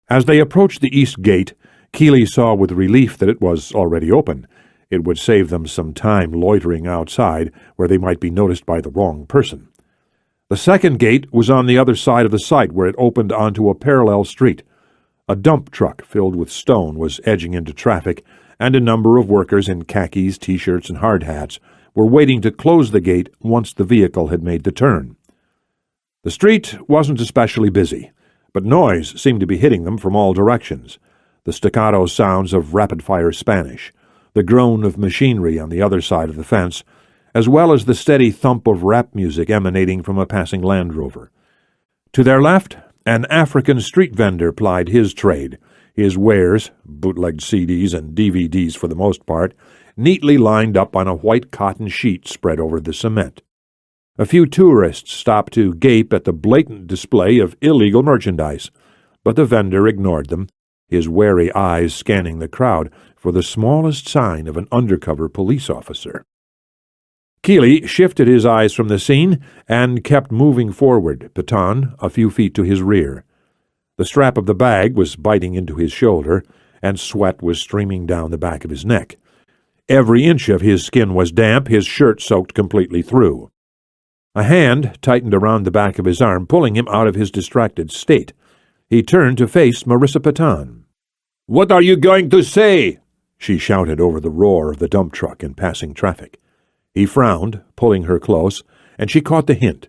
As they approached the east gate, Kealey saw with relief that it was already open. It would save them some time loitering outside, where they might be noticed by the wrong person. The second gate was on the other side of the site, where it opened onto a parallel street. A dump truck filled with stone was edging into traffic, and a number of workers in khakis, T-shirts, and hard hats were waiting to close the gate once the vehicle had made the turn. The street wasn't especially busy, but noise seemed to be hitting them from all directions. The staccato sounds of rapid-fire Spanish, the groan of machinery on the other side of the fence, as well as the steady thump of rap music emanating from a passing Land Rover. To their left, an African street vendor plied his trade, his wares, bootlegged CDs and DVDs for the most part, neatly lined up on a white cotton sheet spread over the cement. A few tourists stopped to gape at the blatant display of illegal merchandise, but the vendor ignored them, his wary eyes scanning the crowd for the smallest sign of an undercover police officer. Kealey shifted his eyes from the scene and kept moving forward, Petan a few feet to his rear. The strap of the bag was biting into his shoulder, and sweat was streaming down the back of his neck. Every inch of his skin was damp, his shirt soaked completely through. A hand tightened around the back of his arm, pulling him out of his distracted state. He turned to face Marissa Petan. "What are you going to say?" she shouted over the roar of the dump truck and passing traffic. He frowned, pulling her close, and she caught the hint,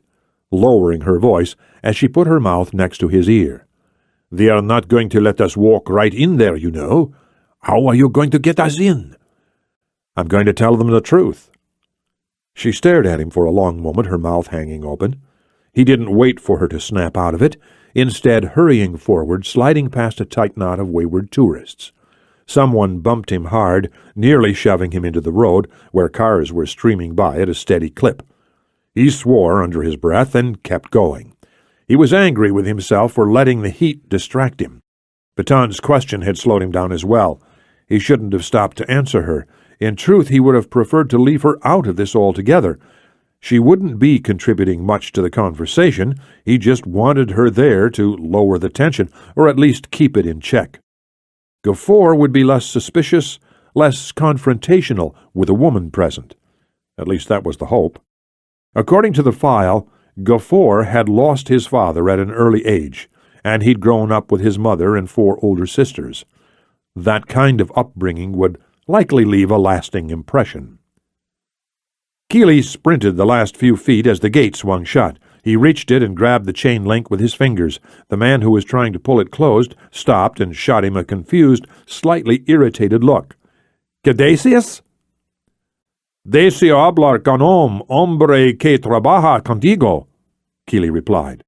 lowering her voice as she put her mouth next to his ear. "They are not going to let us walk right in there, you know. How are you going to get us in?" "I'm going to tell them the truth." She stared at him for a long moment, her mouth hanging open. He didn't wait for her to snap out of it, instead hurrying forward, sliding past a tight knot of wayward tourists. Someone bumped him hard, nearly shoving him into the road, where cars were streaming by at a steady clip. He swore under his breath and kept going. He was angry with himself for letting the heat distract him. Petan's question had slowed him down as well. He shouldn't have stopped to answer her. In truth, he would have preferred to leave her out of this altogether. She wouldn't be contributing much to the conversation. He just wanted her there to lower the tension, or at least keep it in check. Gafour would be less suspicious, less confrontational with a woman present. At least that was the hope. According to the file, Gafour had lost his father at an early age, and he'd grown up with his mother and 4 older sisters. That kind of upbringing would likely leave a lasting impression. Kealey sprinted the last few feet as the gate swung shut. He reached it and grabbed the chain link with his fingers. The man who was trying to pull it closed stopped and shot him a confused, slightly irritated look. "¿Qué dices?" "Deseo hablar con hombre que trabaja contigo," Kealey replied.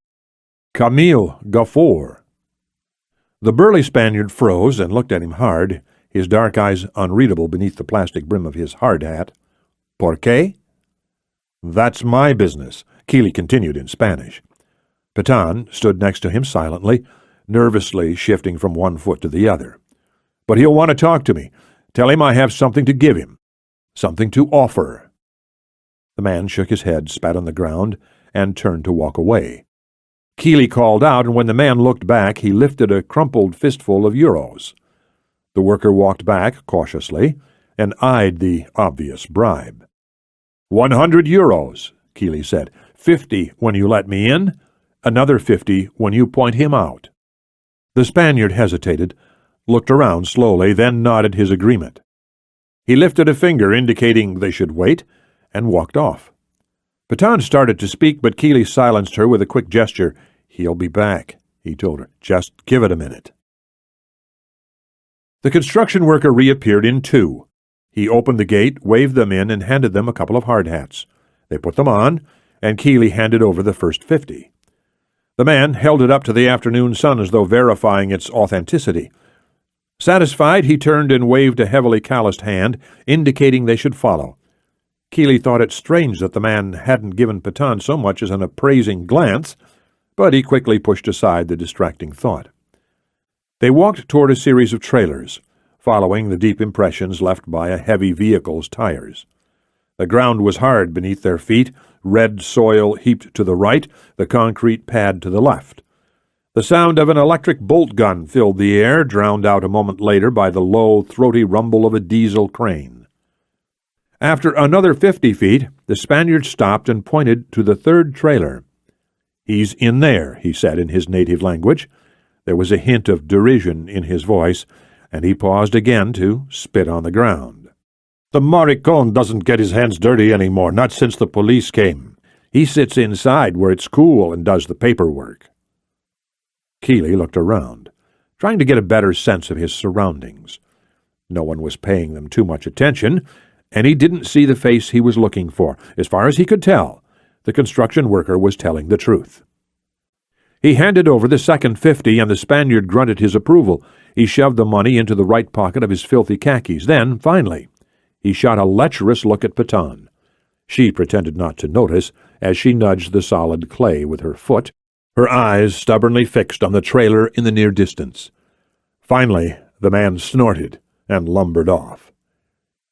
"Camille Gafour." The burly Spaniard froze and looked at him hard, his dark eyes unreadable beneath the plastic brim of his hard hat. "Por qué?" "That's my business," Kealey continued in Spanish. Petan stood next to him silently, nervously shifting from one foot to the other. "But he'll want to talk to me. Tell him I have something to give him. Something to offer." The man shook his head, spat on the ground, and turned to walk away. Kealey called out, and when the man looked back, he lifted a crumpled fistful of euros. The worker walked back cautiously, and eyed the obvious bribe. 100 euros, Kealey said. 50 when you let me in, another 50 when you point him out. The Spaniard hesitated, looked around slowly, then nodded his agreement. He lifted a finger indicating they should wait, and walked off. Patan started to speak, but Kealey silenced her with a quick gesture. "He'll be back," he told her. "Just give it a minute." The construction worker reappeared in 2. He opened the gate, waved them in, and handed them a couple of hard hats. They put them on, and Kealey handed over the first 50. The man held it up to the afternoon sun as though verifying its authenticity. Satisfied, he turned and waved a heavily calloused hand, indicating they should follow. Kealey thought it strange that the man hadn't given Patan so much as an appraising glance, but he quickly pushed aside the distracting thought. They walked toward a series of trailers, following the deep impressions left by a heavy vehicle's tires. The ground was hard beneath their feet, red soil heaped to the right, the concrete pad to the left. The sound of an electric bolt gun filled the air, drowned out a moment later by the low, throaty rumble of a diesel crane. After another 50 feet, the Spaniard stopped and pointed to the third trailer. "He's in there," he said in his native language. There was a hint of derision in his voice, and he paused again to spit on the ground. "The maricón doesn't get his hands dirty anymore, not since the police came. He sits inside where it's cool and does the paperwork." Kealey looked around, trying to get a better sense of his surroundings. No one was paying them too much attention, and he didn't see the face he was looking for. As far as he could tell, the construction worker was telling the truth. He handed over the second 50, and the Spaniard grunted his approval. He shoved the money into the right pocket of his filthy khakis. Then, finally, he shot a lecherous look at Patan. She pretended not to notice as she nudged the solid clay with her foot, her eyes stubbornly fixed on the trailer in the near distance. Finally, the man snorted and lumbered off.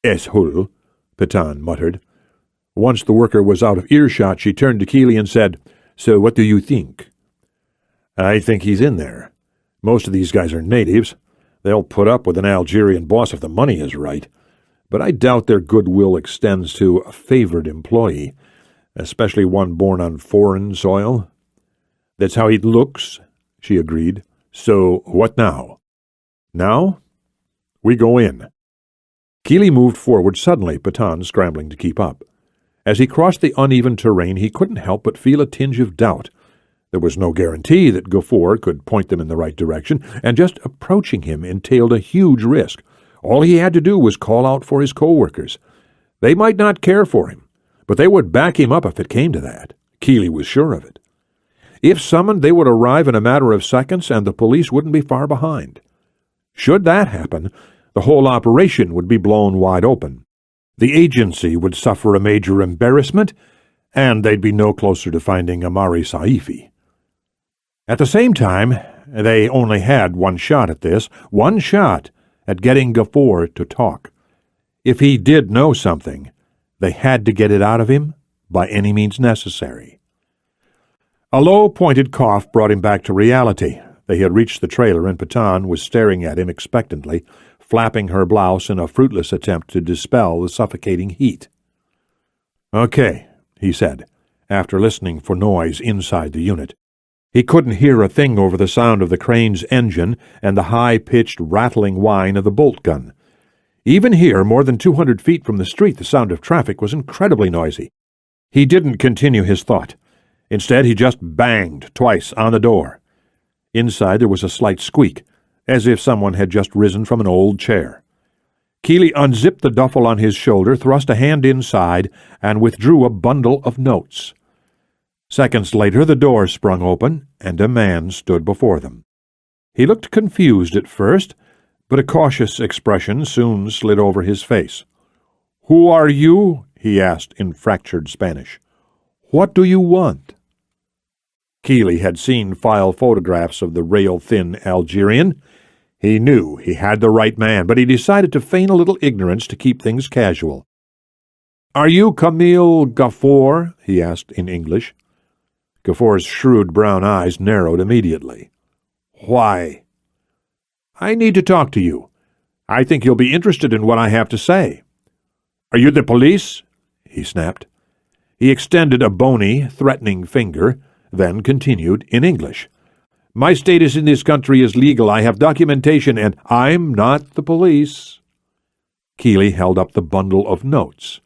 "Eshul," Patan muttered. Once the worker was out of earshot, she turned to Kealey and said, "So what do you think?" "I think he's in there. Most of these guys are natives. They'll put up with an Algerian boss if the money is right. But I doubt their goodwill extends to a favored employee, especially one born on foreign soil." "That's how he looks," she agreed. "So what now?" "Now? We go in." Kealey moved forward suddenly, Patan scrambling to keep up. As he crossed the uneven terrain, he couldn't help but feel a tinge of doubt. There was no guarantee that Gafour could point them in the right direction, and just approaching him entailed a huge risk. All he had to do was call out for his co-workers. They might not care for him, but they would back him up if it came to that. Kealey was sure of it. If summoned, they would arrive in a matter of seconds, and the police wouldn't be far behind. Should that happen, the whole operation would be blown wide open. The agency would suffer a major embarrassment, and they'd be no closer to finding Amari Saifi. At the same time, they only had one shot at this, one shot at getting Gafour to talk. If he did know something, they had to get it out of him by any means necessary. A low, pointed cough brought him back to reality. They had reached the trailer, and Patan was staring at him expectantly, flapping her blouse in a fruitless attempt to dispel the suffocating heat. "Okay," he said, after listening for noise inside the unit. He couldn't hear a thing over the sound of the crane's engine and the high-pitched, rattling whine of the bolt gun. Even here, more than 200 feet from the street, the sound of traffic was incredibly noisy. He didn't continue his thought. Instead, he just banged twice on the door. Inside there was a slight squeak, as if someone had just risen from an old chair. Kealey unzipped the duffel on his shoulder, thrust a hand inside, and withdrew a bundle of notes. Seconds later, the door sprung open, and a man stood before them. He looked confused at first, but a cautious expression soon slid over his face. "Who are you?" he asked in fractured Spanish. "What do you want?" Kealey had seen file photographs of the rail-thin Algerian. He knew he had the right man, but he decided to feign a little ignorance to keep things casual. "Are you Camille Gafour?" he asked in English. Gafour's shrewd brown eyes narrowed immediately. "Why?" "I need to talk to you. I think you'll be interested in what I have to say. Are you the police? He snapped. He extended a bony, threatening finger, then continued in English. My status in this country is legal. I have documentation, and I'm not the police. Kealey held up the bundle of notes,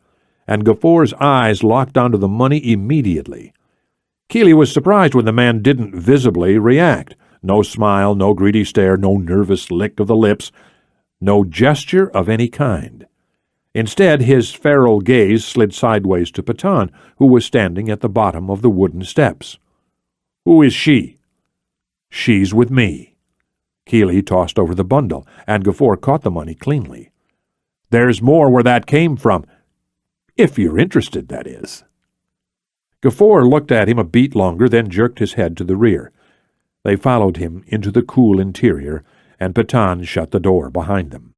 and Gaffor's eyes locked onto the money immediately. Kealey was surprised when the man didn't visibly react. No smile, no greedy stare, no nervous lick of the lips, no gesture of any kind. Instead, his feral gaze slid sideways to Patan, who was standing at the bottom of the wooden steps. Who is she? She's with me. Kealey tossed over the bundle, and Gaffor caught the money cleanly. There's more where that came from. If you're interested, that is. Gaffor looked at him a beat longer, then jerked his head to the rear. They followed him into the cool interior, and Patan shut the door behind them.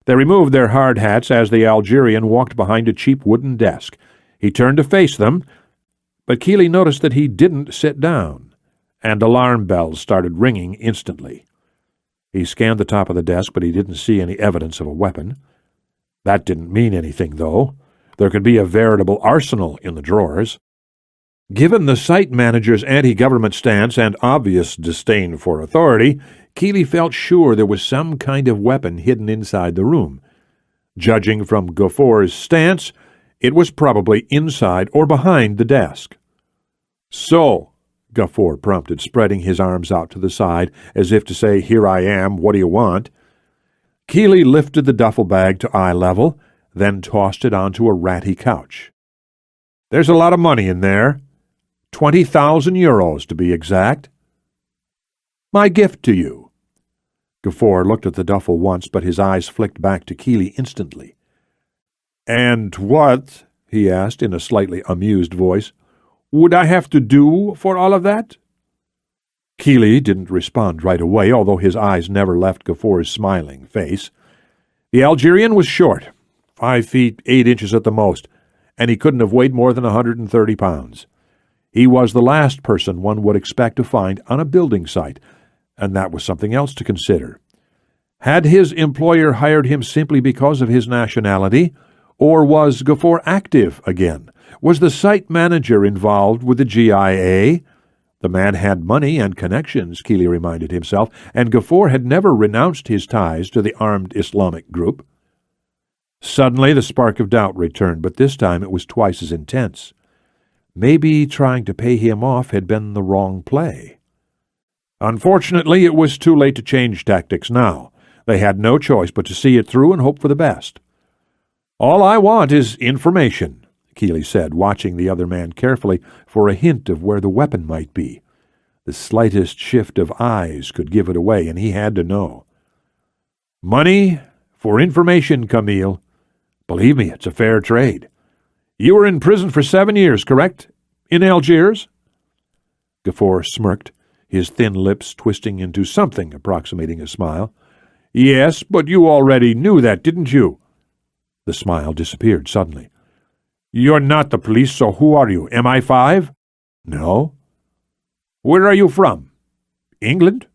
They removed their hard hats as the Algerian walked behind a cheap wooden desk. He turned to face them, but Kealey noticed that he didn't sit down, and alarm bells started ringing instantly. He scanned the top of the desk, but he didn't see any evidence of a weapon. That didn't mean anything, though. There could be a veritable arsenal in the drawers. Given the site manager's anti-government stance and obvious disdain for authority, Kealey felt sure there was some kind of weapon hidden inside the room. Judging from Gaffor's stance, it was probably inside or behind the desk. So, Gaffor prompted, spreading his arms out to the side, as if to say, Here I am, what do you want? Kealey lifted the duffel bag to eye level, then tossed it onto a ratty couch. There's a lot of money in there. 20,000 euros, to be exact. My gift to you. Gaffor looked at the duffel once, but his eyes flicked back to Kealey instantly. And what, he asked in a slightly amused voice, would I have to do for all of that? Kealey didn't respond right away, although his eyes never left Gaffor's smiling face. The Algerian was short, 5 feet 8 inches at the most, and he couldn't have weighed more than 130 pounds. He was the last person one would expect to find on a building site, and that was something else to consider. Had his employer hired him simply because of his nationality, or was Gaffor active again? Was the site manager involved with the GIA? The man had money and connections, Kealey reminded himself, and Gaffor had never renounced his ties to the armed Islamic group. Suddenly the spark of doubt returned, but this time it was twice as intense. Maybe trying to pay him off had been the wrong play. Unfortunately, it was too late to change tactics now. They had no choice but to see it through and hope for the best. All I want is information, Kealey said, watching the other man carefully for a hint of where the weapon might be. The slightest shift of eyes could give it away, and he had to know. Money for information, Camille. Believe me, it's a fair trade. You were in prison for 7 years, correct? In Algiers? Gaffor smirked, his thin lips twisting into something approximating a smile. Yes, but you already knew that, didn't you? The smile disappeared suddenly. You're not the police, so who are you? MI5? No. Where are you from? England?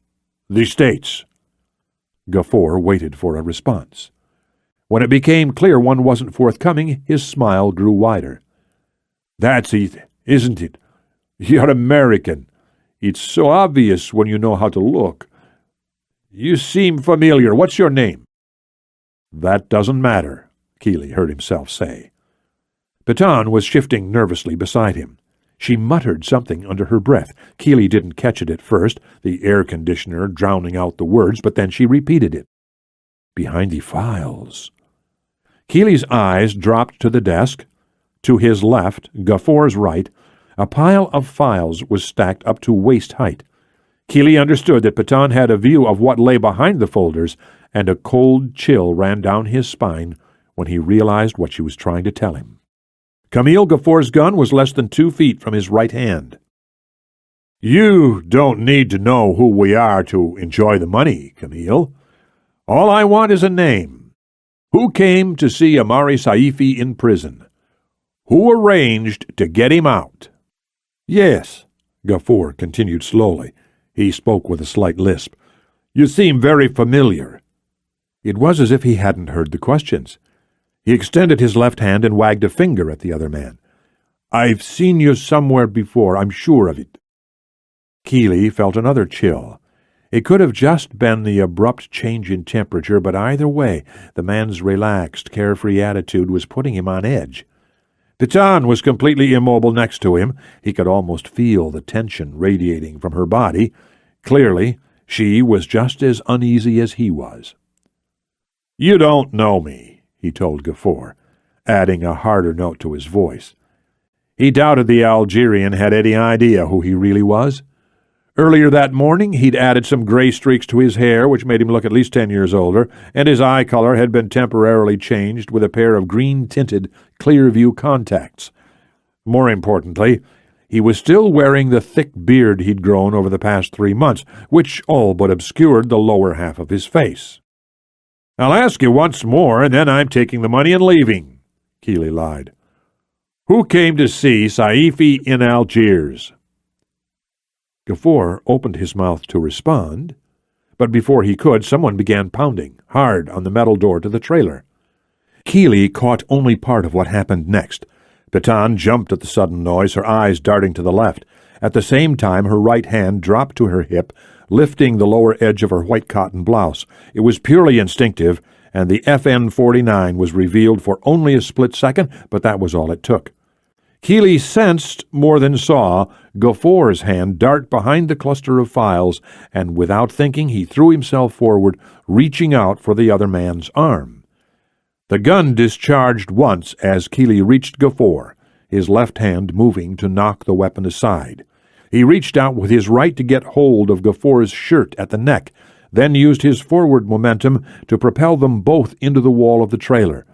The States. Gaffor waited for a response. When it became clear one wasn't forthcoming, his smile grew wider. That's it, isn't it? You're American. It's so obvious when you know how to look. You seem familiar. What's your name? That doesn't matter, Kealey heard himself say. Patan was shifting nervously beside him. She muttered something under her breath. Kealey didn't catch it at first, the air conditioner drowning out the words, but then she repeated it. Behind the files. Kealey's eyes dropped to the desk. To his left, Gaffor's right, a pile of files was stacked up to waist height. Kealey understood that Patan had a view of what lay behind the folders, and a cold chill ran down his spine when he realized what she was trying to tell him. Camille Gaffor's gun was less than 2 feet from his right hand. You don't need to know who we are to enjoy the money, Camille. All I want is a name. Who came to see Amari Saifi in prison? Who arranged to get him out? Yes, Gaffor continued slowly. He spoke with a slight lisp. You seem very familiar. It was as if he hadn't heard the questions. He extended his left hand and wagged a finger at the other man. "I've seen you somewhere before, I'm sure of it." Kealey felt another chill. It could have just been the abrupt change in temperature, but either way, the man's relaxed, carefree attitude was putting him on edge. Piton was completely immobile next to him. He could almost feel the tension radiating from her body. Clearly, she was just as uneasy as he was. "You don't know me," he told Gafour, adding a harder note to his voice. He doubted the Algerian had any idea who he really was. Earlier that morning, he'd added some gray streaks to his hair, which made him look at least 10 years older, and his eye color had been temporarily changed with a pair of green-tinted, clear-view contacts. More importantly, he was still wearing the thick beard he'd grown over the past 3 months, which all but obscured the lower half of his face. "I'll ask you once more, and then I'm taking the money and leaving," Kealey lied. "Who came to see Saifi in Algiers?" Gafour opened his mouth to respond, but before he could, someone began pounding hard on the metal door to the trailer. Kealey caught only part of what happened next. Piton jumped at the sudden noise, her eyes darting to the left. At the same time, her right hand dropped to her hip, lifting the lower edge of her white cotton blouse. It was purely instinctive, and the FN-49 was revealed for only a split second, but that was all it took. Kealey sensed, more than saw, Gafour's hand dart behind the cluster of files, and without thinking he threw himself forward, reaching out for the other man's arm. The gun discharged once as Kealey reached Gafour, his left hand moving to knock the weapon aside. He reached out with his right to get hold of Gafour's shirt at the neck, then used his forward momentum to propel them both into the wall of the trailer.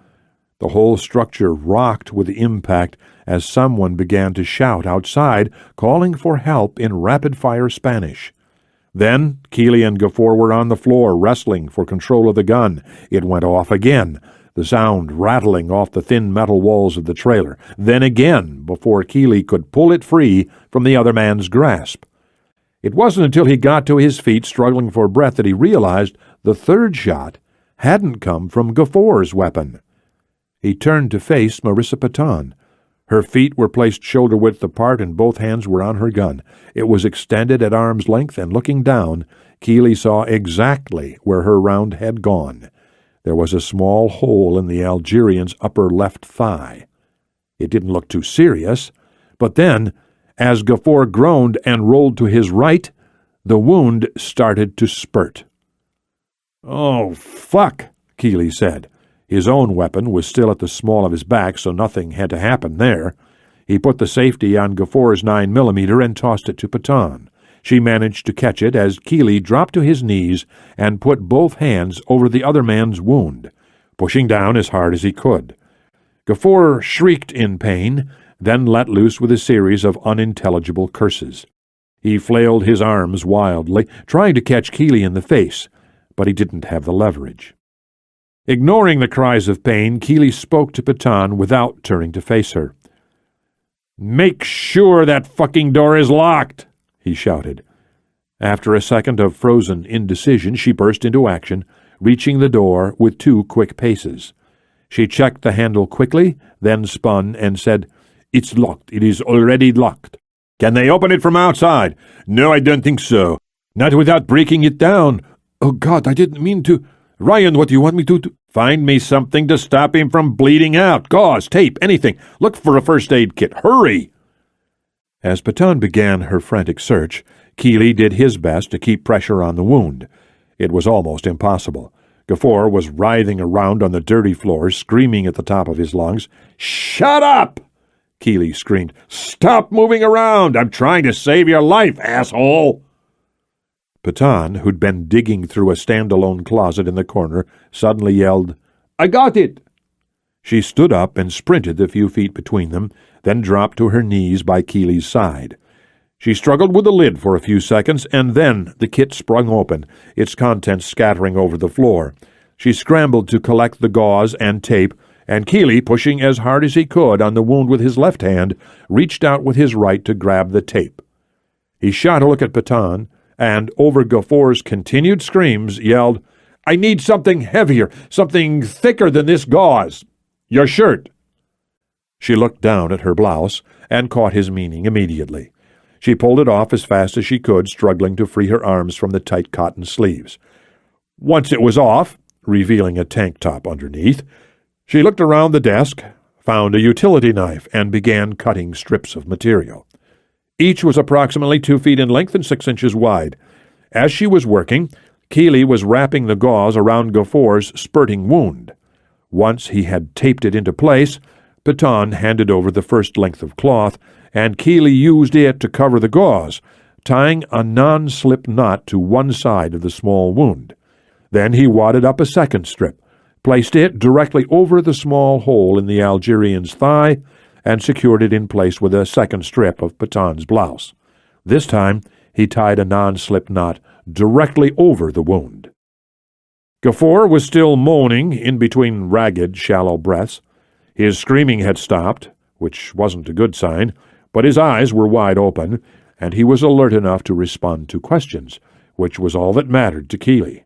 The whole structure rocked with the impact as someone began to shout outside, calling for help in rapid-fire Spanish. Then Kealey and Gafour were on the floor, wrestling for control of the gun. It went off again, the sound rattling off the thin metal walls of the trailer. Then again, before Kealey could pull it free from the other man's grasp. It wasn't until he got to his feet, struggling for breath, that he realized the third shot hadn't come from Gafour's weapon. He turned to face Marissa Piton. Her feet were placed shoulder-width apart and both hands were on her gun. It was extended at arm's length, and looking down, Kealey saw exactly where her round had gone. There was a small hole in the Algerian's upper left thigh. It didn't look too serious, but then, as Gafour groaned and rolled to his right, the wound started to spurt. "Oh, fuck," Kealey said. His own weapon was still at the small of his back, so nothing had to happen there. He put the safety on Gafour's 9mm and tossed it to Piton. She managed to catch it as Kealey dropped to his knees and put both hands over the other man's wound, pushing down as hard as he could. Gafour shrieked in pain, then let loose with a series of unintelligible curses. He flailed his arms wildly, trying to catch Kealey in the face, but he didn't have the leverage. Ignoring the cries of pain, Kealey spoke to Piton without turning to face her. "Make sure that fucking door is locked," he shouted. After a second of frozen indecision, she burst into action, reaching the door with 2 quick paces. She checked the handle quickly, then spun and said, "It's locked. It is already locked." "Can they open it from outside?" "No, I don't think so. Not without breaking it down." "Oh, God, I didn't mean to. Ryan, what do you want me to do?" "Find me something to stop him from bleeding out. Gauze, tape, anything. Look for a first aid kit. Hurry!" As Piton began her frantic search, Kealey did his best to keep pressure on the wound. It was almost impossible. Gafour was writhing around on the dirty floor, screaming at the top of his lungs. "Shut up!" Kealey screamed. "Stop moving around! I'm trying to save your life, asshole!" Piton, who'd been digging through a standalone closet in the corner, suddenly yelled, "I got it!" She stood up and sprinted the few feet between them, then dropped to her knees by Kealey's side. She struggled with the lid for a few seconds, and then the kit sprung open, its contents scattering over the floor. She scrambled to collect the gauze and tape, and Kealey, pushing as hard as he could on the wound with his left hand, reached out with his right to grab the tape. He shot a look at Piton, and over Gafour's continued screams yelled, I need something heavier, something thicker than this gauze. Your shirt." She looked down at her blouse and caught his meaning immediately. She pulled it off as fast as she could, struggling to free her arms from the tight cotton sleeves. Once it was off, revealing a tank top underneath, she looked around the desk, found a utility knife, and began cutting strips of material. Each was approximately 2 feet in length and 6 inches wide. As she was working, Kealey was wrapping the gauze around Gaffor's spurting wound. Once he had taped it into place, Paton handed over the first length of cloth, and Kealey used it to cover the gauze, tying a non-slip knot to one side of the small wound. Then he wadded up a second strip, placed it directly over the small hole in the Algerian's thigh, and secured it in place with a second strip of Paton's blouse. This time he tied a non-slip knot directly over the wound. Gaffor was still moaning in between ragged, shallow breaths. His screaming had stopped, which wasn't a good sign, but his eyes were wide open, and he was alert enough to respond to questions, which was all that mattered to Kealey.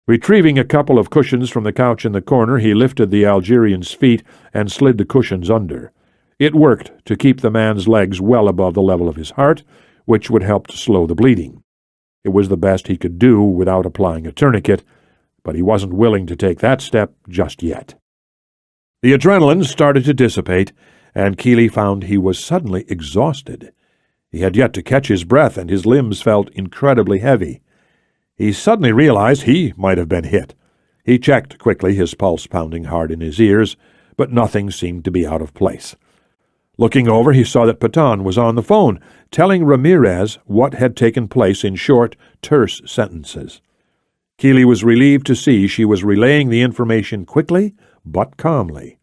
Retrieving a couple of cushions from the couch in the corner, he lifted the Algerian's feet and slid the cushions under. It worked to keep the man's legs well above the level of his heart, which would help to slow the bleeding. It was the best he could do without applying a tourniquet, but he wasn't willing to take that step just yet. The adrenaline started to dissipate, and Kealey found he was suddenly exhausted. He had yet to catch his breath, and his limbs felt incredibly heavy. He suddenly realized he might have been hit. He checked quickly, his pulse pounding hard in his ears, but nothing seemed to be out of place. Looking over, he saw that Paton was on the phone, telling Ramirez what had taken place in short, terse sentences. Kealey was relieved to see she was relaying the information quickly but calmly.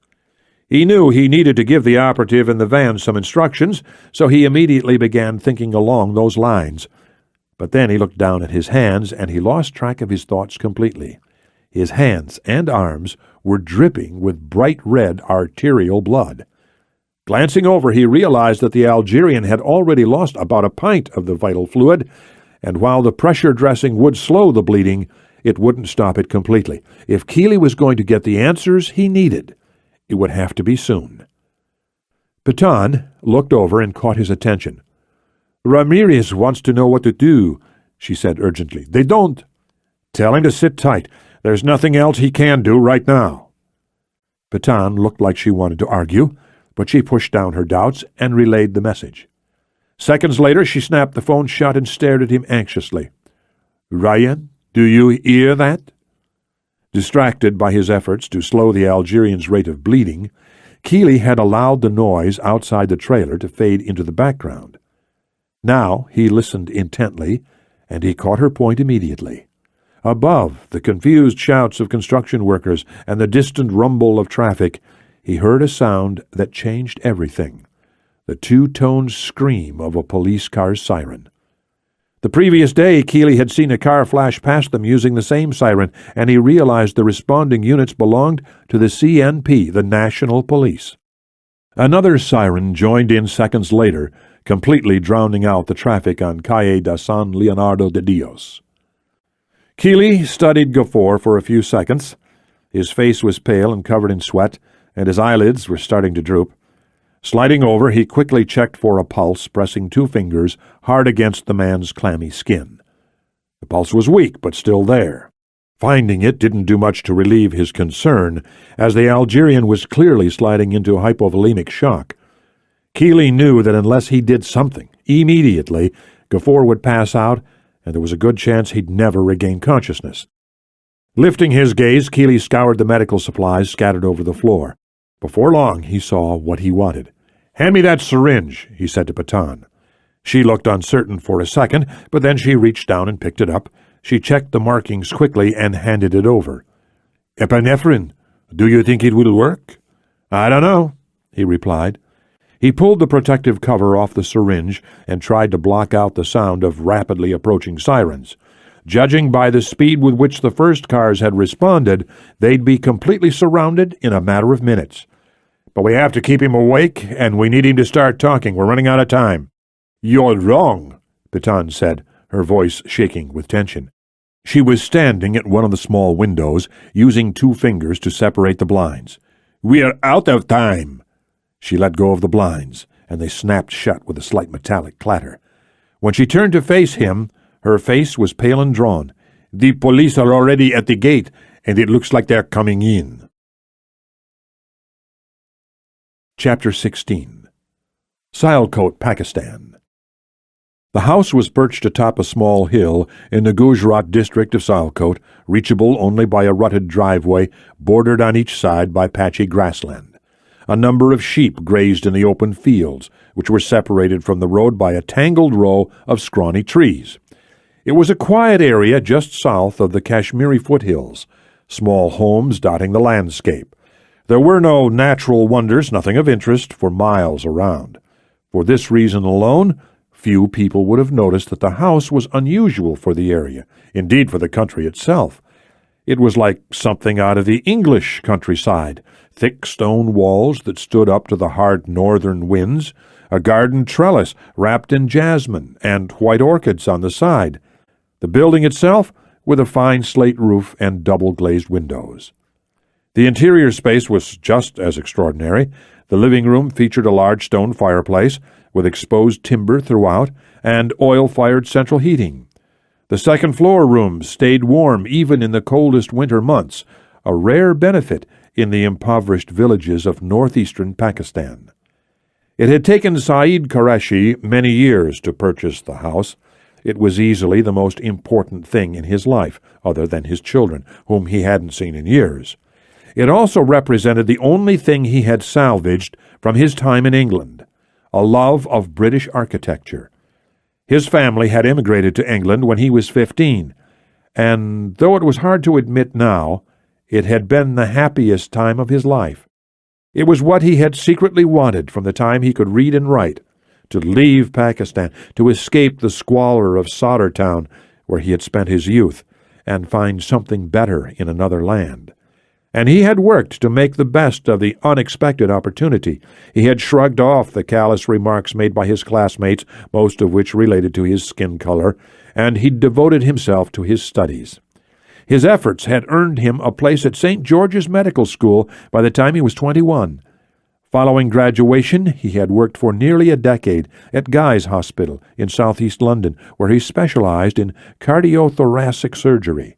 He knew he needed to give the operative in the van some instructions, so he immediately began thinking along those lines. But then he looked down at his hands, and he lost track of his thoughts completely. His hands and arms were dripping with bright red arterial blood. Glancing over, he realized that the Algerian had already lost about a pint of the vital fluid, and while the pressure dressing would slow the bleeding, it wouldn't stop it completely. If Kealey was going to get the answers he needed, it would have to be soon. Paton looked over and caught his attention. "Ramirez wants to know what to do," she said urgently. "They don't." "Tell him to sit tight. There's nothing else he can do right now." Paton looked like she wanted to argue, but she pushed down her doubts and relayed the message. Seconds later, she snapped the phone shut and stared at him anxiously. "Ryan, do you hear that?" Distracted by his efforts to slow the Algerian's rate of bleeding, Kealey had allowed the noise outside the trailer to fade into the background. Now he listened intently, and he caught her point immediately. Above the confused shouts of construction workers and the distant rumble of traffic, he heard a sound that changed everything: the two-toned scream of a police car's siren. The previous day, Kealey had seen a car flash past them using the same siren, and he realized the responding units belonged to the CNP, the National Police. Another siren joined in seconds later, completely drowning out the traffic on Calle de San Leonardo de Dios. Kealey studied Gaffor for a few seconds. His face was pale and covered in sweat, and his eyelids were starting to droop. Sliding over, he quickly checked for a pulse, pressing 2 fingers hard against the man's clammy skin. The pulse was weak, but still there. Finding it didn't do much to relieve his concern, as the Algerian was clearly sliding into hypovolemic shock. Kealey knew that unless he did something immediately, Gaffor would pass out, and there was a good chance he'd never regain consciousness. Lifting his gaze, Kealey scoured the medical supplies scattered over the floor. Before long, he saw what he wanted. "Hand me that syringe," he said to Paton. She looked uncertain for a second, but then she reached down and picked it up. She checked the markings quickly and handed it over. "Epinephrine. Do you think it will work?" "I don't know," he replied. He pulled the protective cover off the syringe and tried to block out the sound of rapidly approaching sirens. Judging by the speed with which the first cars had responded, they'd be completely surrounded in a matter of minutes. "But we have to keep him awake, and we need him to start talking. We're running out of time." "You're wrong," Paton said, her voice shaking with tension. She was standing at one of the small windows, using 2 fingers to separate the blinds. "We're out of time." She let go of the blinds, and they snapped shut with a slight metallic clatter. When she turned to face him, her face was pale and drawn. "The police are already at the gate, and it looks like they're coming in." Chapter 16. Sialkot, Pakistan. The house was perched atop a small hill in the Gujarat district of Sialkot, reachable only by a rutted driveway bordered on each side by patchy grassland. A number of sheep grazed in the open fields, which were separated from the road by a tangled row of scrawny trees. It was a quiet area just south of the Kashmiri foothills, small homes dotting the landscape. There were no natural wonders, nothing of interest, for miles around. For this reason alone, few people would have noticed that the house was unusual for the area, indeed for the country itself. It was like something out of the English countryside, thick stone walls that stood up to the hard northern winds, a garden trellis wrapped in jasmine, and white orchids on the side. The building itself with a fine slate roof and double-glazed windows. The interior space was just as extraordinary. The living room featured a large stone fireplace with exposed timber throughout and oil-fired central heating. The second-floor rooms stayed warm even in the coldest winter months, a rare benefit in the impoverished villages of northeastern Pakistan. It had taken Saeed Qureshi many years to purchase the house. It was easily the most important thing in his life, other than his children, whom he hadn't seen in years. It also represented the only thing he had salvaged from his time in England, a love of British architecture. His family had immigrated to England when he was 15, and though it was hard to admit now, it had been the happiest time of his life. It was what he had secretly wanted from the time he could read and write, to leave Pakistan, to escape the squalor of Sadr Town, where he had spent his youth, and find something better in another land. And he had worked to make the best of the unexpected opportunity. He had shrugged off the callous remarks made by his classmates, most of which related to his skin color, and he'd devoted himself to his studies. His efforts had earned him a place at St. George's Medical School by the time he was 21. Following graduation, he had worked for nearly a decade at Guy's Hospital in southeast London, where he specialized in cardiothoracic surgery.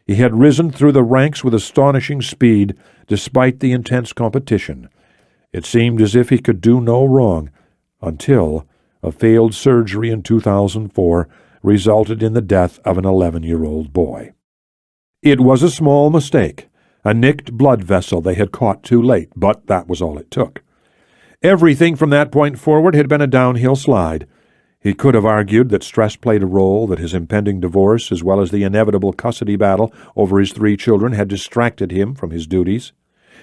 He had risen through the ranks with astonishing speed, despite the intense competition. It seemed as if he could do no wrong, until a failed surgery in 2004 resulted in the death of an 11-year-old boy. It was a small mistake, a nicked blood vessel they had caught too late, but that was all it took. Everything from that point forward had been a downhill slide. He could have argued that stress played a role, that his impending divorce, as well as the inevitable custody battle over his 3 children, had distracted him from his duties.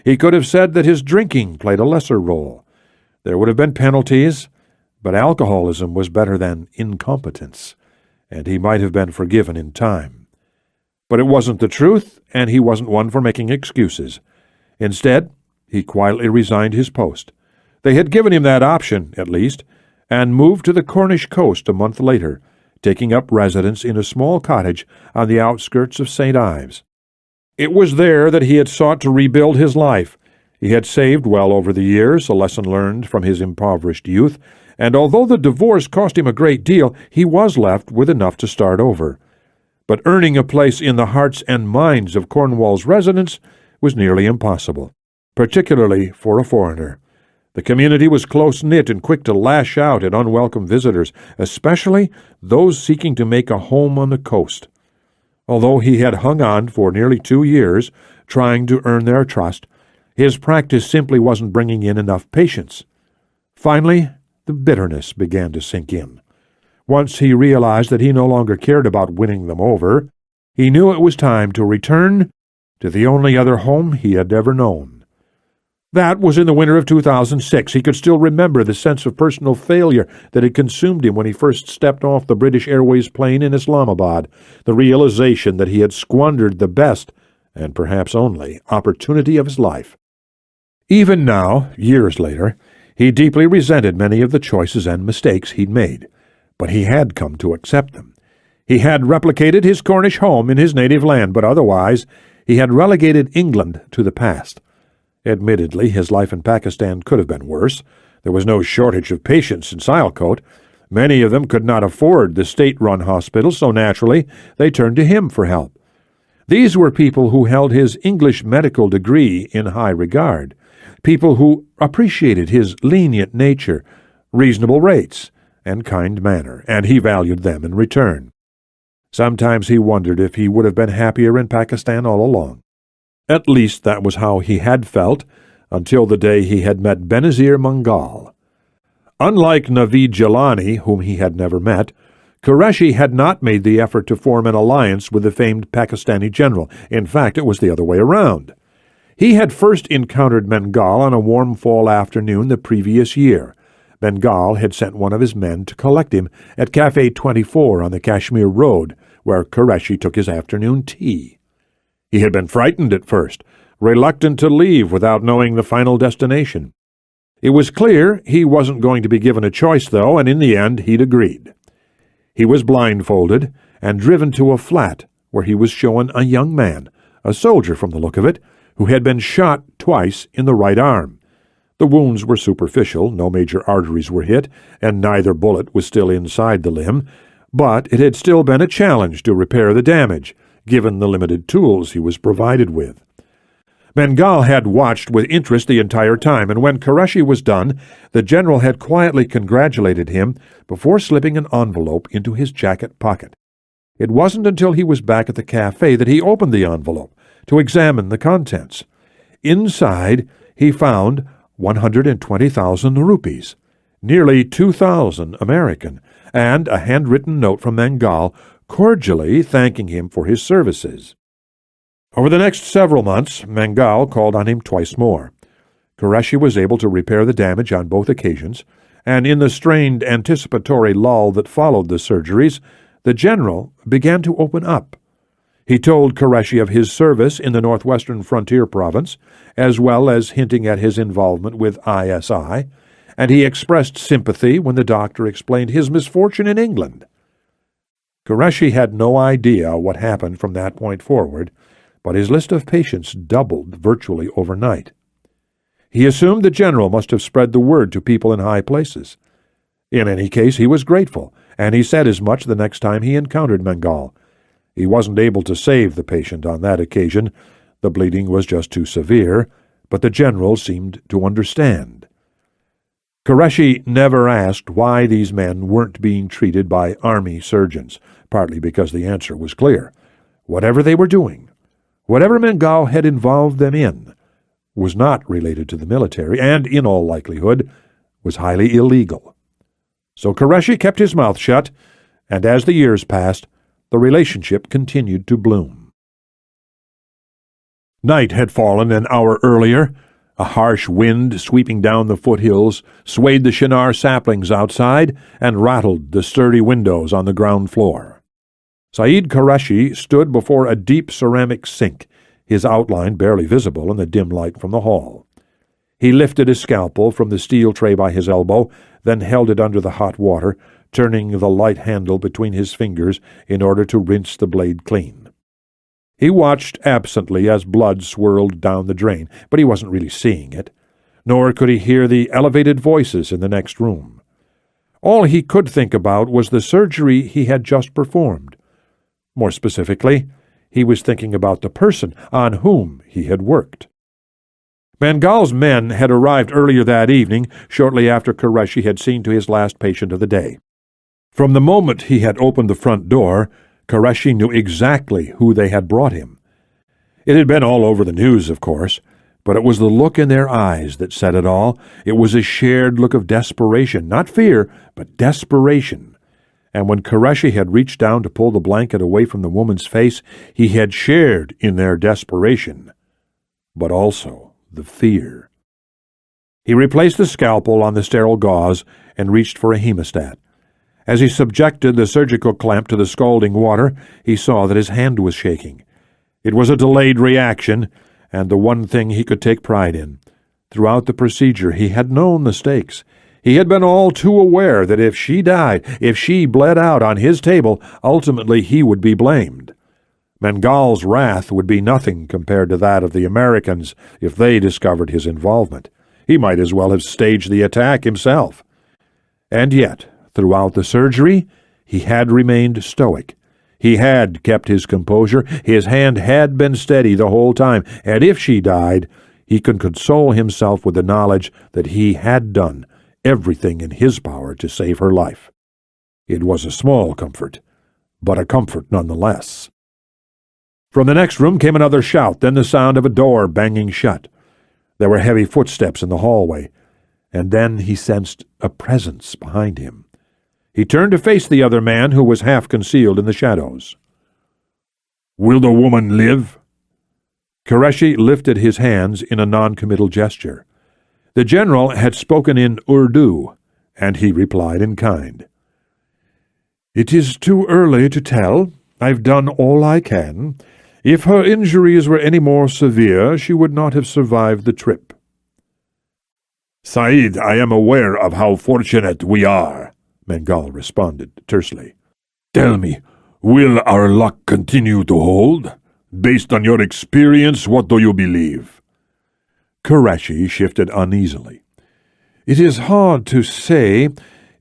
He could have said that his drinking played a lesser role. There would have been penalties, but alcoholism was better than incompetence, and he might have been forgiven in time. But it wasn't the truth, and he wasn't one for making excuses. Instead, he quietly resigned his post. They had given him that option, at least, and moved to the Cornish coast a month later, taking up residence in a small cottage on the outskirts of St. Ives. It was there that he had sought to rebuild his life. He had saved well over the years, a lesson learned from his impoverished youth, and although the divorce cost him a great deal, he was left with enough to start over. But earning a place in the hearts and minds of Cornwall's residents was nearly impossible, particularly for a foreigner. The community was close-knit and quick to lash out at unwelcome visitors, especially those seeking to make a home on the coast. Although he had hung on for nearly 2 years, trying to earn their trust, his practice simply wasn't bringing in enough patients. Finally, the bitterness began to sink in. Once he realized that he no longer cared about winning them over, he knew it was time to return to the only other home he had ever known. That was in the winter of 2006. He could still remember the sense of personal failure that had consumed him when he first stepped off the British Airways plane in Islamabad, the realization that he had squandered the best, and perhaps only, opportunity of his life. Even now, years later, he deeply resented many of the choices and mistakes he'd made, but he had come to accept them. He had replicated his Cornish home in his native land, but otherwise he had relegated England to the past. Admittedly, his life in Pakistan could have been worse. There was no shortage of patients in Sialkot. Many of them could not afford the state-run hospital, so naturally they turned to him for help. These were people who held his English medical degree in high regard, people who appreciated his lenient nature, reasonable rates, and kind manner, and he valued them in return. Sometimes he wondered if he would have been happier in Pakistan all along. At least that was how he had felt until the day he had met Benazir Mangal. Unlike Naveed Jilani, whom he had never met, Qureshi had not made the effort to form an alliance with the famed Pakistani general. In fact, it was the other way around. He had first encountered Mangal on a warm fall afternoon the previous year. Mangal had sent one of his men to collect him at Café 24 on the Kashmir Road, where Qureshi took his afternoon tea. He had been frightened at first, reluctant to leave without knowing the final destination. It was clear he wasn't going to be given a choice, though, and in the end he'd agreed. He was blindfolded and driven to a flat where he was shown a young man, a soldier from the look of it, who had been shot twice in the right arm. The wounds were superficial, no major arteries were hit, and neither bullet was still inside the limb, but it had still been a challenge to repair the damage, given the limited tools he was provided with. Mangal had watched with interest the entire time, and when Qureshi was done, the general had quietly congratulated him before slipping an envelope into his jacket pocket. It wasn't until he was back at the cafe that he opened the envelope to examine the contents. Inside, he found 120,000 rupees, nearly 2,000 American, and a handwritten note from Mangal cordially thanking him for his services. Over the next several months, Mangal called on him twice more. Qureshi was able to repair the damage on both occasions, and in the strained anticipatory lull that followed the surgeries, the general began to open up. He told Qureshi of his service in the northwestern frontier province, as well as hinting at his involvement with ISI, and he expressed sympathy when the doctor explained his misfortune in England. Qureshi had no idea what happened from that point forward, but his list of patients doubled virtually overnight. He assumed the general must have spread the word to people in high places. In any case, he was grateful, and he said as much the next time he encountered Mangal. He wasn't able to save the patient on that occasion. The bleeding was just too severe, but the general seemed to understand. Qureshi never asked why these men weren't being treated by army surgeons, partly because the answer was clear. Whatever they were doing, whatever Mangal had involved them in, was not related to the military and, in all likelihood, was highly illegal. So Qureshi kept his mouth shut, and as the years passed, the relationship continued to bloom. Night had fallen an hour earlier. A harsh wind sweeping down the foothills swayed the chinar saplings outside and rattled the sturdy windows on the ground floor. Saeed Qureshi stood before a deep ceramic sink, his outline barely visible in the dim light from the hall. He lifted a scalpel from the steel tray by his elbow, then held it under the hot water, turning the light handle between his fingers in order to rinse the blade clean. He watched absently as blood swirled down the drain, but he wasn't really seeing it, nor could he hear the elevated voices in the next room. All he could think about was the surgery he had just performed. More specifically, he was thinking about the person on whom he had worked. Mangal's men had arrived earlier that evening, shortly after Qureshi had seen to his last patient of the day. From the moment he had opened the front door, Qureshi knew exactly who they had brought him. It had been all over the news, of course, but it was the look in their eyes that said it all. It was a shared look of desperation, not fear, but desperation. And when Qureshi had reached down to pull the blanket away from the woman's face, he had shared in their desperation, but also the fear. He replaced the scalpel on the sterile gauze and reached for a hemostat. As he subjected the surgical clamp to the scalding water, he saw that his hand was shaking. It was a delayed reaction, and the one thing he could take pride in. Throughout the procedure he had known the stakes. He had been all too aware that if she died, if she bled out on his table, ultimately he would be blamed. Mengal's wrath would be nothing compared to that of the Americans if they discovered his involvement. He might as well have staged the attack himself. And yet, throughout the surgery, he had remained stoic. He had kept his composure, his hand had been steady the whole time, and if she died, he could console himself with the knowledge that he had done everything in his power to save her life. It was a small comfort, but a comfort nonetheless. From the next room came another shout, then the sound of a door banging shut. There were heavy footsteps in the hallway, and then he sensed a presence behind him. He turned to face the other man who was half concealed in the shadows. "Will the woman live?" Qureshi lifted his hands in a non-committal gesture. The general had spoken in Urdu, and he replied in kind. "It is too early to tell. I've done all I can. If her injuries were any more severe, she would not have survived the trip." "Said, I am aware of how fortunate we are," Mengal responded tersely. "Tell me, will our luck continue to hold? Based on your experience, what do you believe?" Qureshi shifted uneasily. "It is hard to say.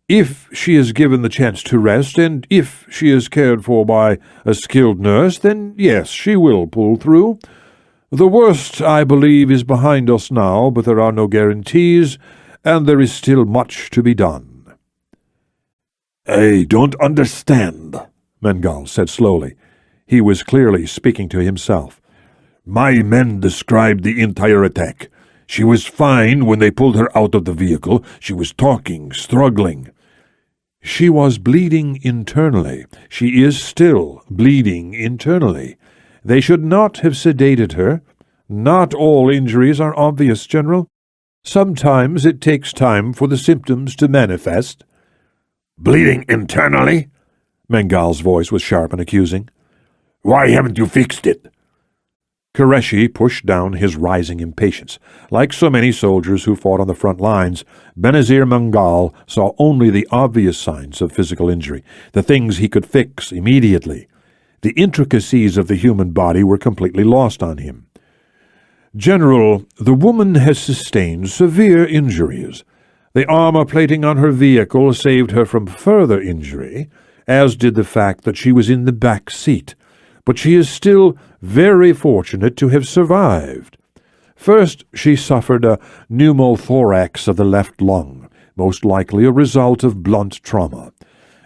If she is given the chance to rest, and if she is cared for by a skilled nurse, then yes, she will pull through. The worst, I believe, is behind us now, but there are no guarantees, and there is still much to be done." "I don't understand," Mengal said slowly. He was clearly speaking to himself. "My men described the entire attack. She was fine when they pulled her out of the vehicle. She was talking, struggling." "She was bleeding internally. She is still bleeding internally. They should not have sedated her. Not all injuries are obvious, General. Sometimes it takes time for the symptoms to manifest." "Bleeding internally?" Mengal's voice was sharp and accusing. "Why haven't you fixed it?" Qureshi pushed down his rising impatience. Like so many soldiers who fought on the front lines, Benazir Mengal saw only the obvious signs of physical injury, the things he could fix immediately. The intricacies of the human body were completely lost on him. "General, the woman has sustained severe injuries. The armor plating on her vehicle saved her from further injury, as did the fact that she was in the back seat. But she is still very fortunate to have survived. First, she suffered a pneumothorax of the left lung, most likely a result of blunt trauma.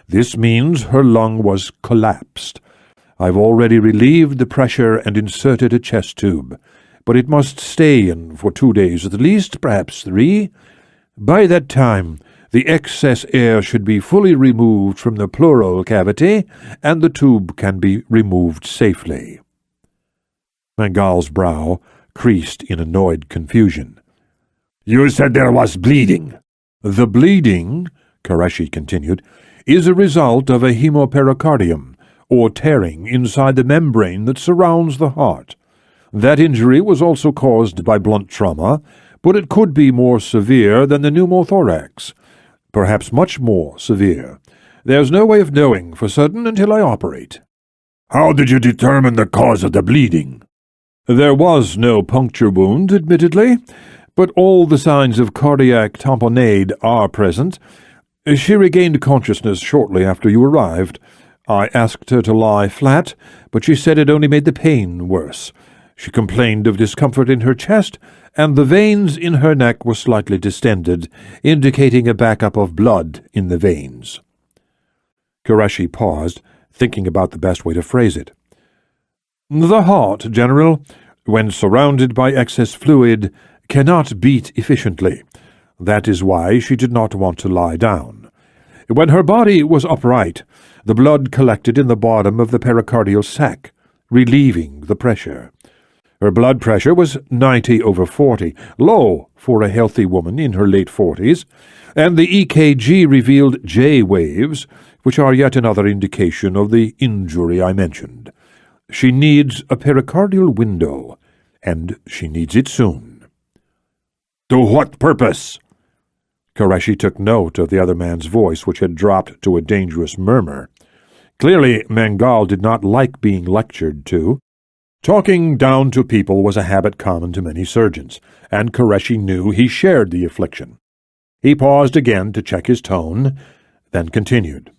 This means her lung was collapsed. I've already relieved the pressure and inserted a chest tube, but it must stay in for 2 days at least, perhaps 3. By that time, the excess air should be fully removed from the pleural cavity, and the tube can be removed safely." Mengal's brow creased in annoyed confusion. "You said there was bleeding." "The bleeding," Qureshi continued, "is a result of a hemopericardium, or tearing inside the membrane that surrounds the heart. That injury was also caused by blunt trauma, but it could be more severe than the pneumothorax. Perhaps much more severe. There's no way of knowing for certain until I operate." "How did you determine the cause of the bleeding?" "There was no puncture wound, admittedly, but all the signs of cardiac tamponade are present. She regained consciousness shortly after you arrived. I asked her to lie flat, but she said it only made the pain worse. She complained of discomfort in her chest, and the veins in her neck were slightly distended, indicating a backup of blood in the veins." Qureshi paused, thinking about the best way to phrase it. "The heart, General, when surrounded by excess fluid, cannot beat efficiently. That is why she did not want to lie down. When her body was upright, the blood collected in the bottom of the pericardial sac, relieving the pressure. Her blood pressure was 90/40, low for a healthy woman in her late 40s, and the EKG revealed J waves, which are yet another indication of the injury I mentioned. She needs a pericardial window, and she needs it soon." "To what purpose?" Qureshi took note of the other man's voice, which had dropped to a dangerous murmur. Clearly, Mangal did not like being lectured to. Talking down to people was a habit common to many surgeons, and Qureshi knew he shared the affliction. He paused again to check his tone, then continued.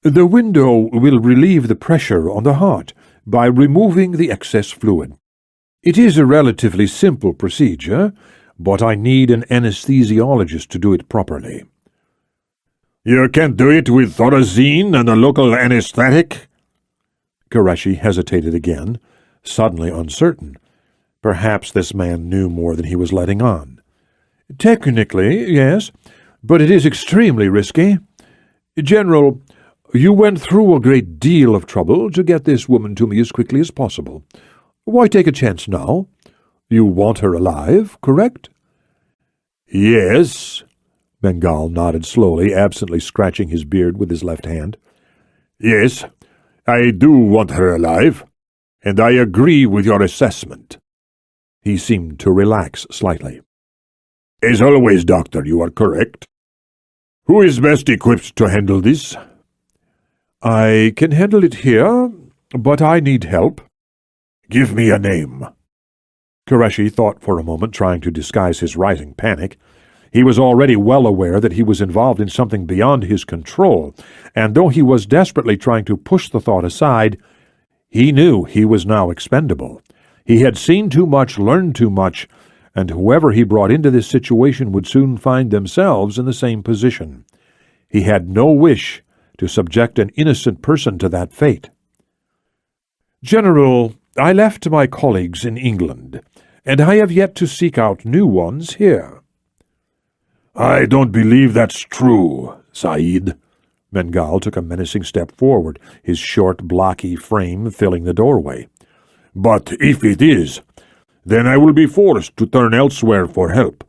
The window will relieve the pressure on the heart by removing the excess fluid. It is a relatively simple procedure, but I need an anesthesiologist to do it properly. You can't do it with thorazine and a local anesthetic? Qureshi hesitated again, suddenly uncertain. Perhaps this man knew more than he was letting on. Technically, yes, but it is extremely risky. General, you went through a great deal of trouble to get this woman to me as quickly as possible. Why take a chance now? You want her alive, correct? Yes. Mangal nodded slowly, absently scratching his beard with his left hand. Yes, I do want her alive, and I agree with your assessment. He seemed to relax slightly. As always, Doctor, you are correct. Who is best equipped to handle this? I can handle it here, but I need help. Give me a name. Qureshi thought for a moment, trying to disguise his rising panic. He was already well aware that he was involved in something beyond his control, and though he was desperately trying to push the thought aside, he knew he was now expendable. He had seen too much, learned too much, and whoever he brought into this situation would soon find themselves in the same position. He had no wish to subject an innocent person to that fate. General, I left my colleagues in England, and I have yet to seek out new ones here. I don't believe that's true, Saeed. Mangal took a menacing step forward, his short, blocky frame filling the doorway. But if it is, then I will be forced to turn elsewhere for help.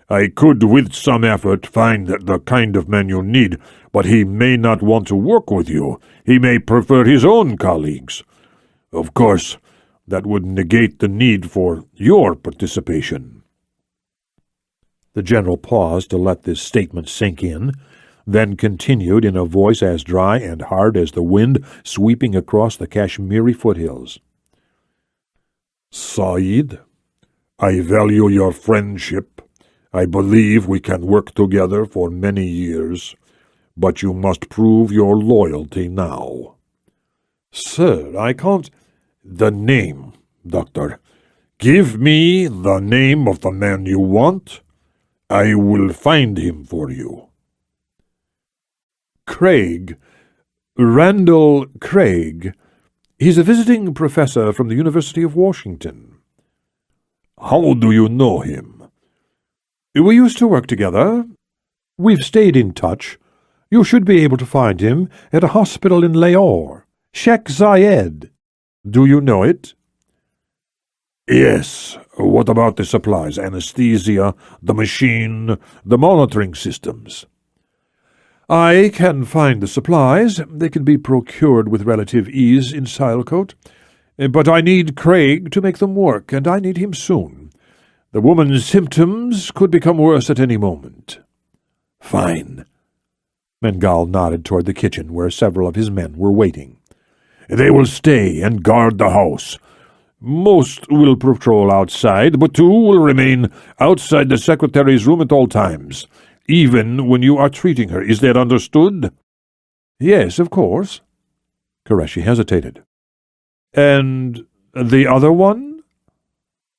I could, with some effort, find the kind of man you need, but he may not want to work with you. He may prefer his own colleagues. Of course, that would negate the need for your participation. The general paused to let this statement sink in, then continued in a voice as dry and hard as the wind sweeping across the Kashmiri foothills. Saeed, I value your friendship. I believe we can work together for many years, but you must prove your loyalty now. Sir, I can't— The name, Doctor. Give me the name of the man you want. I will find him for you. Craig. Randall Craig. He's a visiting professor from the University of Washington. How do you know him? We used to work together. We've stayed in touch. You should be able to find him at a hospital in Lahore. Sheikh Zayed. Do you know it? Yes. What about the supplies, anesthesia, the machine, the monitoring systems? I can find the supplies. They can be procured with relative ease in Silecote. But I need Craig to make them work, and I need him soon. The woman's symptoms could become worse at any moment. Fine. Mangal nodded toward the kitchen, where several of his men were waiting. They will stay and guard the house. Most will patrol outside, but 2 will remain outside the secretary's room at all times, even when you are treating her. Is that understood? Yes, of course. Qureshi hesitated. And the other one?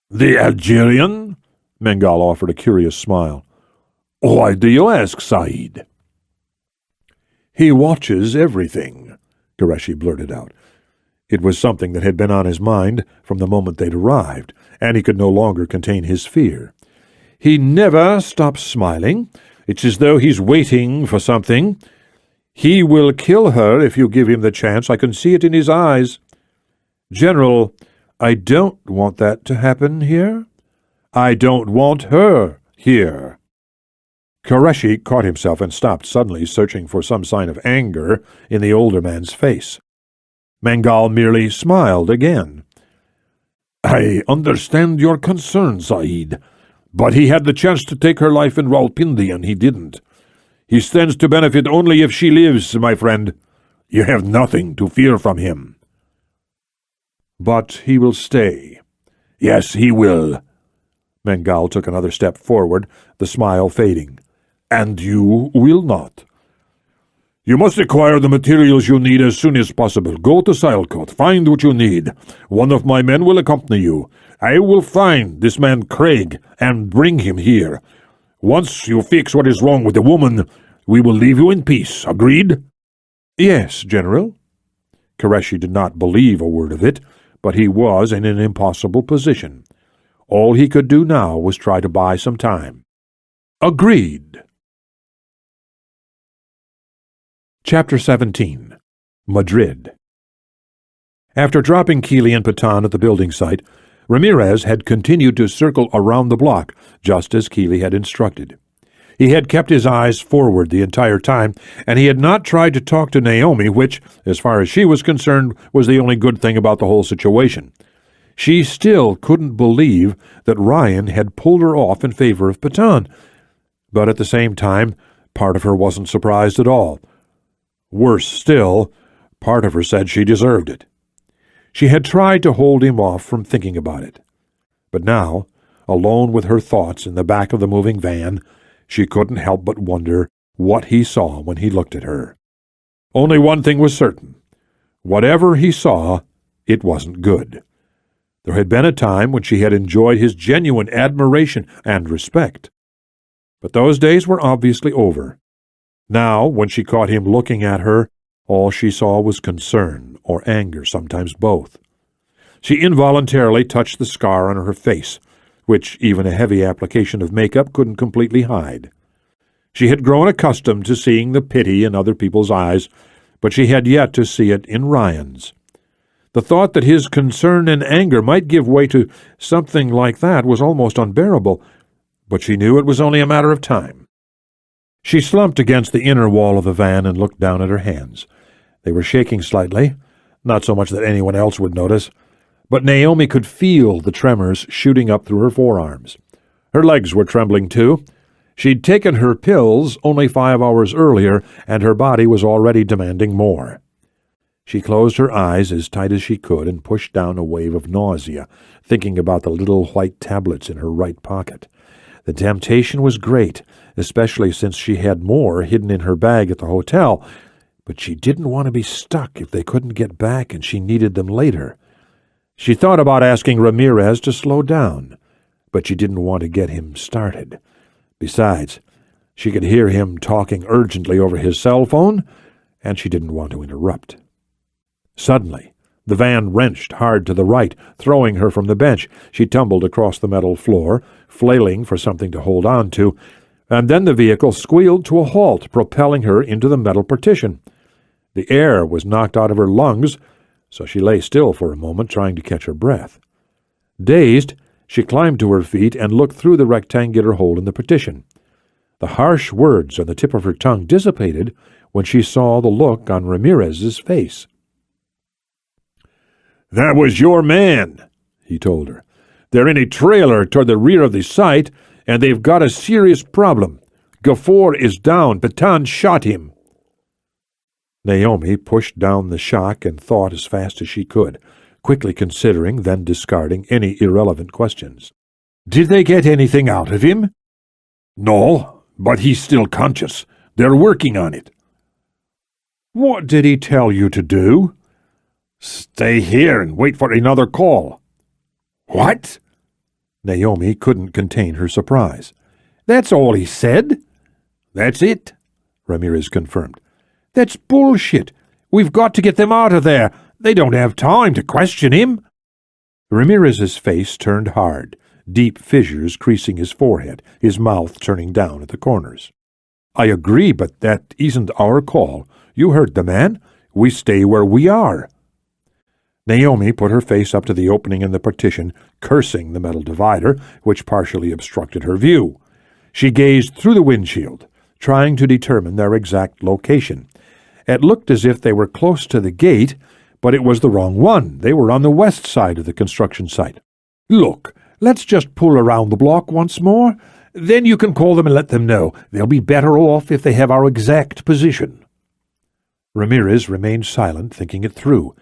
The Algerian? Mangal offered a curious smile. Why do you ask, Saeed? He watches everything, Qureshi blurted out. It was something that had been on his mind from the moment they'd arrived, and he could no longer contain his fear. He never stops smiling. It's as though he's waiting for something. He will kill her if you give him the chance. I can see it in his eyes. General, I don't want that to happen here. I don't want her here. Qureshi caught himself and stopped suddenly, searching for some sign of anger in the older man's face. Mangal merely smiled again. I understand your concern, Saeed, But he had the chance to take her life in Rawalpindi, and he didn't. He stands to benefit only if she lives, my friend. You have nothing to fear from him. But he will stay. Yes, he will. Mengal took another step forward, the smile fading. And you will not. You must acquire the materials you need as soon as possible. Go to Silecote, find what you need. One of my men will accompany you. I will find this man Craig and bring him here. Once you fix what is wrong with the woman, we will leave you in peace. Agreed? Yes, General. Qureshi did not believe a word of it, but he was in an impossible position. All he could do now was try to buy some time. Agreed. Chapter 17. Madrid. After dropping Kealey and Patan at the building site, Ramirez had continued to circle around the block, just as Kealey had instructed. He had kept his eyes forward the entire time, and he had not tried to talk to Naomi, which, as far as she was concerned, was the only good thing about the whole situation. She still couldn't believe that Ryan had pulled her off in favor of Patan, but at the same time, part of her wasn't surprised at all. Worse still, part of her said she deserved it. She had tried to hold him off from thinking about it. But now, alone with her thoughts in the back of the moving van, she couldn't help but wonder what he saw when he looked at her. Only one thing was certain. Whatever he saw, it wasn't good. There had been a time when she had enjoyed his genuine admiration and respect. But those days were obviously over. Now, when she caught him looking at her, all she saw was concern or anger, sometimes both. She involuntarily touched the scar on her face, which even a heavy application of makeup couldn't completely hide. She had grown accustomed to seeing the pity in other people's eyes, but she had yet to see it in Ryan's. The thought that his concern and anger might give way to something like that was almost unbearable, but she knew it was only a matter of time. She slumped against the inner wall of the van and looked down at her hands. They were shaking slightly, not so much that anyone else would notice, but Naomi could feel the tremors shooting up through her forearms. Her legs were trembling too. She'd taken her pills only 5 hours earlier, and her body was already demanding more. She closed her eyes as tight as she could and pushed down a wave of nausea, thinking about the little white tablets in her right pocket. The temptation was great, especially since she had more hidden in her bag at the hotel, but she didn't want to be stuck if they couldn't get back and she needed them later. She thought about asking Ramirez to slow down, but she didn't want to get him started. Besides, she could hear him talking urgently over his cell phone, and she didn't want to interrupt. Suddenly, the van wrenched hard to the right, throwing her from the bench. She tumbled across the metal floor, flailing for something to hold on to, and then the vehicle squealed to a halt, propelling her into the metal partition. The air was knocked out of her lungs, so she lay still for a moment, trying to catch her breath. Dazed, she climbed to her feet and looked through the rectangular hole in the partition. The harsh words on the tip of her tongue dissipated when she saw the look on Ramirez's face. "That was your man," he told her. "They're in a trailer toward the rear of the site, and they've got a serious problem. Gafour is down. Patan shot him." Naomi pushed down the shock and thought as fast as she could, quickly considering, then discarding any irrelevant questions. "Did they get anything out of him?" "No, but he's still conscious. They're working on it." "What did he tell you to do?" "Stay here and wait for another call." "What?" Naomi couldn't contain her surprise. "That's all he said?" "That's it," Ramirez confirmed. "That's bullshit. We've got to get them out of there. They don't have time to question him." Ramirez's face turned hard, deep fissures creasing his forehead, his mouth turning down at the corners. "I agree, but that isn't our call. You heard the man. We stay where we are." Naomi put her face up to the opening in the partition, cursing the metal divider, which partially obstructed her view. She gazed through the windshield, trying to determine their exact location. It looked as if they were close to the gate, but it was the wrong one. They were on the west side of the construction site. "Look, Let's just pull around the block once more. Then you can call them and let them know. They'll be better off if they have our exact position." Ramirez remained silent, thinking it through.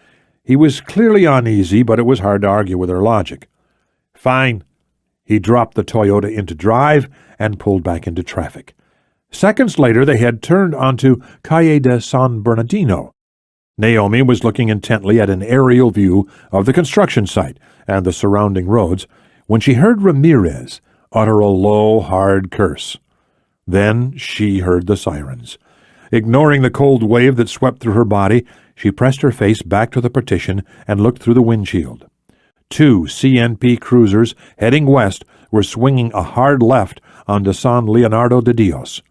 He was clearly uneasy, but it was hard to argue with her logic. "Fine." He dropped the Toyota into drive and pulled back into traffic. Seconds later, they had turned onto Calle de San Bernardino. Naomi was looking intently at an aerial view of the construction site and the surrounding roads when she heard Ramirez utter a low, hard curse. Then she heard the sirens. Ignoring the cold wave that swept through her body, she pressed her face back to the partition and looked through the windshield. 2 CNP cruisers heading west were swinging a hard left onto San Leonardo de Dios.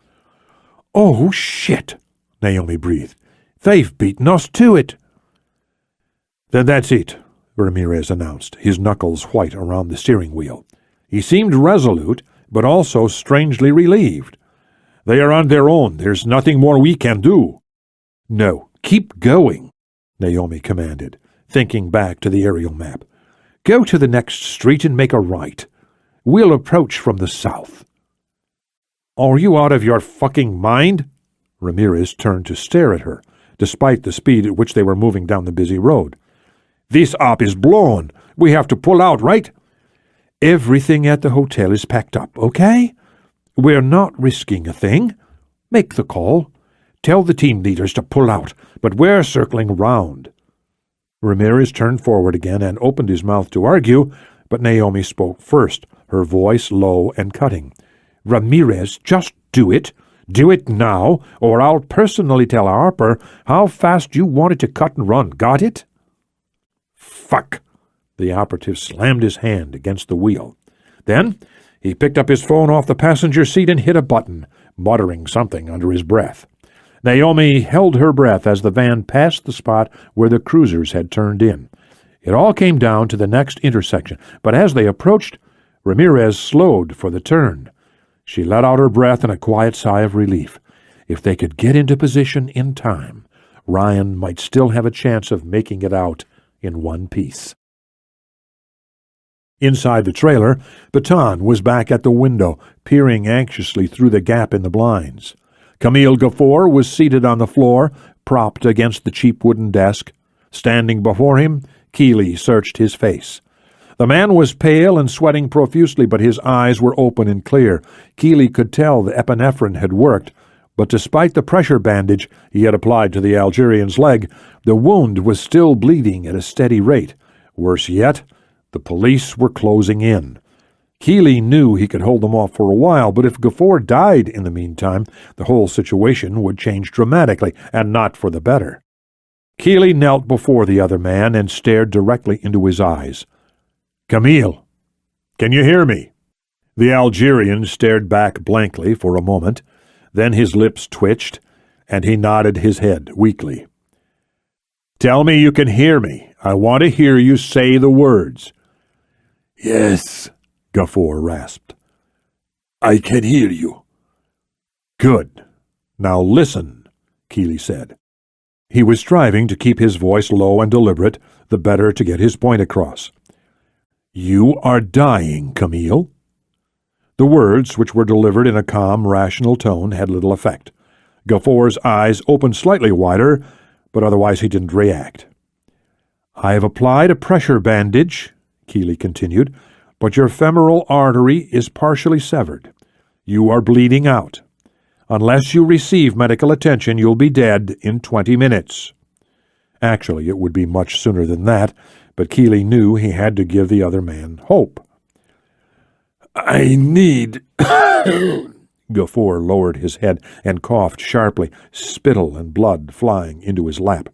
"Oh, shit," Naomi breathed. "They've beaten us to it." "Then that's it," Ramirez announced, his knuckles white around the steering wheel. He seemed resolute, but also strangely relieved. "They are on their own. There's nothing more we can do." "No, keep going," Naomi commanded, thinking back to the aerial map. "Go to the next street and make a right. We'll approach from the south." "Are you out of your fucking mind?" Ramirez turned to stare at her, despite the speed at which they were moving down the busy road. "This op is blown. We have to pull out, right?" "Everything at the hotel is packed up, okay? We're not risking a thing. Make the call. Tell the team leaders to pull out, but we're circling round." Ramirez turned forward again and opened his mouth to argue, but Naomi spoke first, her voice low and cutting. "Ramirez, just do it. Do it now, or I'll personally tell Harper how fast you wanted to cut and run. Got it?" "Fuck!" The operative slammed his hand against the wheel. Then he picked up his phone off the passenger seat and hit a button, muttering something under his breath. Naomi held her breath as the van passed the spot where the cruisers had turned in. It all came down to the next intersection, but as they approached, Ramirez slowed for the turn. She let out her breath in a quiet sigh of relief. If they could get into position in time, Ryan might still have a chance of making it out in one piece. Inside the trailer, Baton was back at the window, peering anxiously through the gap in the blinds. Camille Gafour was seated on the floor, propped against the cheap wooden desk. Standing before him, Kealey searched his face. The man was pale and sweating profusely, but his eyes were open and clear. Kealey could tell the epinephrine had worked, but despite the pressure bandage he had applied to the Algerian's leg, the wound was still bleeding at a steady rate. Worse yet, the police were closing in. Kealey knew he could hold them off for a while, but if Gafour died in the meantime, the whole situation would change dramatically, and not for the better. Kealey knelt before the other man and stared directly into his eyes. "Camille, can you hear me?" The Algerian stared back blankly for a moment. Then his lips twitched, and he nodded his head weakly. "Tell me you can hear me. I want to hear you say the words." "Yes," Gafour rasped. "I can hear you." "Good. Now listen," Kealey said. He was striving to keep his voice low and deliberate, the better to get his point across. "You are dying, Camille." The words, which were delivered in a calm, rational tone, had little effect. Gafour's eyes opened slightly wider, but otherwise he didn't react. "I have applied a pressure bandage," Kealey continued, "but your femoral artery is partially severed. You are bleeding out. Unless you receive medical attention, you'll be dead in 20 minutes. Actually, it would be much sooner than that, but Kealey knew he had to give the other man hope. "I need—" Gafour lowered his head and coughed sharply, spittle and blood flying into his lap.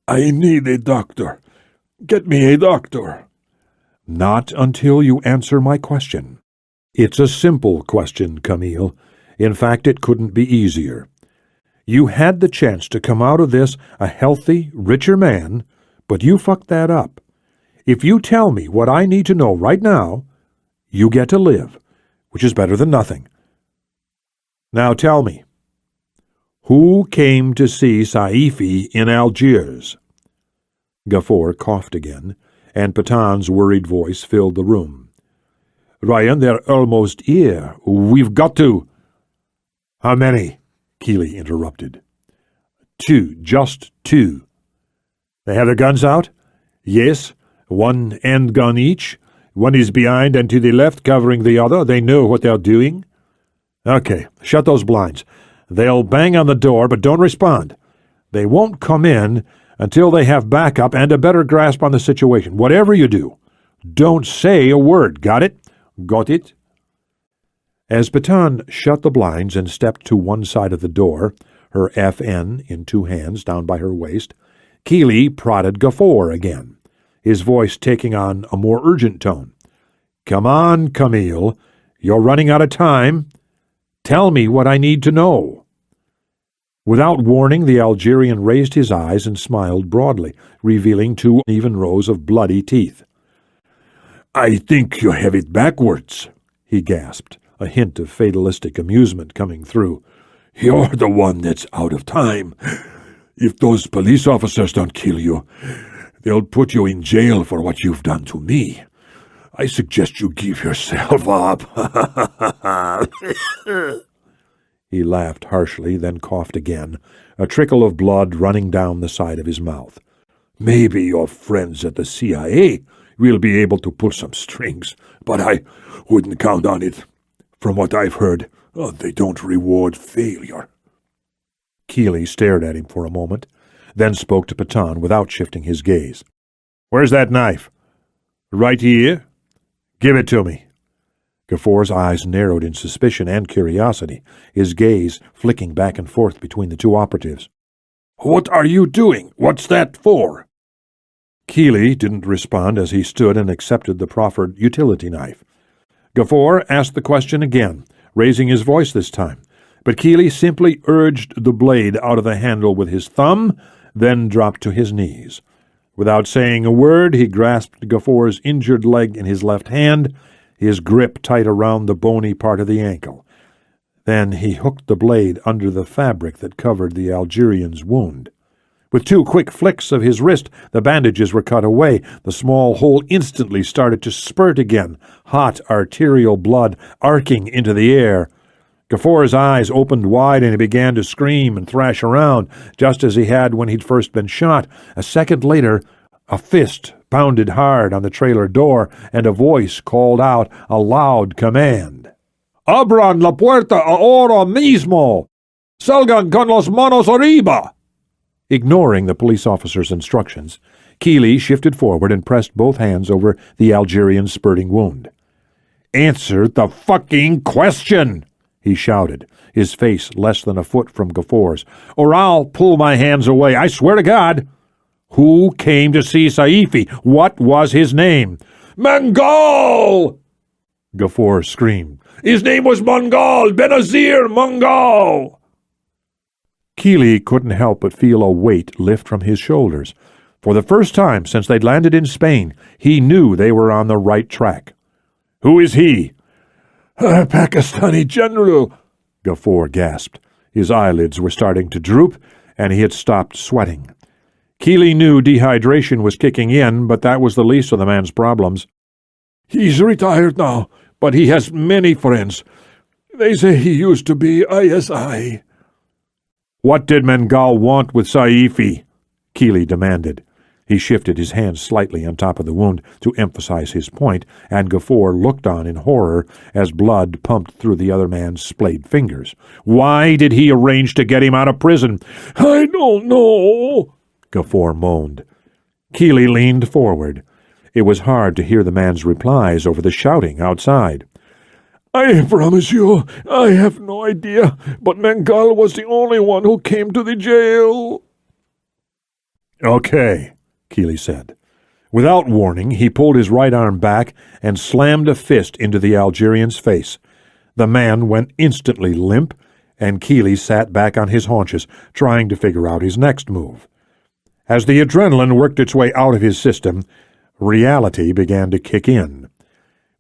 "I need a doctor. Get me a doctor." "Not until you answer my question." "It's a simple question, Camille. In fact, it couldn't be easier. You had the chance to come out of this a healthy, richer man, but you fucked that up. If you tell me what I need to know right now, you get to live, which is better than nothing. Now tell me, who came to see Saifi in Algiers?" Gafour coughed again, and Patan's worried voice filled the room. Ryan, they're almost here. We've got to—" "How many?" Kealey interrupted. "Two, just two." "They have their guns out?" "Yes, one end gun each. One is behind and to the left, covering the other. They know what they're doing." "Okay, shut those blinds. They'll bang on the door, but don't respond. They won't come in until they have backup and a better grasp on the situation. Whatever you do, don't say a word. Got it?" "Got it." As Baton shut the blinds and stepped to one side of the door, her FN in two hands down by her waist, Kealey prodded Gafoor again, his voice taking on a more urgent tone. "Come on, Camille. You're running out of time. Tell me what I need to know." Without warning, the Algerian raised his eyes and smiled broadly, revealing two even rows of bloody teeth. "I think you have it backwards," he gasped, a hint of fatalistic amusement coming through. "You're the one that's out of time. If those police officers don't kill you, they'll put you in jail for what you've done to me. I suggest you give yourself up." He laughed harshly, then coughed again, a trickle of blood running down the side of his mouth. "Maybe your friends at the CIA will be able to pull some strings, but I wouldn't count on it. From what I've heard, they don't reward failure." Kealey stared at him for a moment, then spoke to Baton without shifting his gaze. "Where's that knife?" "Right here." "Give it to me." Gafoor's eyes narrowed in suspicion and curiosity, his gaze flicking back and forth between the two operatives. "What are you doing? What's that for?" Kealey didn't respond as he stood and accepted the proffered utility knife. Gafoor asked the question again, raising his voice this time, but Kealey simply urged the blade out of the handle with his thumb, then dropped to his knees. Without saying a word, he grasped Gafoor's injured leg in his left hand, his grip tight around the bony part of the ankle. Then he hooked the blade under the fabric that covered the Algerian's wound. With two quick flicks of his wrist, the bandages were cut away. The small hole instantly started to spurt again, hot arterial blood arcing into the air. Gafoor's eyes opened wide and he began to scream and thrash around, just as he had when he'd first been shot. A second later, a fist pounded hard on the trailer door, and a voice called out a loud command. "Abran la puerta ahora mismo! Salgan con las manos arriba!" Ignoring the police officer's instructions, Kealey shifted forward and pressed both hands over the Algerian's spurting wound. "Answer the fucking question!" he shouted, his face less than a foot from Gafoor's, "or I'll pull my hands away, I swear to God!" "Who came to see Saifi? What was his name?" "Mangal!" Gafoor screamed. "His name was Mangal! Benazir Mangal!" Kealey couldn't help but feel a weight lift from his shoulders. For the first time since they'd landed in Spain, he knew they were on the right track. "Who is he?" "A Pakistani general," Gafoor gasped. His eyelids were starting to droop, and he had stopped sweating. Kealey knew dehydration was kicking in, but that was the least of the man's problems. "He's retired now, but he has many friends. They say he used to be ISI." "What did Mangal want with Saifi?" Kealey demanded. He shifted his hand slightly on top of the wound to emphasize his point, and Gafoor looked on in horror as blood pumped through the other man's splayed fingers. "Why did he arrange to get him out of prison?" "I don't know," Gafoor moaned. Kealey leaned forward. It was hard to hear the man's replies over the shouting outside. "I promise you, I have no idea, but Mangal was the only one who came to the jail." "Okay," Kealey said. Without warning, he pulled his right arm back and slammed a fist into the Algerian's face. The man went instantly limp, and Kealey sat back on his haunches, trying to figure out his next move. As the adrenaline worked its way out of his system, reality began to kick in.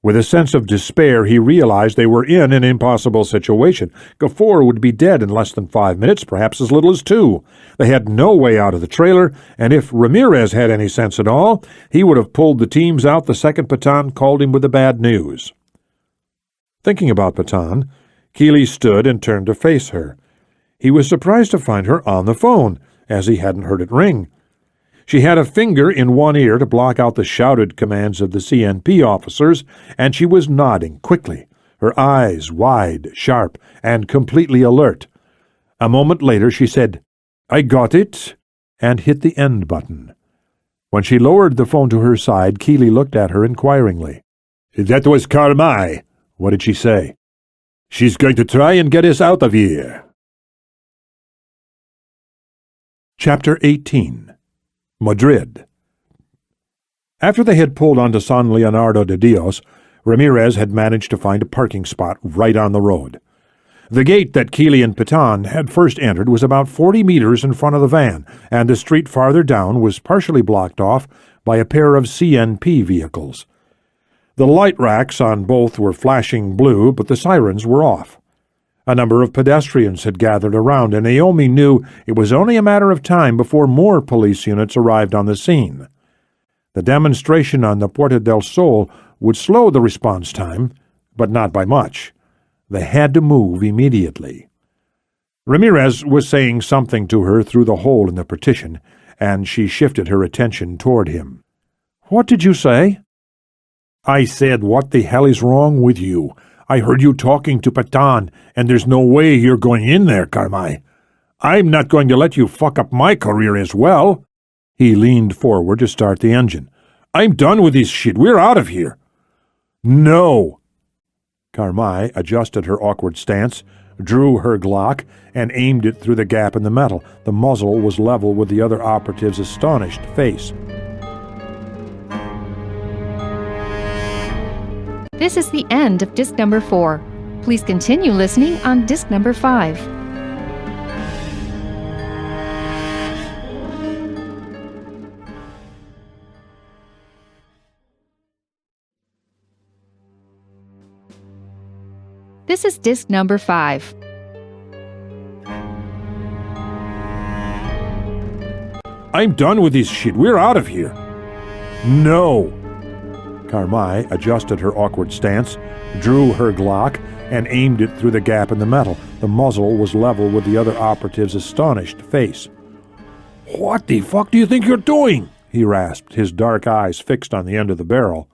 With a sense of despair, he realized they were in an impossible situation. Gafoor would be dead in less than 5 minutes, perhaps as little as 2. They had no way out of the trailer, and if Ramirez had any sense at all, he would have pulled the teams out the second Baton called him with the bad news. Thinking about Patan, Kealey stood and turned to face her. He was surprised to find her on the phone, as he hadn't heard it ring. She had a finger in one ear to block out the shouted commands of the CNP officers, and she was nodding quickly, her eyes wide, sharp, and completely alert. A moment later she said, "I got it," and hit the end button. When she lowered the phone to her side, Kealey looked at her inquiringly. "That was Carmi." "What did she say?" "She's going to try and get us out of here." Chapter 18. Madrid. After they had pulled onto San Leonardo de Dios, Ramirez had managed to find a parking spot right on the road. The gate that Kealey and Patan had first entered was about 40 meters in front of the van, and the street farther down was partially blocked off by a pair of CNP vehicles. The light racks on both were flashing blue, but the sirens were off. A number of pedestrians had gathered around, and Naomi knew it was only a matter of time before more police units arrived on the scene. The demonstration on the Puerta del Sol would slow the response time, but not by much. They had to move immediately. Ramirez was saying something to her through the hole in the partition, and she shifted her attention toward him. "What did you say?" "I said, what the hell is wrong with you? I heard you talking to Patan, and there's no way you're going in there, Carmi. I'm not going to let you fuck up my career as well." He leaned forward to start the engine. "I'm done with this shit. We're out of here." "No." Carmi adjusted her awkward stance, drew her Glock, and aimed it through the gap in the metal. The muzzle was level with the other operative's astonished face. This is the end of disc number 4. Please continue listening on disc number 5. This is disc number 5. "I'm done with this shit. We're out of here." "No." Carmi adjusted her awkward stance, drew her Glock, and aimed it through the gap in the metal. The muzzle was level with the other operative's astonished face. "What the fuck do you think you're doing?" he rasped, his dark eyes fixed on the end of the barrel.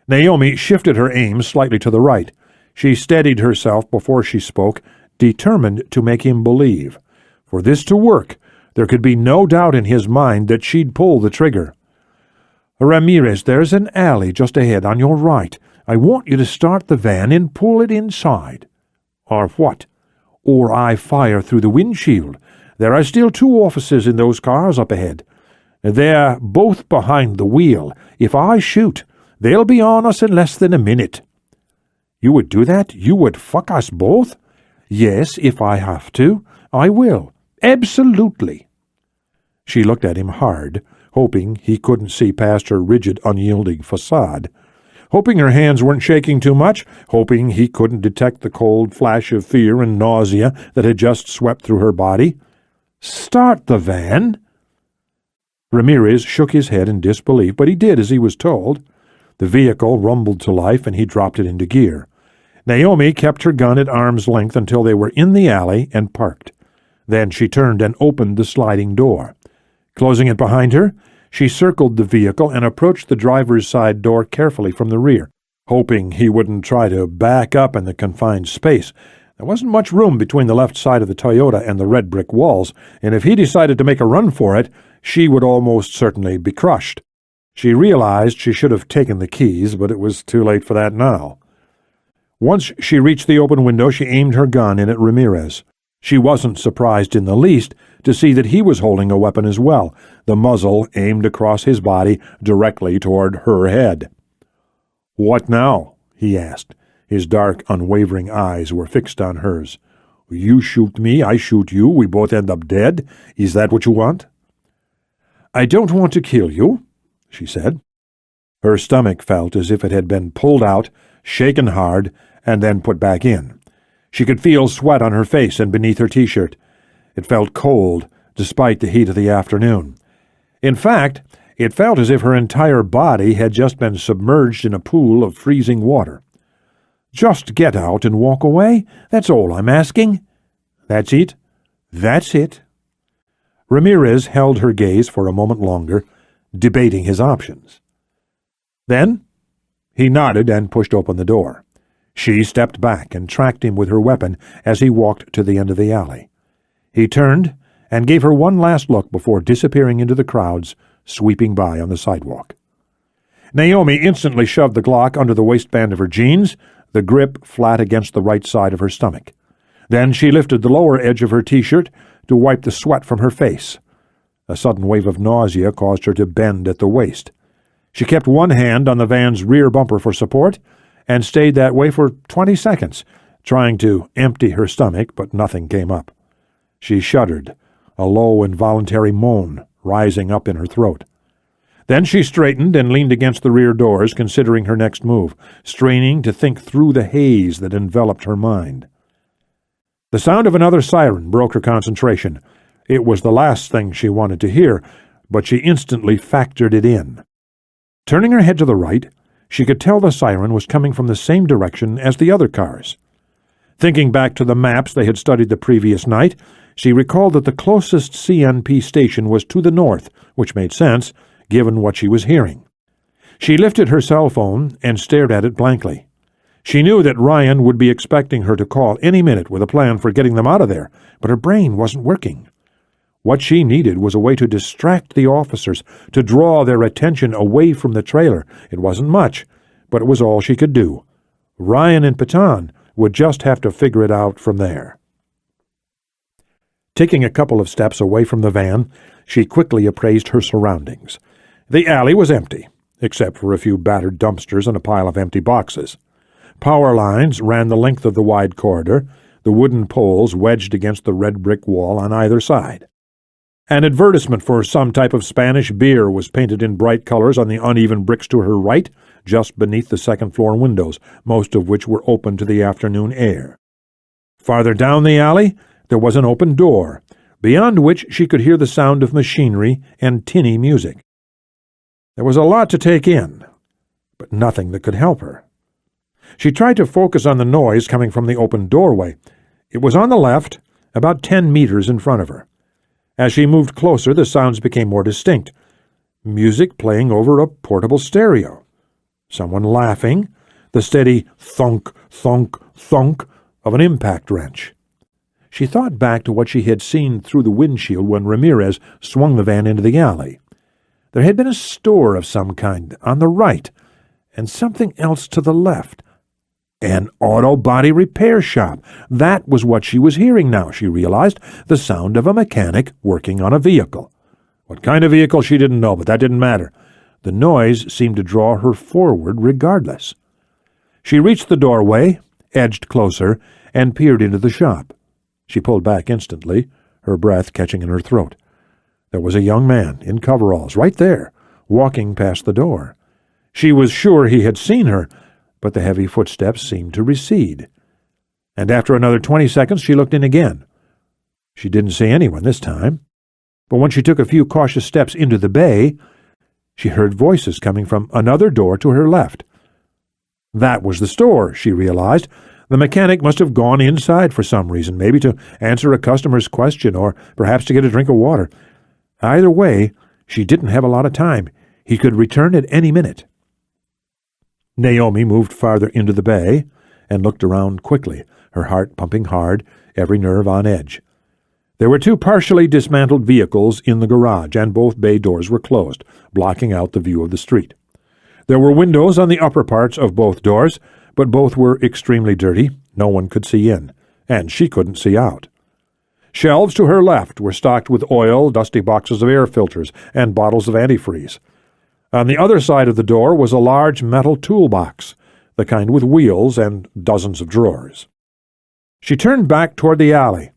Naomi shifted her aim slightly to the right. She steadied herself before she spoke, determined to make him believe. For this to work, there could be no doubt in his mind that she'd pull the trigger. "Ramirez, there's an alley just ahead on your right. I want you to start the van and pull it inside." "Or what?" "Or I fire through the windshield. There are still 2 officers in those cars up ahead. They're both behind the wheel. If I shoot, they'll be on us in less than a minute." "You would do that? You would fuck us both?" "Yes, if I have to. I will. Absolutely." She looked at him hard, hoping he couldn't see past her rigid, unyielding facade, hoping her hands weren't shaking too much, hoping he couldn't detect the cold flash of fear and nausea that had just swept through her body. "Start the van?" Ramirez shook his head in disbelief, but he did as he was told. The vehicle rumbled to life, and he dropped it into gear. Naomi kept her gun at arm's length until they were in the alley and parked. Then she turned and opened the sliding door. Closing it behind her, she circled the vehicle and approached the driver's side door carefully from the rear, hoping he wouldn't try to back up in the confined space. There wasn't much room between the left side of the Toyota and the red brick walls, and if he decided to make a run for it, she would almost certainly be crushed. She realized she should have taken the keys, but it was too late for that now. Once she reached the open window, she aimed her gun in at Ramirez. She wasn't surprised in the least to see that he was holding a weapon as well, the muzzle aimed across his body directly toward her head. "What now?" he asked. His dark, unwavering eyes were fixed on hers. "You shoot me, I shoot you, we both end up dead? Is that what you want?" "I don't want to kill you," she said. Her stomach felt as if it had been pulled out, shaken hard, and then put back in. She could feel sweat on her face and beneath her T-shirt. It felt cold, despite the heat of the afternoon. In fact, it felt as if her entire body had just been submerged in a pool of freezing water. Just get out and walk away. That's all I'm asking." "That's it? That's it." Ramirez held her gaze for a moment longer, debating his options. Then he nodded and pushed open the door. She stepped back and tracked him with her weapon as he walked to the end of the alley. He turned and gave her one last look before disappearing into the crowds sweeping by on the sidewalk. Naomi instantly shoved the Glock under the waistband of her jeans, the grip flat against the right side of her stomach. Then she lifted the lower edge of her T-shirt to wipe the sweat from her face. A sudden wave of nausea caused her to bend at the waist. She kept one hand on the van's rear bumper for support and stayed that way for 20 seconds, trying to empty her stomach, but nothing came up. She shuddered, a low involuntary moan rising up in her throat. Then she straightened and leaned against the rear doors, considering her next move, straining to think through the haze that enveloped her mind. The sound of another siren broke her concentration. It was the last thing she wanted to hear, but she instantly factored it in. Turning her head to the right, she could tell the siren was coming from the same direction as the other cars. Thinking back to the maps they had studied the previous night, she recalled that the closest CNP station was to the north, which made sense, given what she was hearing. She lifted her cell phone and stared at it blankly. She knew that Ryan would be expecting her to call any minute with a plan for getting them out of there, but her brain wasn't working. What she needed was a way to distract the officers, to draw their attention away from the trailer. It wasn't much, but it was all she could do. Ryan and Patan would just have to figure it out from there. Taking a couple of steps away from the van, she quickly appraised her surroundings. The alley was empty, except for a few battered dumpsters and a pile of empty boxes. Power lines ran the length of the wide corridor, the wooden poles wedged against the red brick wall on either side. An advertisement for some type of Spanish beer was painted in bright colors on the uneven bricks to her right, just beneath the second-floor windows, most of which were open to the afternoon air. Farther down the alley, there was an open door, beyond which she could hear the sound of machinery and tinny music. There was a lot to take in, but nothing that could help her. She tried to focus on the noise coming from the open doorway. It was on the left, about 10 meters in front of her. As she moved closer, the sounds became more distinct. Music playing over a portable stereo. Someone laughing, the steady thunk, thunk, thunk of an impact wrench. She thought back to what she had seen through the windshield when Ramirez swung the van into the alley. There had been a store of some kind on the right, and something else to the left. An auto body repair shop. That was what she was hearing now, she realized, the sound of a mechanic working on a vehicle. What kind of vehicle she didn't know, but that didn't matter. The noise seemed to draw her forward regardless. She reached the doorway, edged closer, and peered into the shop. She pulled back instantly, her breath catching in her throat. There was a young man in coveralls right there, walking past the door. She was sure he had seen her, but the heavy footsteps seemed to recede. And after another 20 seconds, she looked in again. She didn't see anyone this time, but when she took a few cautious steps into the bay, she heard voices coming from another door to her left. That was the store, she realized. The mechanic must have gone inside for some reason, maybe to answer a customer's question or perhaps to get a drink of water. Either way, she didn't have a lot of time. He could return at any minute. Naomi moved farther into the bay and looked around quickly, her heart pumping hard, every nerve on edge. There were two partially dismantled vehicles in the garage, and both bay doors were closed, blocking out the view of the street. There were windows on the upper parts of both doors, but both were extremely dirty. No one could see in, and she couldn't see out. Shelves to her left were stocked with oil, dusty boxes of air filters, and bottles of antifreeze. On the other side of the door was a large metal toolbox, the kind with wheels and dozens of drawers. She turned back toward the alley.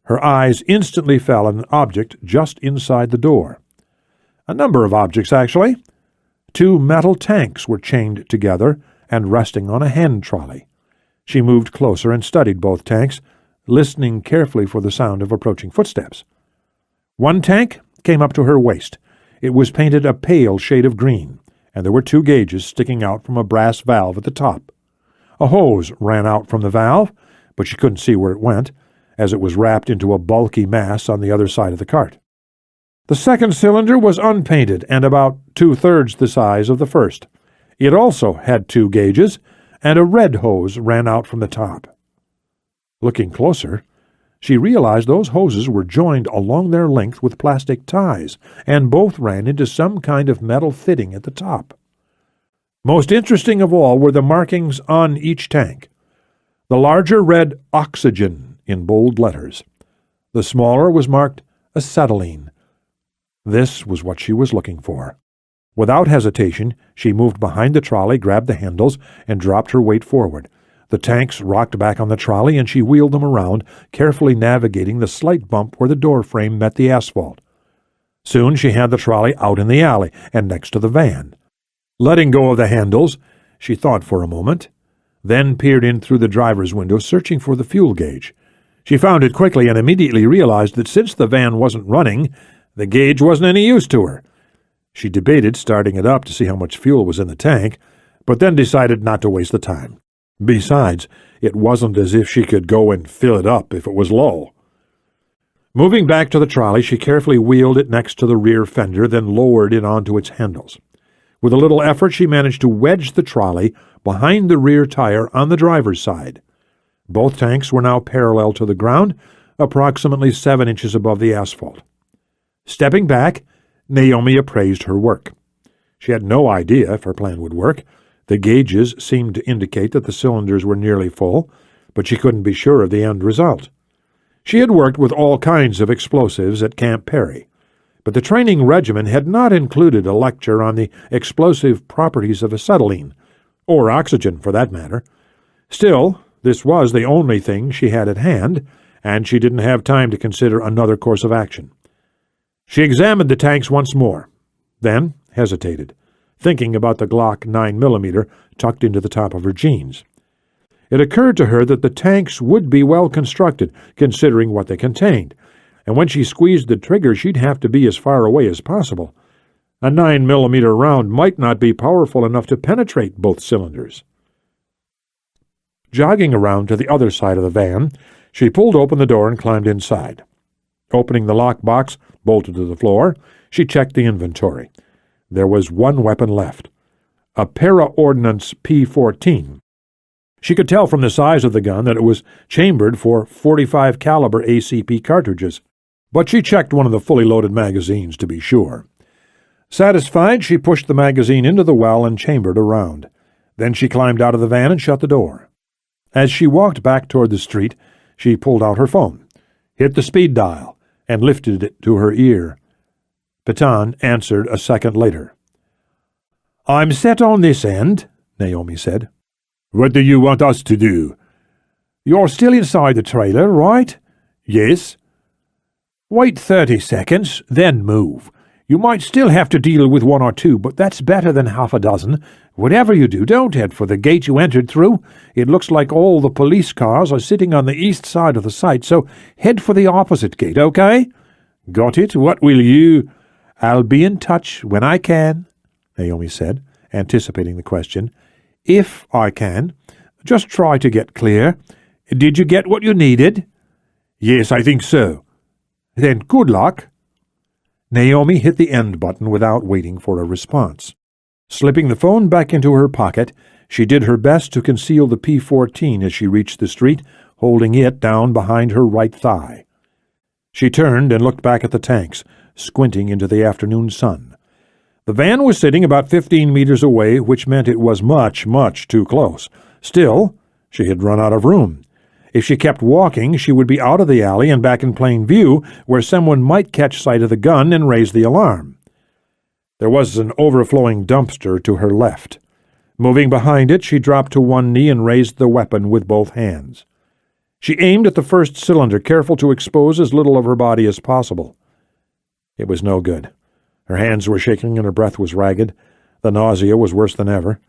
Her eyes instantly fell on an object just inside the door. A number of objects, actually. 2 metal tanks were chained together and resting on a hand trolley. She moved closer and studied both tanks, listening carefully for the sound of approaching footsteps. One tank came up to her waist. It was painted a pale shade of green, and there were 2 gauges sticking out from a brass valve at the top. A hose ran out from the valve, but she couldn't see where it went, as it was wrapped into a bulky mass on the other side of the cart. The second cylinder was unpainted and about 2/3 the size of the first. It also had 2 gauges, and a red hose ran out from the top. Looking closer, she realized those hoses were joined along their length with plastic ties, and both ran into some kind of metal fitting at the top. Most interesting of all were the markings on each tank. The larger read oxygen in bold letters. The smaller was marked acetylene. This was what she was looking for. Without hesitation, she moved behind the trolley, grabbed the handles, and dropped her weight forward. The tanks rocked back on the trolley, and she wheeled them around, carefully navigating the slight bump where the door frame met the asphalt. Soon she had the trolley out in the alley and next to the van. Letting go of the handles, she thought for a moment, then peered in through the driver's window, searching for the fuel gauge. She found it quickly and immediately realized that since the van wasn't running, the gauge wasn't any use to her. She debated starting it up to see how much fuel was in the tank, but then decided not to waste the time. Besides, it wasn't as if she could go and fill it up if it was low. Moving back to the trolley, she carefully wheeled it next to the rear fender, then lowered it onto its handles. With a little effort, she managed to wedge the trolley behind the rear tire on the driver's side. Both tanks were now parallel to the ground, approximately 7 inches above the asphalt. Stepping back, Naomi appraised her work. She had no idea if her plan would work. The gauges seemed to indicate that the cylinders were nearly full, but she couldn't be sure of the end result. She had worked with all kinds of explosives at Camp Perry, but the training regimen had not included a lecture on the explosive properties of acetylene, or oxygen for that matter. Still, this was the only thing she had at hand, and she didn't have time to consider another course of action. She examined the tanks once more, then hesitated, thinking about the Glock 9mm tucked into the top of her jeans. It occurred to her that the tanks would be well constructed, considering what they contained, and when she squeezed the trigger she'd have to be as far away as possible. A 9mm round might not be powerful enough to penetrate both cylinders. Jogging around to the other side of the van, she pulled open the door and climbed inside. Opening the lockbox, bolted to the floor, she checked the inventory. There was one weapon left, a para-ordnance P-14. She could tell from the size of the gun that it was chambered for .45 caliber ACP cartridges, but she checked one of the fully loaded magazines to be sure. Satisfied, she pushed the magazine into the well and chambered a round. Then she climbed out of the van and shut the door. As she walked back toward the street, she pulled out her phone, hit the speed dial, and lifted it to her ear. Patan answered a second later. "I'm set on this end," Naomi said. "What do you want us to do?" "You're still inside the trailer, right?" "Yes." "Wait 30 seconds, then move. You might still have to deal with 1 or 2, but that's better than half a dozen. Whatever you do, don't head for the gate you entered through. It looks like all the police cars are sitting on the east side of the site, so head for the opposite gate, okay?" "Got it. What will you—" "I'll be in touch when I can," Naomi said, anticipating the question. "If I can. Just try to get clear. Did you get what you needed?" "Yes, I think so." "Then good luck." Naomi hit the end button without waiting for a response. Slipping the phone back into her pocket, she did her best to conceal the P-14 as she reached the street, holding it down behind her right thigh. She turned and looked back at the tanks, squinting into the afternoon sun. The van was sitting about 15 meters away, which meant it was much, much too close. Still, she had run out of room. If she kept walking, she would be out of the alley and back in plain view, where someone might catch sight of the gun and raise the alarm. There was an overflowing dumpster to her left. Moving behind it, she dropped to one knee and raised the weapon with both hands. She aimed at the first cylinder, careful to expose as little of her body as possible. It was no good. Her hands were shaking and her breath was ragged. The nausea was worse than ever.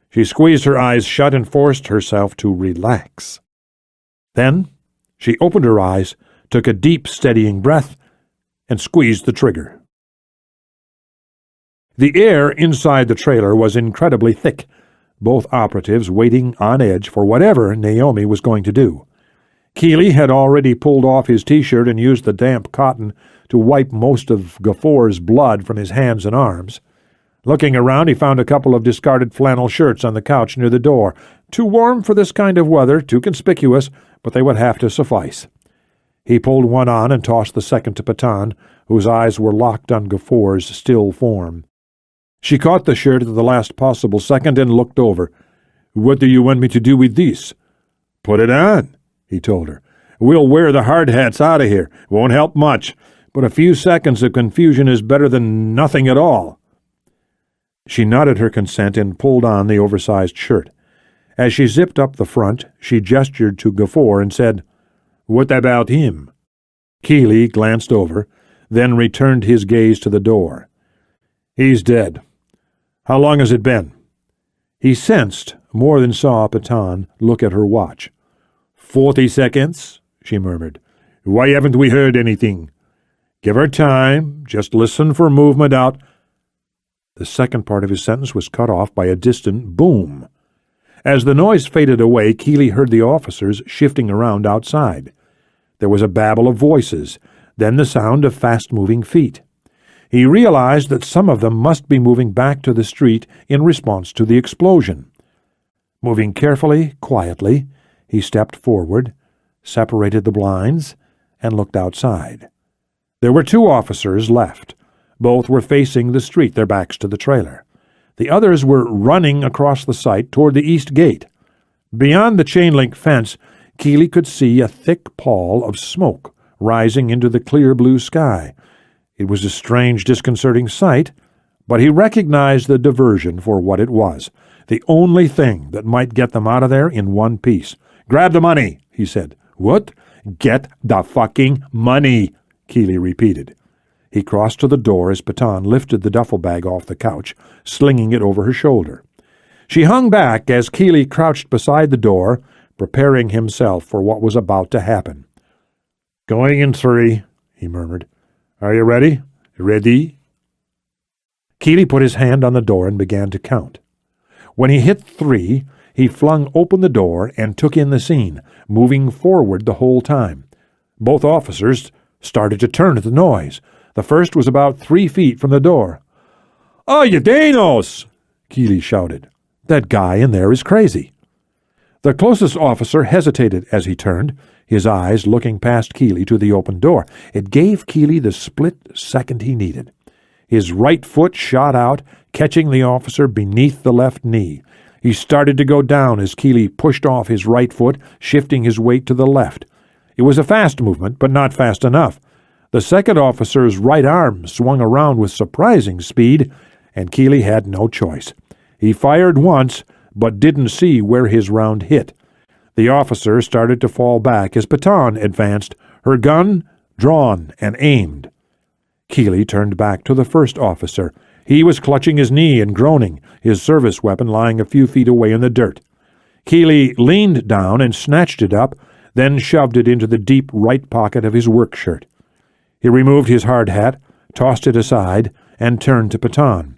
She squeezed her eyes shut and forced herself to relax. Then she opened her eyes, took a deep, steadying breath, and squeezed the trigger. The air inside the trailer was incredibly thick, both operatives waiting on edge for whatever Naomi was going to do. Kealey had already pulled off his T-shirt and used the damp cotton to wipe most of Gaffor's blood from his hands and arms. Looking around, he found a couple of discarded flannel shirts on the couch near the door. Too warm for this kind of weather, too conspicuous, but they would have to suffice. He pulled one on and tossed the second to Patan, whose eyes were locked on Gaffor's still form. She caught the shirt at the last possible second and looked over. "What do you want me to do with this?" "Put it on," he told her. "We'll wear the hard hats out of here. Won't help much, but a few seconds of confusion is better than nothing at all." She nodded her consent and pulled on the oversized shirt. As she zipped up the front, she gestured to Gaffor and said, "What about him?" Kealey glanced over, then returned his gaze to the door. "He's dead. How long has it been?" He sensed, more than saw Patan look at her watch. 40 seconds, she murmured. "Why haven't we heard anything?" "Give her time. Just listen for movement out." The second part of his sentence was cut off by a distant boom. As the noise faded away, Kealey heard the officers shifting around outside. There was a babble of voices, then the sound of fast-moving feet. He realized that some of them must be moving back to the street in response to the explosion. Moving carefully, quietly, he stepped forward, separated the blinds, and looked outside. There were 2 officers left. Both were facing the street, their backs to the trailer. The others were running across the site toward the east gate. Beyond the chain-link fence, Kealey could see a thick pall of smoke rising into the clear blue sky. It was a strange, disconcerting sight, but he recognized the diversion for what it was, the only thing that might get them out of there in one piece. "Grab the money," he said. "What?" "Get the fucking money," Kealey repeated. He crossed to the door as Patan lifted the duffel bag off the couch, slinging it over her shoulder. She hung back as Kealey crouched beside the door, preparing himself for what was about to happen. "Going in 3, he murmured. "Are you ready?" "Ready." Kealey put his hand on the door and began to count. When he hit 3, he flung open the door and took in the scene, moving forward the whole time. Both officers started to turn at the noise. The first was about 3 feet from the door. "Oh, you Danos!" Kealey shouted. "That guy in there is crazy." The closest officer hesitated as he turned, his eyes looking past Kealey to the open door. It gave Kealey the split second he needed. His right foot shot out, catching the officer beneath the left knee. He started to go down as Kealey pushed off his right foot, shifting his weight to the left. It was a fast movement, but not fast enough. The second officer's right arm swung around with surprising speed, and Kealey had no choice. He fired once, but didn't see where his round hit. The officer started to fall back as Patan advanced, her gun drawn and aimed. Kealey turned back to the first officer. He was clutching his knee and groaning, his service weapon lying a few feet away in the dirt. Kealey leaned down and snatched it up, then shoved it into the deep right pocket of his work shirt. He removed his hard hat, tossed it aside, and turned to Patan.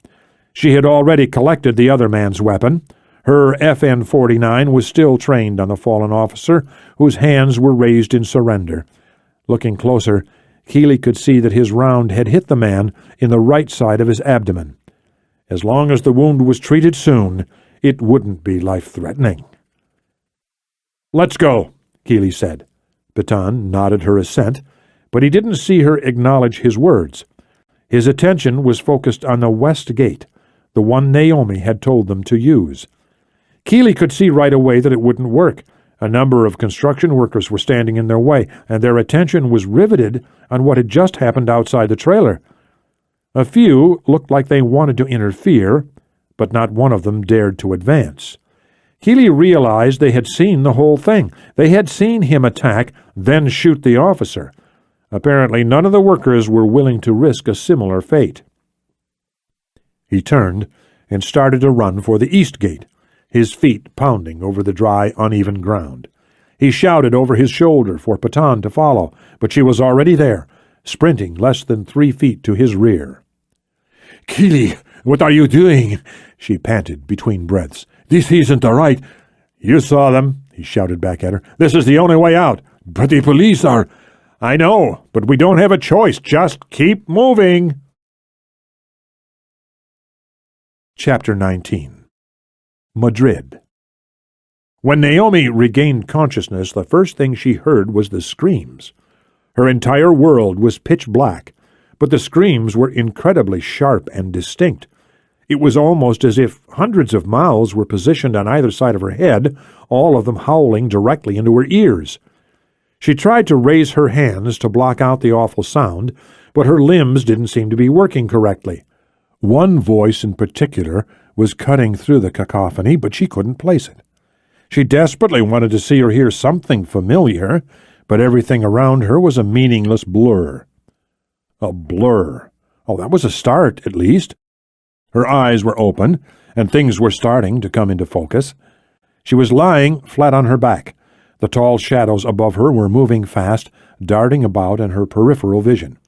She had already collected the other man's weapon. Her FN-49 was still trained on the fallen officer, whose hands were raised in surrender. Looking closer, Kealey could see that his round had hit the man in the right side of his abdomen. As long as the wound was treated soon, it wouldn't be life-threatening. "Let's go," Kealey said. Patan nodded her assent, but he didn't see her acknowledge his words. His attention was focused on the west gate, the one Naomi had told them to use. Kealey could see right away that it wouldn't work. A number of construction workers were standing in their way, and their attention was riveted on what had just happened outside the trailer. A few looked like they wanted to interfere, but not one of them dared to advance. Kealey realized they had seen the whole thing. They had seen him attack, then shoot the officer. Apparently none of the workers were willing to risk a similar fate. He turned and started to run for the east gate, his feet pounding over the dry, uneven ground. He shouted over his shoulder for Patan to follow, but she was already there, sprinting less than 3 feet to his rear. "Kealey, what are you doing?" she panted between breaths. This isn't all right. You saw them, he shouted back at her. This is the only way out. But the police are... I know, but we don't have a choice. Just keep moving. Chapter 19. Madrid. When Naomi regained consciousness, the first thing she heard was the screams. Her entire world was pitch black, but the screams were incredibly sharp and distinct. It was almost as if hundreds of mouths were positioned on either side of her head, all of them howling directly into her ears. She tried to raise her hands to block out the awful sound, but her limbs didn't seem to be working correctly. One voice in particular was cutting through the cacophony, but she couldn't place it. She desperately wanted to see or hear something familiar, but everything around her was a meaningless blur. A blur. Oh, that was a start, at least. Her eyes were open, and things were starting to come into focus. She was lying flat on her back. The tall shadows above her were moving fast, darting about in her peripheral vision.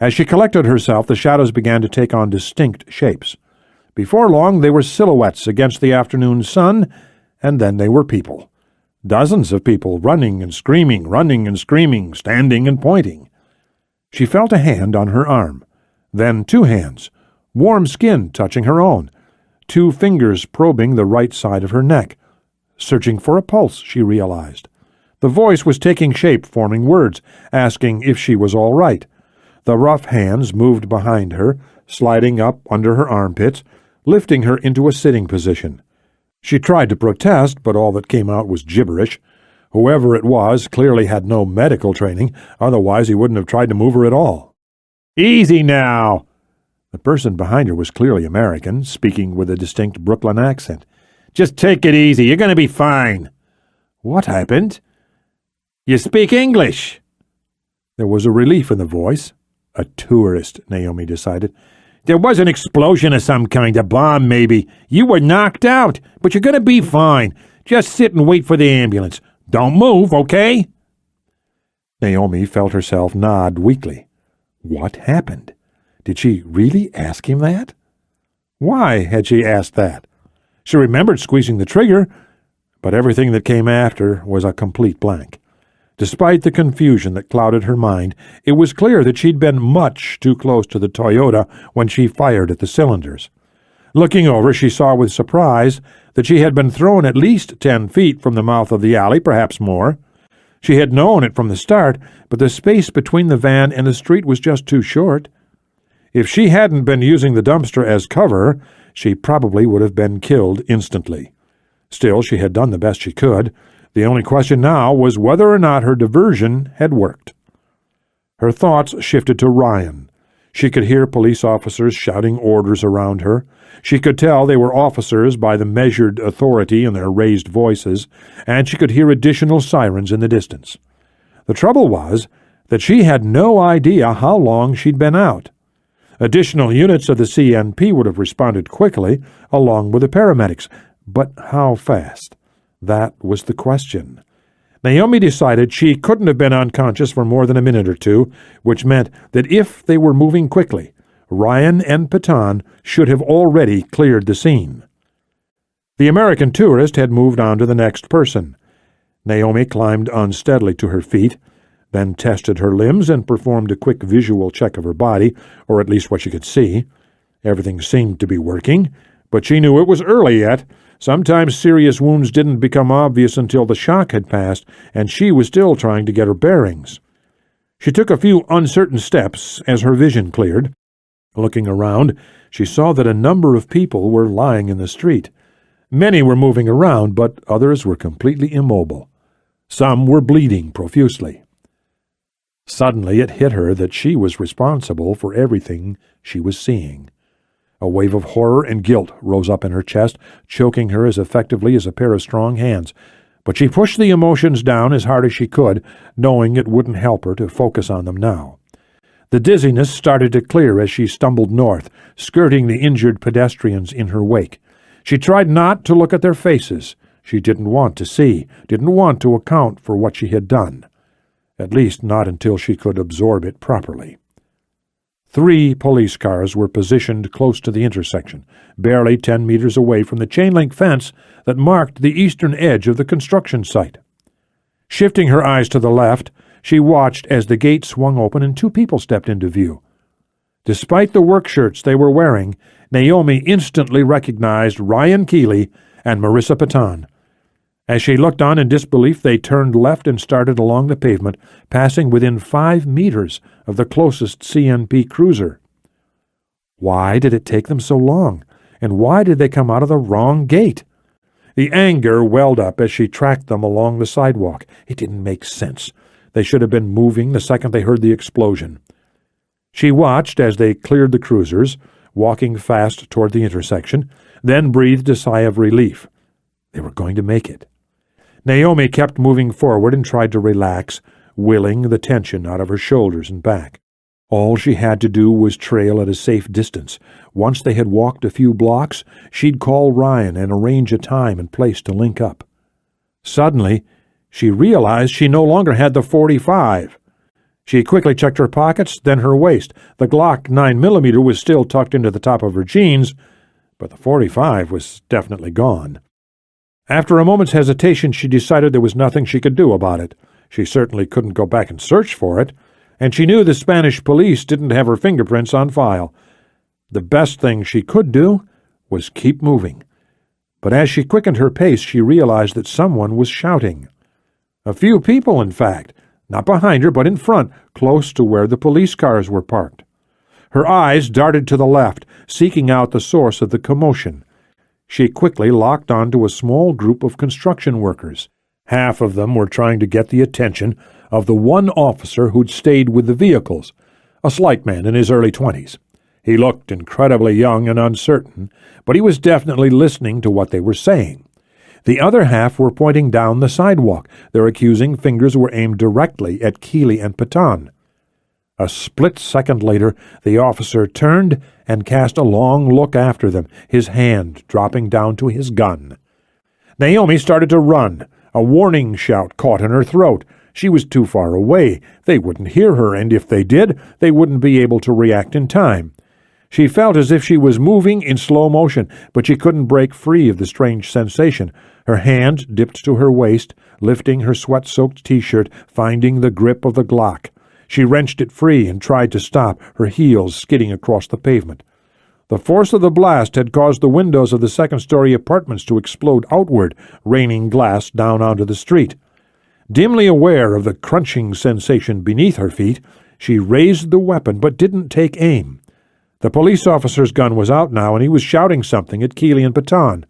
As she collected herself, the shadows began to take on distinct shapes. Before long, they were silhouettes against the afternoon sun, and then they were people. Dozens of people running and screaming, standing and pointing. She felt a hand on her arm, then two hands, warm skin touching her own, two fingers probing the right side of her neck. Searching for a pulse, she realized. The voice was taking shape, forming words, asking if she was all right. The rough hands moved behind her, sliding up under her armpits, lifting her into a sitting position. She tried to protest, but all that came out was gibberish. Whoever it was clearly had no medical training, otherwise he wouldn't have tried to move her at all. "Easy now!" The person behind her was clearly American, speaking with a distinct Brooklyn accent. "Just take it easy. You're going to be fine." "What happened?" "You speak English." There was a relief in the voice. A tourist, Naomi decided. "There was an explosion of some kind, a bomb maybe. You were knocked out, but you're going to be fine. Just sit and wait for the ambulance. Don't move, okay?" Naomi felt herself nod weakly. What happened? Did she really ask him that? Why had she asked that? She remembered squeezing the trigger, but everything that came after was a complete blank. Despite the confusion that clouded her mind, it was clear that she'd been much too close to the Toyota when she fired at the cylinders. Looking over, she saw with surprise that she had been thrown at least 10 feet from the mouth of the alley, perhaps more. She had known it from the start, but the space between the van and the street was just too short. If she hadn't been using the dumpster as cover, she probably would have been killed instantly. Still, she had done the best she could. The only question now was whether or not her diversion had worked. Her thoughts shifted to Ryan. She could hear police officers shouting orders around her. She could tell they were officers by the measured authority in their raised voices, and she could hear additional sirens in the distance. The trouble was that she had no idea how long she'd been out. Additional units of the CNP would have responded quickly, along with the paramedics. But how fast? That was the question. Naomi decided she couldn't have been unconscious for more than a minute or two, which meant that if they were moving quickly, Ryan and Patan should have already cleared the scene. The American tourist had moved on to the next person. Naomi climbed unsteadily to her feet, then tested her limbs and performed a quick visual check of her body, or at least what she could see. Everything seemed to be working, but she knew it was early yet. Sometimes serious wounds didn't become obvious until the shock had passed, and she was still trying to get her bearings. She took a few uncertain steps as her vision cleared. Looking around, she saw that a number of people were lying in the street. Many were moving around, but others were completely immobile. Some were bleeding profusely. Suddenly it hit her that she was responsible for everything she was seeing. A wave of horror and guilt rose up in her chest, choking her as effectively as a pair of strong hands. But she pushed the emotions down as hard as she could, knowing it wouldn't help her to focus on them now. The dizziness started to clear as she stumbled north, skirting the injured pedestrians in her wake. She tried not to look at their faces. She didn't want to see, didn't want to account for what she had done. At least not until she could absorb it properly. 3 police cars were positioned close to the intersection, barely 10 meters away from the chain-link fence that marked the eastern edge of the construction site. Shifting her eyes to the left, she watched as the gate swung open and 2 people stepped into view. Despite the work shirts they were wearing, Naomi instantly recognized Ryan Kealey and Marissa Patan. As she looked on in disbelief, they turned left and started along the pavement, passing within 5 meters of the closest CNP cruiser. Why did it take them so long? And why did they come out of the wrong gate? The anger welled up as she tracked them along the sidewalk. It didn't make sense. They should have been moving the second they heard the explosion. She watched as they cleared the cruisers, walking fast toward the intersection, then breathed a sigh of relief. They were going to make it. Naomi kept moving forward and tried to relax, willing the tension out of her shoulders and back. All she had to do was trail at a safe distance. Once they had walked a few blocks, she'd call Ryan and arrange a time and place to link up. Suddenly, she realized she no longer had the .45. She quickly checked her pockets, then her waist. The Glock 9mm was still tucked into the top of her jeans, but the .45 was definitely gone. After a moment's hesitation, she decided there was nothing she could do about it. She certainly couldn't go back and search for it, and she knew the Spanish police didn't have her fingerprints on file. The best thing she could do was keep moving. But as she quickened her pace, she realized that someone was shouting. A few people, in fact, not behind her, but in front, close to where the police cars were parked. Her eyes darted to the left, seeking out the source of the commotion. She quickly locked onto a small group of construction workers. Half of them were trying to get the attention of the one officer who'd stayed with the vehicles, a slight man in his early 20s. He looked incredibly young and uncertain, but he was definitely listening to what they were saying. The other half were pointing down the sidewalk. Their accusing fingers were aimed directly at Kealey and Patan. A split second later, the officer turned and cast a long look after them, his hand dropping down to his gun. Naomi started to run. A warning shout caught in her throat. She was too far away. They wouldn't hear her, and if they did, they wouldn't be able to react in time. She felt as if she was moving in slow motion, but she couldn't break free of the strange sensation. Her hand dipped to her waist, lifting her sweat-soaked T-shirt, finding the grip of the Glock. She wrenched it free and tried to stop, her heels skidding across the pavement. The force of the blast had caused the windows of the second-story apartments to explode outward, raining glass down onto the street. Dimly aware of the crunching sensation beneath her feet, she raised the weapon but didn't take aim. The police officer's gun was out now, and he was shouting something at Kealey and Patan.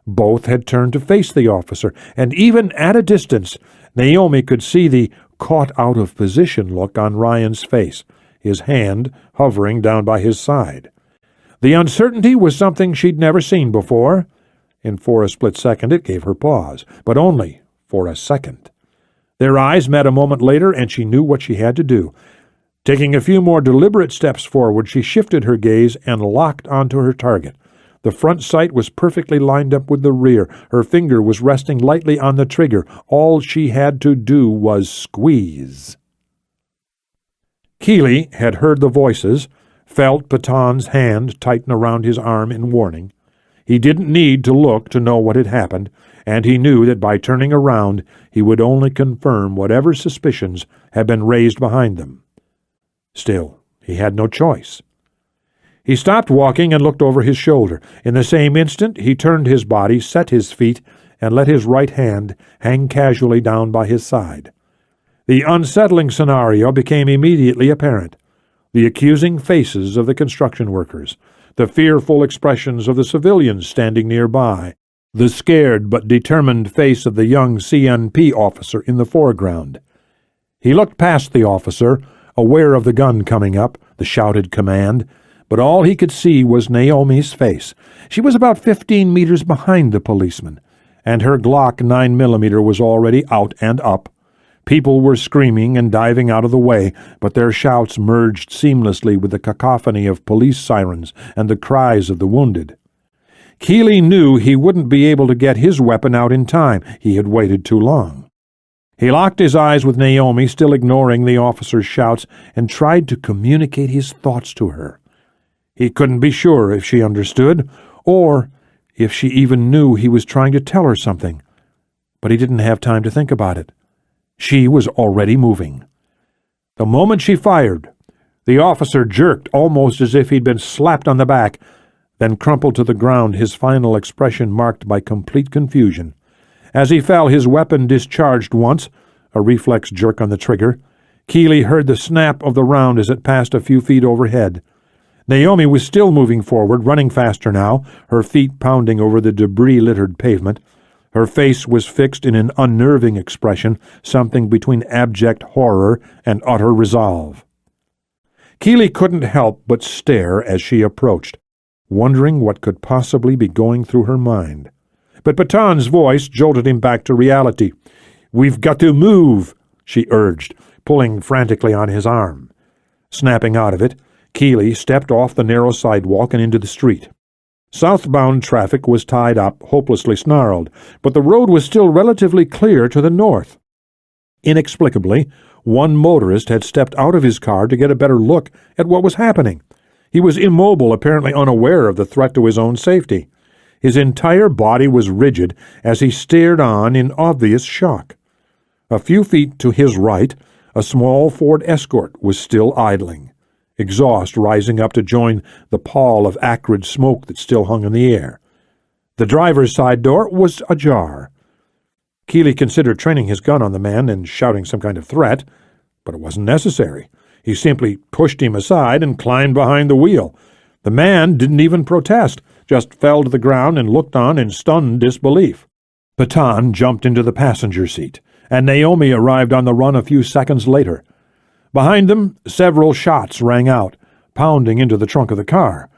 Both had turned to face the officer, and even at a distance, Naomi could see the caught-out-of-position look on Ryan's face, his hand hovering down by his side. The uncertainty was something she'd never seen before, and for a split second it gave her pause, but only for a second. Their eyes met a moment later, and she knew what she had to do. Taking a few more deliberate steps forward, she shifted her gaze and locked onto her target. The front sight was perfectly lined up with the rear. Her finger was resting lightly on the trigger. All she had to do was squeeze. Kealey had heard the voices, felt Patan's hand tighten around his arm in warning. He didn't need to look to know what had happened, and he knew that by turning around he would only confirm whatever suspicions had been raised behind them. Still, he had no choice. He stopped walking and looked over his shoulder. In the same instant, he turned his body, set his feet, and let his right hand hang casually down by his side. The unsettling scenario became immediately apparent. The accusing faces of the construction workers, the fearful expressions of the civilians standing nearby, the scared but determined face of the young CNP officer in the foreground. He looked past the officer, aware of the gun coming up, the shouted command, but all he could see was Naomi's face. She was about 15 meters behind the policeman, and her Glock 9mm was already out and up. People were screaming and diving out of the way, but their shouts merged seamlessly with the cacophony of police sirens and the cries of the wounded. Kealey knew he wouldn't be able to get his weapon out in time. He had waited too long. He locked his eyes with Naomi, still ignoring the officer's shouts, and tried to communicate his thoughts to her. He couldn't be sure if she understood, or if she even knew he was trying to tell her something. But he didn't have time to think about it. She was already moving. The moment she fired, the officer jerked almost as if he'd been slapped on the back, then crumpled to the ground, his final expression marked by complete confusion. As he fell, his weapon discharged once, a reflex jerk on the trigger. Kealey heard the snap of the round as it passed a few feet overhead. Naomi was still moving forward, running faster now, her feet pounding over the debris-littered pavement. Her face was fixed in an unnerving expression, something between abject horror and utter resolve. Kealey couldn't help but stare as she approached, wondering what could possibly be going through her mind. But Baton's voice jolted him back to reality. "We've got to move," she urged, pulling frantically on his arm. Snapping out of it, Kealey stepped off the narrow sidewalk and into the street. Southbound traffic was tied up, hopelessly snarled, but the road was still relatively clear to the north. Inexplicably, one motorist had stepped out of his car to get a better look at what was happening. He was immobile, apparently unaware of the threat to his own safety. His entire body was rigid as he stared on in obvious shock. A few feet to his right, a small Ford Escort was still idling, exhaust rising up to join the pall of acrid smoke that still hung in the air. The driver's side door was ajar. Kealey considered training his gun on the man and shouting some kind of threat, but it wasn't necessary. He simply pushed him aside and climbed behind the wheel. The man didn't even protest, just fell to the ground and looked on in stunned disbelief. Baton jumped into the passenger seat, and Naomi arrived on the run a few seconds later. Behind them, several shots rang out, pounding into the trunk of the car.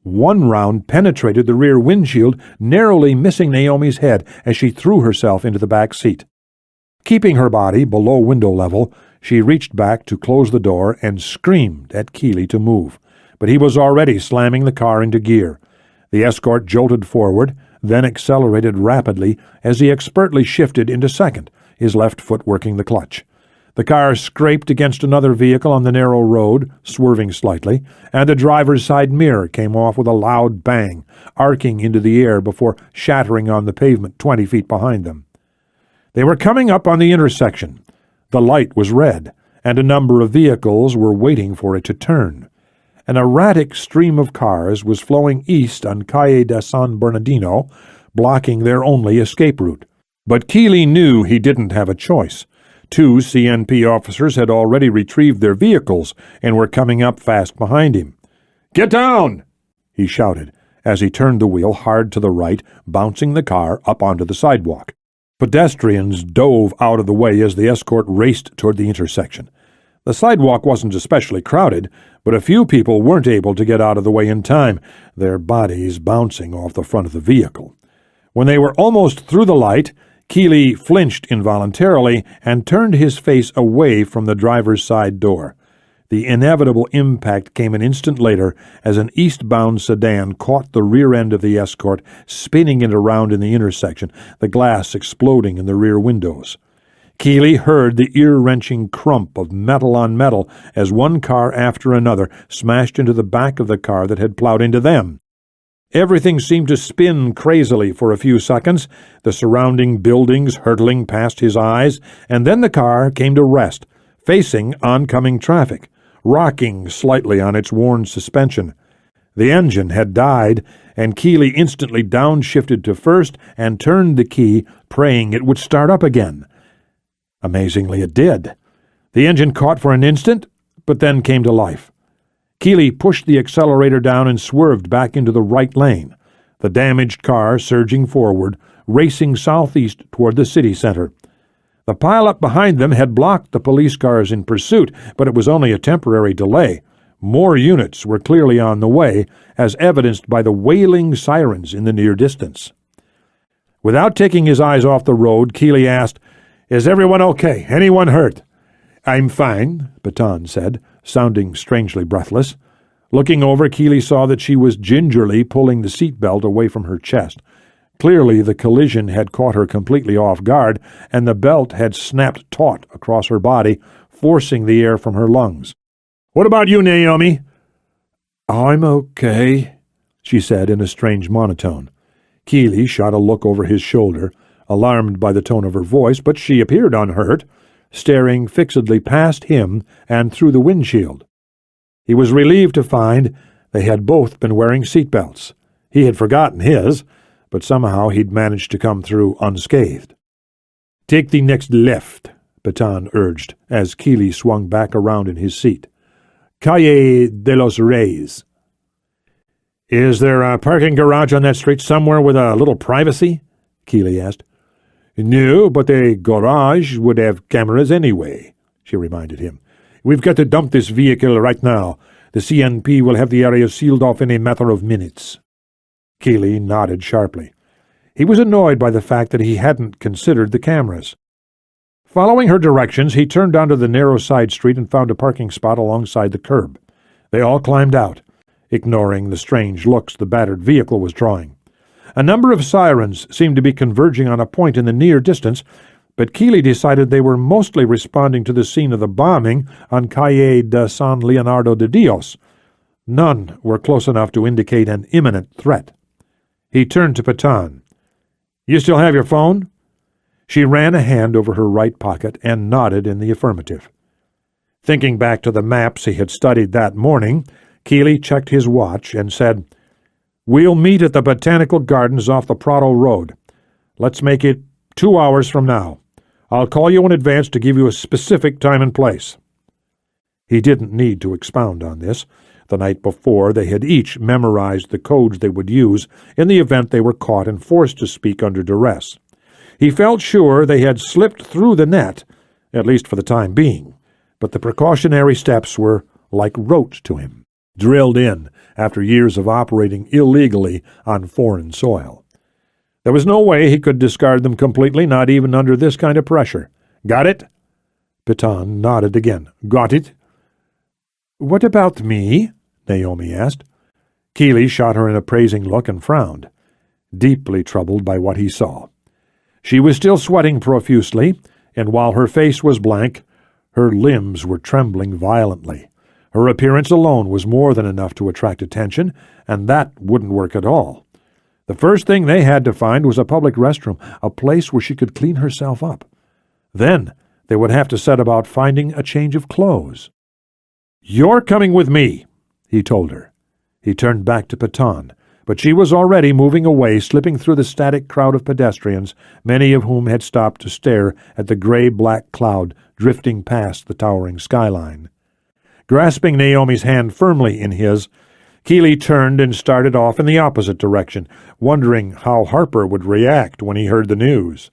One round penetrated the rear windshield, narrowly missing Naomi's head as she threw herself into the back seat. Keeping her body below window level, she reached back to close the door and screamed at Kealey to move, but he was already slamming the car into gear. The Escort jolted forward, then accelerated rapidly as he expertly shifted into second, his left foot working the clutch. The car scraped against another vehicle on the narrow road, swerving slightly, and the driver's side mirror came off with a loud bang, arcing into the air before shattering on the pavement 20 feet behind them. They were coming up on the intersection. The light was red, and a number of vehicles were waiting for it to turn. An erratic stream of cars was flowing east on Calle de San Bernardino, blocking their only escape route. But Kealey knew he didn't have a choice. 2 CNP officers had already retrieved their vehicles and were coming up fast behind him. "Get down!" he shouted, as he turned the wheel hard to the right, bouncing the car up onto the sidewalk. Pedestrians dove out of the way as the Escort raced toward the intersection. The sidewalk wasn't especially crowded, but a few people weren't able to get out of the way in time, their bodies bouncing off the front of the vehicle. When they were almost through the light, Kealey flinched involuntarily and turned his face away from the driver's side door. The inevitable impact came an instant later as an eastbound sedan caught the rear end of the Escort, spinning it around in the intersection, the glass exploding in the rear windows. Kealey heard the ear-wrenching crump of metal on metal as one car after another smashed into the back of the car that had plowed into them. Everything seemed to spin crazily for a few seconds, the surrounding buildings hurtling past his eyes, and then the car came to rest, facing oncoming traffic, rocking slightly on its worn suspension. The engine had died, and Kealey instantly downshifted to first and turned the key, praying it would start up again. Amazingly, it did. The engine caught for an instant, but then came to life. Kealey pushed the accelerator down and swerved back into the right lane, the damaged car surging forward, racing southeast toward the city center. The pileup behind them had blocked the police cars in pursuit, but it was only a temporary delay. More units were clearly on the way, as evidenced by the wailing sirens in the near distance. Without taking his eyes off the road, Kealey asked, "Is everyone okay? Anyone hurt?" "I'm fine," Baton said, sounding strangely breathless. Looking over, Kealey saw that she was gingerly pulling the seat belt away from her chest. Clearly the collision had caught her completely off guard, and the belt had snapped taut across her body, forcing the air from her lungs. "What about you, Naomi?" "I'm okay," she said in a strange monotone. Kealey shot a look over his shoulder, alarmed by the tone of her voice, but she appeared unhurt, staring fixedly past him and through the windshield. He was relieved to find they had both been wearing seatbelts. He had forgotten his, but somehow he'd managed to come through unscathed. "Take the next left," Baton urged, as Kealey swung back around in his seat. "Calle de los Reyes." "Is there a parking garage on that street somewhere with a little privacy?" Kealey asked. "No, but a garage would have cameras anyway," she reminded him. "We've got to dump this vehicle right now. The CNP will have the area sealed off in a matter of minutes." Kealey nodded sharply. He was annoyed by the fact that he hadn't considered the cameras. Following her directions, he turned onto the narrow side street and found a parking spot alongside the curb. They all climbed out, ignoring the strange looks the battered vehicle was drawing. A number of sirens seemed to be converging on a point in the near distance, but Kealey decided they were mostly responding to the scene of the bombing on Calle de San Leonardo de Dios. None were close enough to indicate an imminent threat. He turned to Patan. "You still have your phone?" She ran a hand over her right pocket and nodded in the affirmative. Thinking back to the maps he had studied that morning, Kealey checked his watch and said, "We'll meet at the Botanical Gardens off the Prado Road. Let's make it 2 hours from now. I'll call you in advance to give you a specific time and place." He didn't need to expound on this. The night before, they had each memorized the codes they would use in the event they were caught and forced to speak under duress. He felt sure they had slipped through the net, at least for the time being, but the precautionary steps were like rote to him, drilled in after years of operating illegally on foreign soil. There was no way he could discard them completely, not even under this kind of pressure. "Got it?" Baton nodded again. "Got it." "What about me?" Naomi asked. Kealey shot her an appraising look and frowned, deeply troubled by what he saw. She was still sweating profusely, and while her face was blank, her limbs were trembling violently. Her appearance alone was more than enough to attract attention, and that wouldn't work at all. The first thing they had to find was a public restroom, a place where she could clean herself up. Then they would have to set about finding a change of clothes. "You're coming with me," he told her. He turned back to Patan, but she was already moving away, slipping through the static crowd of pedestrians, many of whom had stopped to stare at the gray-black cloud drifting past the towering skyline. Grasping Naomi's hand firmly in his, Kealey turned and started off in the opposite direction, wondering how Harper would react when he heard the news.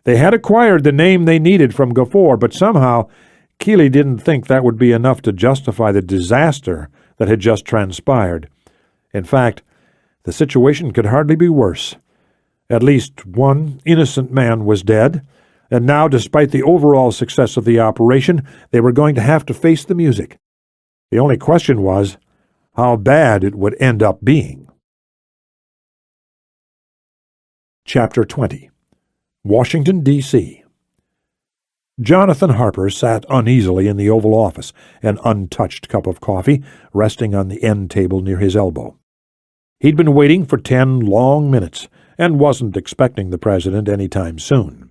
They had acquired the name they needed from Gafor, but somehow Kealey didn't think that would be enough to justify the disaster that had just transpired. In fact, the situation could hardly be worse. At least one innocent man was dead, and now, despite the overall success of the operation, they were going to have to face the music. The only question was how bad it would end up being. Chapter 20. Washington, D.C. Jonathan Harper sat uneasily in the Oval Office, an untouched cup of coffee resting on the end table near his elbow. He'd been waiting for 10 long minutes and wasn't expecting the president any time soon.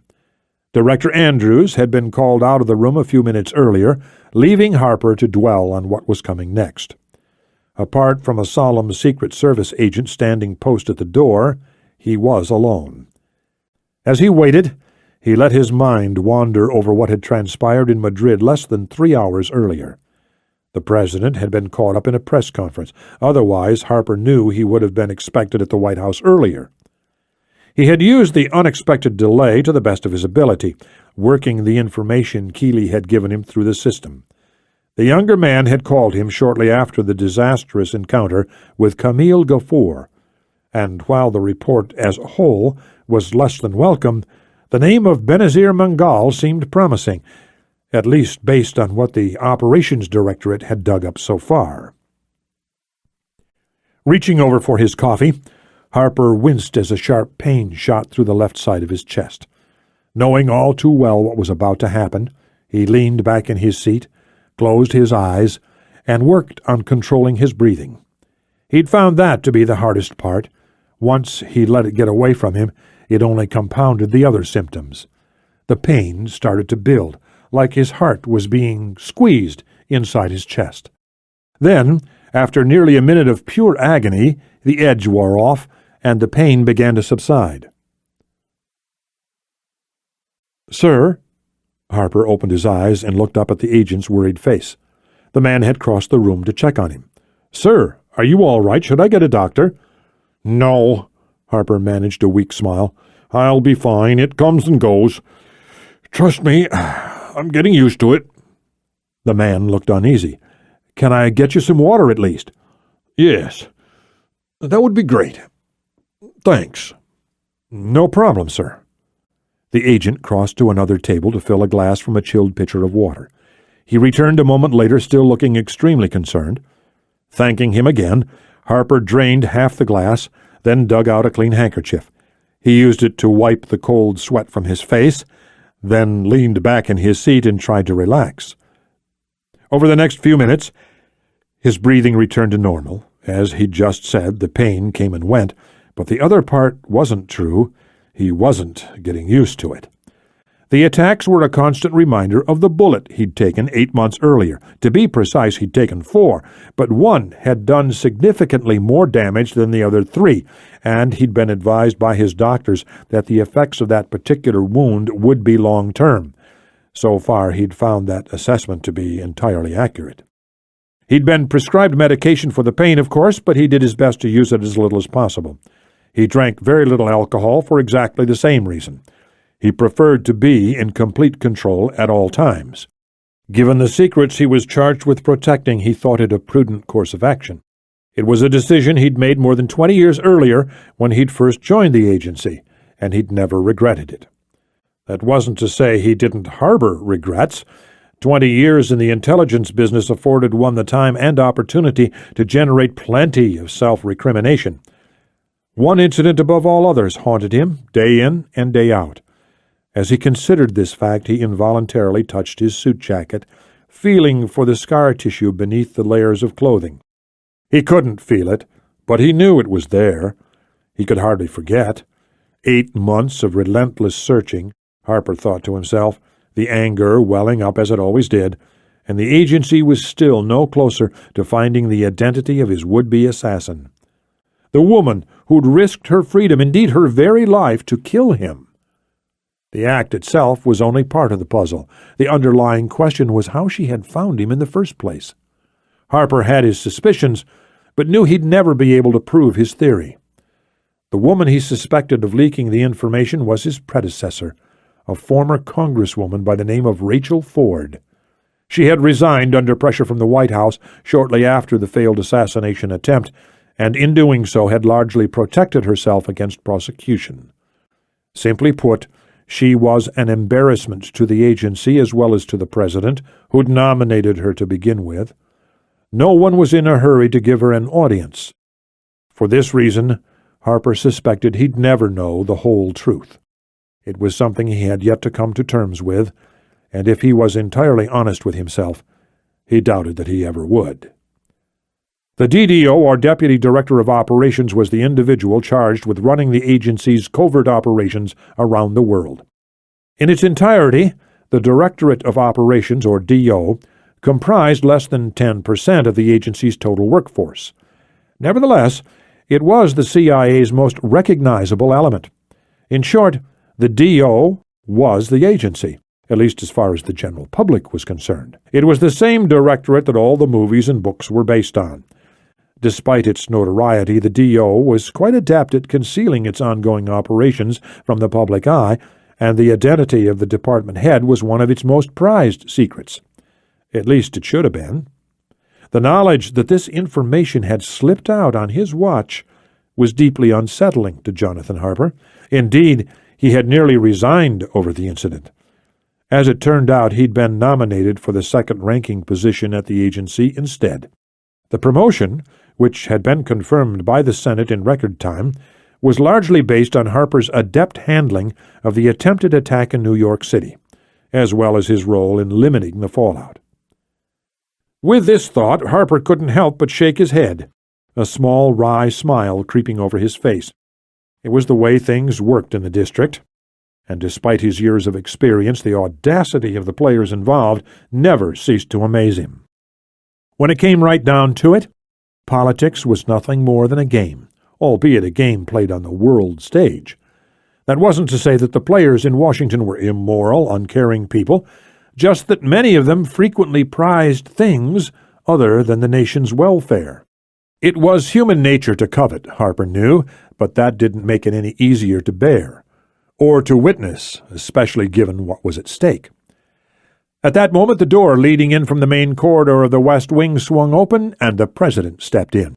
Director Andrews had been called out of the room a few minutes earlier, leaving Harper to dwell on what was coming next. Apart from a solemn Secret Service agent standing post at the door, he was alone. As he waited, he let his mind wander over what had transpired in Madrid less than 3 hours earlier. The president had been caught up in a press conference. Otherwise, Harper knew he would have been expected at the White House earlier. He had used the unexpected delay to the best of his ability, working the information Kealey had given him through the system. The younger man had called him shortly after the disastrous encounter with Camille Gafor, and while the report as a whole was less than welcome, the name of Benazir Mangal seemed promising, at least based on what the Operations Directorate had dug up so far. Reaching over for his coffee, Harper winced as a sharp pain shot through the left side of his chest. Knowing all too well what was about to happen, he leaned back in his seat, closed his eyes, and worked on controlling his breathing. He'd found that to be the hardest part. Once he let it get away from him, it only compounded the other symptoms. The pain started to build, like his heart was being squeezed inside his chest. Then, after nearly a minute of pure agony, the edge wore off, and the pain began to subside. "Sir?" Harper opened his eyes and looked up at the agent's worried face. The man had crossed the room to check on him. "Sir, are you all right? Should I get a doctor?" "No," Harper managed a weak smile. "I'll be fine. It comes and goes. Trust me, I'm getting used to it." The man looked uneasy. "Can I get you some water at least?" "Yes, that would be great. Thanks." "No problem, sir." The agent crossed to another table to fill a glass from a chilled pitcher of water. He returned a moment later, still looking extremely concerned. Thanking him again, Harper drained half the glass, then dug out a clean handkerchief. He used it to wipe the cold sweat from his face, then leaned back in his seat and tried to relax. Over the next few minutes, his breathing returned to normal. As he'd just said, the pain came and went, but the other part wasn't true. He wasn't getting used to it. The attacks were a constant reminder of the bullet he'd taken 8 months earlier. To be precise, he'd taken 4, but one had done significantly more damage than the other 3, and he'd been advised by his doctors that the effects of that particular wound would be long-term. So far, he'd found that assessment to be entirely accurate. He'd been prescribed medication for the pain, of course, but he did his best to use it as little as possible. He drank very little alcohol for exactly the same reason. He preferred to be in complete control at all times. Given the secrets he was charged with protecting, he thought it a prudent course of action. It was a decision he'd made more than 20 years earlier when he'd first joined the agency, and he'd never regretted it. That wasn't to say he didn't harbor regrets. 20 years in the intelligence business afforded one the time and opportunity to generate plenty of self-recrimination. One incident above all others haunted him, day in and day out. As he considered this fact, he involuntarily touched his suit jacket, feeling for the scar tissue beneath the layers of clothing. He couldn't feel it, but he knew it was there. He could hardly forget. 8 months of relentless searching, Harper thought to himself, the anger welling up as it always did, and the agency was still no closer to finding the identity of his would-be assassin. The woman who'd risked her freedom, indeed her very life, to kill him. The act itself was only part of the puzzle. The underlying question was how she had found him in the first place. Harper had his suspicions, but knew he'd never be able to prove his theory. The woman he suspected of leaking the information was his predecessor, a former congresswoman by the name of Rachel Ford. She had resigned under pressure from the White House shortly after the failed assassination attempt, and in doing so had largely protected herself against prosecution. Simply put, she was an embarrassment to the agency as well as to the president, who'd nominated her to begin with. No one was in a hurry to give her an audience. For this reason, Harper suspected he'd never know the whole truth. It was something he had yet to come to terms with, and if he was entirely honest with himself, he doubted that he ever would. The DDO, or Deputy Director of Operations, was the individual charged with running the agency's covert operations around the world. In its entirety, the Directorate of Operations, or DO, comprised less than 10% of the agency's total workforce. Nevertheless, it was the CIA's most recognizable element. In short, the DO was the agency, at least as far as the general public was concerned. It was the same directorate that all the movies and books were based on. Despite its notoriety, the DO was quite adept at concealing its ongoing operations from the public eye, and the identity of the department head was one of its most prized secrets. At least it should have been. The knowledge that this information had slipped out on his watch was deeply unsettling to Jonathan Harper. Indeed, he had nearly resigned over the incident. As it turned out, he'd been nominated for the second-ranking position at the agency instead. The promotion, which had been confirmed by the Senate in record time, was largely based on Harper's adept handling of the attempted attack in New York City, as well as his role in limiting the fallout. With this thought, Harper couldn't help but shake his head, a small wry smile creeping over his face. It was the way things worked in the district, and despite his years of experience, the audacity of the players involved never ceased to amaze him. When it came right down to it, politics was nothing more than a game, albeit a game played on the world stage. That wasn't to say that the players in Washington were immoral, uncaring people, just that many of them frequently prized things other than the nation's welfare. It was human nature to covet, Harper knew, but that didn't make it any easier to bear, or to witness, especially given what was at stake. At that moment, the door leading in from the main corridor of the West Wing swung open, and the President stepped in.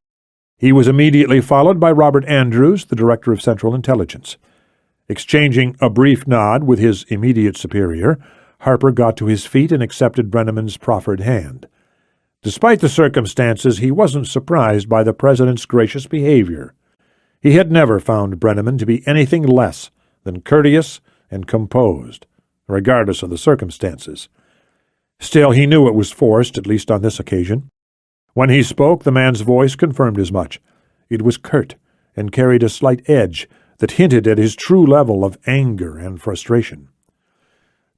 He was immediately followed by Robert Andrews, the Director of Central Intelligence. Exchanging a brief nod with his immediate superior, Harper got to his feet and accepted Brenneman's proffered hand. Despite the circumstances, he wasn't surprised by the President's gracious behavior. He had never found Brenneman to be anything less than courteous and composed, regardless of the circumstances. Still, he knew it was forced, at least on this occasion. When he spoke, the man's voice confirmed as much. It was curt and carried a slight edge that hinted at his true level of anger and frustration.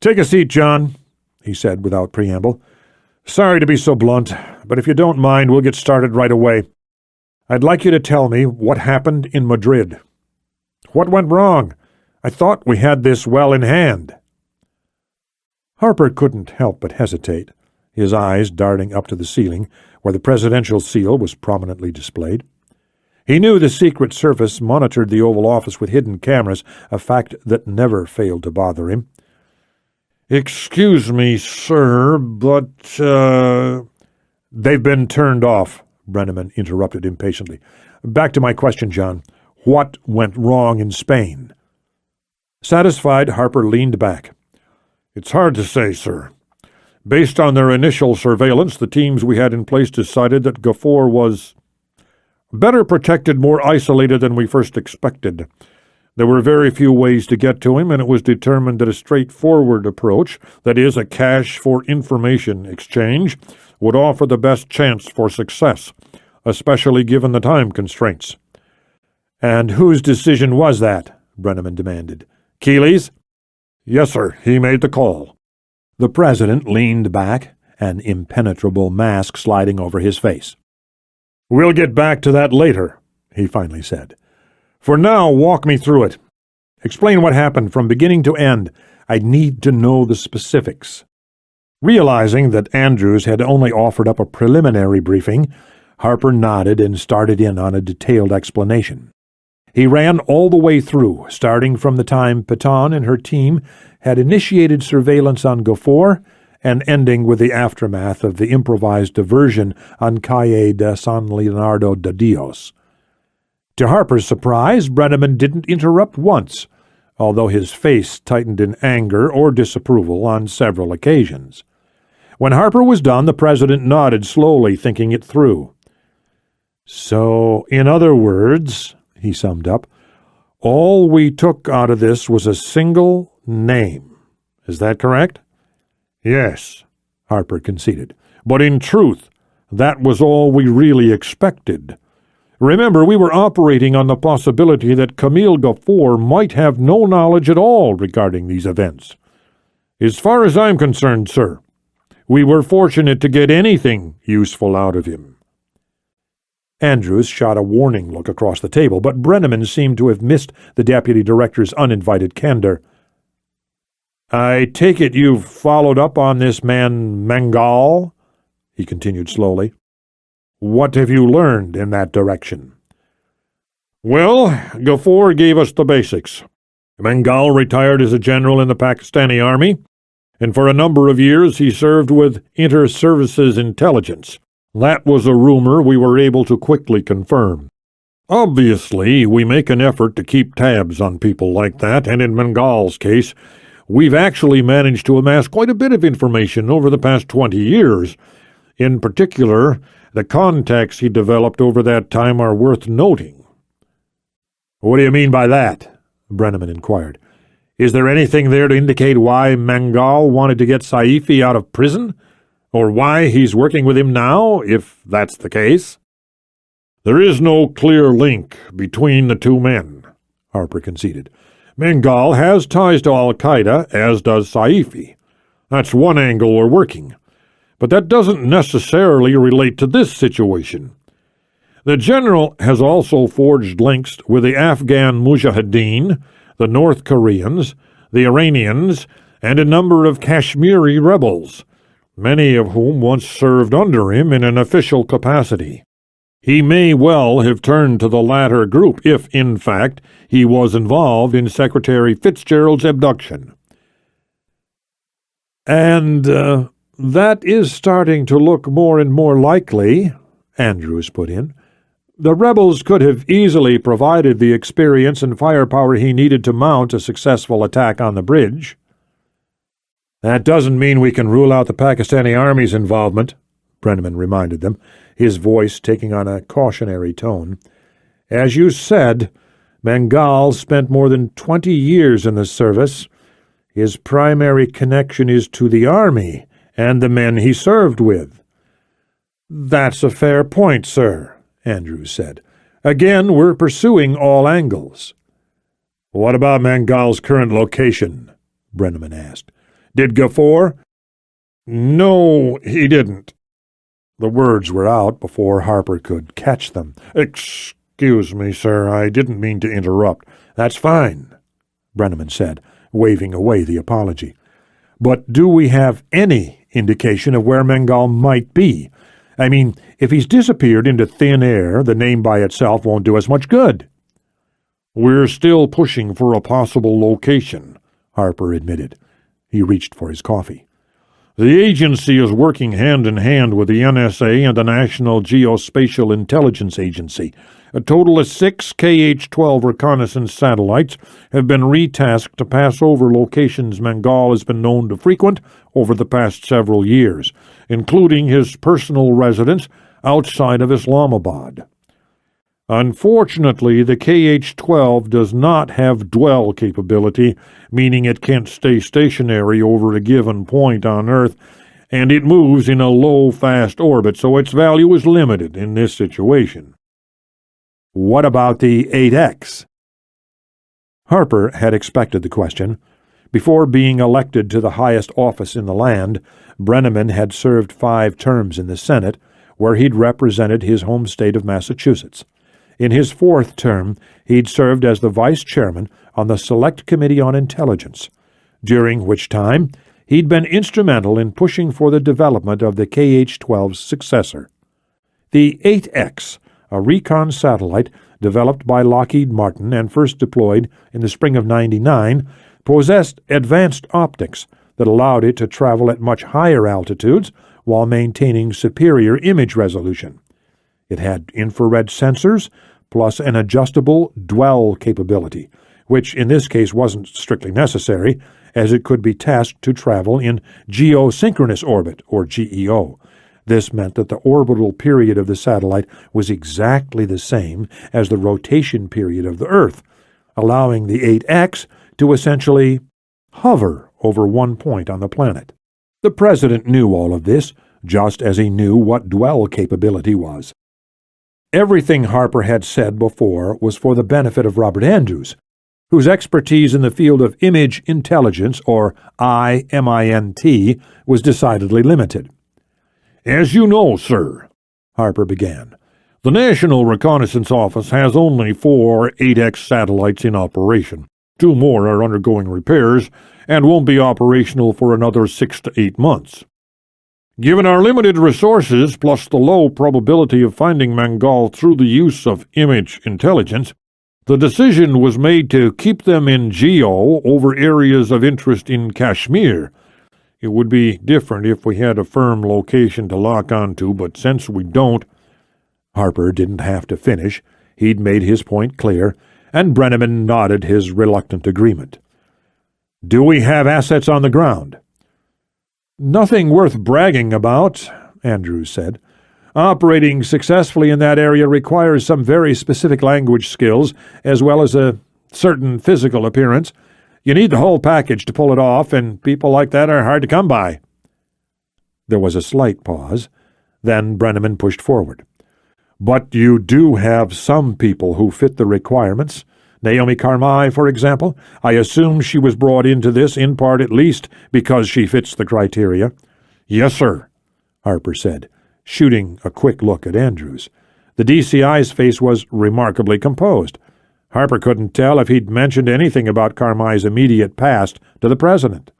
"Take a seat, John," he said without preamble. "Sorry to be so blunt, but if you don't mind, we'll get started right away. I'd like you to tell me what happened in Madrid. What went wrong? I thought we had this well in hand." Harper couldn't help but hesitate, his eyes darting up to the ceiling, where the presidential seal was prominently displayed. He knew the Secret Service monitored the Oval Office with hidden cameras, a fact that never failed to bother him. "Excuse me, sir, but, They've been turned off," Brenneman interrupted impatiently. "Back to my question, John. What went wrong in Spain?" Satisfied, Harper leaned back. "It's hard to say, sir. Based on their initial surveillance, the teams we had in place decided that Gafour was better protected, more isolated than we first expected. There were very few ways to get to him, and it was determined that a straightforward approach, that is, a cash for information exchange, would offer the best chance for success, especially given the time constraints." "And whose decision was that?" Brenneman demanded. "Kealey's?" "Yes, sir. He made the call." The President leaned back, an impenetrable mask sliding over his face. "We'll get back to that later," he finally said. "For now, walk me through it. Explain what happened from beginning to end. I need to know the specifics." Realizing that Andrews had only offered up a preliminary briefing, Harper nodded and started in on a detailed explanation. He ran all the way through, starting from the time Pétain and her team had initiated surveillance on Gafour and ending with the aftermath of the improvised diversion on Calle de San Leonardo de Dios. To Harper's surprise, Brenneman didn't interrupt once, although his face tightened in anger or disapproval on several occasions. When Harper was done, the President nodded slowly, thinking it through. "So, in other words," he summed up, "all we took out of this was a single name. Is that correct?" "Yes," Harper conceded. "But in truth, that was all we really expected. Remember, we were operating on the possibility that Camille Gafour might have no knowledge at all regarding these events. As far as I'm concerned, sir, we were fortunate to get anything useful out of him." Andrews shot a warning look across the table, but Brenneman seemed to have missed the deputy director's uninvited candor. "I take it you've followed up on this man Mangal?" he continued slowly. "What have you learned in that direction?" "Well, Gafour gave us the basics. Mangal retired as a general in the Pakistani army, and for a number of years he served with Inter-Services Intelligence. That was a rumor we were able to quickly confirm. Obviously, we make an effort to keep tabs on people like that, and in Mangal's case, we've actually managed to amass quite a bit of information over the past 20 years. In particular, the contacts he developed over that time are worth noting." What do you mean by that? Brenneman inquired. Is there anything there to indicate why Mangal wanted to get Saifi out of prison? Or why he's working with him now, if that's the case? There is no clear link between the two men, Harper conceded. Mangal has ties to Al-Qaeda, as does Saifi. That's one angle we're working. But that doesn't necessarily relate to this situation. The general has also forged links with the Afghan Mujahideen, the North Koreans, the Iranians, and a number of Kashmiri rebels, many of whom once served under him in an official capacity. He may well have turned to the latter group if, in fact, he was involved in Secretary Fitzgerald's abduction. And that is starting to look more and more likely, Andrews put in. The rebels could have easily provided the experience and firepower he needed to mount a successful attack on the bridge. That doesn't mean we can rule out the Pakistani Army's involvement, Brenneman reminded them, his voice taking on a cautionary tone. As you said, Mangal spent more than 20 years in the service. His primary connection is to the Army and the men he served with. That's a fair point, sir, Andrews said. Again, we're pursuing all angles. What about Mangal's current location? Brenneman asked. Did Gafour? No, he didn't. The words were out before Harper could catch them. Excuse me, sir, I didn't mean to interrupt. That's fine, Brenneman said, waving away the apology. But do we have any indication of where Mangal might be? I mean, if he's disappeared into thin air, the name by itself won't do us much good. We're still pushing for a possible location, Harper admitted. He reached for his coffee. The agency is working hand-in-hand with the NSA and the National Geospatial Intelligence Agency. A total of 6 KH-12 reconnaissance satellites have been retasked to pass over locations Mangal has been known to frequent over the past several years, including his personal residence outside of Islamabad. Unfortunately, the KH-12 does not have dwell capability, meaning it can't stay stationary over a given point on Earth, and it moves in a low, fast orbit, so its value is limited in this situation. What about the 8X? Harper had expected the question. Before being elected to the highest office in the land, Brenneman had served 5 terms in the Senate, where he'd represented his home state of Massachusetts. In his 4th term, he'd served as the vice chairman on the Select Committee on Intelligence, during which time he'd been instrumental in pushing for the development of the KH-12's successor. The 8X, a recon satellite developed by Lockheed Martin and first deployed in the spring of '99, possessed advanced optics that allowed it to travel at much higher altitudes while maintaining superior image resolution. It had infrared sensors plus an adjustable dwell capability, which in this case wasn't strictly necessary, as it could be tasked to travel in geosynchronous orbit, or GEO. This meant that the orbital period of the satellite was exactly the same as the rotation period of the Earth, allowing the 8X to essentially hover over one point on the planet. The President knew all of this, just as he knew what dwell capability was. Everything Harper had said before was for the benefit of Robert Andrews, whose expertise in the field of image intelligence, or IMINT, was decidedly limited. As you know, sir, Harper began, the National Reconnaissance Office has only 4 8X satellites in operation. 2 more are undergoing repairs and won't be operational for another 6 to 8 months. Given our limited resources, plus the low probability of finding Mangal through the use of image intelligence, the decision was made to keep them in GEO over areas of interest in Kashmir. It would be different if we had a firm location to lock onto, but since we don't— Harper didn't have to finish. He'd made his point clear, and Brenneman nodded his reluctant agreement. Do we have assets on the ground? Nothing worth bragging about, Andrews said. Operating successfully in that area requires some very specific language skills, as well as a certain physical appearance. You need the whole package to pull it off, and people like that are hard to come by." There was a slight pause. Then Brenneman pushed forward. "But you do have some people who fit the requirements. Naomi Carmi, for example. I assume she was brought into this, in part at least, because she fits the criteria." "Yes, sir," Harper said, shooting a quick look at Andrews. The DCI's face was remarkably composed. Harper couldn't tell if he'd mentioned anything about Carmi's immediate past to the president.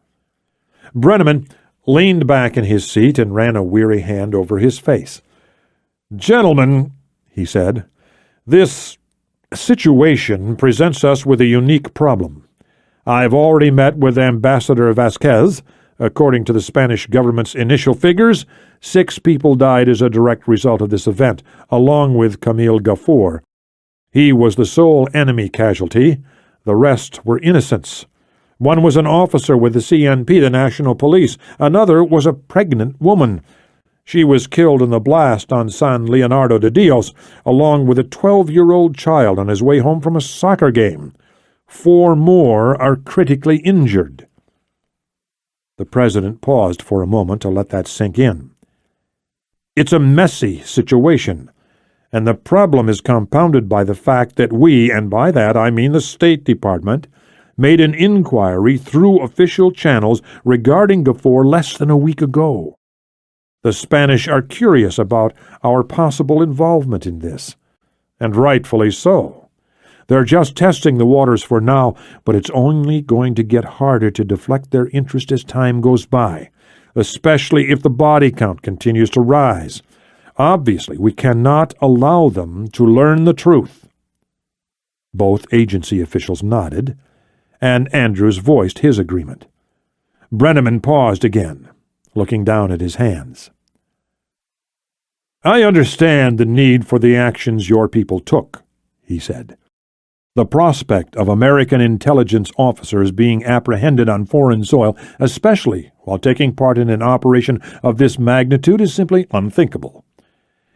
Brenneman leaned back in his seat and ran a weary hand over his face. "Gentlemen," he said, "this situation presents us with a unique problem. I've already met with Ambassador Vasquez. According to the Spanish government's initial figures, 6 people died as a direct result of this event, along with Camille Gafour. He was the sole enemy casualty. The rest were innocents. One was an officer with the CNP, the National Police. Another was a pregnant woman. She was killed in the blast on San Leonardo de Dios, along with a 12-year-old child on his way home from a soccer game. 4 more are critically injured." The president paused for a moment to let that sink in. "It's a messy situation, and the problem is compounded by the fact that we, and by that I mean the State Department, made an inquiry through official channels regarding Gafour less than a week ago. The Spanish are curious about our possible involvement in this, and rightfully so. They're just testing the waters for now, but it's only going to get harder to deflect their interest as time goes by, especially if the body count continues to rise. Obviously, we cannot allow them to learn the truth." Both agency officials nodded, and Andrews voiced his agreement. Brenneman paused again, looking down at his hands. "I understand the need for the actions your people took," he said. "The prospect of American intelligence officers being apprehended on foreign soil, especially while taking part in an operation of this magnitude, is simply unthinkable.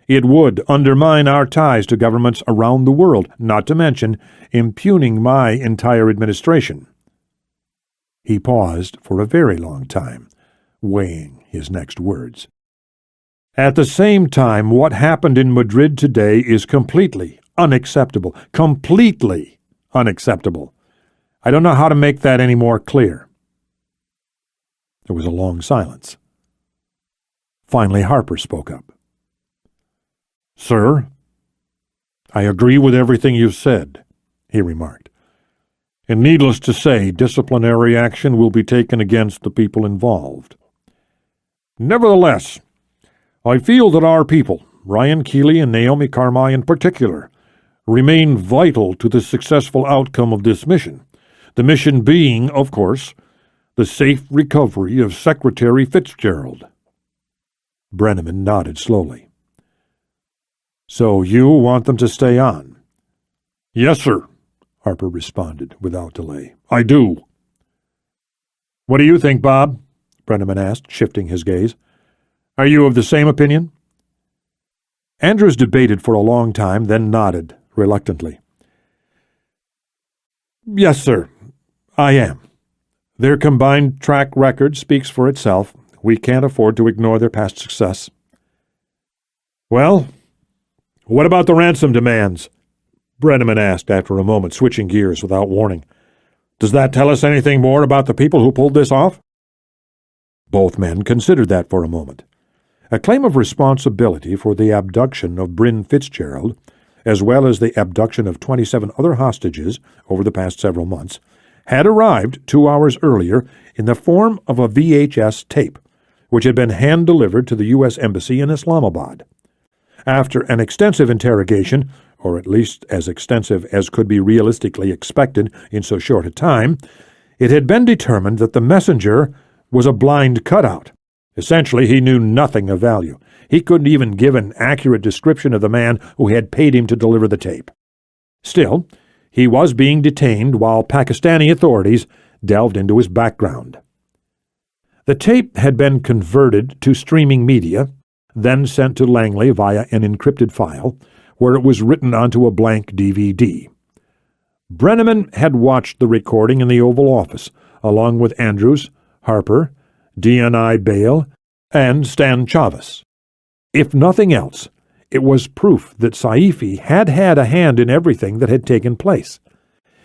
It would undermine our ties to governments around the world, not to mention impugning my entire administration." He paused for a very long time, weighing his next words. "At the same time, what happened in Madrid today is completely unacceptable. Completely unacceptable. I don't know how to make that any more clear." There was a long silence. Finally, Harper spoke up. "Sir, I agree with everything you've said," he remarked. "And needless to say, disciplinary action will be taken against the people involved. Nevertheless, I feel that our people, Ryan Kealey and Naomi Carmi in particular, remain vital to the successful outcome of this mission, the mission being, of course, the safe recovery of Secretary Fitzgerald." Brenneman nodded slowly. "So you want them to stay on?" "Yes, sir," Harper responded without delay. "I do." "What do you think, Bob?" Brenneman asked, shifting his gaze. "Are you of the same opinion?" Andrews debated for a long time, then nodded reluctantly. "Yes, sir, I am. Their combined track record speaks for itself. We can't afford to ignore their past success." "Well, what about the ransom demands?" Brenneman asked after a moment, switching gears without warning. "Does that tell us anything more about the people who pulled this off?" Both men considered that for a moment. A claim of responsibility for the abduction of Bryn Fitzgerald, as well as the abduction of 27 other hostages over the past several months, had arrived 2 hours earlier in the form of a VHS tape, which had been hand-delivered to the U.S. Embassy in Islamabad. After an extensive interrogation, or at least as extensive as could be realistically expected in so short a time, it had been determined that the messenger was a blind cutout. Essentially, he knew nothing of value. He couldn't even give an accurate description of the man who had paid him to deliver the tape. Still, he was being detained while Pakistani authorities delved into his background. The tape had been converted to streaming media, then sent to Langley via an encrypted file, where it was written onto a blank DVD. Brenneman had watched the recording in the Oval Office, along with Andrews, Harper, DNI Bale, and Stan Chavez. If nothing else, it was proof that Saifi had had a hand in everything that had taken place.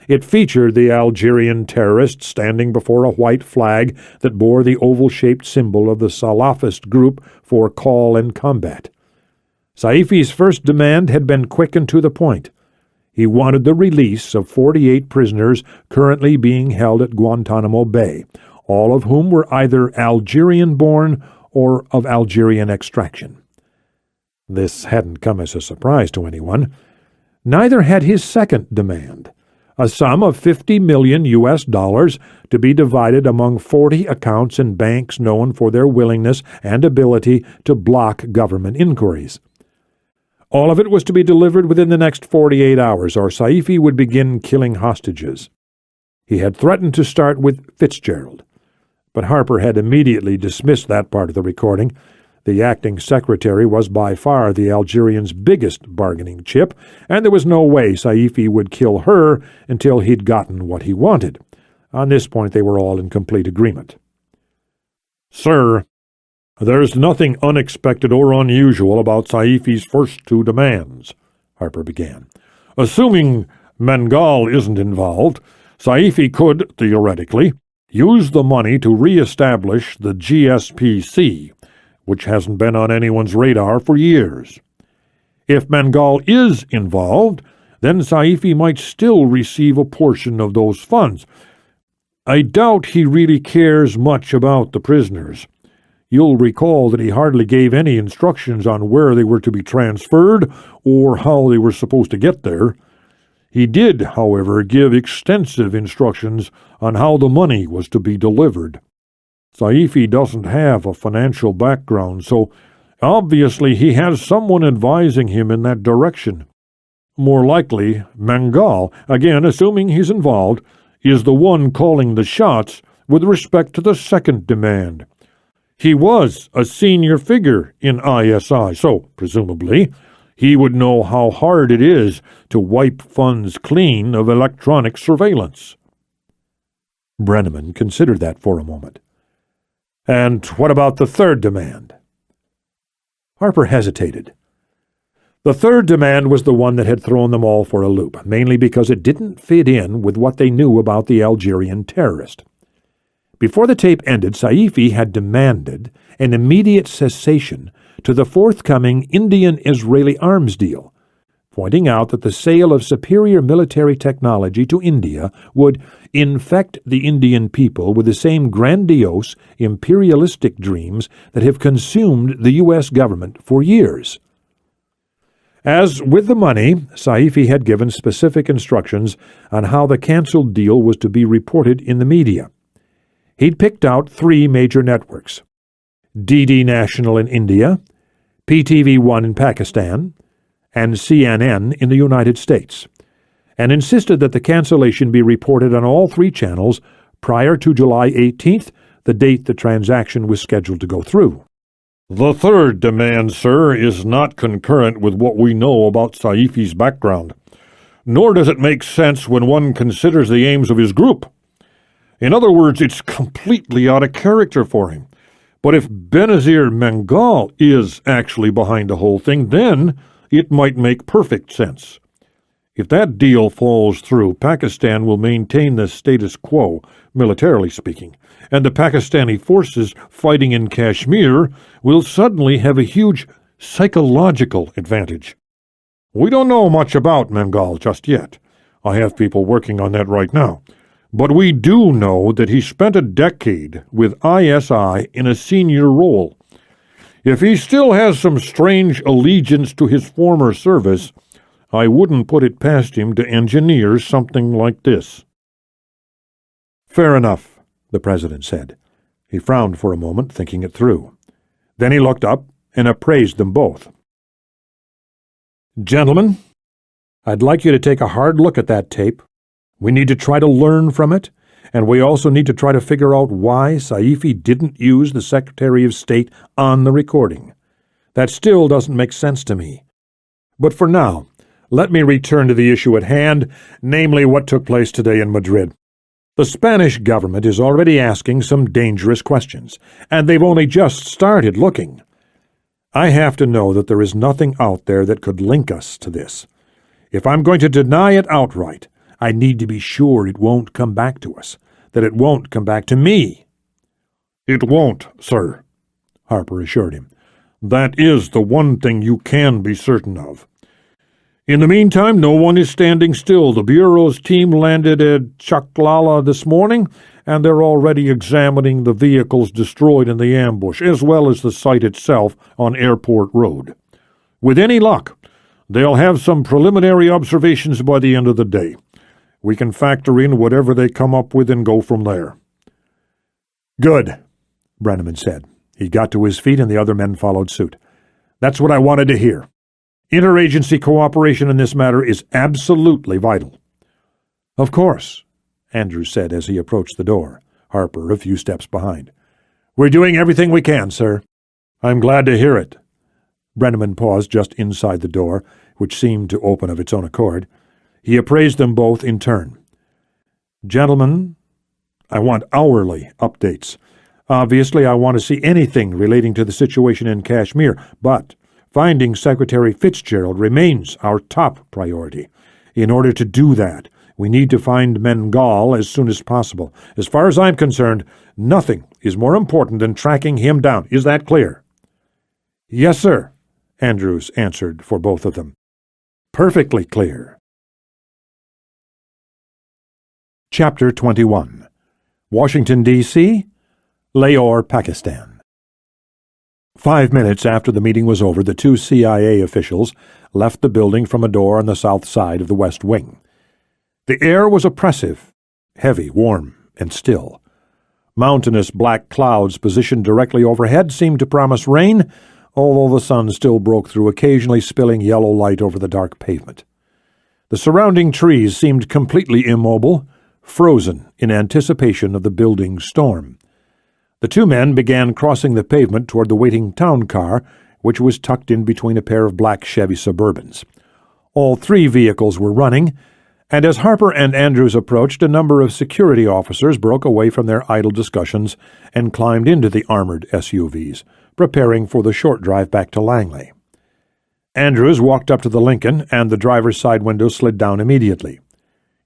It featured the Algerian terrorist standing before a white flag that bore the oval-shaped symbol of the Salafist group for call and combat. Saifi's first demand had been quick and to the point. He wanted the release of 48 prisoners currently being held at Guantanamo Bay, all of whom were either Algerian-born or of Algerian extraction. This hadn't come as a surprise to anyone. Neither had his second demand, a sum of $50 million to be divided among 40 accounts and banks known for their willingness and ability to block government inquiries. All of it was to be delivered within the next 48 hours, or Saifi would begin killing hostages. He had threatened to start with Fitzgerald, but Harper had immediately dismissed that part of the recording. The acting secretary was by far the Algerian's biggest bargaining chip, and there was no way Saifi would kill her until he'd gotten what he wanted. On this point they were all in complete agreement. Sir, there's nothing unexpected or unusual about Saifi's first two demands, Harper began. Assuming Mengal isn't involved, Saifi could, theoretically, use the money to re-establish the GSPC, which hasn't been on anyone's radar for years. If Mengal is involved, then Saifi might still receive a portion of those funds. I doubt he really cares much about the prisoners. You'll recall that he hardly gave any instructions on where they were to be transferred or how they were supposed to get there. He did, however, give extensive instructions on how the money was to be delivered. Saifi doesn't have a financial background, so obviously he has someone advising him in that direction. More likely, Mengal, again assuming he's involved, is the one calling the shots with respect to the second demand. He was a senior figure in ISI, so, presumably, he would know how hard it is to wipe funds clean of electronic surveillance. Brenneman considered that for a moment. And what about the third demand? Harper hesitated. The third demand was the one that had thrown them all for a loop, mainly because it didn't fit in with what they knew about the Algerian terrorist. Before the tape ended, Saifi had demanded an immediate cessation to the forthcoming Indian-Israeli arms deal, pointing out that the sale of superior military technology to India would infect the Indian people with the same grandiose, imperialistic dreams that have consumed the U.S. government for years. As with the money, Saifi had given specific instructions on how the canceled deal was to be reported in the media. He'd picked out 3 major networks: DD National in India, PTV1 in Pakistan, and CNN in the United States, and insisted that the cancellation be reported on all 3 channels prior to July 18th, the date the transaction was scheduled to go through. The third demand, sir, is not concurrent with what we know about Saifi's background, nor does it make sense when one considers the aims of his group. In other words, it's completely out of character for him. But if Benazir Mengal is actually behind the whole thing, then it might make perfect sense. If that deal falls through, Pakistan will maintain the status quo, militarily speaking, and the Pakistani forces fighting in Kashmir will suddenly have a huge psychological advantage. We don't know much about Mengal just yet. I have people working on that right now. But we do know that he spent a decade with ISI in a senior role. If he still has some strange allegiance to his former service, I wouldn't put it past him to engineer something like this. Fair enough, the president said. He frowned for a moment, thinking it through. Then he looked up and appraised them both. Gentlemen, I'd like you to take a hard look at that tape. We need to try to learn from it, and we also need to try to figure out why Saifi didn't use the Secretary of State on the recording. That still doesn't make sense to me. But for now, let me return to the issue at hand, namely what took place today in Madrid. The Spanish government is already asking some dangerous questions, and they've only just started looking. I have to know that there is nothing out there that could link us to this. If I'm going to deny it outright, I need to be sure it won't come back to us, that it won't come back to me. It won't, sir, Harper assured him. That is the one thing you can be certain of. In the meantime, no one is standing still. The Bureau's team landed at Chaclala this morning, and they're already examining the vehicles destroyed in the ambush, as well as the site itself on Airport Road. With any luck, they'll have some preliminary observations by the end of the day. We can factor in whatever they come up with and go from there. Good, Brenneman said. He got to his feet and the other men followed suit. That's what I wanted to hear. Interagency cooperation in this matter is absolutely vital. Of course, Andrews said as he approached the door, Harper a few steps behind. We're doing everything we can, sir. I'm glad to hear it. Brenneman paused just inside the door, which seemed to open of its own accord. He appraised them both in turn. Gentlemen, I want hourly updates. Obviously, I want to see anything relating to the situation in Kashmir, but finding Secretary Fitzgerald remains our top priority. In order to do that, we need to find Mengal as soon as possible. As far as I'm concerned, nothing is more important than tracking him down. Is that clear? Yes, sir, Andrews answered for both of them. Perfectly clear. Chapter 21. Washington, D.C., Lahore, Pakistan. 5 minutes after the meeting was over, the two CIA officials left the building from a door on the south side of the West Wing. The air was oppressive, heavy, warm, and still. Mountainous black clouds positioned directly overhead seemed to promise rain, although the sun still broke through, occasionally spilling yellow light over the dark pavement. The surrounding trees seemed completely immobile, frozen in anticipation of the building's storm. The two men began crossing the pavement toward the waiting town car, which was tucked in between a pair of black Chevy Suburbans. All three vehicles were running, and as Harper and Andrews approached, a number of security officers broke away from their idle discussions and climbed into the armored SUVs, preparing for the short drive back to Langley. Andrews walked up to the Lincoln, and the driver's side window slid down immediately.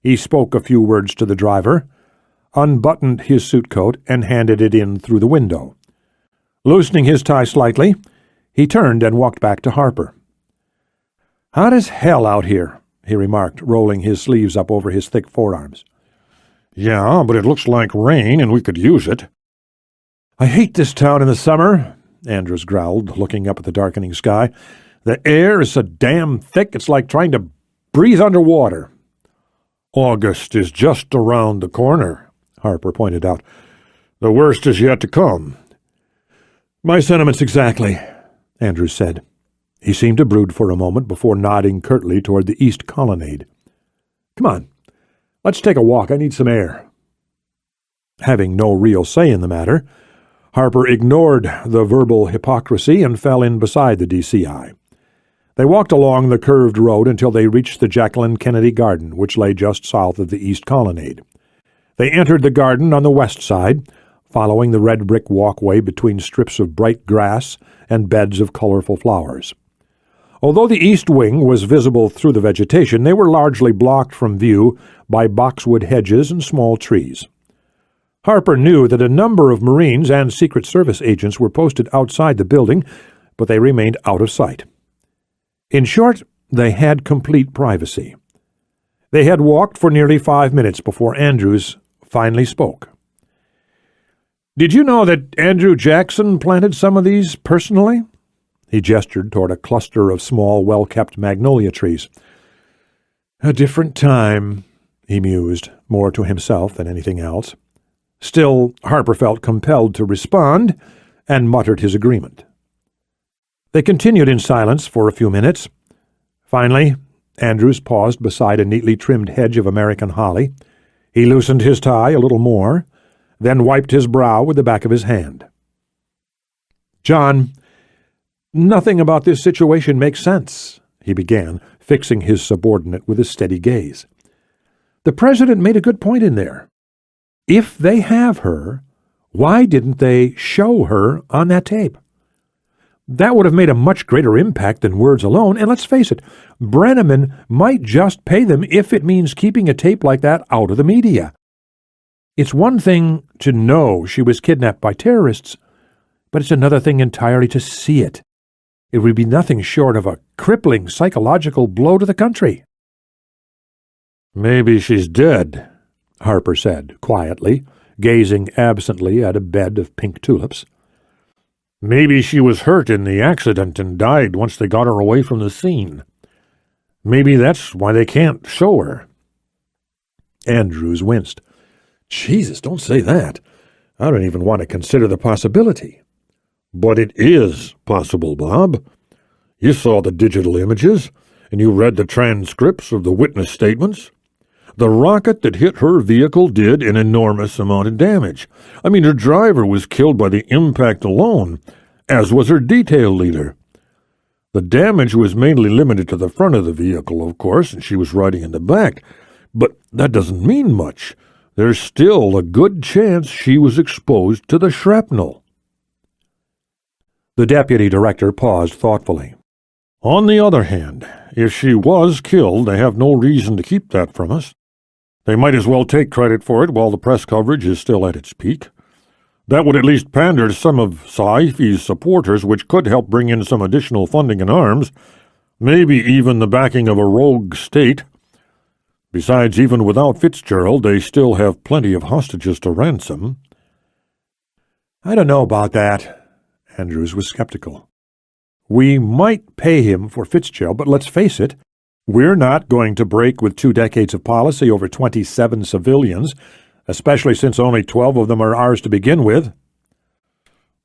He spoke a few words to the driver, unbuttoned his suit coat, and handed it in through the window. Loosening his tie slightly, he turned and walked back to Harper. "Hot as hell out here," he remarked, rolling his sleeves up over his thick forearms. "Yeah, but it looks like rain, and we could use it." "I hate this town in the summer," Andrews growled, looking up at the darkening sky. "The air is so damn thick it's like trying to breathe underwater." "August is just around the corner," Harper pointed out. "The worst is yet to come." "My sentiments exactly," Andrews said. He seemed to brood for a moment before nodding curtly toward the east colonnade. "Come on, let's take a walk. I need some air." Having no real say in the matter, Harper ignored the verbal hypocrisy and fell in beside the DCI. They walked along the curved road until they reached the Jacqueline Kennedy Garden, which lay just south of the east colonnade. They entered the garden on the west side, following the red brick walkway between strips of bright grass and beds of colorful flowers. Although the east wing was visible through the vegetation, they were largely blocked from view by boxwood hedges and small trees. Harper knew that a number of Marines and Secret Service agents were posted outside the building, but they remained out of sight. In short, they had complete privacy. They had walked for nearly 5 minutes before Andrews finally spoke. "Did you know that Andrew Jackson planted some of these personally?" He gestured toward a cluster of small, well-kept magnolia trees. "A different time," he mused, more to himself than anything else. Still, Harper felt compelled to respond, and muttered his agreement. They continued in silence for a few minutes. Finally, Andrews paused beside a neatly trimmed hedge of American holly. He loosened his tie a little more, then wiped his brow with the back of his hand. "John, Nothing about this situation makes sense, he began, fixing his subordinate with a steady gaze. The president made a good point in there. If they have her, why didn't they show her on that tape? That would have made a much greater impact than words alone, and let's face it, Brenneman might just pay them if it means keeping a tape like that out of the media. It's one thing to know she was kidnapped by terrorists, but it's another thing entirely to see it. It would be nothing short of a crippling psychological blow to the country. Maybe she's dead, Harper said, quietly, gazing absently at a bed of pink tulips. Maybe she was hurt in the accident and died once they got her away from the scene. Maybe that's why they can't show her. Andrews winced. Jesus, don't say that. I don't even want to consider the possibility. But it is possible, Bob. You saw the digital images, and you read the transcripts of the witness statements. The rocket that hit her vehicle did an enormous amount of damage. I mean, her driver was killed by the impact alone, as was her detail leader. The damage was mainly limited to the front of the vehicle, of course, and she was riding in the back. But that doesn't mean much. There's still a good chance she was exposed to the shrapnel. The deputy director paused thoughtfully. On the other hand, if she was killed, they have no reason to keep that from us. They might as well take credit for it while the press coverage is still at its peak. That would at least pander to some of Saifi's supporters, which could help bring in some additional funding and arms, maybe even the backing of a rogue state. Besides, even without Fitzgerald, they still have plenty of hostages to ransom. I don't know about that. Andrews was skeptical. We might pay him for Fitzgerald, but let's face it, we're not going to break with 2 decades of policy over 27 civilians, especially since only 12 of them are ours to begin with.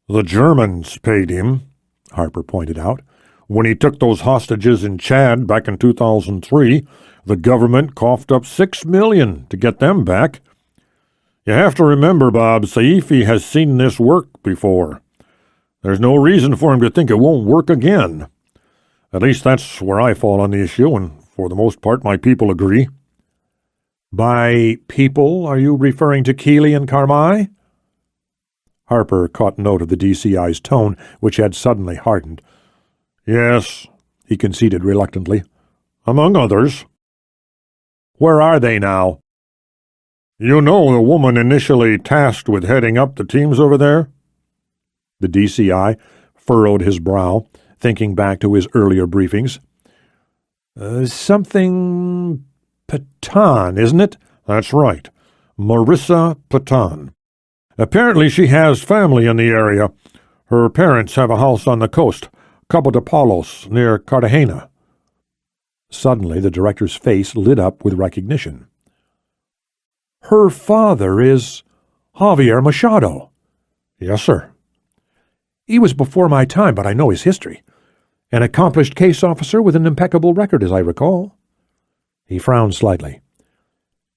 The Germans paid him, Harper pointed out. When he took those hostages in Chad back in 2003, the government coughed up $6 million to get them back. You have to remember, Bob, Saifi has seen this work before. There's no reason for him to think it won't work again. At least that's where I fall on the issue, and for the most part my people agree. By people, are you referring to Kealey and Carmi? Harper caught note of the DCI's tone, which had suddenly hardened. Yes, he conceded reluctantly. Among others. Where are they now? You know the woman initially tasked with heading up the teams over there? The DCI furrowed his brow, thinking back to his earlier briefings. Something Patan, isn't it? That's right. Marissa Patan. Apparently she has family in the area. Her parents have a house on the coast, Cabo de Palos, near Cartagena. Suddenly the director's face lit up with recognition. Her father is Javier Machado. Yes, sir. He was before my time, but I know his history. An accomplished case officer with an impeccable record, as I recall. He frowned slightly.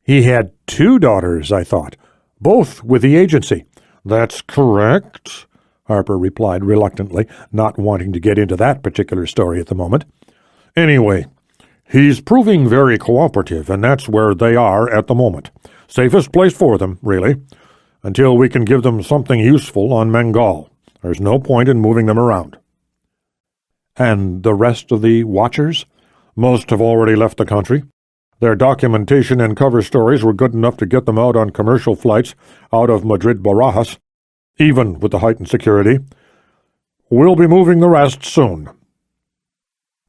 He had 2 daughters, I thought, both with the agency. That's correct, Harper replied reluctantly, not wanting to get into that particular story at the moment. Anyway, he's proving very cooperative, and that's where they are at the moment. Safest place for them, really, until we can give them something useful on Mangal. There's no point in moving them around. And the rest of the watchers? Most have already left the country. Their documentation and cover stories were good enough to get them out on commercial flights out of Madrid-Barajas, even with the heightened security. We'll be moving the rest soon.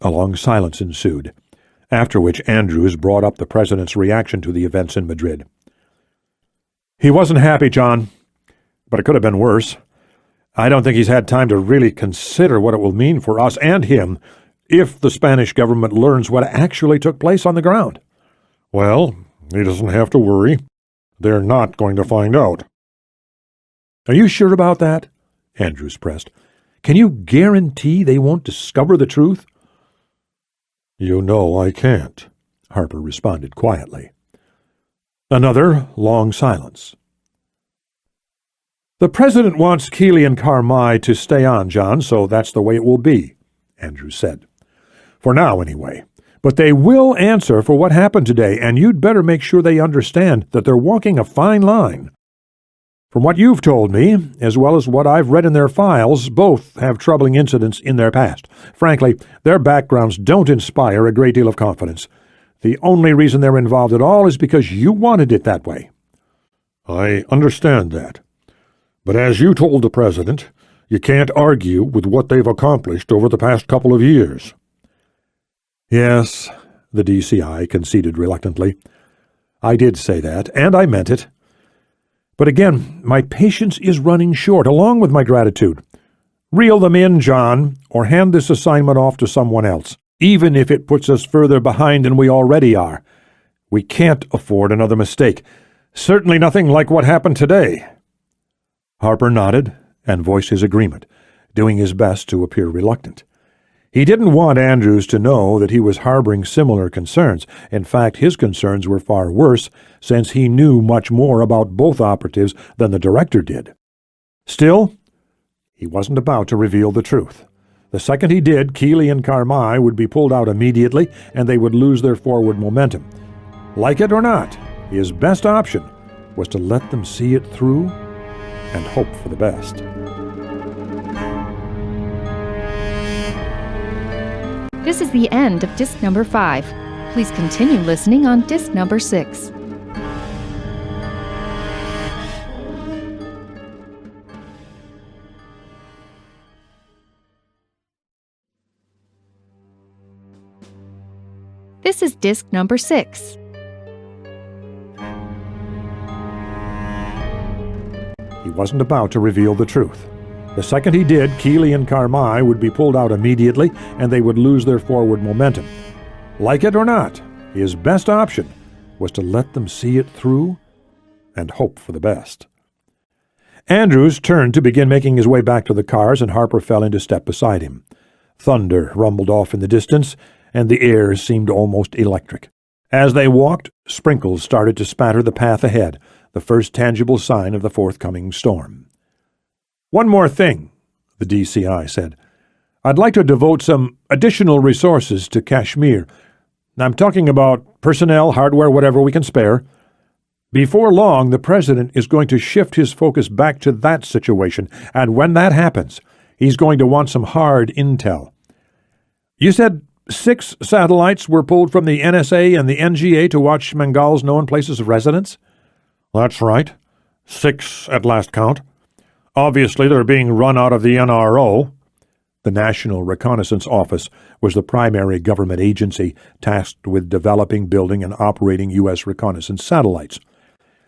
A long silence ensued, after which Andrews brought up the president's reaction to the events in Madrid. He wasn't happy, John, but it could have been worse. I don't think he's had time to really consider what it will mean for us and him if the Spanish government learns what actually took place on the ground. Well, he doesn't have to worry. They're not going to find out. Are you sure about that? Andrews pressed. Can you guarantee they won't discover the truth? You know I can't, Harper responded quietly. Another long silence. The President wants Kealey and Carmi to stay on, John, so that's the way it will be, Andrews said. For now, anyway. But they will answer for what happened today, and you'd better make sure they understand that they're walking a fine line. From what you've told me, as well as what I've read in their files, both have troubling incidents in their past. Frankly, their backgrounds don't inspire a great deal of confidence. The only reason they're involved at all is because you wanted it that way. I understand that. But as you told the President, you can't argue with what they've accomplished over the past couple of years. Yes, the DCI conceded reluctantly. I did say that, and I meant it. But again, my patience is running short, along with my gratitude. Reel them in, John, or hand this assignment off to someone else, even if it puts us further behind than we already are. We can't afford another mistake. Certainly nothing like what happened today. Harper nodded and voiced his agreement, doing his best to appear reluctant. He didn't want Andrews to know that he was harboring similar concerns. In fact, his concerns were far worse, since he knew much more about both operatives than the director did. Still, he wasn't about to reveal the truth. The second he did, Kealey and Carmi would be pulled out immediately, and they would lose their forward momentum. Like it or not, his best option was to let them see it through and hope for the best. This is the end of disc number 5. Please continue listening on disc number 6. This is disc number 6. He wasn't about to reveal the truth. The second he did, Kealey and Carmi would be pulled out immediately, and they would lose their forward momentum. Like it or not, his best option was to let them see it through and hope for the best. Andrews turned to begin making his way back to the cars, and Harper fell into step beside him. Thunder rumbled off in the distance, and the air seemed almost electric. As they walked, sprinkles started to spatter the path ahead, the first tangible sign of the forthcoming storm. One more thing, the DCI said. I'd like to devote some additional resources to Kashmir. I'm talking about personnel, hardware, whatever we can spare. Before long, the President is going to shift his focus back to that situation, and when that happens, he's going to want some hard intel. You said 6 satellites were pulled from the NSA and the NGA to watch Mangal's known places of residence? That's right. 6 at last count. Obviously, they're being run out of the NRO. The National Reconnaissance Office was the primary government agency tasked with developing, building, and operating U.S. reconnaissance satellites.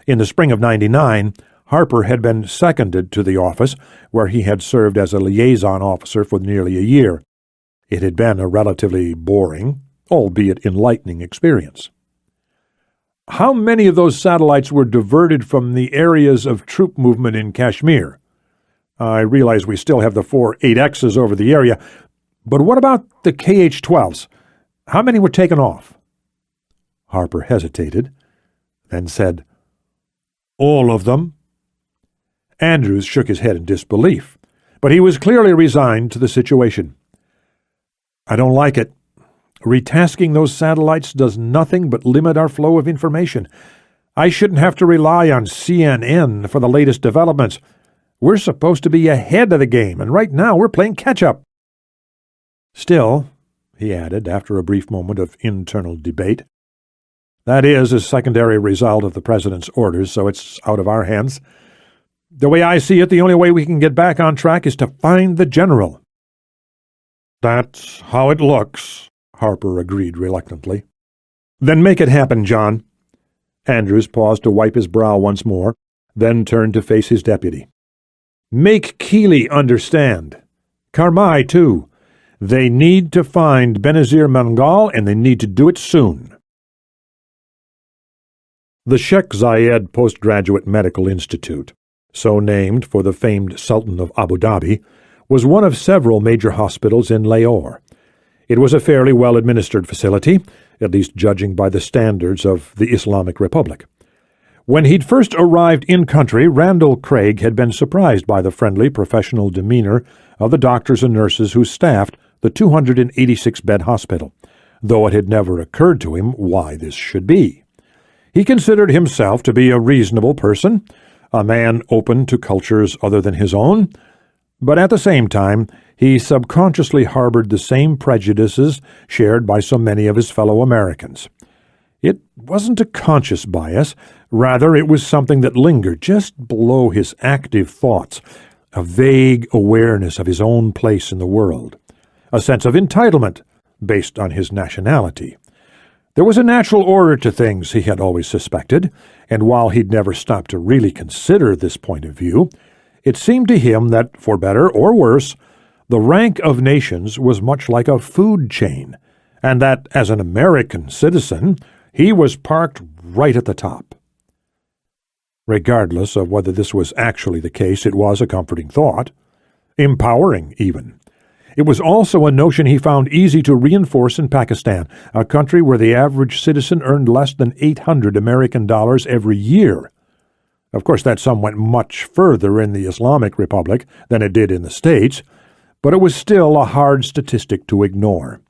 In the spring of '99, Harper had been seconded to the office, where he had served as a liaison officer for nearly a year. It had been a relatively boring, albeit enlightening experience. How many of those satellites were diverted from the areas of troop movement in Kashmir? I realize we still have the 4 8Xs over the area, but what about the KH-12s? How many were taken off? Harper hesitated, then said, All of them. Andrews shook his head in disbelief, but he was clearly resigned to the situation. I don't like it. Retasking those satellites does nothing but limit our flow of information. I shouldn't have to rely on CNN for the latest developments. We're supposed to be ahead of the game, and right now we're playing catch-up. Still, he added after a brief moment of internal debate, that is a secondary result of the President's orders, so it's out of our hands. The way I see it, the only way we can get back on track is to find the general. That's how it looks, Harper agreed reluctantly. Then make it happen, John. Andrews paused to wipe his brow once more, then turned to face his deputy. Make Kealey understand. Carmi, too. They need to find Benazir Mangal, and they need to do it soon. The Sheikh Zayed Postgraduate Medical Institute, so named for the famed Sultan of Abu Dhabi, was one of several major hospitals in Lahore. It was a fairly well-administered facility, at least judging by the standards of the Islamic Republic. When he'd first arrived in country, Randall Craig had been surprised by the friendly, professional demeanor of the doctors and nurses who staffed the 286-bed hospital, though it had never occurred to him why this should be. He considered himself to be a reasonable person, a man open to cultures other than his own, but at the same time he subconsciously harbored the same prejudices shared by so many of his fellow Americans. It wasn't a conscious bias, rather it was something that lingered just below his active thoughts, a vague awareness of his own place in the world, a sense of entitlement based on his nationality. There was a natural order to things, he had always suspected, and while he'd never stopped to really consider this point of view, it seemed to him that, for better or worse, the rank of nations was much like a food chain, and that, as an American citizen, he was parked right at the top. Regardless of whether this was actually the case, it was a comforting thought, empowering even. It was also a notion he found easy to reinforce in Pakistan, a country where the average citizen earned less than $800 American every year. Of course, that sum went much further in the Islamic Republic than it did in the States, but it was still a hard statistic to ignore.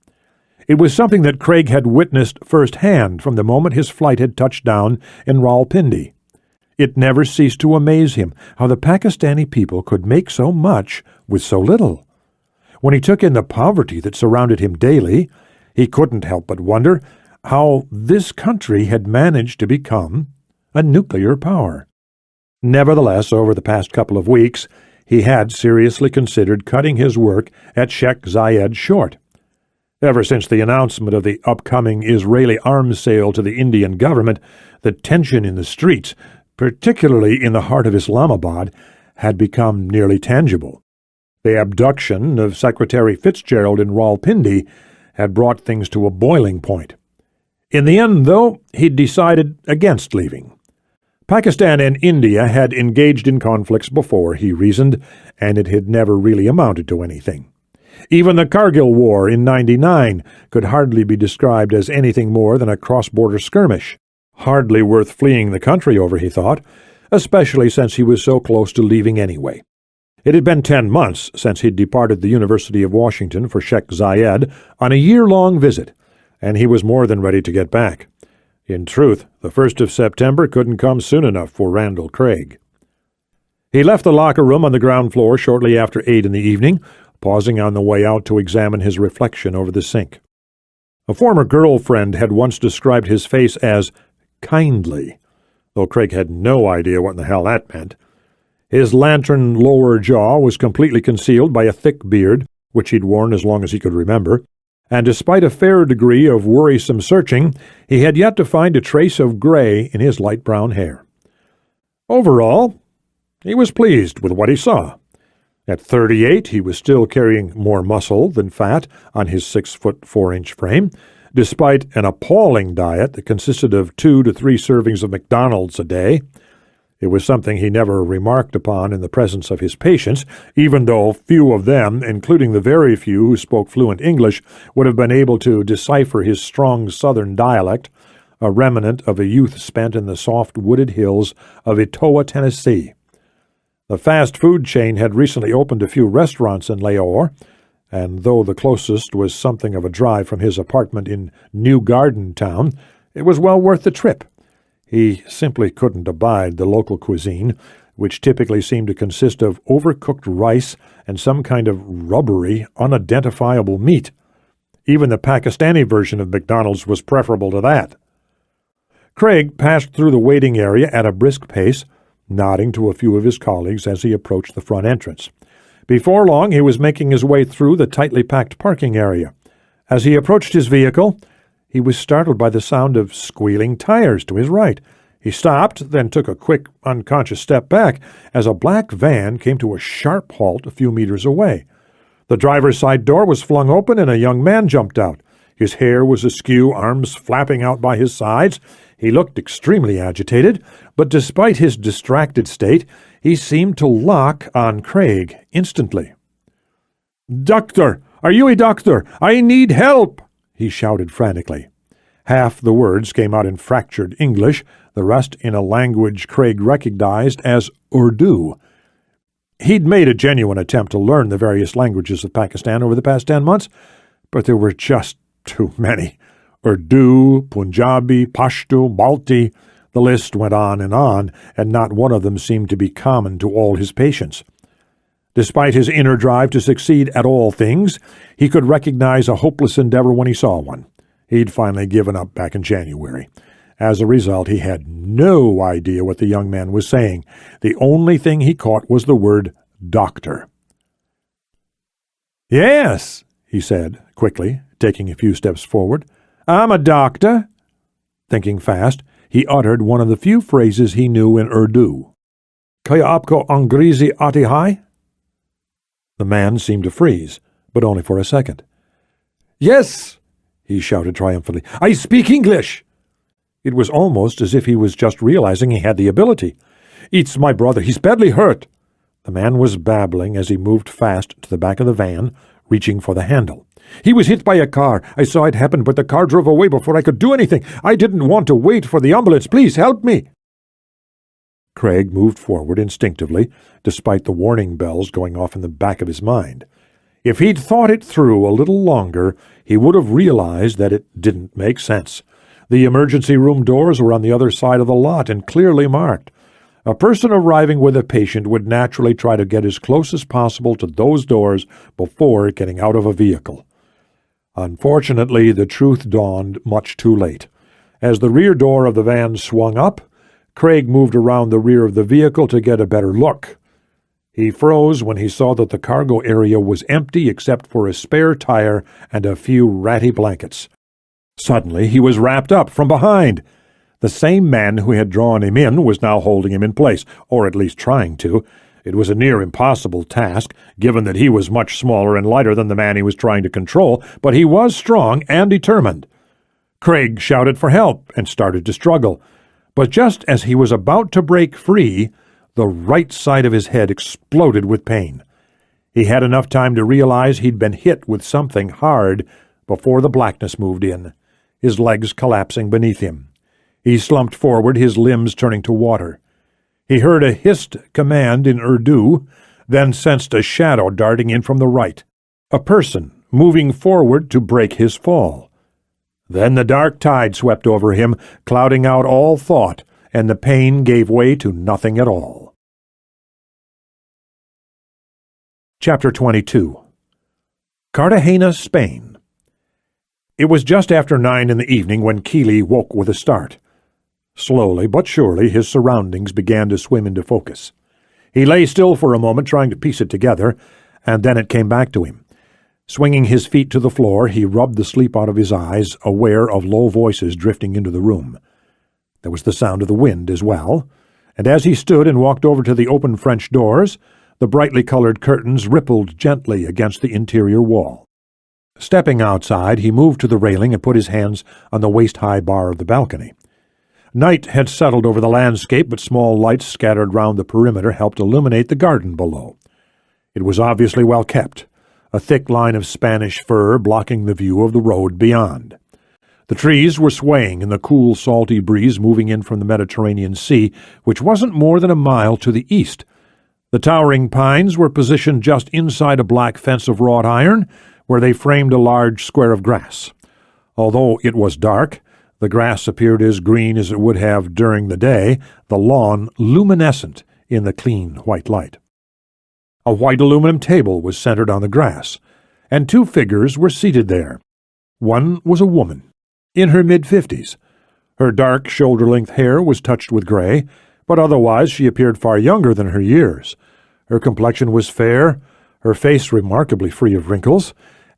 It was something that Craig had witnessed firsthand from the moment his flight had touched down in Rawalpindi. It never ceased to amaze him how the Pakistani people could make so much with so little. When he took in the poverty that surrounded him daily, he couldn't help but wonder how this country had managed to become a nuclear power. Nevertheless, over the past couple of weeks, he had seriously considered cutting his work at Sheikh Zayed short. Ever since the announcement of the upcoming Israeli arms sale to the Indian government, the tension in the streets, particularly in the heart of Islamabad, had become nearly tangible. The abduction of Secretary Fitzgerald in Rawalpindi had brought things to a boiling point. In the end, though, he'd decided against leaving. Pakistan and India had engaged in conflicts before, he reasoned, and it had never really amounted to anything. Even the Kargil War in '99 could hardly be described as anything more than a cross-border skirmish. Hardly worth fleeing the country over, he thought, especially since he was so close to leaving anyway. It had been 10 months since he'd departed the University of Washington for Sheikh Zayed on a year-long visit, and he was more than ready to get back. In truth, the 1st of September couldn't come soon enough for Randall Craig. He left the locker room on the ground floor shortly after 8 in the evening, pausing on the way out to examine his reflection over the sink. A former girlfriend had once described his face as kindly, though Craig had no idea what in the hell that meant. His lantern lower jaw was completely concealed by a thick beard, which he'd worn as long as he could remember, and despite a fair degree of worrisome searching, he had yet to find a trace of gray in his light brown hair. Overall, he was pleased with what he saw. At 38, he was still carrying more muscle than fat on his 6'4" frame, despite an appalling diet that consisted of 2 to 3 servings of McDonald's a day. It was something he never remarked upon in the presence of his patients, even though few of them, including the very few who spoke fluent English, would have been able to decipher his strong Southern dialect, a remnant of a youth spent in the soft wooded hills of Etowah, Tennessee. The fast food chain had recently opened a few restaurants in Lahore, and though the closest was something of a drive from his apartment in New Garden Town, it was well worth the trip. He simply couldn't abide the local cuisine, which typically seemed to consist of overcooked rice and some kind of rubbery, unidentifiable meat. Even the Pakistani version of McDonald's was preferable to that. Craig passed through the waiting area at a brisk pace, nodding to a few of his colleagues as he approached the front entrance. Before long, he was making his way through the tightly packed parking area. As he approached his vehicle, he was startled by the sound of squealing tires to his right. He stopped, then took a quick, unconscious step back as a black van came to a sharp halt a few meters away. The driver's side door was flung open and a young man jumped out. His hair was askew, arms flapping out by his sides. He looked extremely agitated, but despite his distracted state, he seemed to lock on Craig instantly. "Doctor! Are you a doctor? I need help!" he shouted frantically. Half the words came out in fractured English, the rest in a language Craig recognized as Urdu. He'd made a genuine attempt to learn the various languages of Pakistan over the past 10 months, but there were just too many. Urdu, Punjabi, Pashto, Balti. The list went on, and not one of them seemed to be common to all his patients. Despite his inner drive to succeed at all things, he could recognize a hopeless endeavor when he saw one. He'd finally given up back in January. As a result, he had no idea what the young man was saying. The only thing he caught was the word doctor. "Yes," he said, quickly, taking a few steps forward. "I'm a doctor." Thinking fast, he uttered one of the few phrases he knew in Urdu. "Kya aapko angrezi aati hai?" The man seemed to freeze, but only for a second. "Yes," he shouted triumphantly. "I speak English." It was almost as if he was just realizing he had the ability. "It's my brother. He's badly hurt." The man was babbling as he moved fast to the back of the van, reaching for the handle. "He was hit by a car. I saw it happen, but the car drove away before I could do anything. I didn't want to wait for the ambulance. Please help me." Craig moved forward instinctively, despite the warning bells going off in the back of his mind. If he'd thought it through a little longer, he would have realized that it didn't make sense. The emergency room doors were on the other side of the lot and clearly marked. A person arriving with a patient would naturally try to get as close as possible to those doors before getting out of a vehicle. Unfortunately, the truth dawned much too late. As the rear door of the van swung up, Craig moved around the rear of the vehicle to get a better look. He froze when he saw that the cargo area was empty except for a spare tire and a few ratty blankets. Suddenly, he was wrapped up from behind. The same man who had drawn him in was now holding him in place, or at least trying to. It was a near impossible task, given that he was much smaller and lighter than the man he was trying to control, but he was strong and determined. Craig shouted for help and started to struggle. But just as he was about to break free, the right side of his head exploded with pain. He had enough time to realize he'd been hit with something hard before the blackness moved in, his legs collapsing beneath him. He slumped forward, his limbs turning to water. He heard a hissed command in Urdu, then sensed a shadow darting in from the right, a person moving forward to break his fall. Then the dark tide swept over him, clouding out all thought, and the pain gave way to nothing at all. Chapter 22. Cartagena, Spain. It was just after 9 in the evening when Kealey woke with a start. Slowly but surely his surroundings began to swim into focus. He lay still for a moment trying to piece it together, and then it came back to him. Swinging his feet to the floor, he rubbed the sleep out of his eyes, aware of low voices drifting into the room. There was the sound of the wind as well, and as he stood and walked over to the open French doors, the brightly colored curtains rippled gently against the interior wall. Stepping outside, he moved to the railing and put his hands on the waist-high bar of the balcony. Night had settled over the landscape, but small lights scattered round the perimeter helped illuminate the garden below. It was obviously well kept, a thick line of Spanish fir blocking the view of the road beyond. The trees were swaying in the cool, salty breeze moving in from the Mediterranean Sea, which wasn't more than a mile to the east. The towering pines were positioned just inside a black fence of wrought iron, where they framed a large square of grass. Although it was dark, the grass appeared as green as it would have during the day, the lawn luminescent in the clean white light. A white aluminum table was centered on the grass, and 2 figures were seated there. One was a woman, in her mid-50s. Her dark, shoulder-length hair was touched with gray, but otherwise she appeared far younger than her years. Her complexion was fair, her face remarkably free of wrinkles,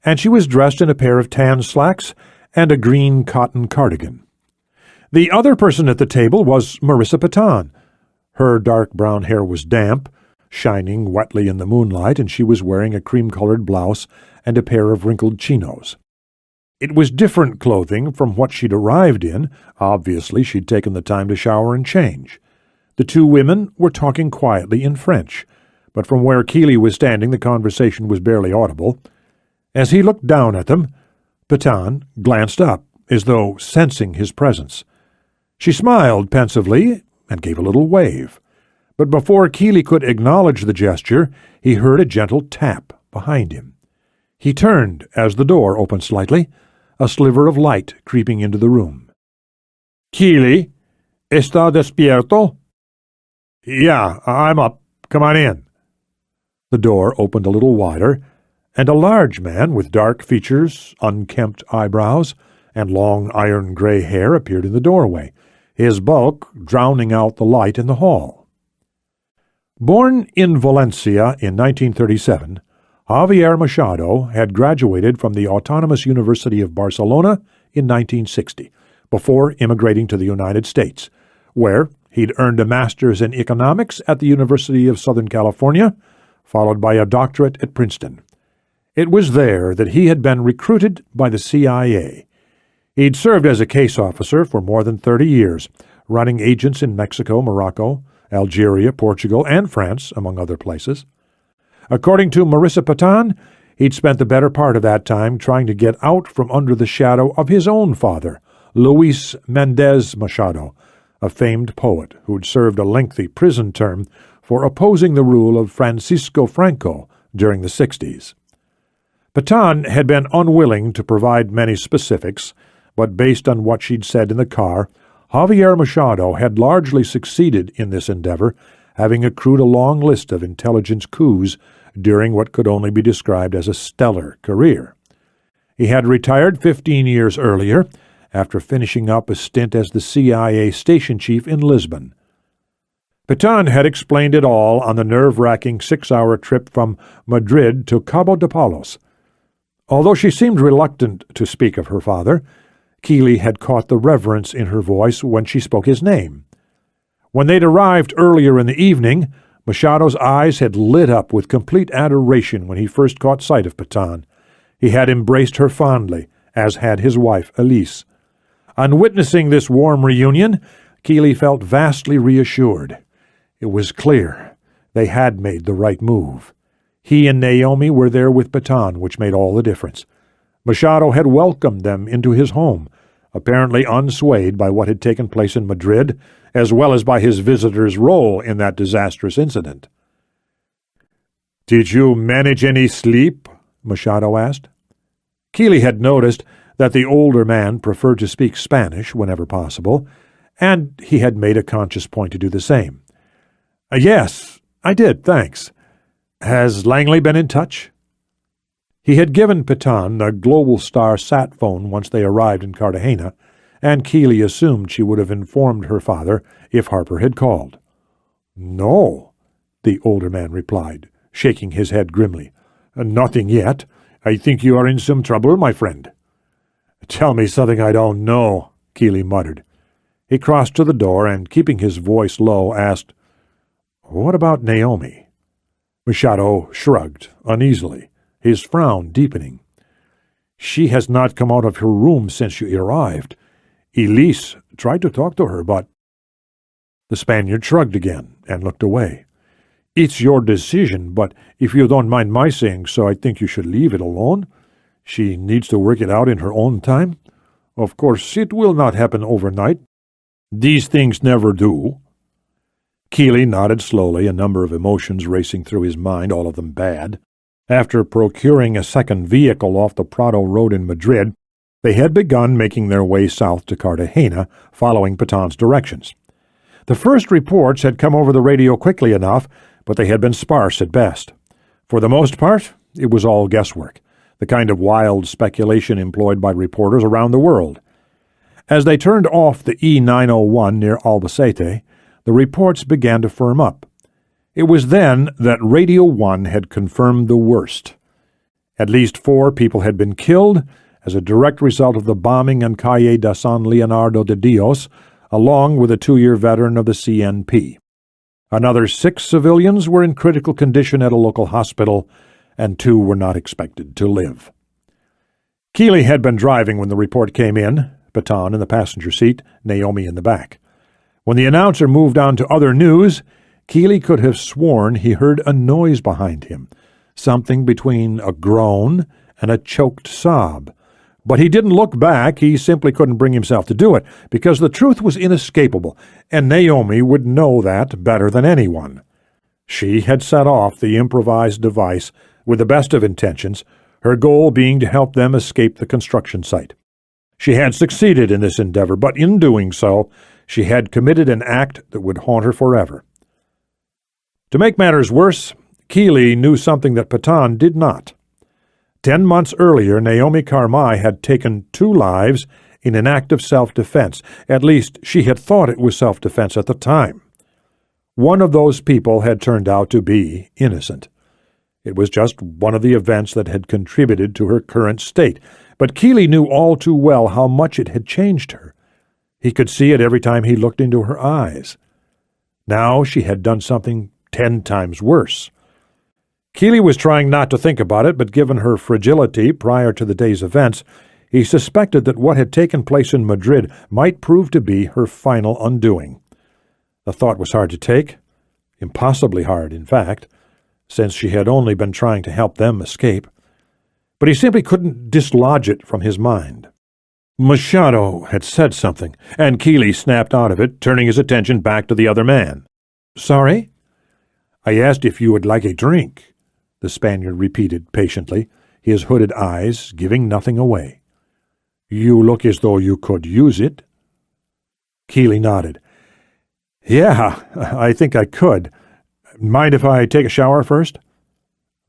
and she was dressed in a pair of tan slacks and a green cotton cardigan. The other person at the table was Marissa Patan. Her dark brown hair was damp, shining wetly in the moonlight, and she was wearing a cream-colored blouse and a pair of wrinkled chinos. It was different clothing from what she'd arrived in. Obviously, she'd taken the time to shower and change. The 2 women were talking quietly in French, but from where Kealey was standing the conversation was barely audible. As he looked down at them, Patan glanced up, as though sensing his presence. She smiled pensively and gave a little wave. But before Kealey could acknowledge the gesture, he heard a gentle tap behind him. He turned as the door opened slightly, a sliver of light creeping into the room. Kealey, ¿está despierto? Yeah, I'm up. Come on in. The door opened a little wider, and a large man with dark features, unkempt eyebrows, and long iron-gray hair appeared in the doorway, his bulk drowning out the light in the hall. Born in Valencia in 1937, Javier Machado had graduated from the Autonomous University of Barcelona in 1960, before immigrating to the United States, where he'd earned a master's in economics at the University of Southern California, followed by a doctorate at Princeton. It was there that he had been recruited by the CIA. He'd served as a case officer for more than 30 years, running agents in Mexico, Morocco, Algeria, Portugal, and France, among other places. According to Marissa Patan, he'd spent the better part of that time trying to get out from under the shadow of his own father, Luis Mendez Machado, a famed poet who'd served a lengthy prison term for opposing the rule of Francisco Franco during the 60s. Patan had been unwilling to provide many specifics, but based on what she'd said in the car, Javier Machado had largely succeeded in this endeavor, having accrued a long list of intelligence coups during what could only be described as a stellar career. He had retired 15 years earlier, after finishing up a stint as the CIA station chief in Lisbon. Patan had explained it all on the nerve-wracking 6-hour trip from Madrid to Cabo de Palos. Although she seemed reluctant to speak of her father, Kealey had caught the reverence in her voice when she spoke his name. When they'd arrived earlier in the evening, Machado's eyes had lit up with complete adoration when he first caught sight of Patan. He had embraced her fondly, as had his wife, Elise. On witnessing this warm reunion, Kealey felt vastly reassured. It was clear they had made the right move. He and Naomi were there with Patan, which made all the difference. Machado had welcomed them into his home, apparently unswayed by what had taken place in Madrid, as well as by his visitor's role in that disastrous incident. "Did you manage any sleep?" Machado asked. Kealey had noticed that the older man preferred to speak Spanish whenever possible, and he had made a conscious point to do the same. Yes, I did, thanks. Has Langley been in touch?" He had given Patan a Global Star sat phone once they arrived in Cartagena, and Kealey assumed she would have informed her father if Harper had called. "No," the older man replied, shaking his head grimly. "Nothing yet. I think you are in some trouble, my friend." "Tell me something I don't know," Kealey muttered. He crossed to the door and, keeping his voice low, asked, "What about Naomi?" Machado shrugged uneasily, his frown deepening. "She has not come out of her room since you arrived. Elise tried to talk to her, but—" The Spaniard shrugged again and looked away. "It's your decision, but if you don't mind my saying so, I think you should leave it alone. She needs to work it out in her own time. Of course, it will not happen overnight. These things never do." Kealey nodded slowly, a number of emotions racing through his mind, all of them bad. After procuring a second vehicle off the Prado Road in Madrid, they had begun making their way south to Cartagena, following Patan's directions. The first reports had come over the radio quickly enough, but they had been sparse at best. For the most part, it was all guesswork, the kind of wild speculation employed by reporters around the world. As they turned off the E901 near Albacete, the reports began to firm up. It was then that Radio 1 had confirmed the worst. At least 4 people had been killed as a direct result of the bombing on Calle de San Leonardo de Dios, along with a 2-year veteran of the CNP. Another 6 civilians were in critical condition at a local hospital, and 2 were not expected to live. Kealey had been driving when the report came in, Patan in the passenger seat, Naomi in the back. When the announcer moved on to other news, Kealey could have sworn he heard a noise behind him, something between a groan and a choked sob, But he didn't look back. He simply couldn't bring himself to do it, because the truth was inescapable, and Naomi would know that better than anyone. She had set off the improvised device with the best of intentions, her goal being to help them escape the construction site. She had succeeded in this endeavor, but in doing so, she had committed an act that would haunt her forever. To make matters worse, Kealey knew something that Patan did not. 10 months earlier, Naomi Carmi had taken 2 lives in an act of self-defense. At least, she had thought it was self-defense at the time. One of those people had turned out to be innocent. It was just one of the events that had contributed to her current state, but Kealey knew all too well how much it had changed her. He could see it every time he looked into her eyes. Now she had done something 10 times worse. Kealey was trying not to think about it, but given her fragility prior to the day's events, he suspected that what had taken place in Madrid might prove to be her final undoing. The thought was hard to take, impossibly hard, in fact, since she had only been trying to help them escape. But he simply couldn't dislodge it from his mind. Machado had said something, and Kealey snapped out of it, turning his attention back to the other man. "Sorry?" "I asked if you would like a drink," the Spaniard repeated patiently, his hooded eyes giving nothing away. "You look as though you could use it." Kealey nodded. "Yeah, I think I could. Mind if I take a shower first?"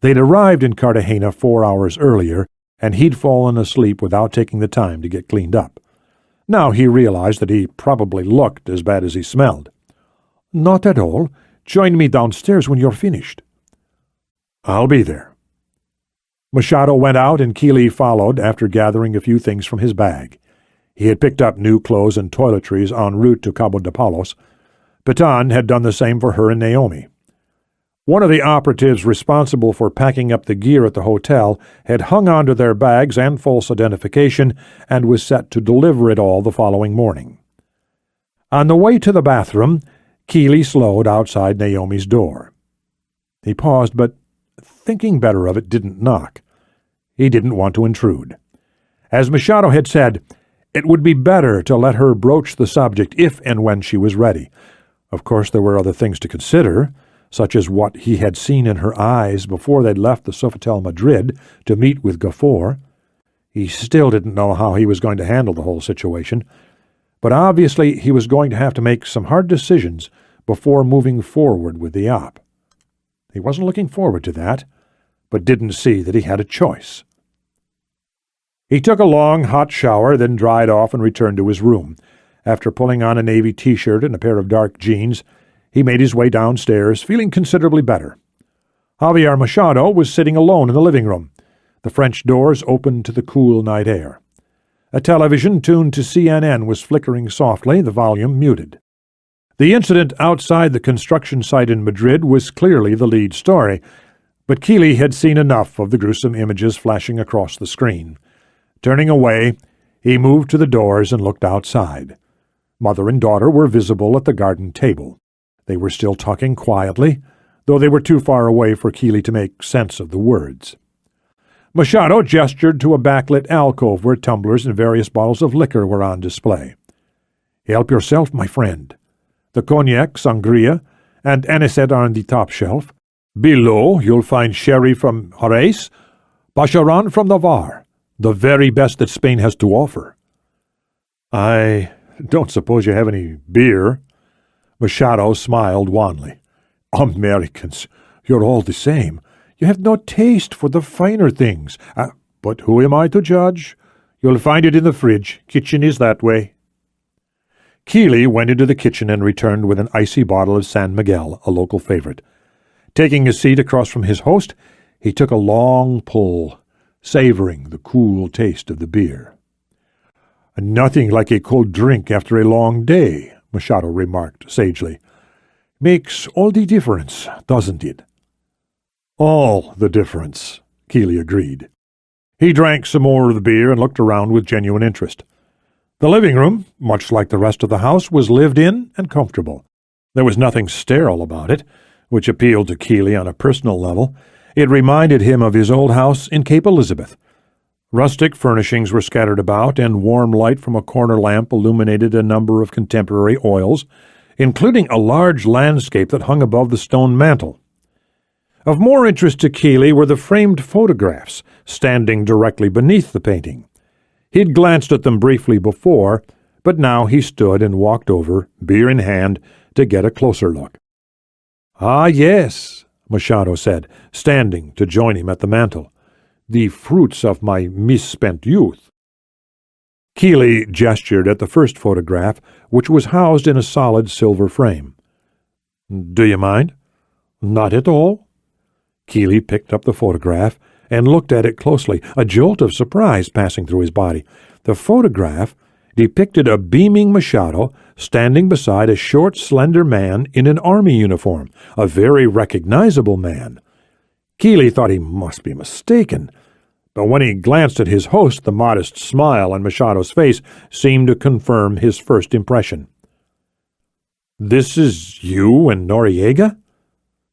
They'd arrived in Cartagena 4 hours earlier, and he'd fallen asleep without taking the time to get cleaned up. Now he realized that he probably looked as bad as he smelled. "Not at all. Join me downstairs when you're finished." "I'll be there." Machado went out, and Kealey followed after gathering a few things from his bag. He had picked up new clothes and toiletries en route to Cabo de Palos. Patan had done the same for her and Naomi. One of the operatives responsible for packing up the gear at the hotel had hung onto their bags and false identification and was set to deliver it all the following morning. On the way to the bathroom, Kealey slowed outside Naomi's door. He paused, but thinking better of it, didn't knock. He didn't want to intrude. As Machado had said, it would be better to let her broach the subject if and when she was ready. Of course, there were other things to consider, such as what he had seen in her eyes before they'd left the Sofitel Madrid to meet with Gafour. He still didn't know how he was going to handle the whole situation, but obviously he was going to have to make some hard decisions before moving forward with the op. He wasn't looking forward to that, but didn't see that he had a choice. He took a long, hot shower, then dried off and returned to his room. After pulling on a navy t-shirt and a pair of dark jeans, he made his way downstairs, feeling considerably better. Javier Machado was sitting alone in the living room, the French doors open to the cool night air. A television tuned to CNN was flickering softly, the volume muted. The incident outside the construction site in Madrid was clearly the lead story, but Kealey had seen enough of the gruesome images flashing across the screen. Turning away, he moved to the doors and looked outside. Mother and daughter were visible at the garden table. They were still talking quietly, though they were too far away for Kealey to make sense of the words. Machado gestured to a backlit alcove where tumblers and various bottles of liquor were on display. "Help yourself, my friend. The cognac, sangria, and anisette are on the top shelf. Below you'll find sherry from Jerez, Pacharan from Navarre, the very best that Spain has to offer." "I don't suppose you have any beer?" Machado smiled wanly. "Americans, you're all the same. You have no taste for the finer things. But who am I to judge? You'll find it in the fridge. Kitchen is that way." Kealey went into the kitchen and returned with an icy bottle of San Miguel, a local favorite. Taking a seat across from his host, he took a long pull, savoring the cool taste of the beer. "Nothing like a cold drink after a long day," Machado remarked sagely. "Makes all the difference, doesn't it?" "All the difference," Kealey agreed. He drank some more of the beer and looked around with genuine interest. The living room, much like the rest of the house, was lived in and comfortable. There was nothing sterile about it, which appealed to Kealey on a personal level. It reminded him of his old house in Cape Elizabeth. Rustic furnishings were scattered about, and warm light from a corner lamp illuminated a number of contemporary oils, including a large landscape that hung above the stone mantel. Of more interest to Kealey were the framed photographs standing directly beneath the painting. He'd glanced at them briefly before, but now he stood and walked over, beer in hand, to get a closer look. "Ah, yes," Machado said, standing to join him at the mantel. "The fruits of my misspent youth." Kealey gestured at the first photograph, which was housed in a solid silver frame. "Do you mind?" "Not at all." Kealey picked up the photograph and looked at it closely, a jolt of surprise passing through his body. The photograph depicted a beaming Machado standing beside a short, slender man in an army uniform, a very recognizable man. Kealey thought he must be mistaken, but when he glanced at his host, the modest smile on Machado's face seemed to confirm his first impression. "This is you and Noriega?"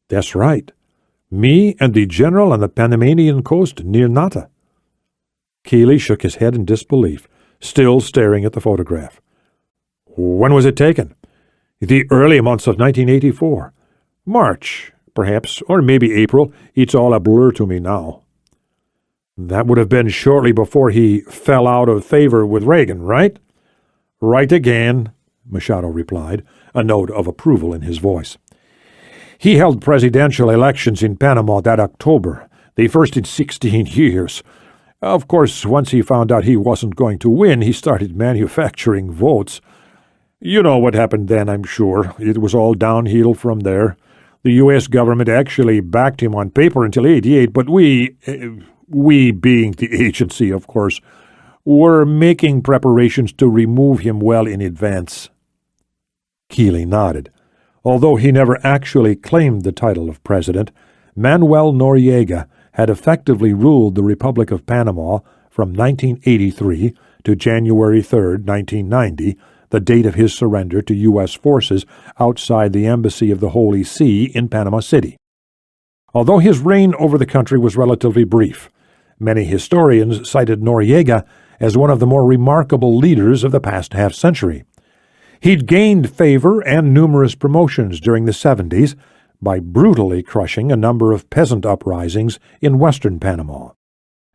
"That's right. Me and the general on the Panamanian coast near Nata." Kealey shook his head in disbelief, still staring at the photograph. "When was it taken?" "The early months of 1984. March, perhaps, or maybe April. It's all a blur to me now." "That would have been shortly before he fell out of favor with Reagan, right?" "Right again," Machado replied, a note of approval in his voice. "He held presidential elections in Panama that October, the first in 16 years. Of course, once he found out he wasn't going to win, he started manufacturing votes. You know what happened then, I'm sure. It was all downhill from there. The U.S. government actually backed him on paper until '88, but we being the agency, of course, were making preparations to remove him well in advance." Kealey nodded. Although he never actually claimed the title of president, Manuel Noriega had effectively ruled the Republic of Panama from 1983 to January 3, 1990, the date of his surrender to U.S. forces outside the Embassy of the Holy See in Panama City. Although his reign over the country was relatively brief, many historians cited Noriega as one of the more remarkable leaders of the past half-century. He'd gained favor and numerous promotions during the 70s by brutally crushing a number of peasant uprisings in western Panama.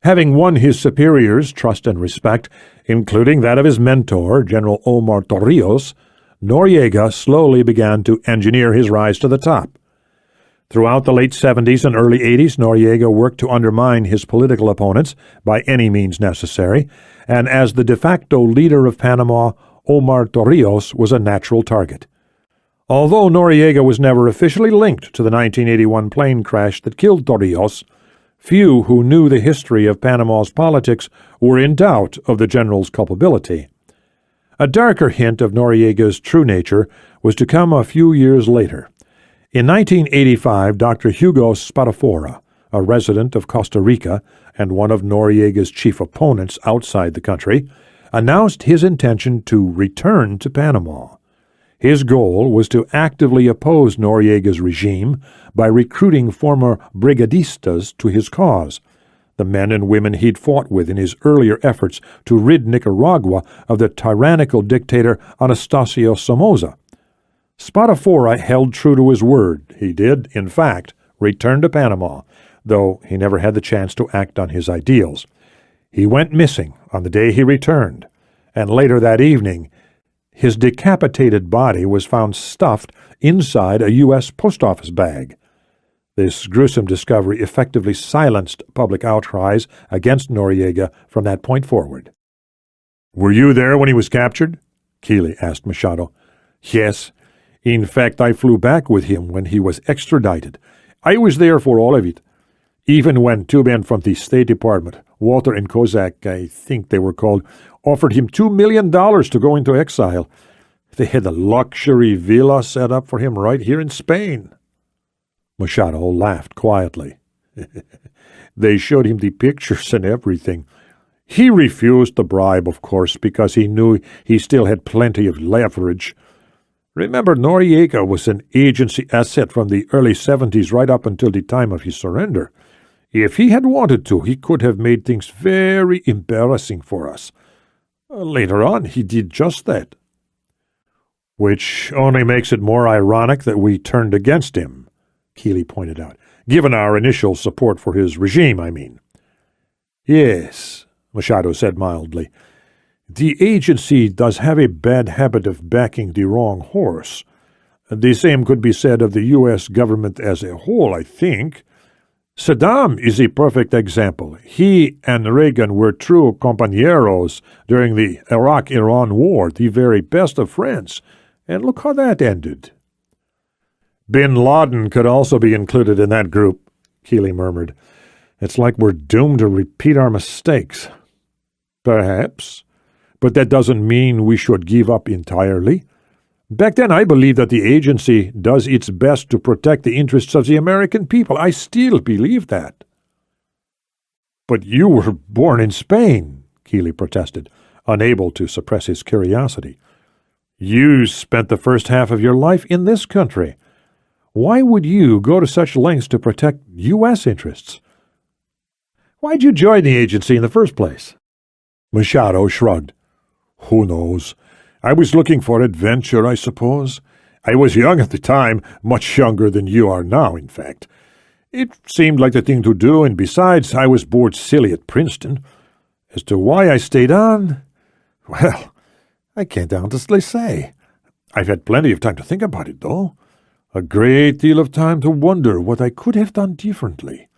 Having won his superiors' trust and respect, including that of his mentor, General Omar Torrijos, Noriega slowly began to engineer his rise to the top. Throughout the late 70s and early 80s, Noriega worked to undermine his political opponents by any means necessary, and as the de facto leader of Panama, Omar Torrijos was a natural target. Although Noriega was never officially linked to the 1981 plane crash that killed Torrijos, few who knew the history of Panama's politics were in doubt of the general's culpability. A darker hint of Noriega's true nature was to come a few years later. In 1985, Dr. Hugo Spadafora, a resident of Costa Rica and one of Noriega's chief opponents outside the country, announced his intention to return to Panama. His goal was to actively oppose Noriega's regime by recruiting former brigadistas to his cause, the men and women he'd fought with in his earlier efforts to rid Nicaragua of the tyrannical dictator Anastasio Somoza. Spadafora held true to his word. He did, in fact, return to Panama, though he never had the chance to act on his ideals. He went missing on the day he returned, and later that evening, his decapitated body was found stuffed inside a U.S. post office bag. This gruesome discovery effectively silenced public outcries against Noriega from that point forward. "Were you there when he was captured?" Kealey asked Machado. "Yes. In fact, I flew back with him when he was extradited. I was there for all of it. Even when two men from the State Department, Walter and Kozak, I think they were called, offered him $2 million to go into exile. They had a luxury villa set up for him right here in Spain." Machado laughed quietly. "They showed him the pictures and everything. He refused the bribe, of course, because he knew he still had plenty of leverage. Remember, Noriega was an agency asset from the early 70s right up until the time of his surrender. If he had wanted to, he could have made things very embarrassing for us. Later on, he did just that. Which only makes it more ironic that we turned against him, Kealey pointed out. Given our initial support for his regime, I mean. Yes, Machado said mildly. The agency does have a bad habit of backing the wrong horse. The same could be said of the U.S. government as a whole, I think. Saddam is a perfect example. He and Reagan were true compañeros during the Iraq-Iran war, the very best of friends. And look how that ended. Bin Laden could also be included in that group, Kealey murmured. It's like we're doomed to repeat our mistakes. Perhaps. But that doesn't mean we should give up entirely. Back then I believed that the agency does its best to protect the interests of the American people. I still believe that. But you were born in Spain, Kealey protested, unable to suppress his curiosity. You spent the first half of your life in this country. Why would you go to such lengths to protect U.S. interests? Why'd you join the agency in the first place? Machado shrugged. Who knows? I was looking for adventure, I suppose. I was young at the time, much younger than you are now, in fact. It seemed like the thing to do, and besides, I was bored silly at Princeton. As to why I stayed on, well, I can't honestly say. I've had plenty of time to think about it, though. A great deal of time to wonder what I could have done differently.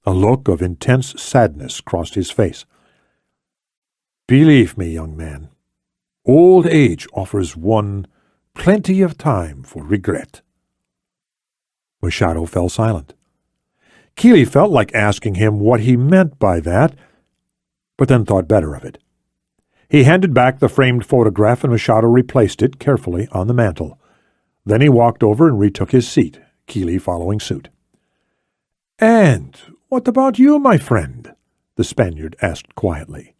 A look of intense sadness crossed his face. Believe me, young man, old age offers one plenty of time for regret. Machado fell silent. Kealey felt like asking him what he meant by that, but then thought better of it. He handed back the framed photograph, and Machado replaced it carefully on the mantel. Then he walked over and retook his seat, Kealey following suit. "And what about you, my friend?" the Spaniard asked quietly.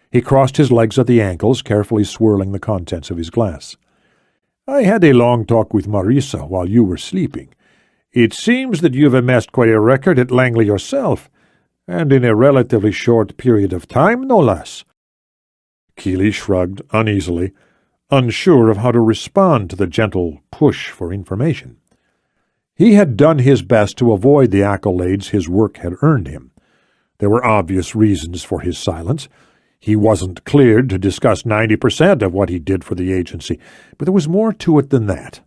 He crossed his legs at the ankles, carefully swirling the contents of his glass. "I had a long talk with Marisa while you were sleeping. It seems that you've amassed quite a record at Langley yourself, and in a relatively short period of time, no less." Kealey shrugged uneasily, unsure of how to respond to the gentle push for information. He had done his best to avoid the accolades his work had earned him. There were obvious reasons for his silence. He wasn't cleared to discuss 90% of what he did for the agency, but there was more to it than that.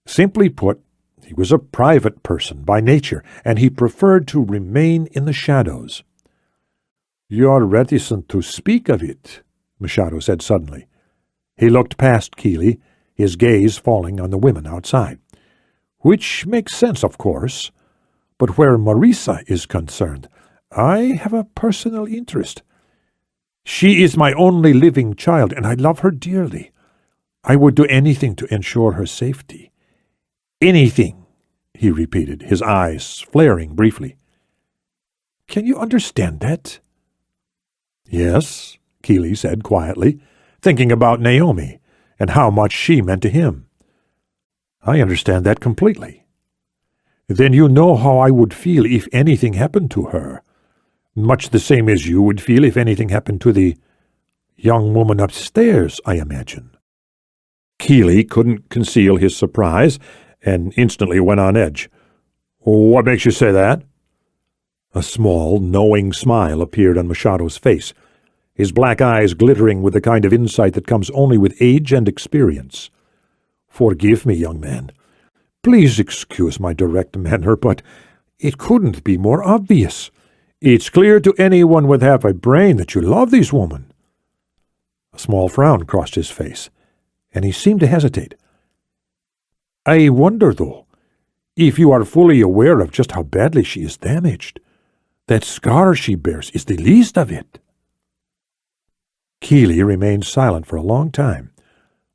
Simply put, he was a private person by nature, and he preferred to remain in the shadows. "You're reticent to speak of it," Machado said suddenly. He looked past Kealey, his gaze falling on the women outside. "Which makes sense, of course. But where Marisa is concerned, I have a personal interest. She is my only living child, and I love her dearly. I would do anything to ensure her safety." "Anything," he repeated, his eyes flaring briefly. "Can you understand that?" "Yes," Kealey said quietly, thinking about Naomi and how much she meant to him. "I understand that completely." "Then you know how I would feel if anything happened to her. Much the same as you would feel if anything happened to the young woman upstairs, I imagine." Kealey couldn't conceal his surprise and instantly went on edge. "What makes you say that?" A small, knowing smile appeared on Machado's face, his black eyes glittering with the kind of insight that comes only with age and experience. "Forgive me, young man. Please excuse my direct manner, but it couldn't be more obvious. It's clear to anyone with half a brain that you love this woman." A small frown crossed his face, and he seemed to hesitate. "I wonder, though, if you are fully aware of just how badly she is damaged. That scar she bears is the least of it." Kealey remained silent for a long time,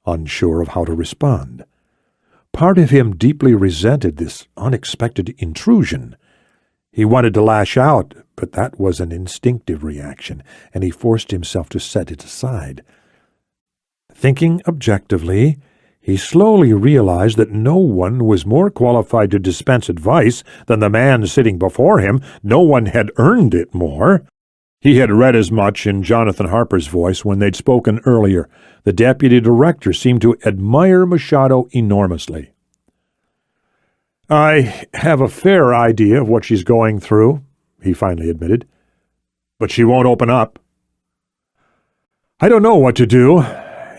unsure of how to respond. Part of him deeply resented this unexpected intrusion. He wanted to lash out, but that was an instinctive reaction, and he forced himself to set it aside. Thinking objectively, He slowly realized that no one was more qualified to dispense advice than the man sitting before him. No one had earned it more. He had read as much in Jonathan Harper's voice when they'd spoken earlier. The deputy director seemed to admire Machado enormously. "I have a fair idea of what she's going through," he finally admitted. "But she won't open up." "I don't know what to do.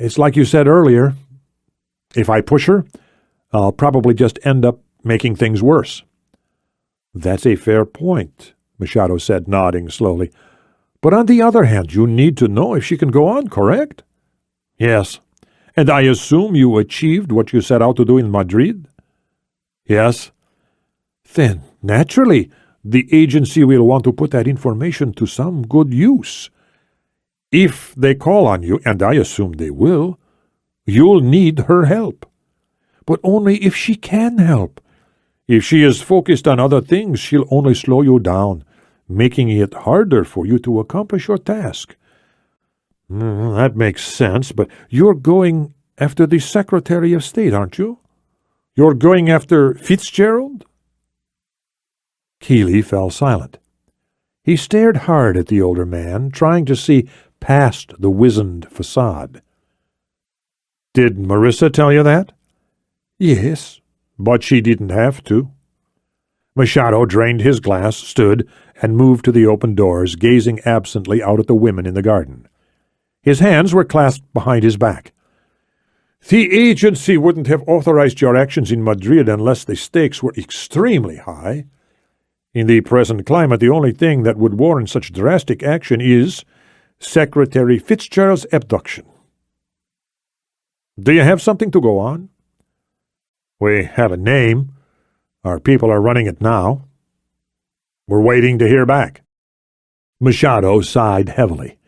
It's like you said earlier. If I push her, I'll probably just end up making things worse." "That's a fair point," Machado said, nodding slowly. "But on the other hand, you need to know if she can go on, correct?" "Yes. And I assume you achieved what you set out to do in Madrid?" "Yes." "Then, naturally, the agency will want to put that information to some good use. If they call on you, and I assume they will, you'll need her help. But only if she can help. If she is focused on other things, she'll only slow you down, making it harder for you to accomplish your task." "That makes sense, but you're going after the Secretary of State, aren't you? You're going after Fitzgerald?" Kealey fell silent. He stared hard at the older man, trying to see past the wizened facade. "Did Marissa tell you that?" "Yes, but she didn't have to." Machado drained his glass, stood, and moved to the open doors, gazing absently out at the women in the garden. His hands were clasped behind his back. "The agency wouldn't have authorized your actions in Madrid unless the stakes were extremely high. In the present climate, the only thing that would warrant such drastic action is Secretary Fitzgerald's abduction. Do you have something to go on?" "We have a name. Our people are running it now. We're waiting to hear back." Machado sighed heavily.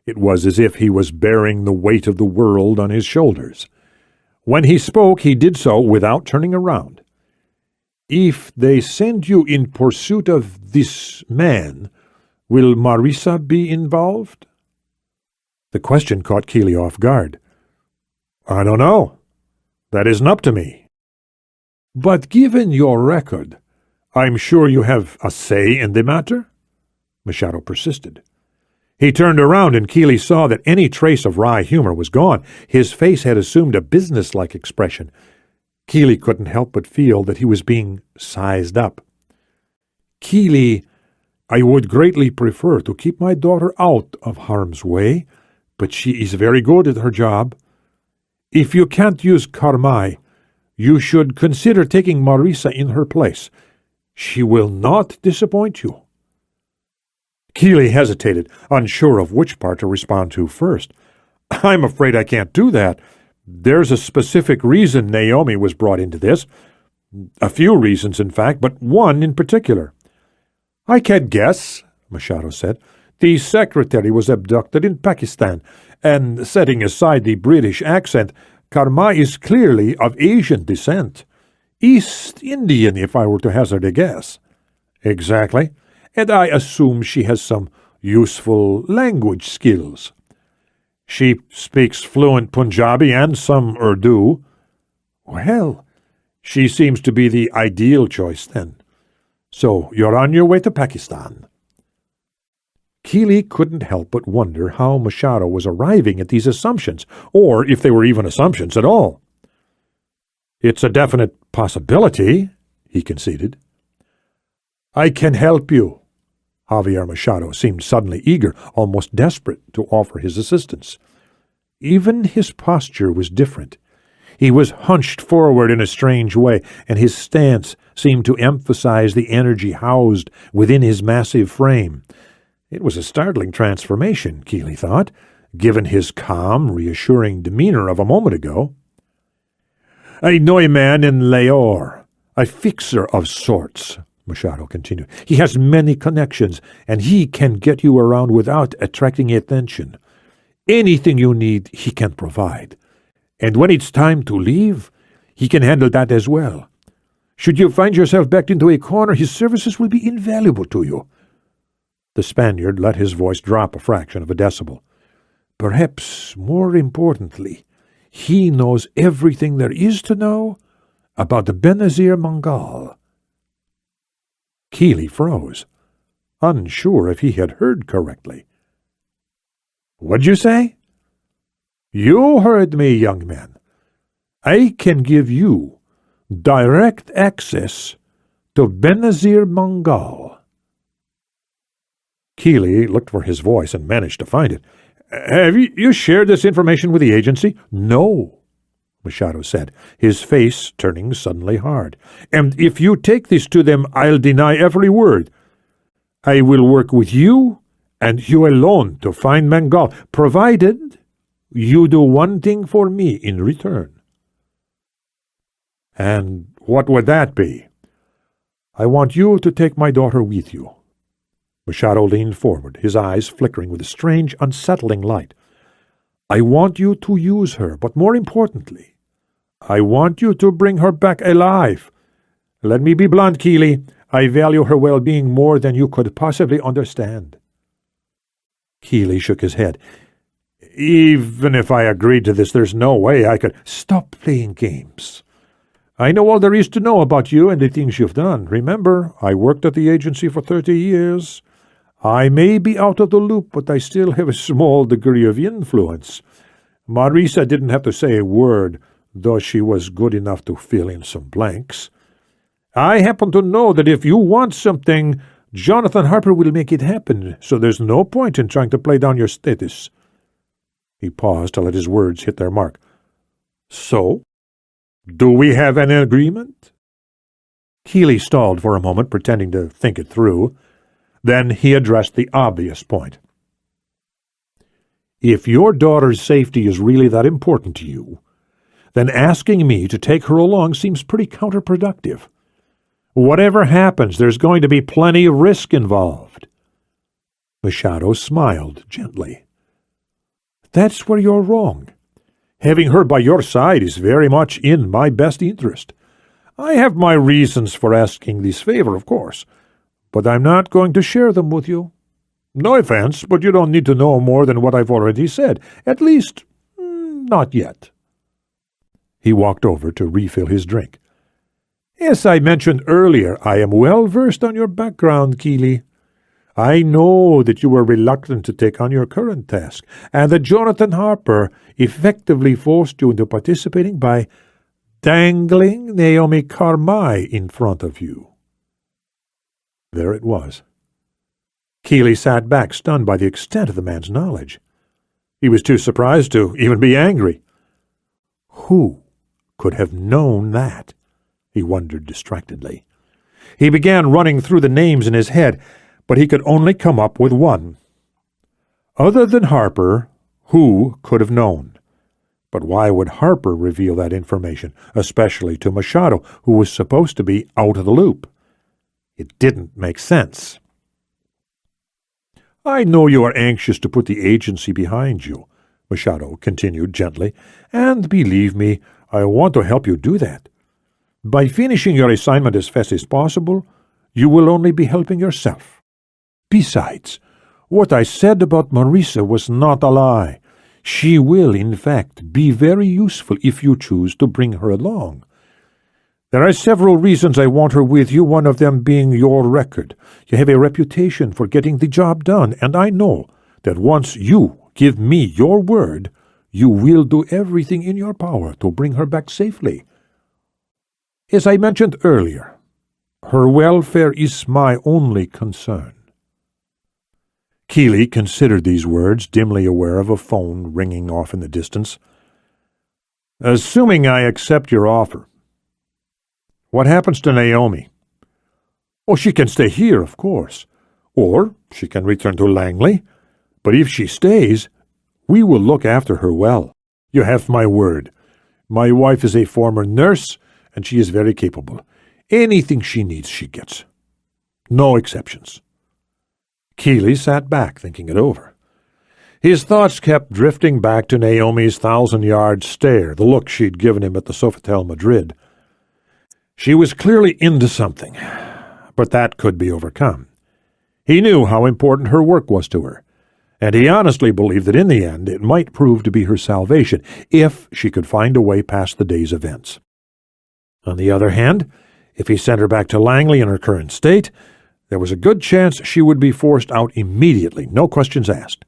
It was as if he was bearing the weight of the world on his shoulders. When he spoke, he did so without turning around. "If they send you in pursuit of this man, will Marissa be involved?" The question caught Kealey off guard. "I don't know. That isn't up to me." "But given your record, I'm sure you have a say in the matter?" Machado persisted. He turned around, and Kealey saw that any trace of wry humor was gone. His face had assumed a businesslike expression. Kealey couldn't help but feel that he was being sized up. "Kealey, I would greatly prefer to keep my daughter out of harm's way, but she is very good at her job. If you can't use Carmine, you should consider taking Marissa in her place. She will not disappoint you." Kealey hesitated, unsure of which part to respond to first. "I'm afraid I can't do that. There's a specific reason Naomi was brought into this. A few reasons, in fact, but one in particular." "I can guess," Machado said. "The secretary was abducted in Pakistan, and setting aside the British accent, Carmine is clearly of Asian descent. East Indian, if I were to hazard a guess." "Exactly. And I assume she has some useful language skills." "She speaks fluent Punjabi and some Urdu." "Well, she seems to be the ideal choice, then. So you're on your way to Pakistan." Kealey couldn't help but wonder how Machado was arriving at these assumptions, or if they were even assumptions at all. "It's a definite possibility," he conceded. "I can help you." Javier Machado seemed suddenly eager, almost desperate, to offer his assistance. Even his posture was different. He was hunched forward in a strange way, and his stance seemed to emphasize the energy housed within his massive frame. It was a startling transformation, Kealey thought, given his calm, reassuring demeanor of a moment ago. "I know a man in Lahore, a fixer of sorts," Machado continued. "He has many connections, and he can get you around without attracting attention. Anything you need, he can provide. And when it's time to leave, he can handle that as well. Should you find yourself backed into a corner, his services will be invaluable to you." The Spaniard let his voice drop a fraction of a decibel. "Perhaps more importantly, He knows everything there is to know about the Benazir Mangal. Kealey froze, unsure if he had heard correctly. What'd you say? You heard me, young man. I can give you direct access to Benazir Mangal. Kealey looked for his voice and managed to find it. Have you shared this information with the agency? No, Machado said, his face turning suddenly hard. And if you take this to them, I'll deny every word. I will work with you and you alone to find Mangal, provided you do one thing for me in return. And what would that be? I want you to take my daughter with you. Machado leaned forward, his eyes flickering with a strange, unsettling light. I want you to use her, but more importantly, I want you to bring her back alive. Let me be blunt, Kealey. I value her well-being more than you could possibly understand. Kealey shook his head. Even if I agreed to this, there's no way I could. Stop playing games. I know all there is to know about you and the things you've done. Remember, I worked at the agency for 30 years. I may be out of the loop, but I still have a small degree of influence. Marisa didn't have to say a word, though she was good enough to fill in some blanks. I happen to know that if you want something, Jonathan Harper will make it happen, so there's no point in trying to play down your status. He paused to let his words hit their mark. So, do we have an agreement? Kealey stalled for a moment, pretending to think it through. Then he addressed the obvious point. If your daughter's safety is really that important to you, then asking me to take her along seems pretty counterproductive. Whatever happens, there's going to be plenty of risk involved. Machado smiled gently. That's where you're wrong. Having her by your side is very much in my best interest. I have my reasons for asking this favor, of course, but I'm not going to share them with you. No offense, but you don't need to know more than what I've already said. At least, not yet. He walked over to refill his drink. As I mentioned earlier, I am well versed on your background, Kealey. I know that you were reluctant to take on your current task, and that Jonathan Harper effectively forced you into participating by dangling Naomi Carmi in front of you. There it was. Kealey sat back, stunned by the extent of the man's knowledge. He was too surprised to even be angry. Who could have known that? He wondered distractedly. He began running through the names in his head, but he could only come up with one. Other than Harper, who could have known? But why would Harper reveal that information, especially to Machado, who was supposed to be out of the loop? It didn't make sense. I know you are anxious to put the agency behind you, Machado continued gently, and believe me, I want to help you do that. By finishing your assignment as fast as possible, you will only be helping yourself. Besides, what I said about Marisa was not a lie. She will, in fact, be very useful if you choose to bring her along. There are several reasons I want her with you, one of them being your record. You have a reputation for getting the job done, and I know that once you give me your word, you will do everything in your power to bring her back safely. As I mentioned earlier, her welfare is my only concern. Kealey considered these words, dimly aware of a phone ringing off in the distance. Assuming I accept your offer, what happens to Naomi? Oh, she can stay here, of course. Or she can return to Langley. But if she stays, we will look after her well. You have my word. My wife is a former nurse, and she is very capable. Anything she needs, she gets. No exceptions. Kealey sat back, thinking it over. His thoughts kept drifting back to Naomi's 1,000-yard stare, the look she'd given him at the Sofitel Madrid. She was clearly into something, but that could be overcome. He knew how important her work was to her, and he honestly believed that in the end it might prove to be her salvation if she could find a way past the day's events. On the other hand, if he sent her back to Langley in her current state, there was a good chance she would be forced out immediately, no questions asked.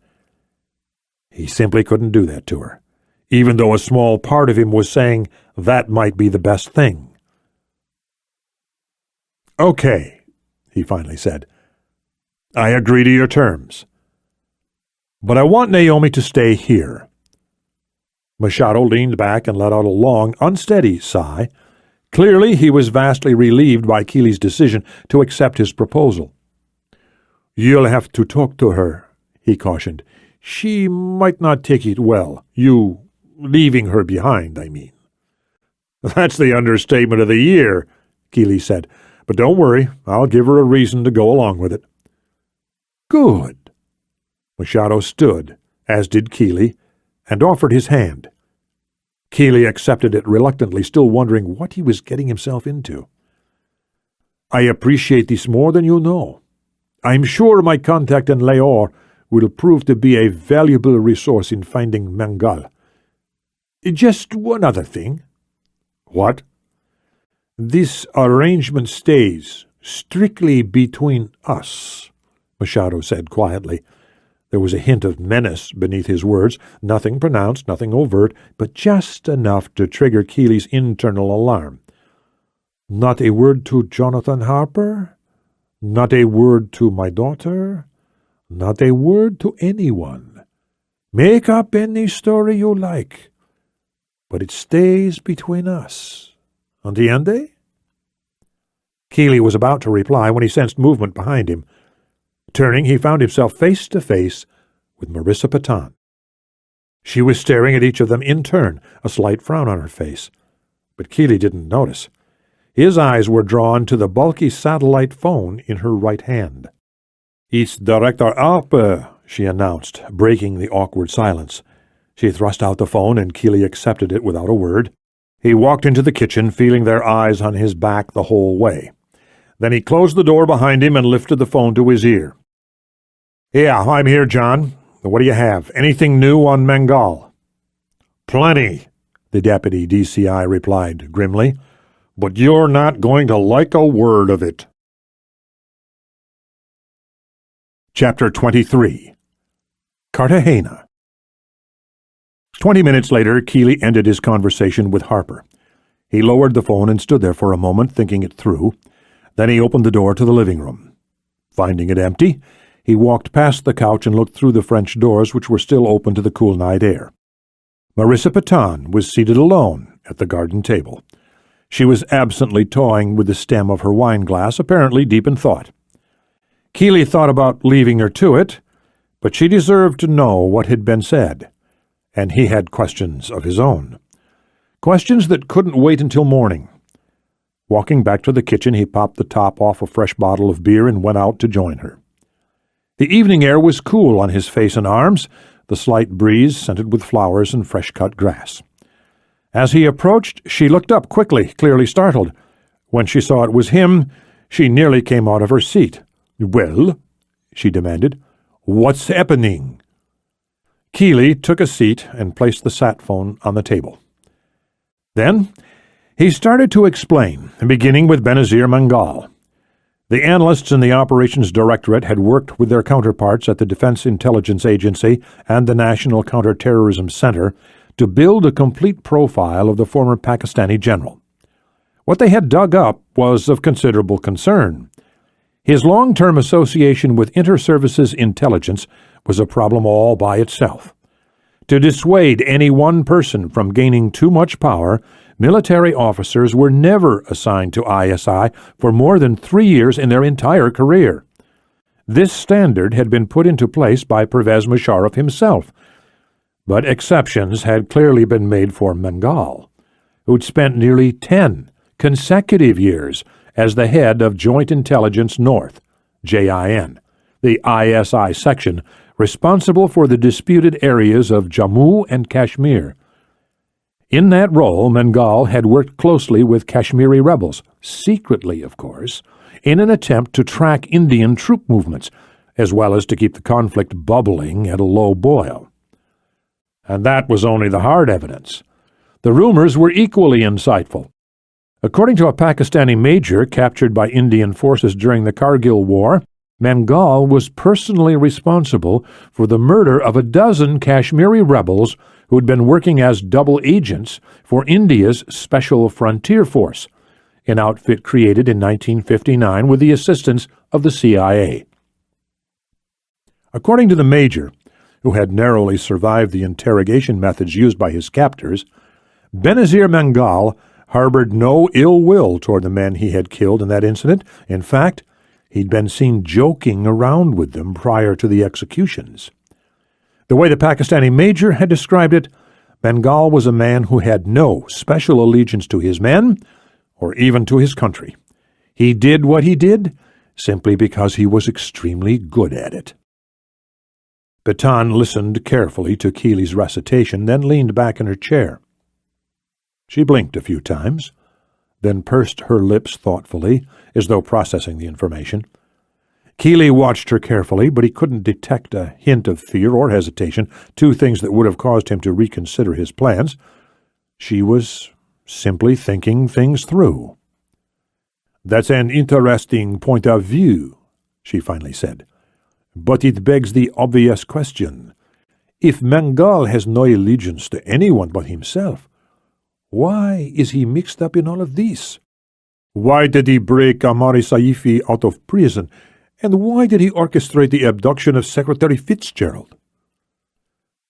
He simply couldn't do that to her, even though a small part of him was saying that might be the best thing. "Okay," he finally said. "I agree to your terms. But I want Naomi to stay here." Machado leaned back and let out a long, unsteady sigh. Clearly, he was vastly relieved by Kealey's decision to accept his proposal. "You'll have to talk to her," he cautioned. "She might not take it well. You leaving her behind, I mean." "That's the understatement of the year," Kealey said. "But don't worry, I'll give her a reason to go along with it." "Good." Machado stood, as did Kealey, and offered his hand. Kealey accepted it reluctantly, still wondering what he was getting himself into. "I appreciate this more than you know. I'm sure my contact in Lahore will prove to be a valuable resource in finding Mangal. Just one other thing." "What?" "This arrangement stays strictly between us," Machado said quietly. There was a hint of menace beneath his words, nothing pronounced, nothing overt, but just enough to trigger Kealey's internal alarm. "Not a word to Jonathan Harper? Not a word to my daughter? Not a word to anyone? Make up any story you like, but it stays between us. Entiende?" Kealey was about to reply when he sensed movement behind him. Turning, he found himself face to face with Marissa Patan. She was staring at each of them in turn, a slight frown on her face. But Kealey didn't notice. His eyes were drawn to the bulky satellite phone in her right hand. "It's Director Harper," she announced, breaking the awkward silence. She thrust out the phone, and Kealey accepted it without a word. He walked into the kitchen, feeling their eyes on his back the whole way. Then he closed the door behind him and lifted the phone to his ear. "Yeah, I'm here, John. What do you have? Anything new on Mangal?" "Plenty," the deputy DCI replied grimly. "But you're not going to like a word of it." Chapter 23. Cartagena. 20 minutes later, Kealey ended his conversation with Harper. He lowered the phone and stood there for a moment, thinking it through. Then he opened the door to the living room. Finding it empty, he walked past the couch and looked through the French doors, which were still open to the cool night air. Marissa Patan was seated alone at the garden table. She was absently toying with the stem of her wine glass, apparently deep in thought. Kealey thought about leaving her to it, but she deserved to know what had been said, and he had questions of his own. Questions that couldn't wait until morning. Walking back to the kitchen, he popped the top off a fresh bottle of beer and went out to join her. The evening air was cool on his face and arms, the slight breeze scented with flowers and fresh-cut grass. As he approached, she looked up quickly, clearly startled. When she saw it was him, she nearly came out of her seat. "Well?" she demanded. "What's happening?" Kealey took a seat and placed the sat phone on the table. Then he started to explain, beginning with Benazir Mangal. The analysts in the Operations Directorate had worked with their counterparts at the Defense Intelligence Agency and the National Counterterrorism Center to build a complete profile of the former Pakistani general. What they had dug up was of considerable concern. His long-term association with inter-services intelligence was a problem all by itself. To dissuade any one person from gaining too much power, military officers were never assigned to ISI for more than 3 years in their entire career. This standard had been put into place by Pervez Musharraf himself, but exceptions had clearly been made for Mangal, who'd spent nearly 10 consecutive years as the head of Joint Intelligence North, JIN, the ISI section responsible for the disputed areas of Jammu and Kashmir. In that role, Mangal had worked closely with Kashmiri rebels, secretly, of course, in an attempt to track Indian troop movements, as well as to keep the conflict bubbling at a low boil. And that was only the hard evidence. The rumors were equally insightful. According to a Pakistani major captured by Indian forces during the Kargil War, Mangal was personally responsible for the murder of a dozen Kashmiri rebels who had been working as double agents for India's Special Frontier Force, an outfit created in 1959 with the assistance of the CIA. According to the major, who had narrowly survived the interrogation methods used by his captors, Benazir Mangal harbored no ill will toward the men he had killed in that incident. In fact, he'd been seen joking around with them prior to the executions. The way the Pakistani major had described it, Mangal was a man who had no special allegiance to his men or even to his country. He did what he did simply because he was extremely good at it. Batan listened carefully to Kealey's recitation, then leaned back in her chair. She blinked a few times, then pursed her lips thoughtfully, as though processing the information. Kealey watched her carefully, but he couldn't detect a hint of fear or hesitation, two things that would have caused him to reconsider his plans. She was simply thinking things through. "That's an interesting point of view," she finally said. "But it begs the obvious question. If Mangal has no allegiance to anyone but himself, why is he mixed up in all of this? Why did he break Amari Saifi out of prison, and why did he orchestrate the abduction of Secretary Fitzgerald?"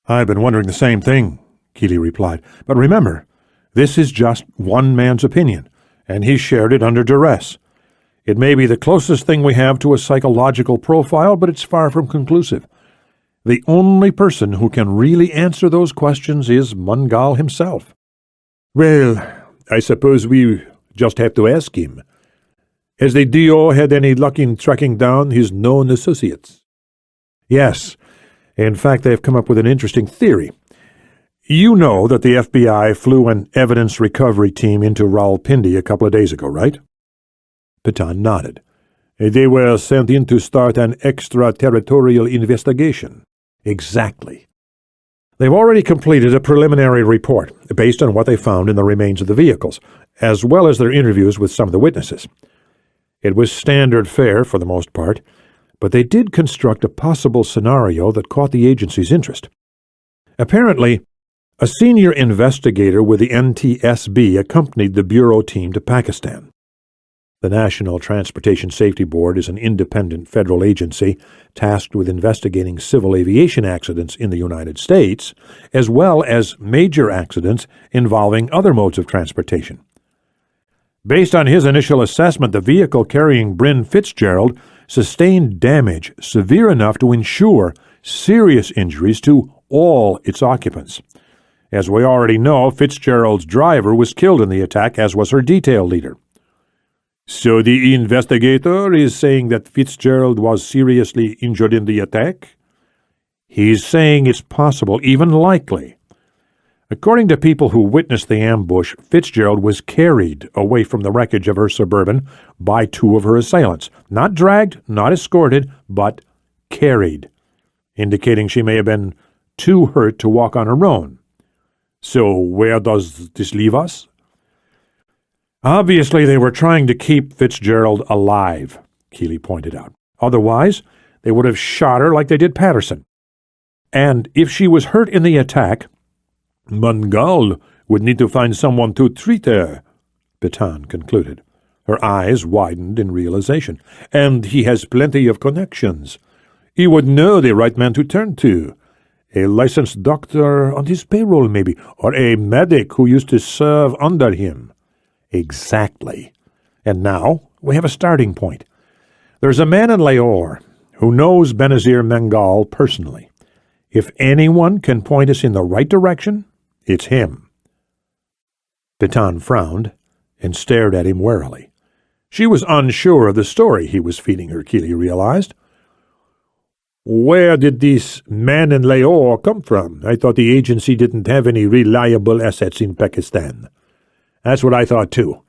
"I've been wondering the same thing," Kealey replied. "But remember, this is just one man's opinion, and he shared it under duress. It may be the closest thing we have to a psychological profile, but it's far from conclusive. The only person who can really answer those questions is Mangal himself." "Well, I suppose we just have to ask him. Has the DO had any luck in tracking down his known associates?" "Yes. In fact, they've come up with an interesting theory. You know that the FBI flew an evidence recovery team into Rawalpindi a couple of days ago, right?" Batan nodded. "They were sent in to start an extraterritorial investigation." "Exactly. They've already completed a preliminary report based on what they found in the remains of the vehicles, as well as their interviews with some of the witnesses. It was standard fare for the most part, but they did construct a possible scenario that caught the agency's interest. Apparently, a senior investigator with the NTSB accompanied the Bureau team to Pakistan. The National Transportation Safety Board is an independent federal agency tasked with investigating civil aviation accidents in the United States, as well as major accidents involving other modes of transportation. Based on his initial assessment, the vehicle carrying Bryn Fitzgerald sustained damage severe enough to ensure serious injuries to all its occupants. As we already know, Fitzgerald's driver was killed in the attack, as was her detail leader. "So the investigator is saying that Fitzgerald was seriously injured in the attack?" "He's saying it's possible, even likely. According to people who witnessed the ambush, Fitzgerald was carried away from the wreckage of her Suburban by two of her assailants. Not dragged, not escorted, but carried, indicating she may have been too hurt to walk on her own. So where does this leave us?" "Obviously they were trying to keep Fitzgerald alive," Kealey pointed out. "Otherwise, they would have shot her like they did Patterson. And if she was hurt in the attack, Mangal would need to find someone to treat her," Batan concluded. Her eyes widened in realization. "And he has plenty of connections. He would know the right man to turn to. A licensed doctor on his payroll, maybe, or a medic who used to serve under him." "Exactly. And now we have a starting point. There's a man in Lahore who knows Benazir Mangal personally. If anyone can point us in the right direction, it's him." Batan frowned and stared at him warily. She was unsure of the story he was feeding her, Kealey realized. "Where did this man in Lahore come from? I thought the agency didn't have any reliable assets in Pakistan." "That's what I thought too.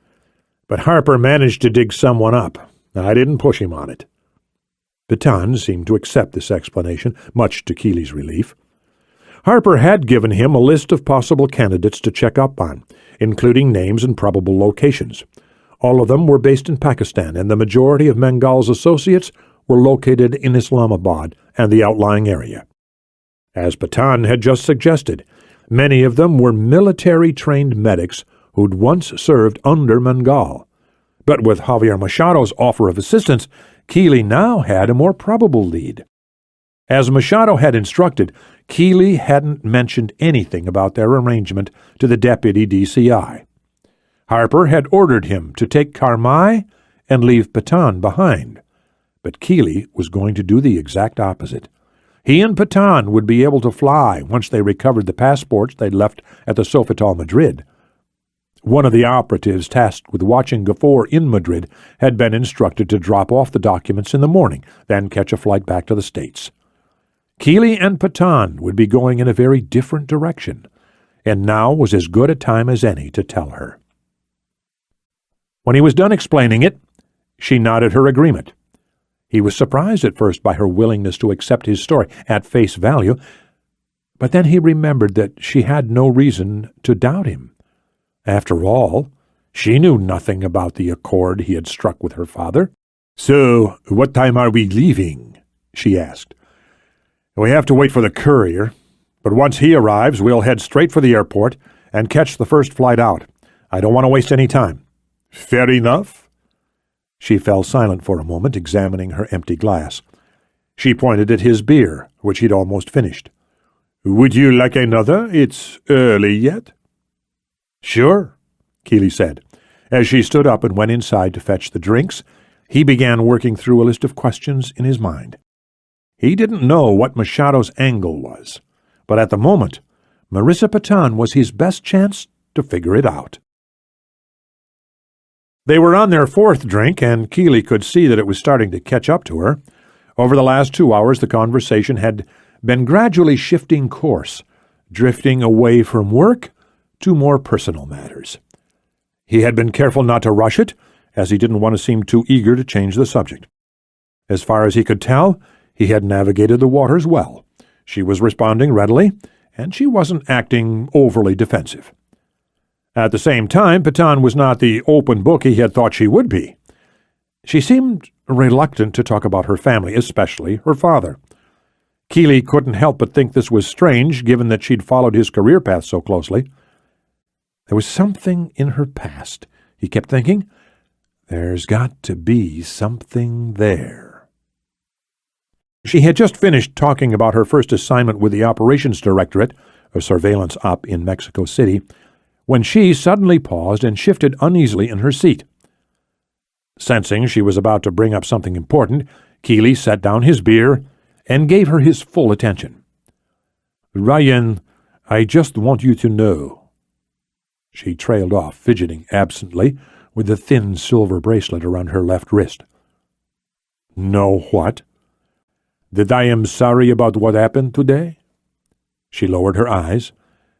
But Harper managed to dig someone up. I didn't push him on it." Patan seemed to accept this explanation, much to Kealey's relief. Harper had given him a list of possible candidates to check up on, including names and probable locations. All of them were based in Pakistan, and the majority of Mengal's associates were located in Islamabad and the outlying area. As Patan had just suggested, many of them were military-trained medics who'd once served under Mengal. But with Javier Machado's offer of assistance, Kealey now had a more probable lead. As Machado had instructed, Kealey hadn't mentioned anything about their arrangement to the deputy DCI. Harper had ordered him to take Carmi and leave Patan behind, but Kealey was going to do the exact opposite. He and Patan would be able to fly once they recovered the passports they'd left at the Sofitel Madrid. One of the operatives tasked with watching Gafoor in Madrid had been instructed to drop off the documents in the morning, then catch a flight back to the States. Kealey and Patan would be going in a very different direction, and now was as good a time as any to tell her. When he was done explaining it, she nodded her agreement. He was surprised at first by her willingness to accept his story at face value, but then he remembered that she had no reason to doubt him. After all, she knew nothing about the accord he had struck with her father. "So, what time are we leaving?" she asked. "We have to wait for the courier, but once he arrives, we'll head straight for the airport and catch the first flight out. I don't want to waste any time." "Fair enough." She fell silent for a moment, examining her empty glass. She pointed at his beer, which he'd almost finished. "Would you like another? It's early yet." "Sure," Kealey said. As she stood up and went inside to fetch the drinks, he began working through a list of questions in his mind. He didn't know what Machado's angle was, but at the moment, Marissa Patan was his best chance to figure it out. They were on their fourth drink, and Kealey could see that it was starting to catch up to her. Over the last 2 hours, the conversation had been gradually shifting course, drifting away from work to more personal matters. He had been careful not to rush it, as he didn't want to seem too eager to change the subject. As far as he could tell, he had navigated the waters well. She was responding readily, and she wasn't acting overly defensive. At the same time, Patan was not the open book he had thought she would be. She seemed reluctant to talk about her family, especially her father. Kealey couldn't help but think this was strange, given that she'd followed his career path so closely. There was something in her past, he kept thinking. There's got to be something there. She had just finished talking about her first assignment with the Operations Directorate, a surveillance op in Mexico City, when she suddenly paused and shifted uneasily in her seat. Sensing she was about to bring up something important, Kealey set down his beer and gave her his full attention. "Ryan, I just want you to know." She trailed off, fidgeting absently with the thin silver bracelet around her left wrist. "Know what?" "That I am sorry about what happened today?" She lowered her eyes,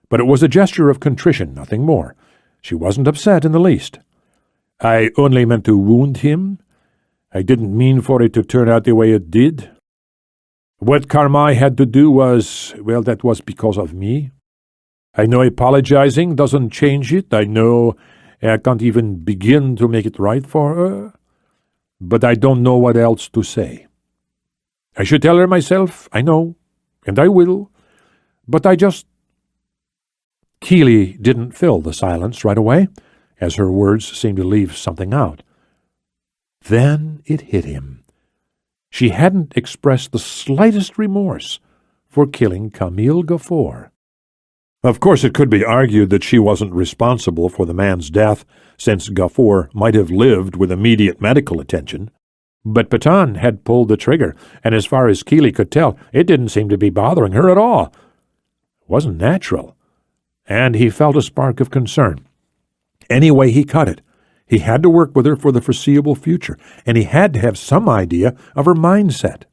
but it was a gesture of contrition, nothing more. She wasn't upset in the least. "I only meant to wound him. I didn't mean for it to turn out the way it did. What Carmi had to do was, well, that was because of me. I know apologizing doesn't change it. I know I can't even begin to make it right for her. But I don't know what else to say. I should tell her myself, I know, and I will. But I just—" Kealey didn't fill the silence right away, as her words seemed to leave something out. Then it hit him. She hadn't expressed the slightest remorse for killing Camille Gafoor. Of course, it could be argued that she wasn't responsible for the man's death, since Gafoor might have lived with immediate medical attention. But Patan had pulled the trigger, and as far as Kealey could tell, it didn't seem to be bothering her at all. It wasn't natural, and he felt a spark of concern. Any way he cut it, he had to work with her for the foreseeable future, and he had to have some idea of her mindset.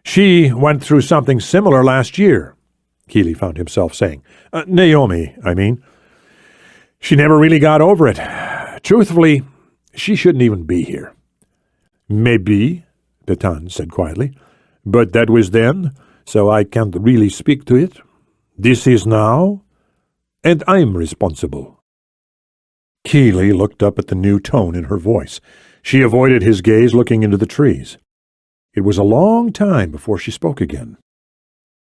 "She went through something similar last year," Kealey found himself saying. "Naomi, I mean. She never really got over it. Truthfully, she shouldn't even be here." "Maybe," Petan said quietly. "But that was then, so I can't really speak to it. This is now, and I'm responsible." Kealey looked up at the new tone in her voice. She avoided his gaze, looking into the trees. It was a long time before she spoke again.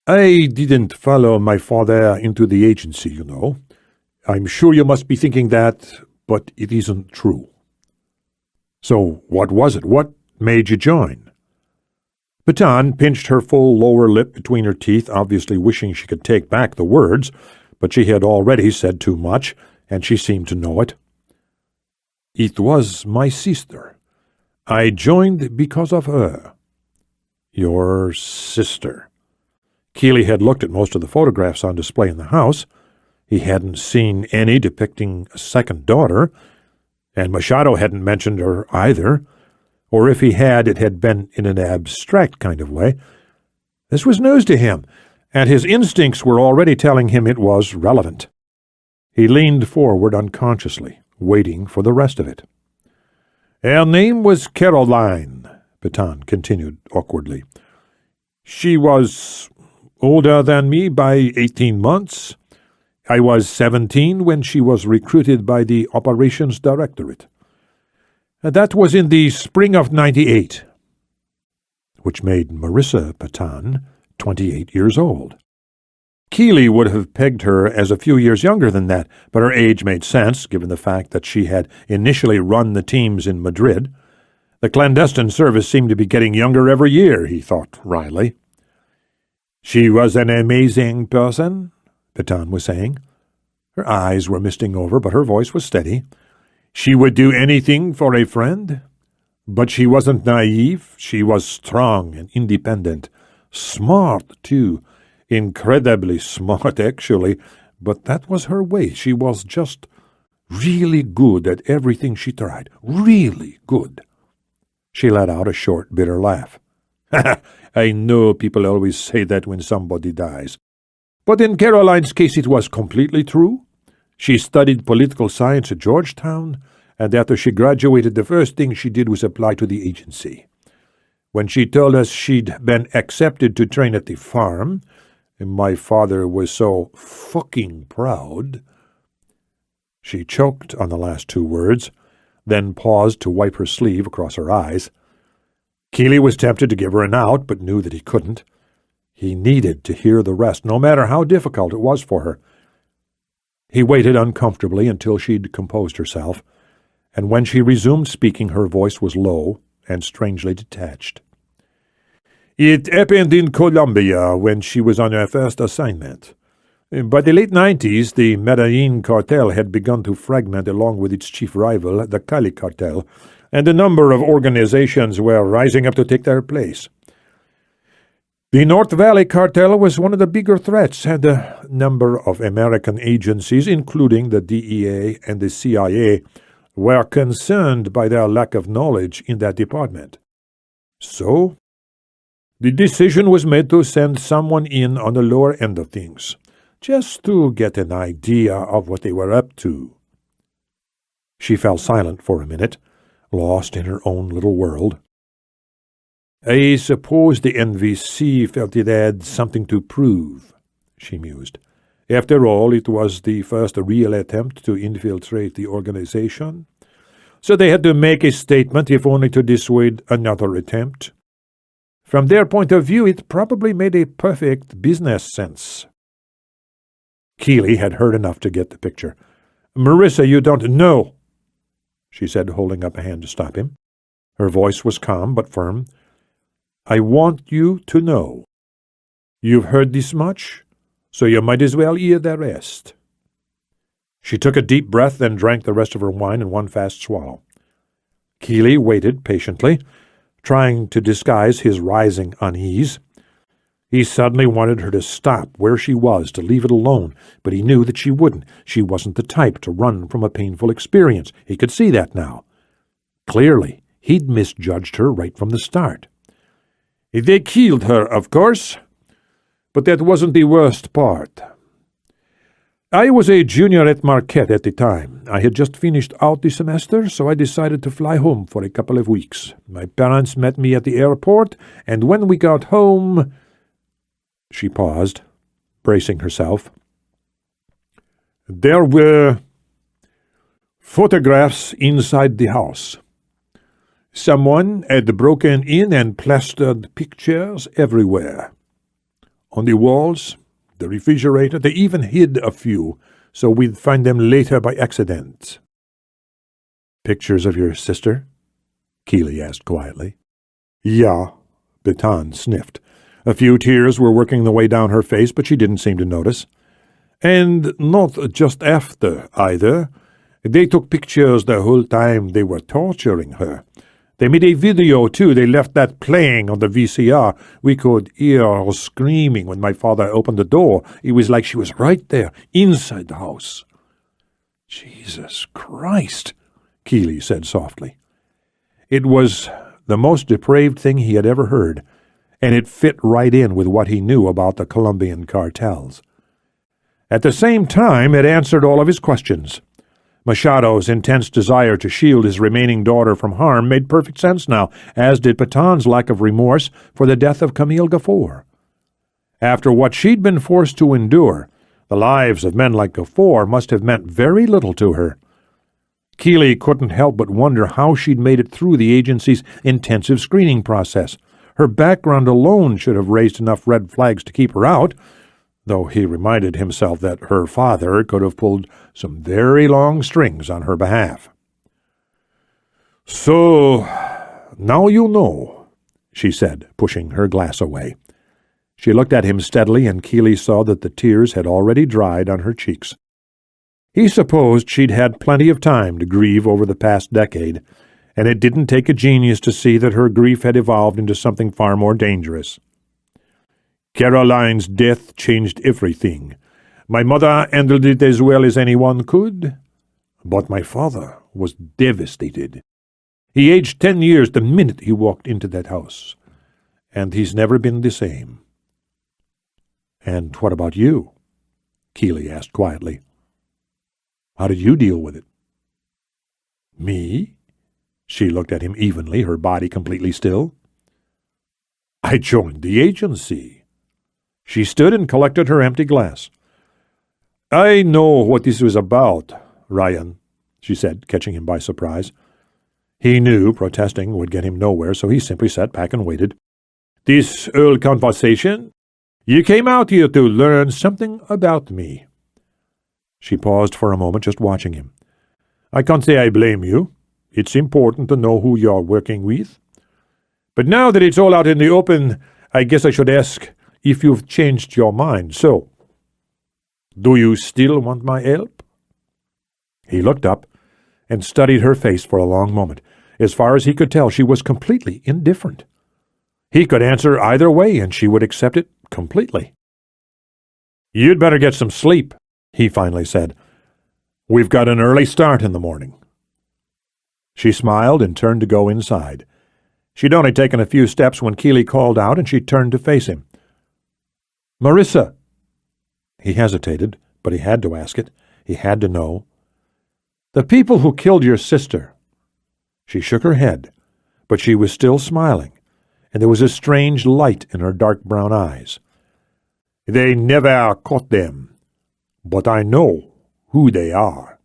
"I didn't follow my father into the agency, you know. I'm sure you must be thinking that, but it isn't true." "So what was it? What made you join?" Petan pinched her full lower lip between her teeth, obviously wishing she could take back the words, but she had already said too much, and she seemed to know it. "It was my sister. I joined because of her." "Your sister?" Kealey had looked at most of the photographs on display in the house. He hadn't seen any depicting a second daughter, and Machado hadn't mentioned her either, or if he had, it had been in an abstract kind of way. This was news to him, and his instincts were already telling him it was relevant. He leaned forward unconsciously, waiting for the rest of it. "Her name was Caroline," Petan continued awkwardly. "She was older than me by 18 months. I was 17 when she was recruited by the Operations Directorate. That was in the spring of '98, which made Marissa Petan 28 years old. Kealey would have pegged her as a few years younger than that, but her age made sense, given the fact that she had initially run the teams in Madrid. The clandestine service seemed to be getting younger every year, he thought wryly. "She was an amazing person," Petan was saying. Her eyes were misting over, but her voice was steady. "She would do anything for a friend. But she wasn't naive. She was strong and independent. Smart, too. Incredibly smart, actually. But that was her way. She was just really good at everything she tried. Really good." She let out a short, bitter laugh. "I know people always say that when somebody dies. But in Caroline's case it was completely true. She studied political science at Georgetown, and after she graduated the first thing she did was apply to the agency. When she told us she'd been accepted to train at the farm, and my father was so fucking proud—" She choked on the last two words, then paused to wipe her sleeve across her eyes. Kealey was tempted to give her an out, but knew that he couldn't. He needed to hear the rest, no matter how difficult it was for her. He waited uncomfortably until she'd composed herself, and when she resumed speaking, her voice was low and strangely detached. "It happened in Colombia when she was on her first assignment. By the late 90s, the Medellin cartel had begun to fragment along with its chief rival, the Cali cartel, and a number of organizations were rising up to take their place. The North Valley cartel was one of the bigger threats, and a number of American agencies, including the DEA and the CIA, were concerned by their lack of knowledge in that department. So, the decision was made to send someone in on the lower end of things, just to get an idea of what they were up to." She fell silent for a minute, lost in her own little world. "I suppose the NVC felt it had something to prove," she mused. "After all, it was the first real attempt to infiltrate the organization, so they had to make a statement if only to dissuade another attempt. From their point of view, it probably made a perfect business sense." Kealey had heard enough to get the picture. "Marissa, you don't know," she said, holding up a hand to stop him. Her voice was calm but firm. "I want you to know. You've heard this much, so you might as well hear the rest." She took a deep breath, then drank the rest of her wine in one fast swallow. Kealey waited patiently, trying to disguise his rising unease. He suddenly wanted her to stop where she was, to leave it alone, but he knew that she wouldn't. She wasn't the type to run from a painful experience. He could see that now. Clearly, he'd misjudged her right from the start. "They killed her, of course, but that wasn't the worst part. I was a junior at Marquette at the time. I had just finished out the semester, so I decided to fly home for a couple of weeks. My parents met me at the airport, and when we got home—" She paused, bracing herself. "There were photographs inside the house. Someone had broken in and plastered pictures everywhere. On the walls, the refrigerator, they even hid a few, so we'd find them later by accident." "Pictures of your sister?" Kealey asked quietly. "Yeah," Baton sniffed. A few tears were working their way down her face, but she didn't seem to notice. "And not just after, either. They took pictures the whole time they were torturing her. They made a video, too. They left that playing on the VCR. We could hear her screaming when my father opened the door. It was like she was right there, inside the house." "Jesus Christ," Kealey said softly. It was the most depraved thing he had ever heard, and it fit right in with what he knew about the Colombian cartels. At the same time, it answered all of his questions. Machado's intense desire to shield his remaining daughter from harm made perfect sense now, as did Paton's lack of remorse for the death of Camille Gafour. After what she'd been forced to endure, the lives of men like Gafour must have meant very little to her. Kealey couldn't help but wonder how she'd made it through the agency's intensive screening process. Her background alone should have raised enough red flags to keep her out, though he reminded himself that her father could have pulled some very long strings on her behalf. "So, now you know," she said, pushing her glass away. She looked at him steadily, and Kealey saw that the tears had already dried on her cheeks. He supposed she'd had plenty of time to grieve over the past decade, and it didn't take a genius to see that her grief had evolved into something far more dangerous. "Caroline's death changed everything. My mother handled it as well as anyone could, but my father was devastated. He aged 10 years the minute he walked into that house, and he's never been the same." "And what about you?" Kealey asked quietly. "How did you deal with it?" "Me?" She looked at him evenly, her body completely still. "I joined the agency." She stood and collected her empty glass. "I know what this was about, Ryan," she said, catching him by surprise. He knew protesting would get him nowhere, so he simply sat back and waited. "This whole conversation? You came out here to learn something about me." She paused for a moment, just watching him. "I can't say I blame you. It's important to know who you're working with. But now that it's all out in the open, I guess I should ask if you've changed your mind. So, do you still want my help?" He looked up and studied her face for a long moment. As far as he could tell, she was completely indifferent. He could answer either way, and she would accept it completely. "You'd better get some sleep," he finally said. "We've got an early start in the morning." She smiled and turned to go inside. She'd only taken a few steps when Kealey called out, and she turned to face him. "Marissa!" He hesitated, but he had to ask it. He had to know. "The people who killed your sister." She shook her head, but she was still smiling, and there was a strange light in her dark brown eyes. "They never caught them, but I know who they are."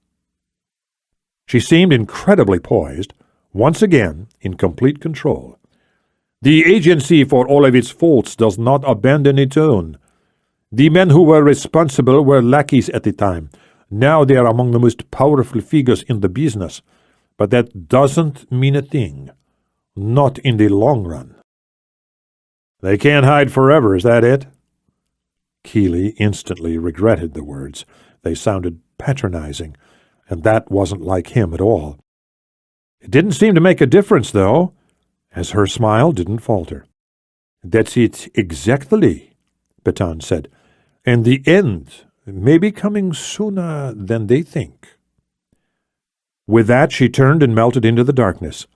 She seemed incredibly poised, once again in complete control. "The agency, for all of its faults, does not abandon its own. The men who were responsible were lackeys at the time. Now they are among the most powerful figures in the business, but that doesn't mean a thing. Not in the long run." "They can't hide forever, is that it?" Kealey instantly regretted the words. They sounded patronizing, and that wasn't like him at all. It didn't seem to make a difference, though, as her smile didn't falter. "That's it exactly," Baton said. "And the end may be coming sooner than they think." With that, she turned and melted into the darkness.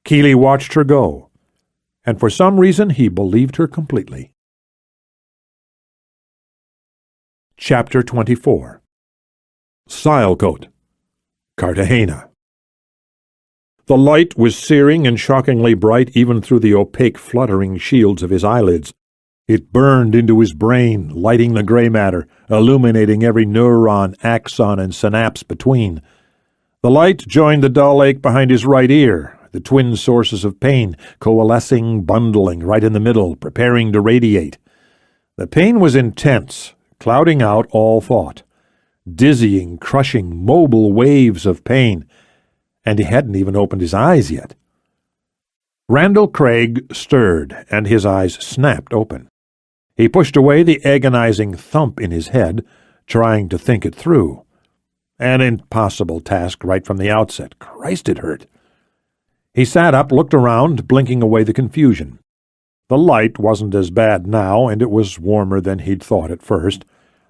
Kealey watched her go, and for some reason he believed her completely. Chapter 24. Silecote, Cartagena. The light was searing and shockingly bright even through the opaque fluttering shields of his eyelids. It burned into his brain, lighting the gray matter, illuminating every neuron, axon, and synapse between. The light joined the dull ache behind his right ear, the twin sources of pain, coalescing, bundling, right in the middle, preparing to radiate. The pain was intense, clouding out all thought. Dizzying, crushing, mobile waves of pain, and he hadn't even opened his eyes yet. Randall Craig stirred, and his eyes snapped open. He pushed away the agonizing thump in his head, trying to think it through. An impossible task right from the outset. Christ, it hurt. He sat up, looked around, blinking away the confusion. The light wasn't as bad now, and it was warmer than he'd thought at first.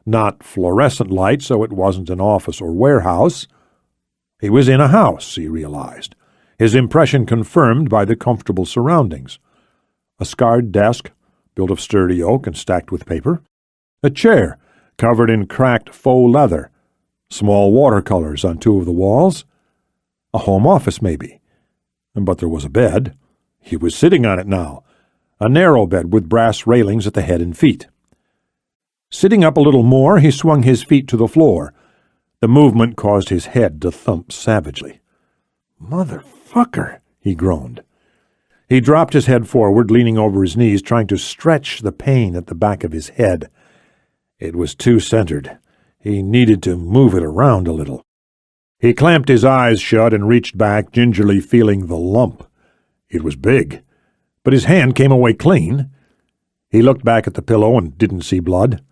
Not fluorescent light, so it wasn't an office or warehouse. He was in a house, he realized, his impression confirmed by the comfortable surroundings. A scarred desk, built of sturdy oak and stacked with paper. A chair, covered in cracked faux leather. Small watercolors on two of the walls. A home office, maybe. But there was a bed. He was sitting on it now. A narrow bed with brass railings at the head and feet. Sitting up a little more, he swung his feet to the floor. The movement caused his head to thump savagely. "Motherfucker," he groaned. He dropped his head forward, leaning over his knees, trying to stretch the pain at the back of his head. It was too centered. He needed to move it around a little. He clamped his eyes shut and reached back, gingerly feeling the lump. It was big, but his hand came away clean. He looked back at the pillow and didn't see blood.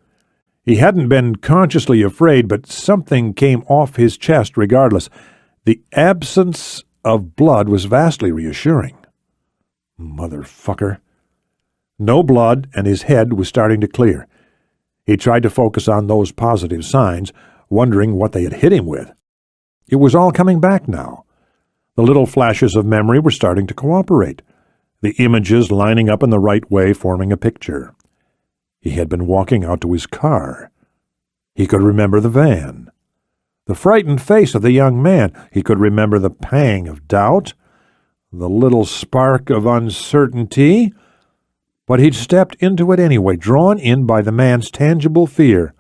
He hadn't been consciously afraid, but something came off his chest regardless. The absence of blood was vastly reassuring. Motherfucker. No blood, and his head was starting to clear. He tried to focus on those positive signs, wondering what they had hit him with. It was all coming back now. The little flashes of memory were starting to cooperate, the images lining up in the right way, forming a picture. He had been walking out to his car. He could remember the van. The frightened face of the young man. He could remember the pang of doubt, the little spark of uncertainty. But he'd stepped into it anyway, drawn in by the man's tangible fear.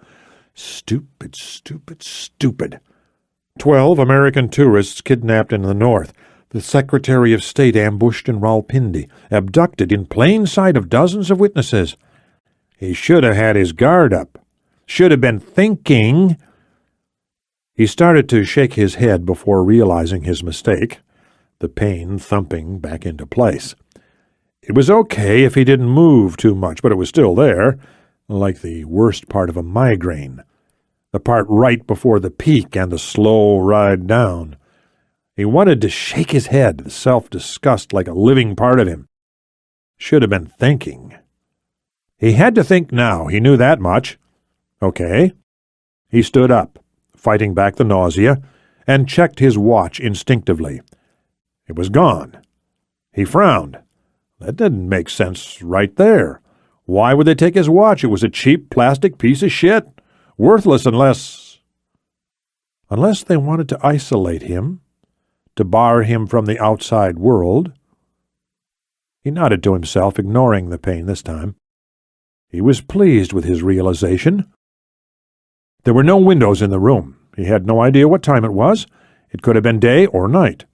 Stupid, stupid, stupid. 12 American tourists kidnapped in the north. The Secretary of State ambushed in Rawalpindi, abducted in plain sight of dozens of witnesses. He should have had his guard up. Should have been thinking. He started to shake his head before realizing his mistake, the pain thumping back into place. It was okay if he didn't move too much, but it was still there, like the worst part of a migraine, the part right before the peak and the slow ride down. He wanted to shake his head, the self-disgust like a living part of him. Should have been thinking. He had to think now, he knew that much. Okay. He stood up, fighting back the nausea, and checked his watch instinctively. It was gone. He frowned. That didn't make sense right there. Why would they take his watch? It was a cheap plastic piece of shit. Worthless unless they wanted to isolate him, to bar him from the outside world. He nodded to himself, ignoring the pain this time. He was pleased with his realization. There were no windows in the room. He had no idea what time it was. It could have been day or night.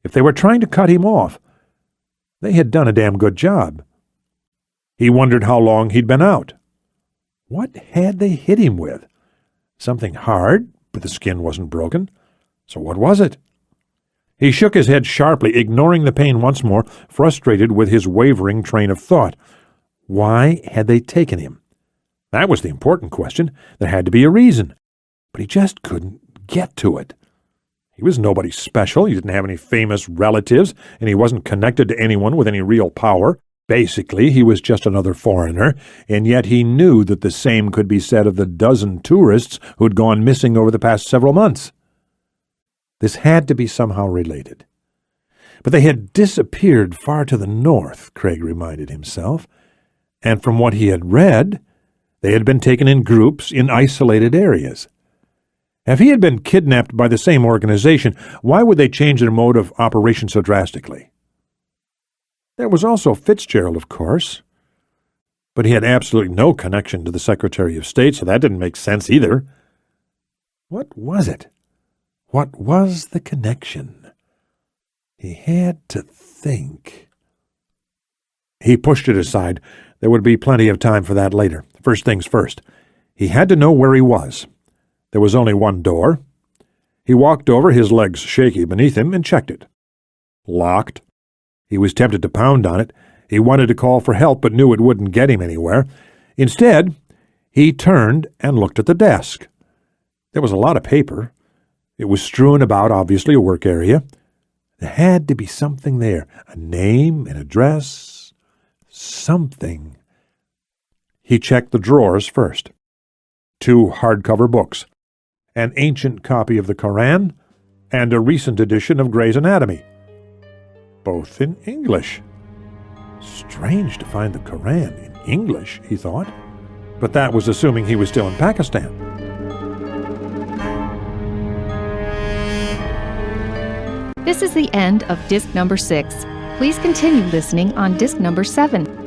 If they were trying to cut him off, they had done a damn good job. He wondered how long he'd been out. What had they hit him with? Something hard, but the skin wasn't broken. So what was it? He shook his head sharply, ignoring the pain once more, frustrated with his wavering train of thought. Why had they taken him? That was the important question. There had to be a reason. But he just couldn't get to it. He was nobody special. He didn't have any famous relatives, and he wasn't connected to anyone with any real power. Basically, he was just another foreigner, and yet he knew that the same could be said of the dozen tourists who'd gone missing over the past several months. This had to be somehow related. But they had disappeared far to the north, Craig reminded himself, and from what he had read, they had been taken in groups in isolated areas. If he had been kidnapped by the same organization, why would they change their mode of operation so drastically? There was also Fitzgerald, of course. But he had absolutely no connection to the Secretary of State, so that didn't make sense either. What was it? What was the connection? He had to think. He pushed it aside. There would be plenty of time for that later. First things first. He had to know where he was. There was only one door. He walked over, his legs shaky beneath him, and checked it. Locked. He was tempted to pound on it. He wanted to call for help, but knew it wouldn't get him anywhere. Instead, he turned and looked at the desk. There was a lot of paper. It was strewn about, obviously a work area. There had to be something there, a name, an address, something. He checked the drawers first. 2 hardcover books, an ancient copy of the Koran, and a recent edition of Gray's Anatomy. Both in English. Strange to find the Koran in English, he thought. But that was assuming he was still in Pakistan. This is the end of disc number 6. Please continue listening on disc number 7.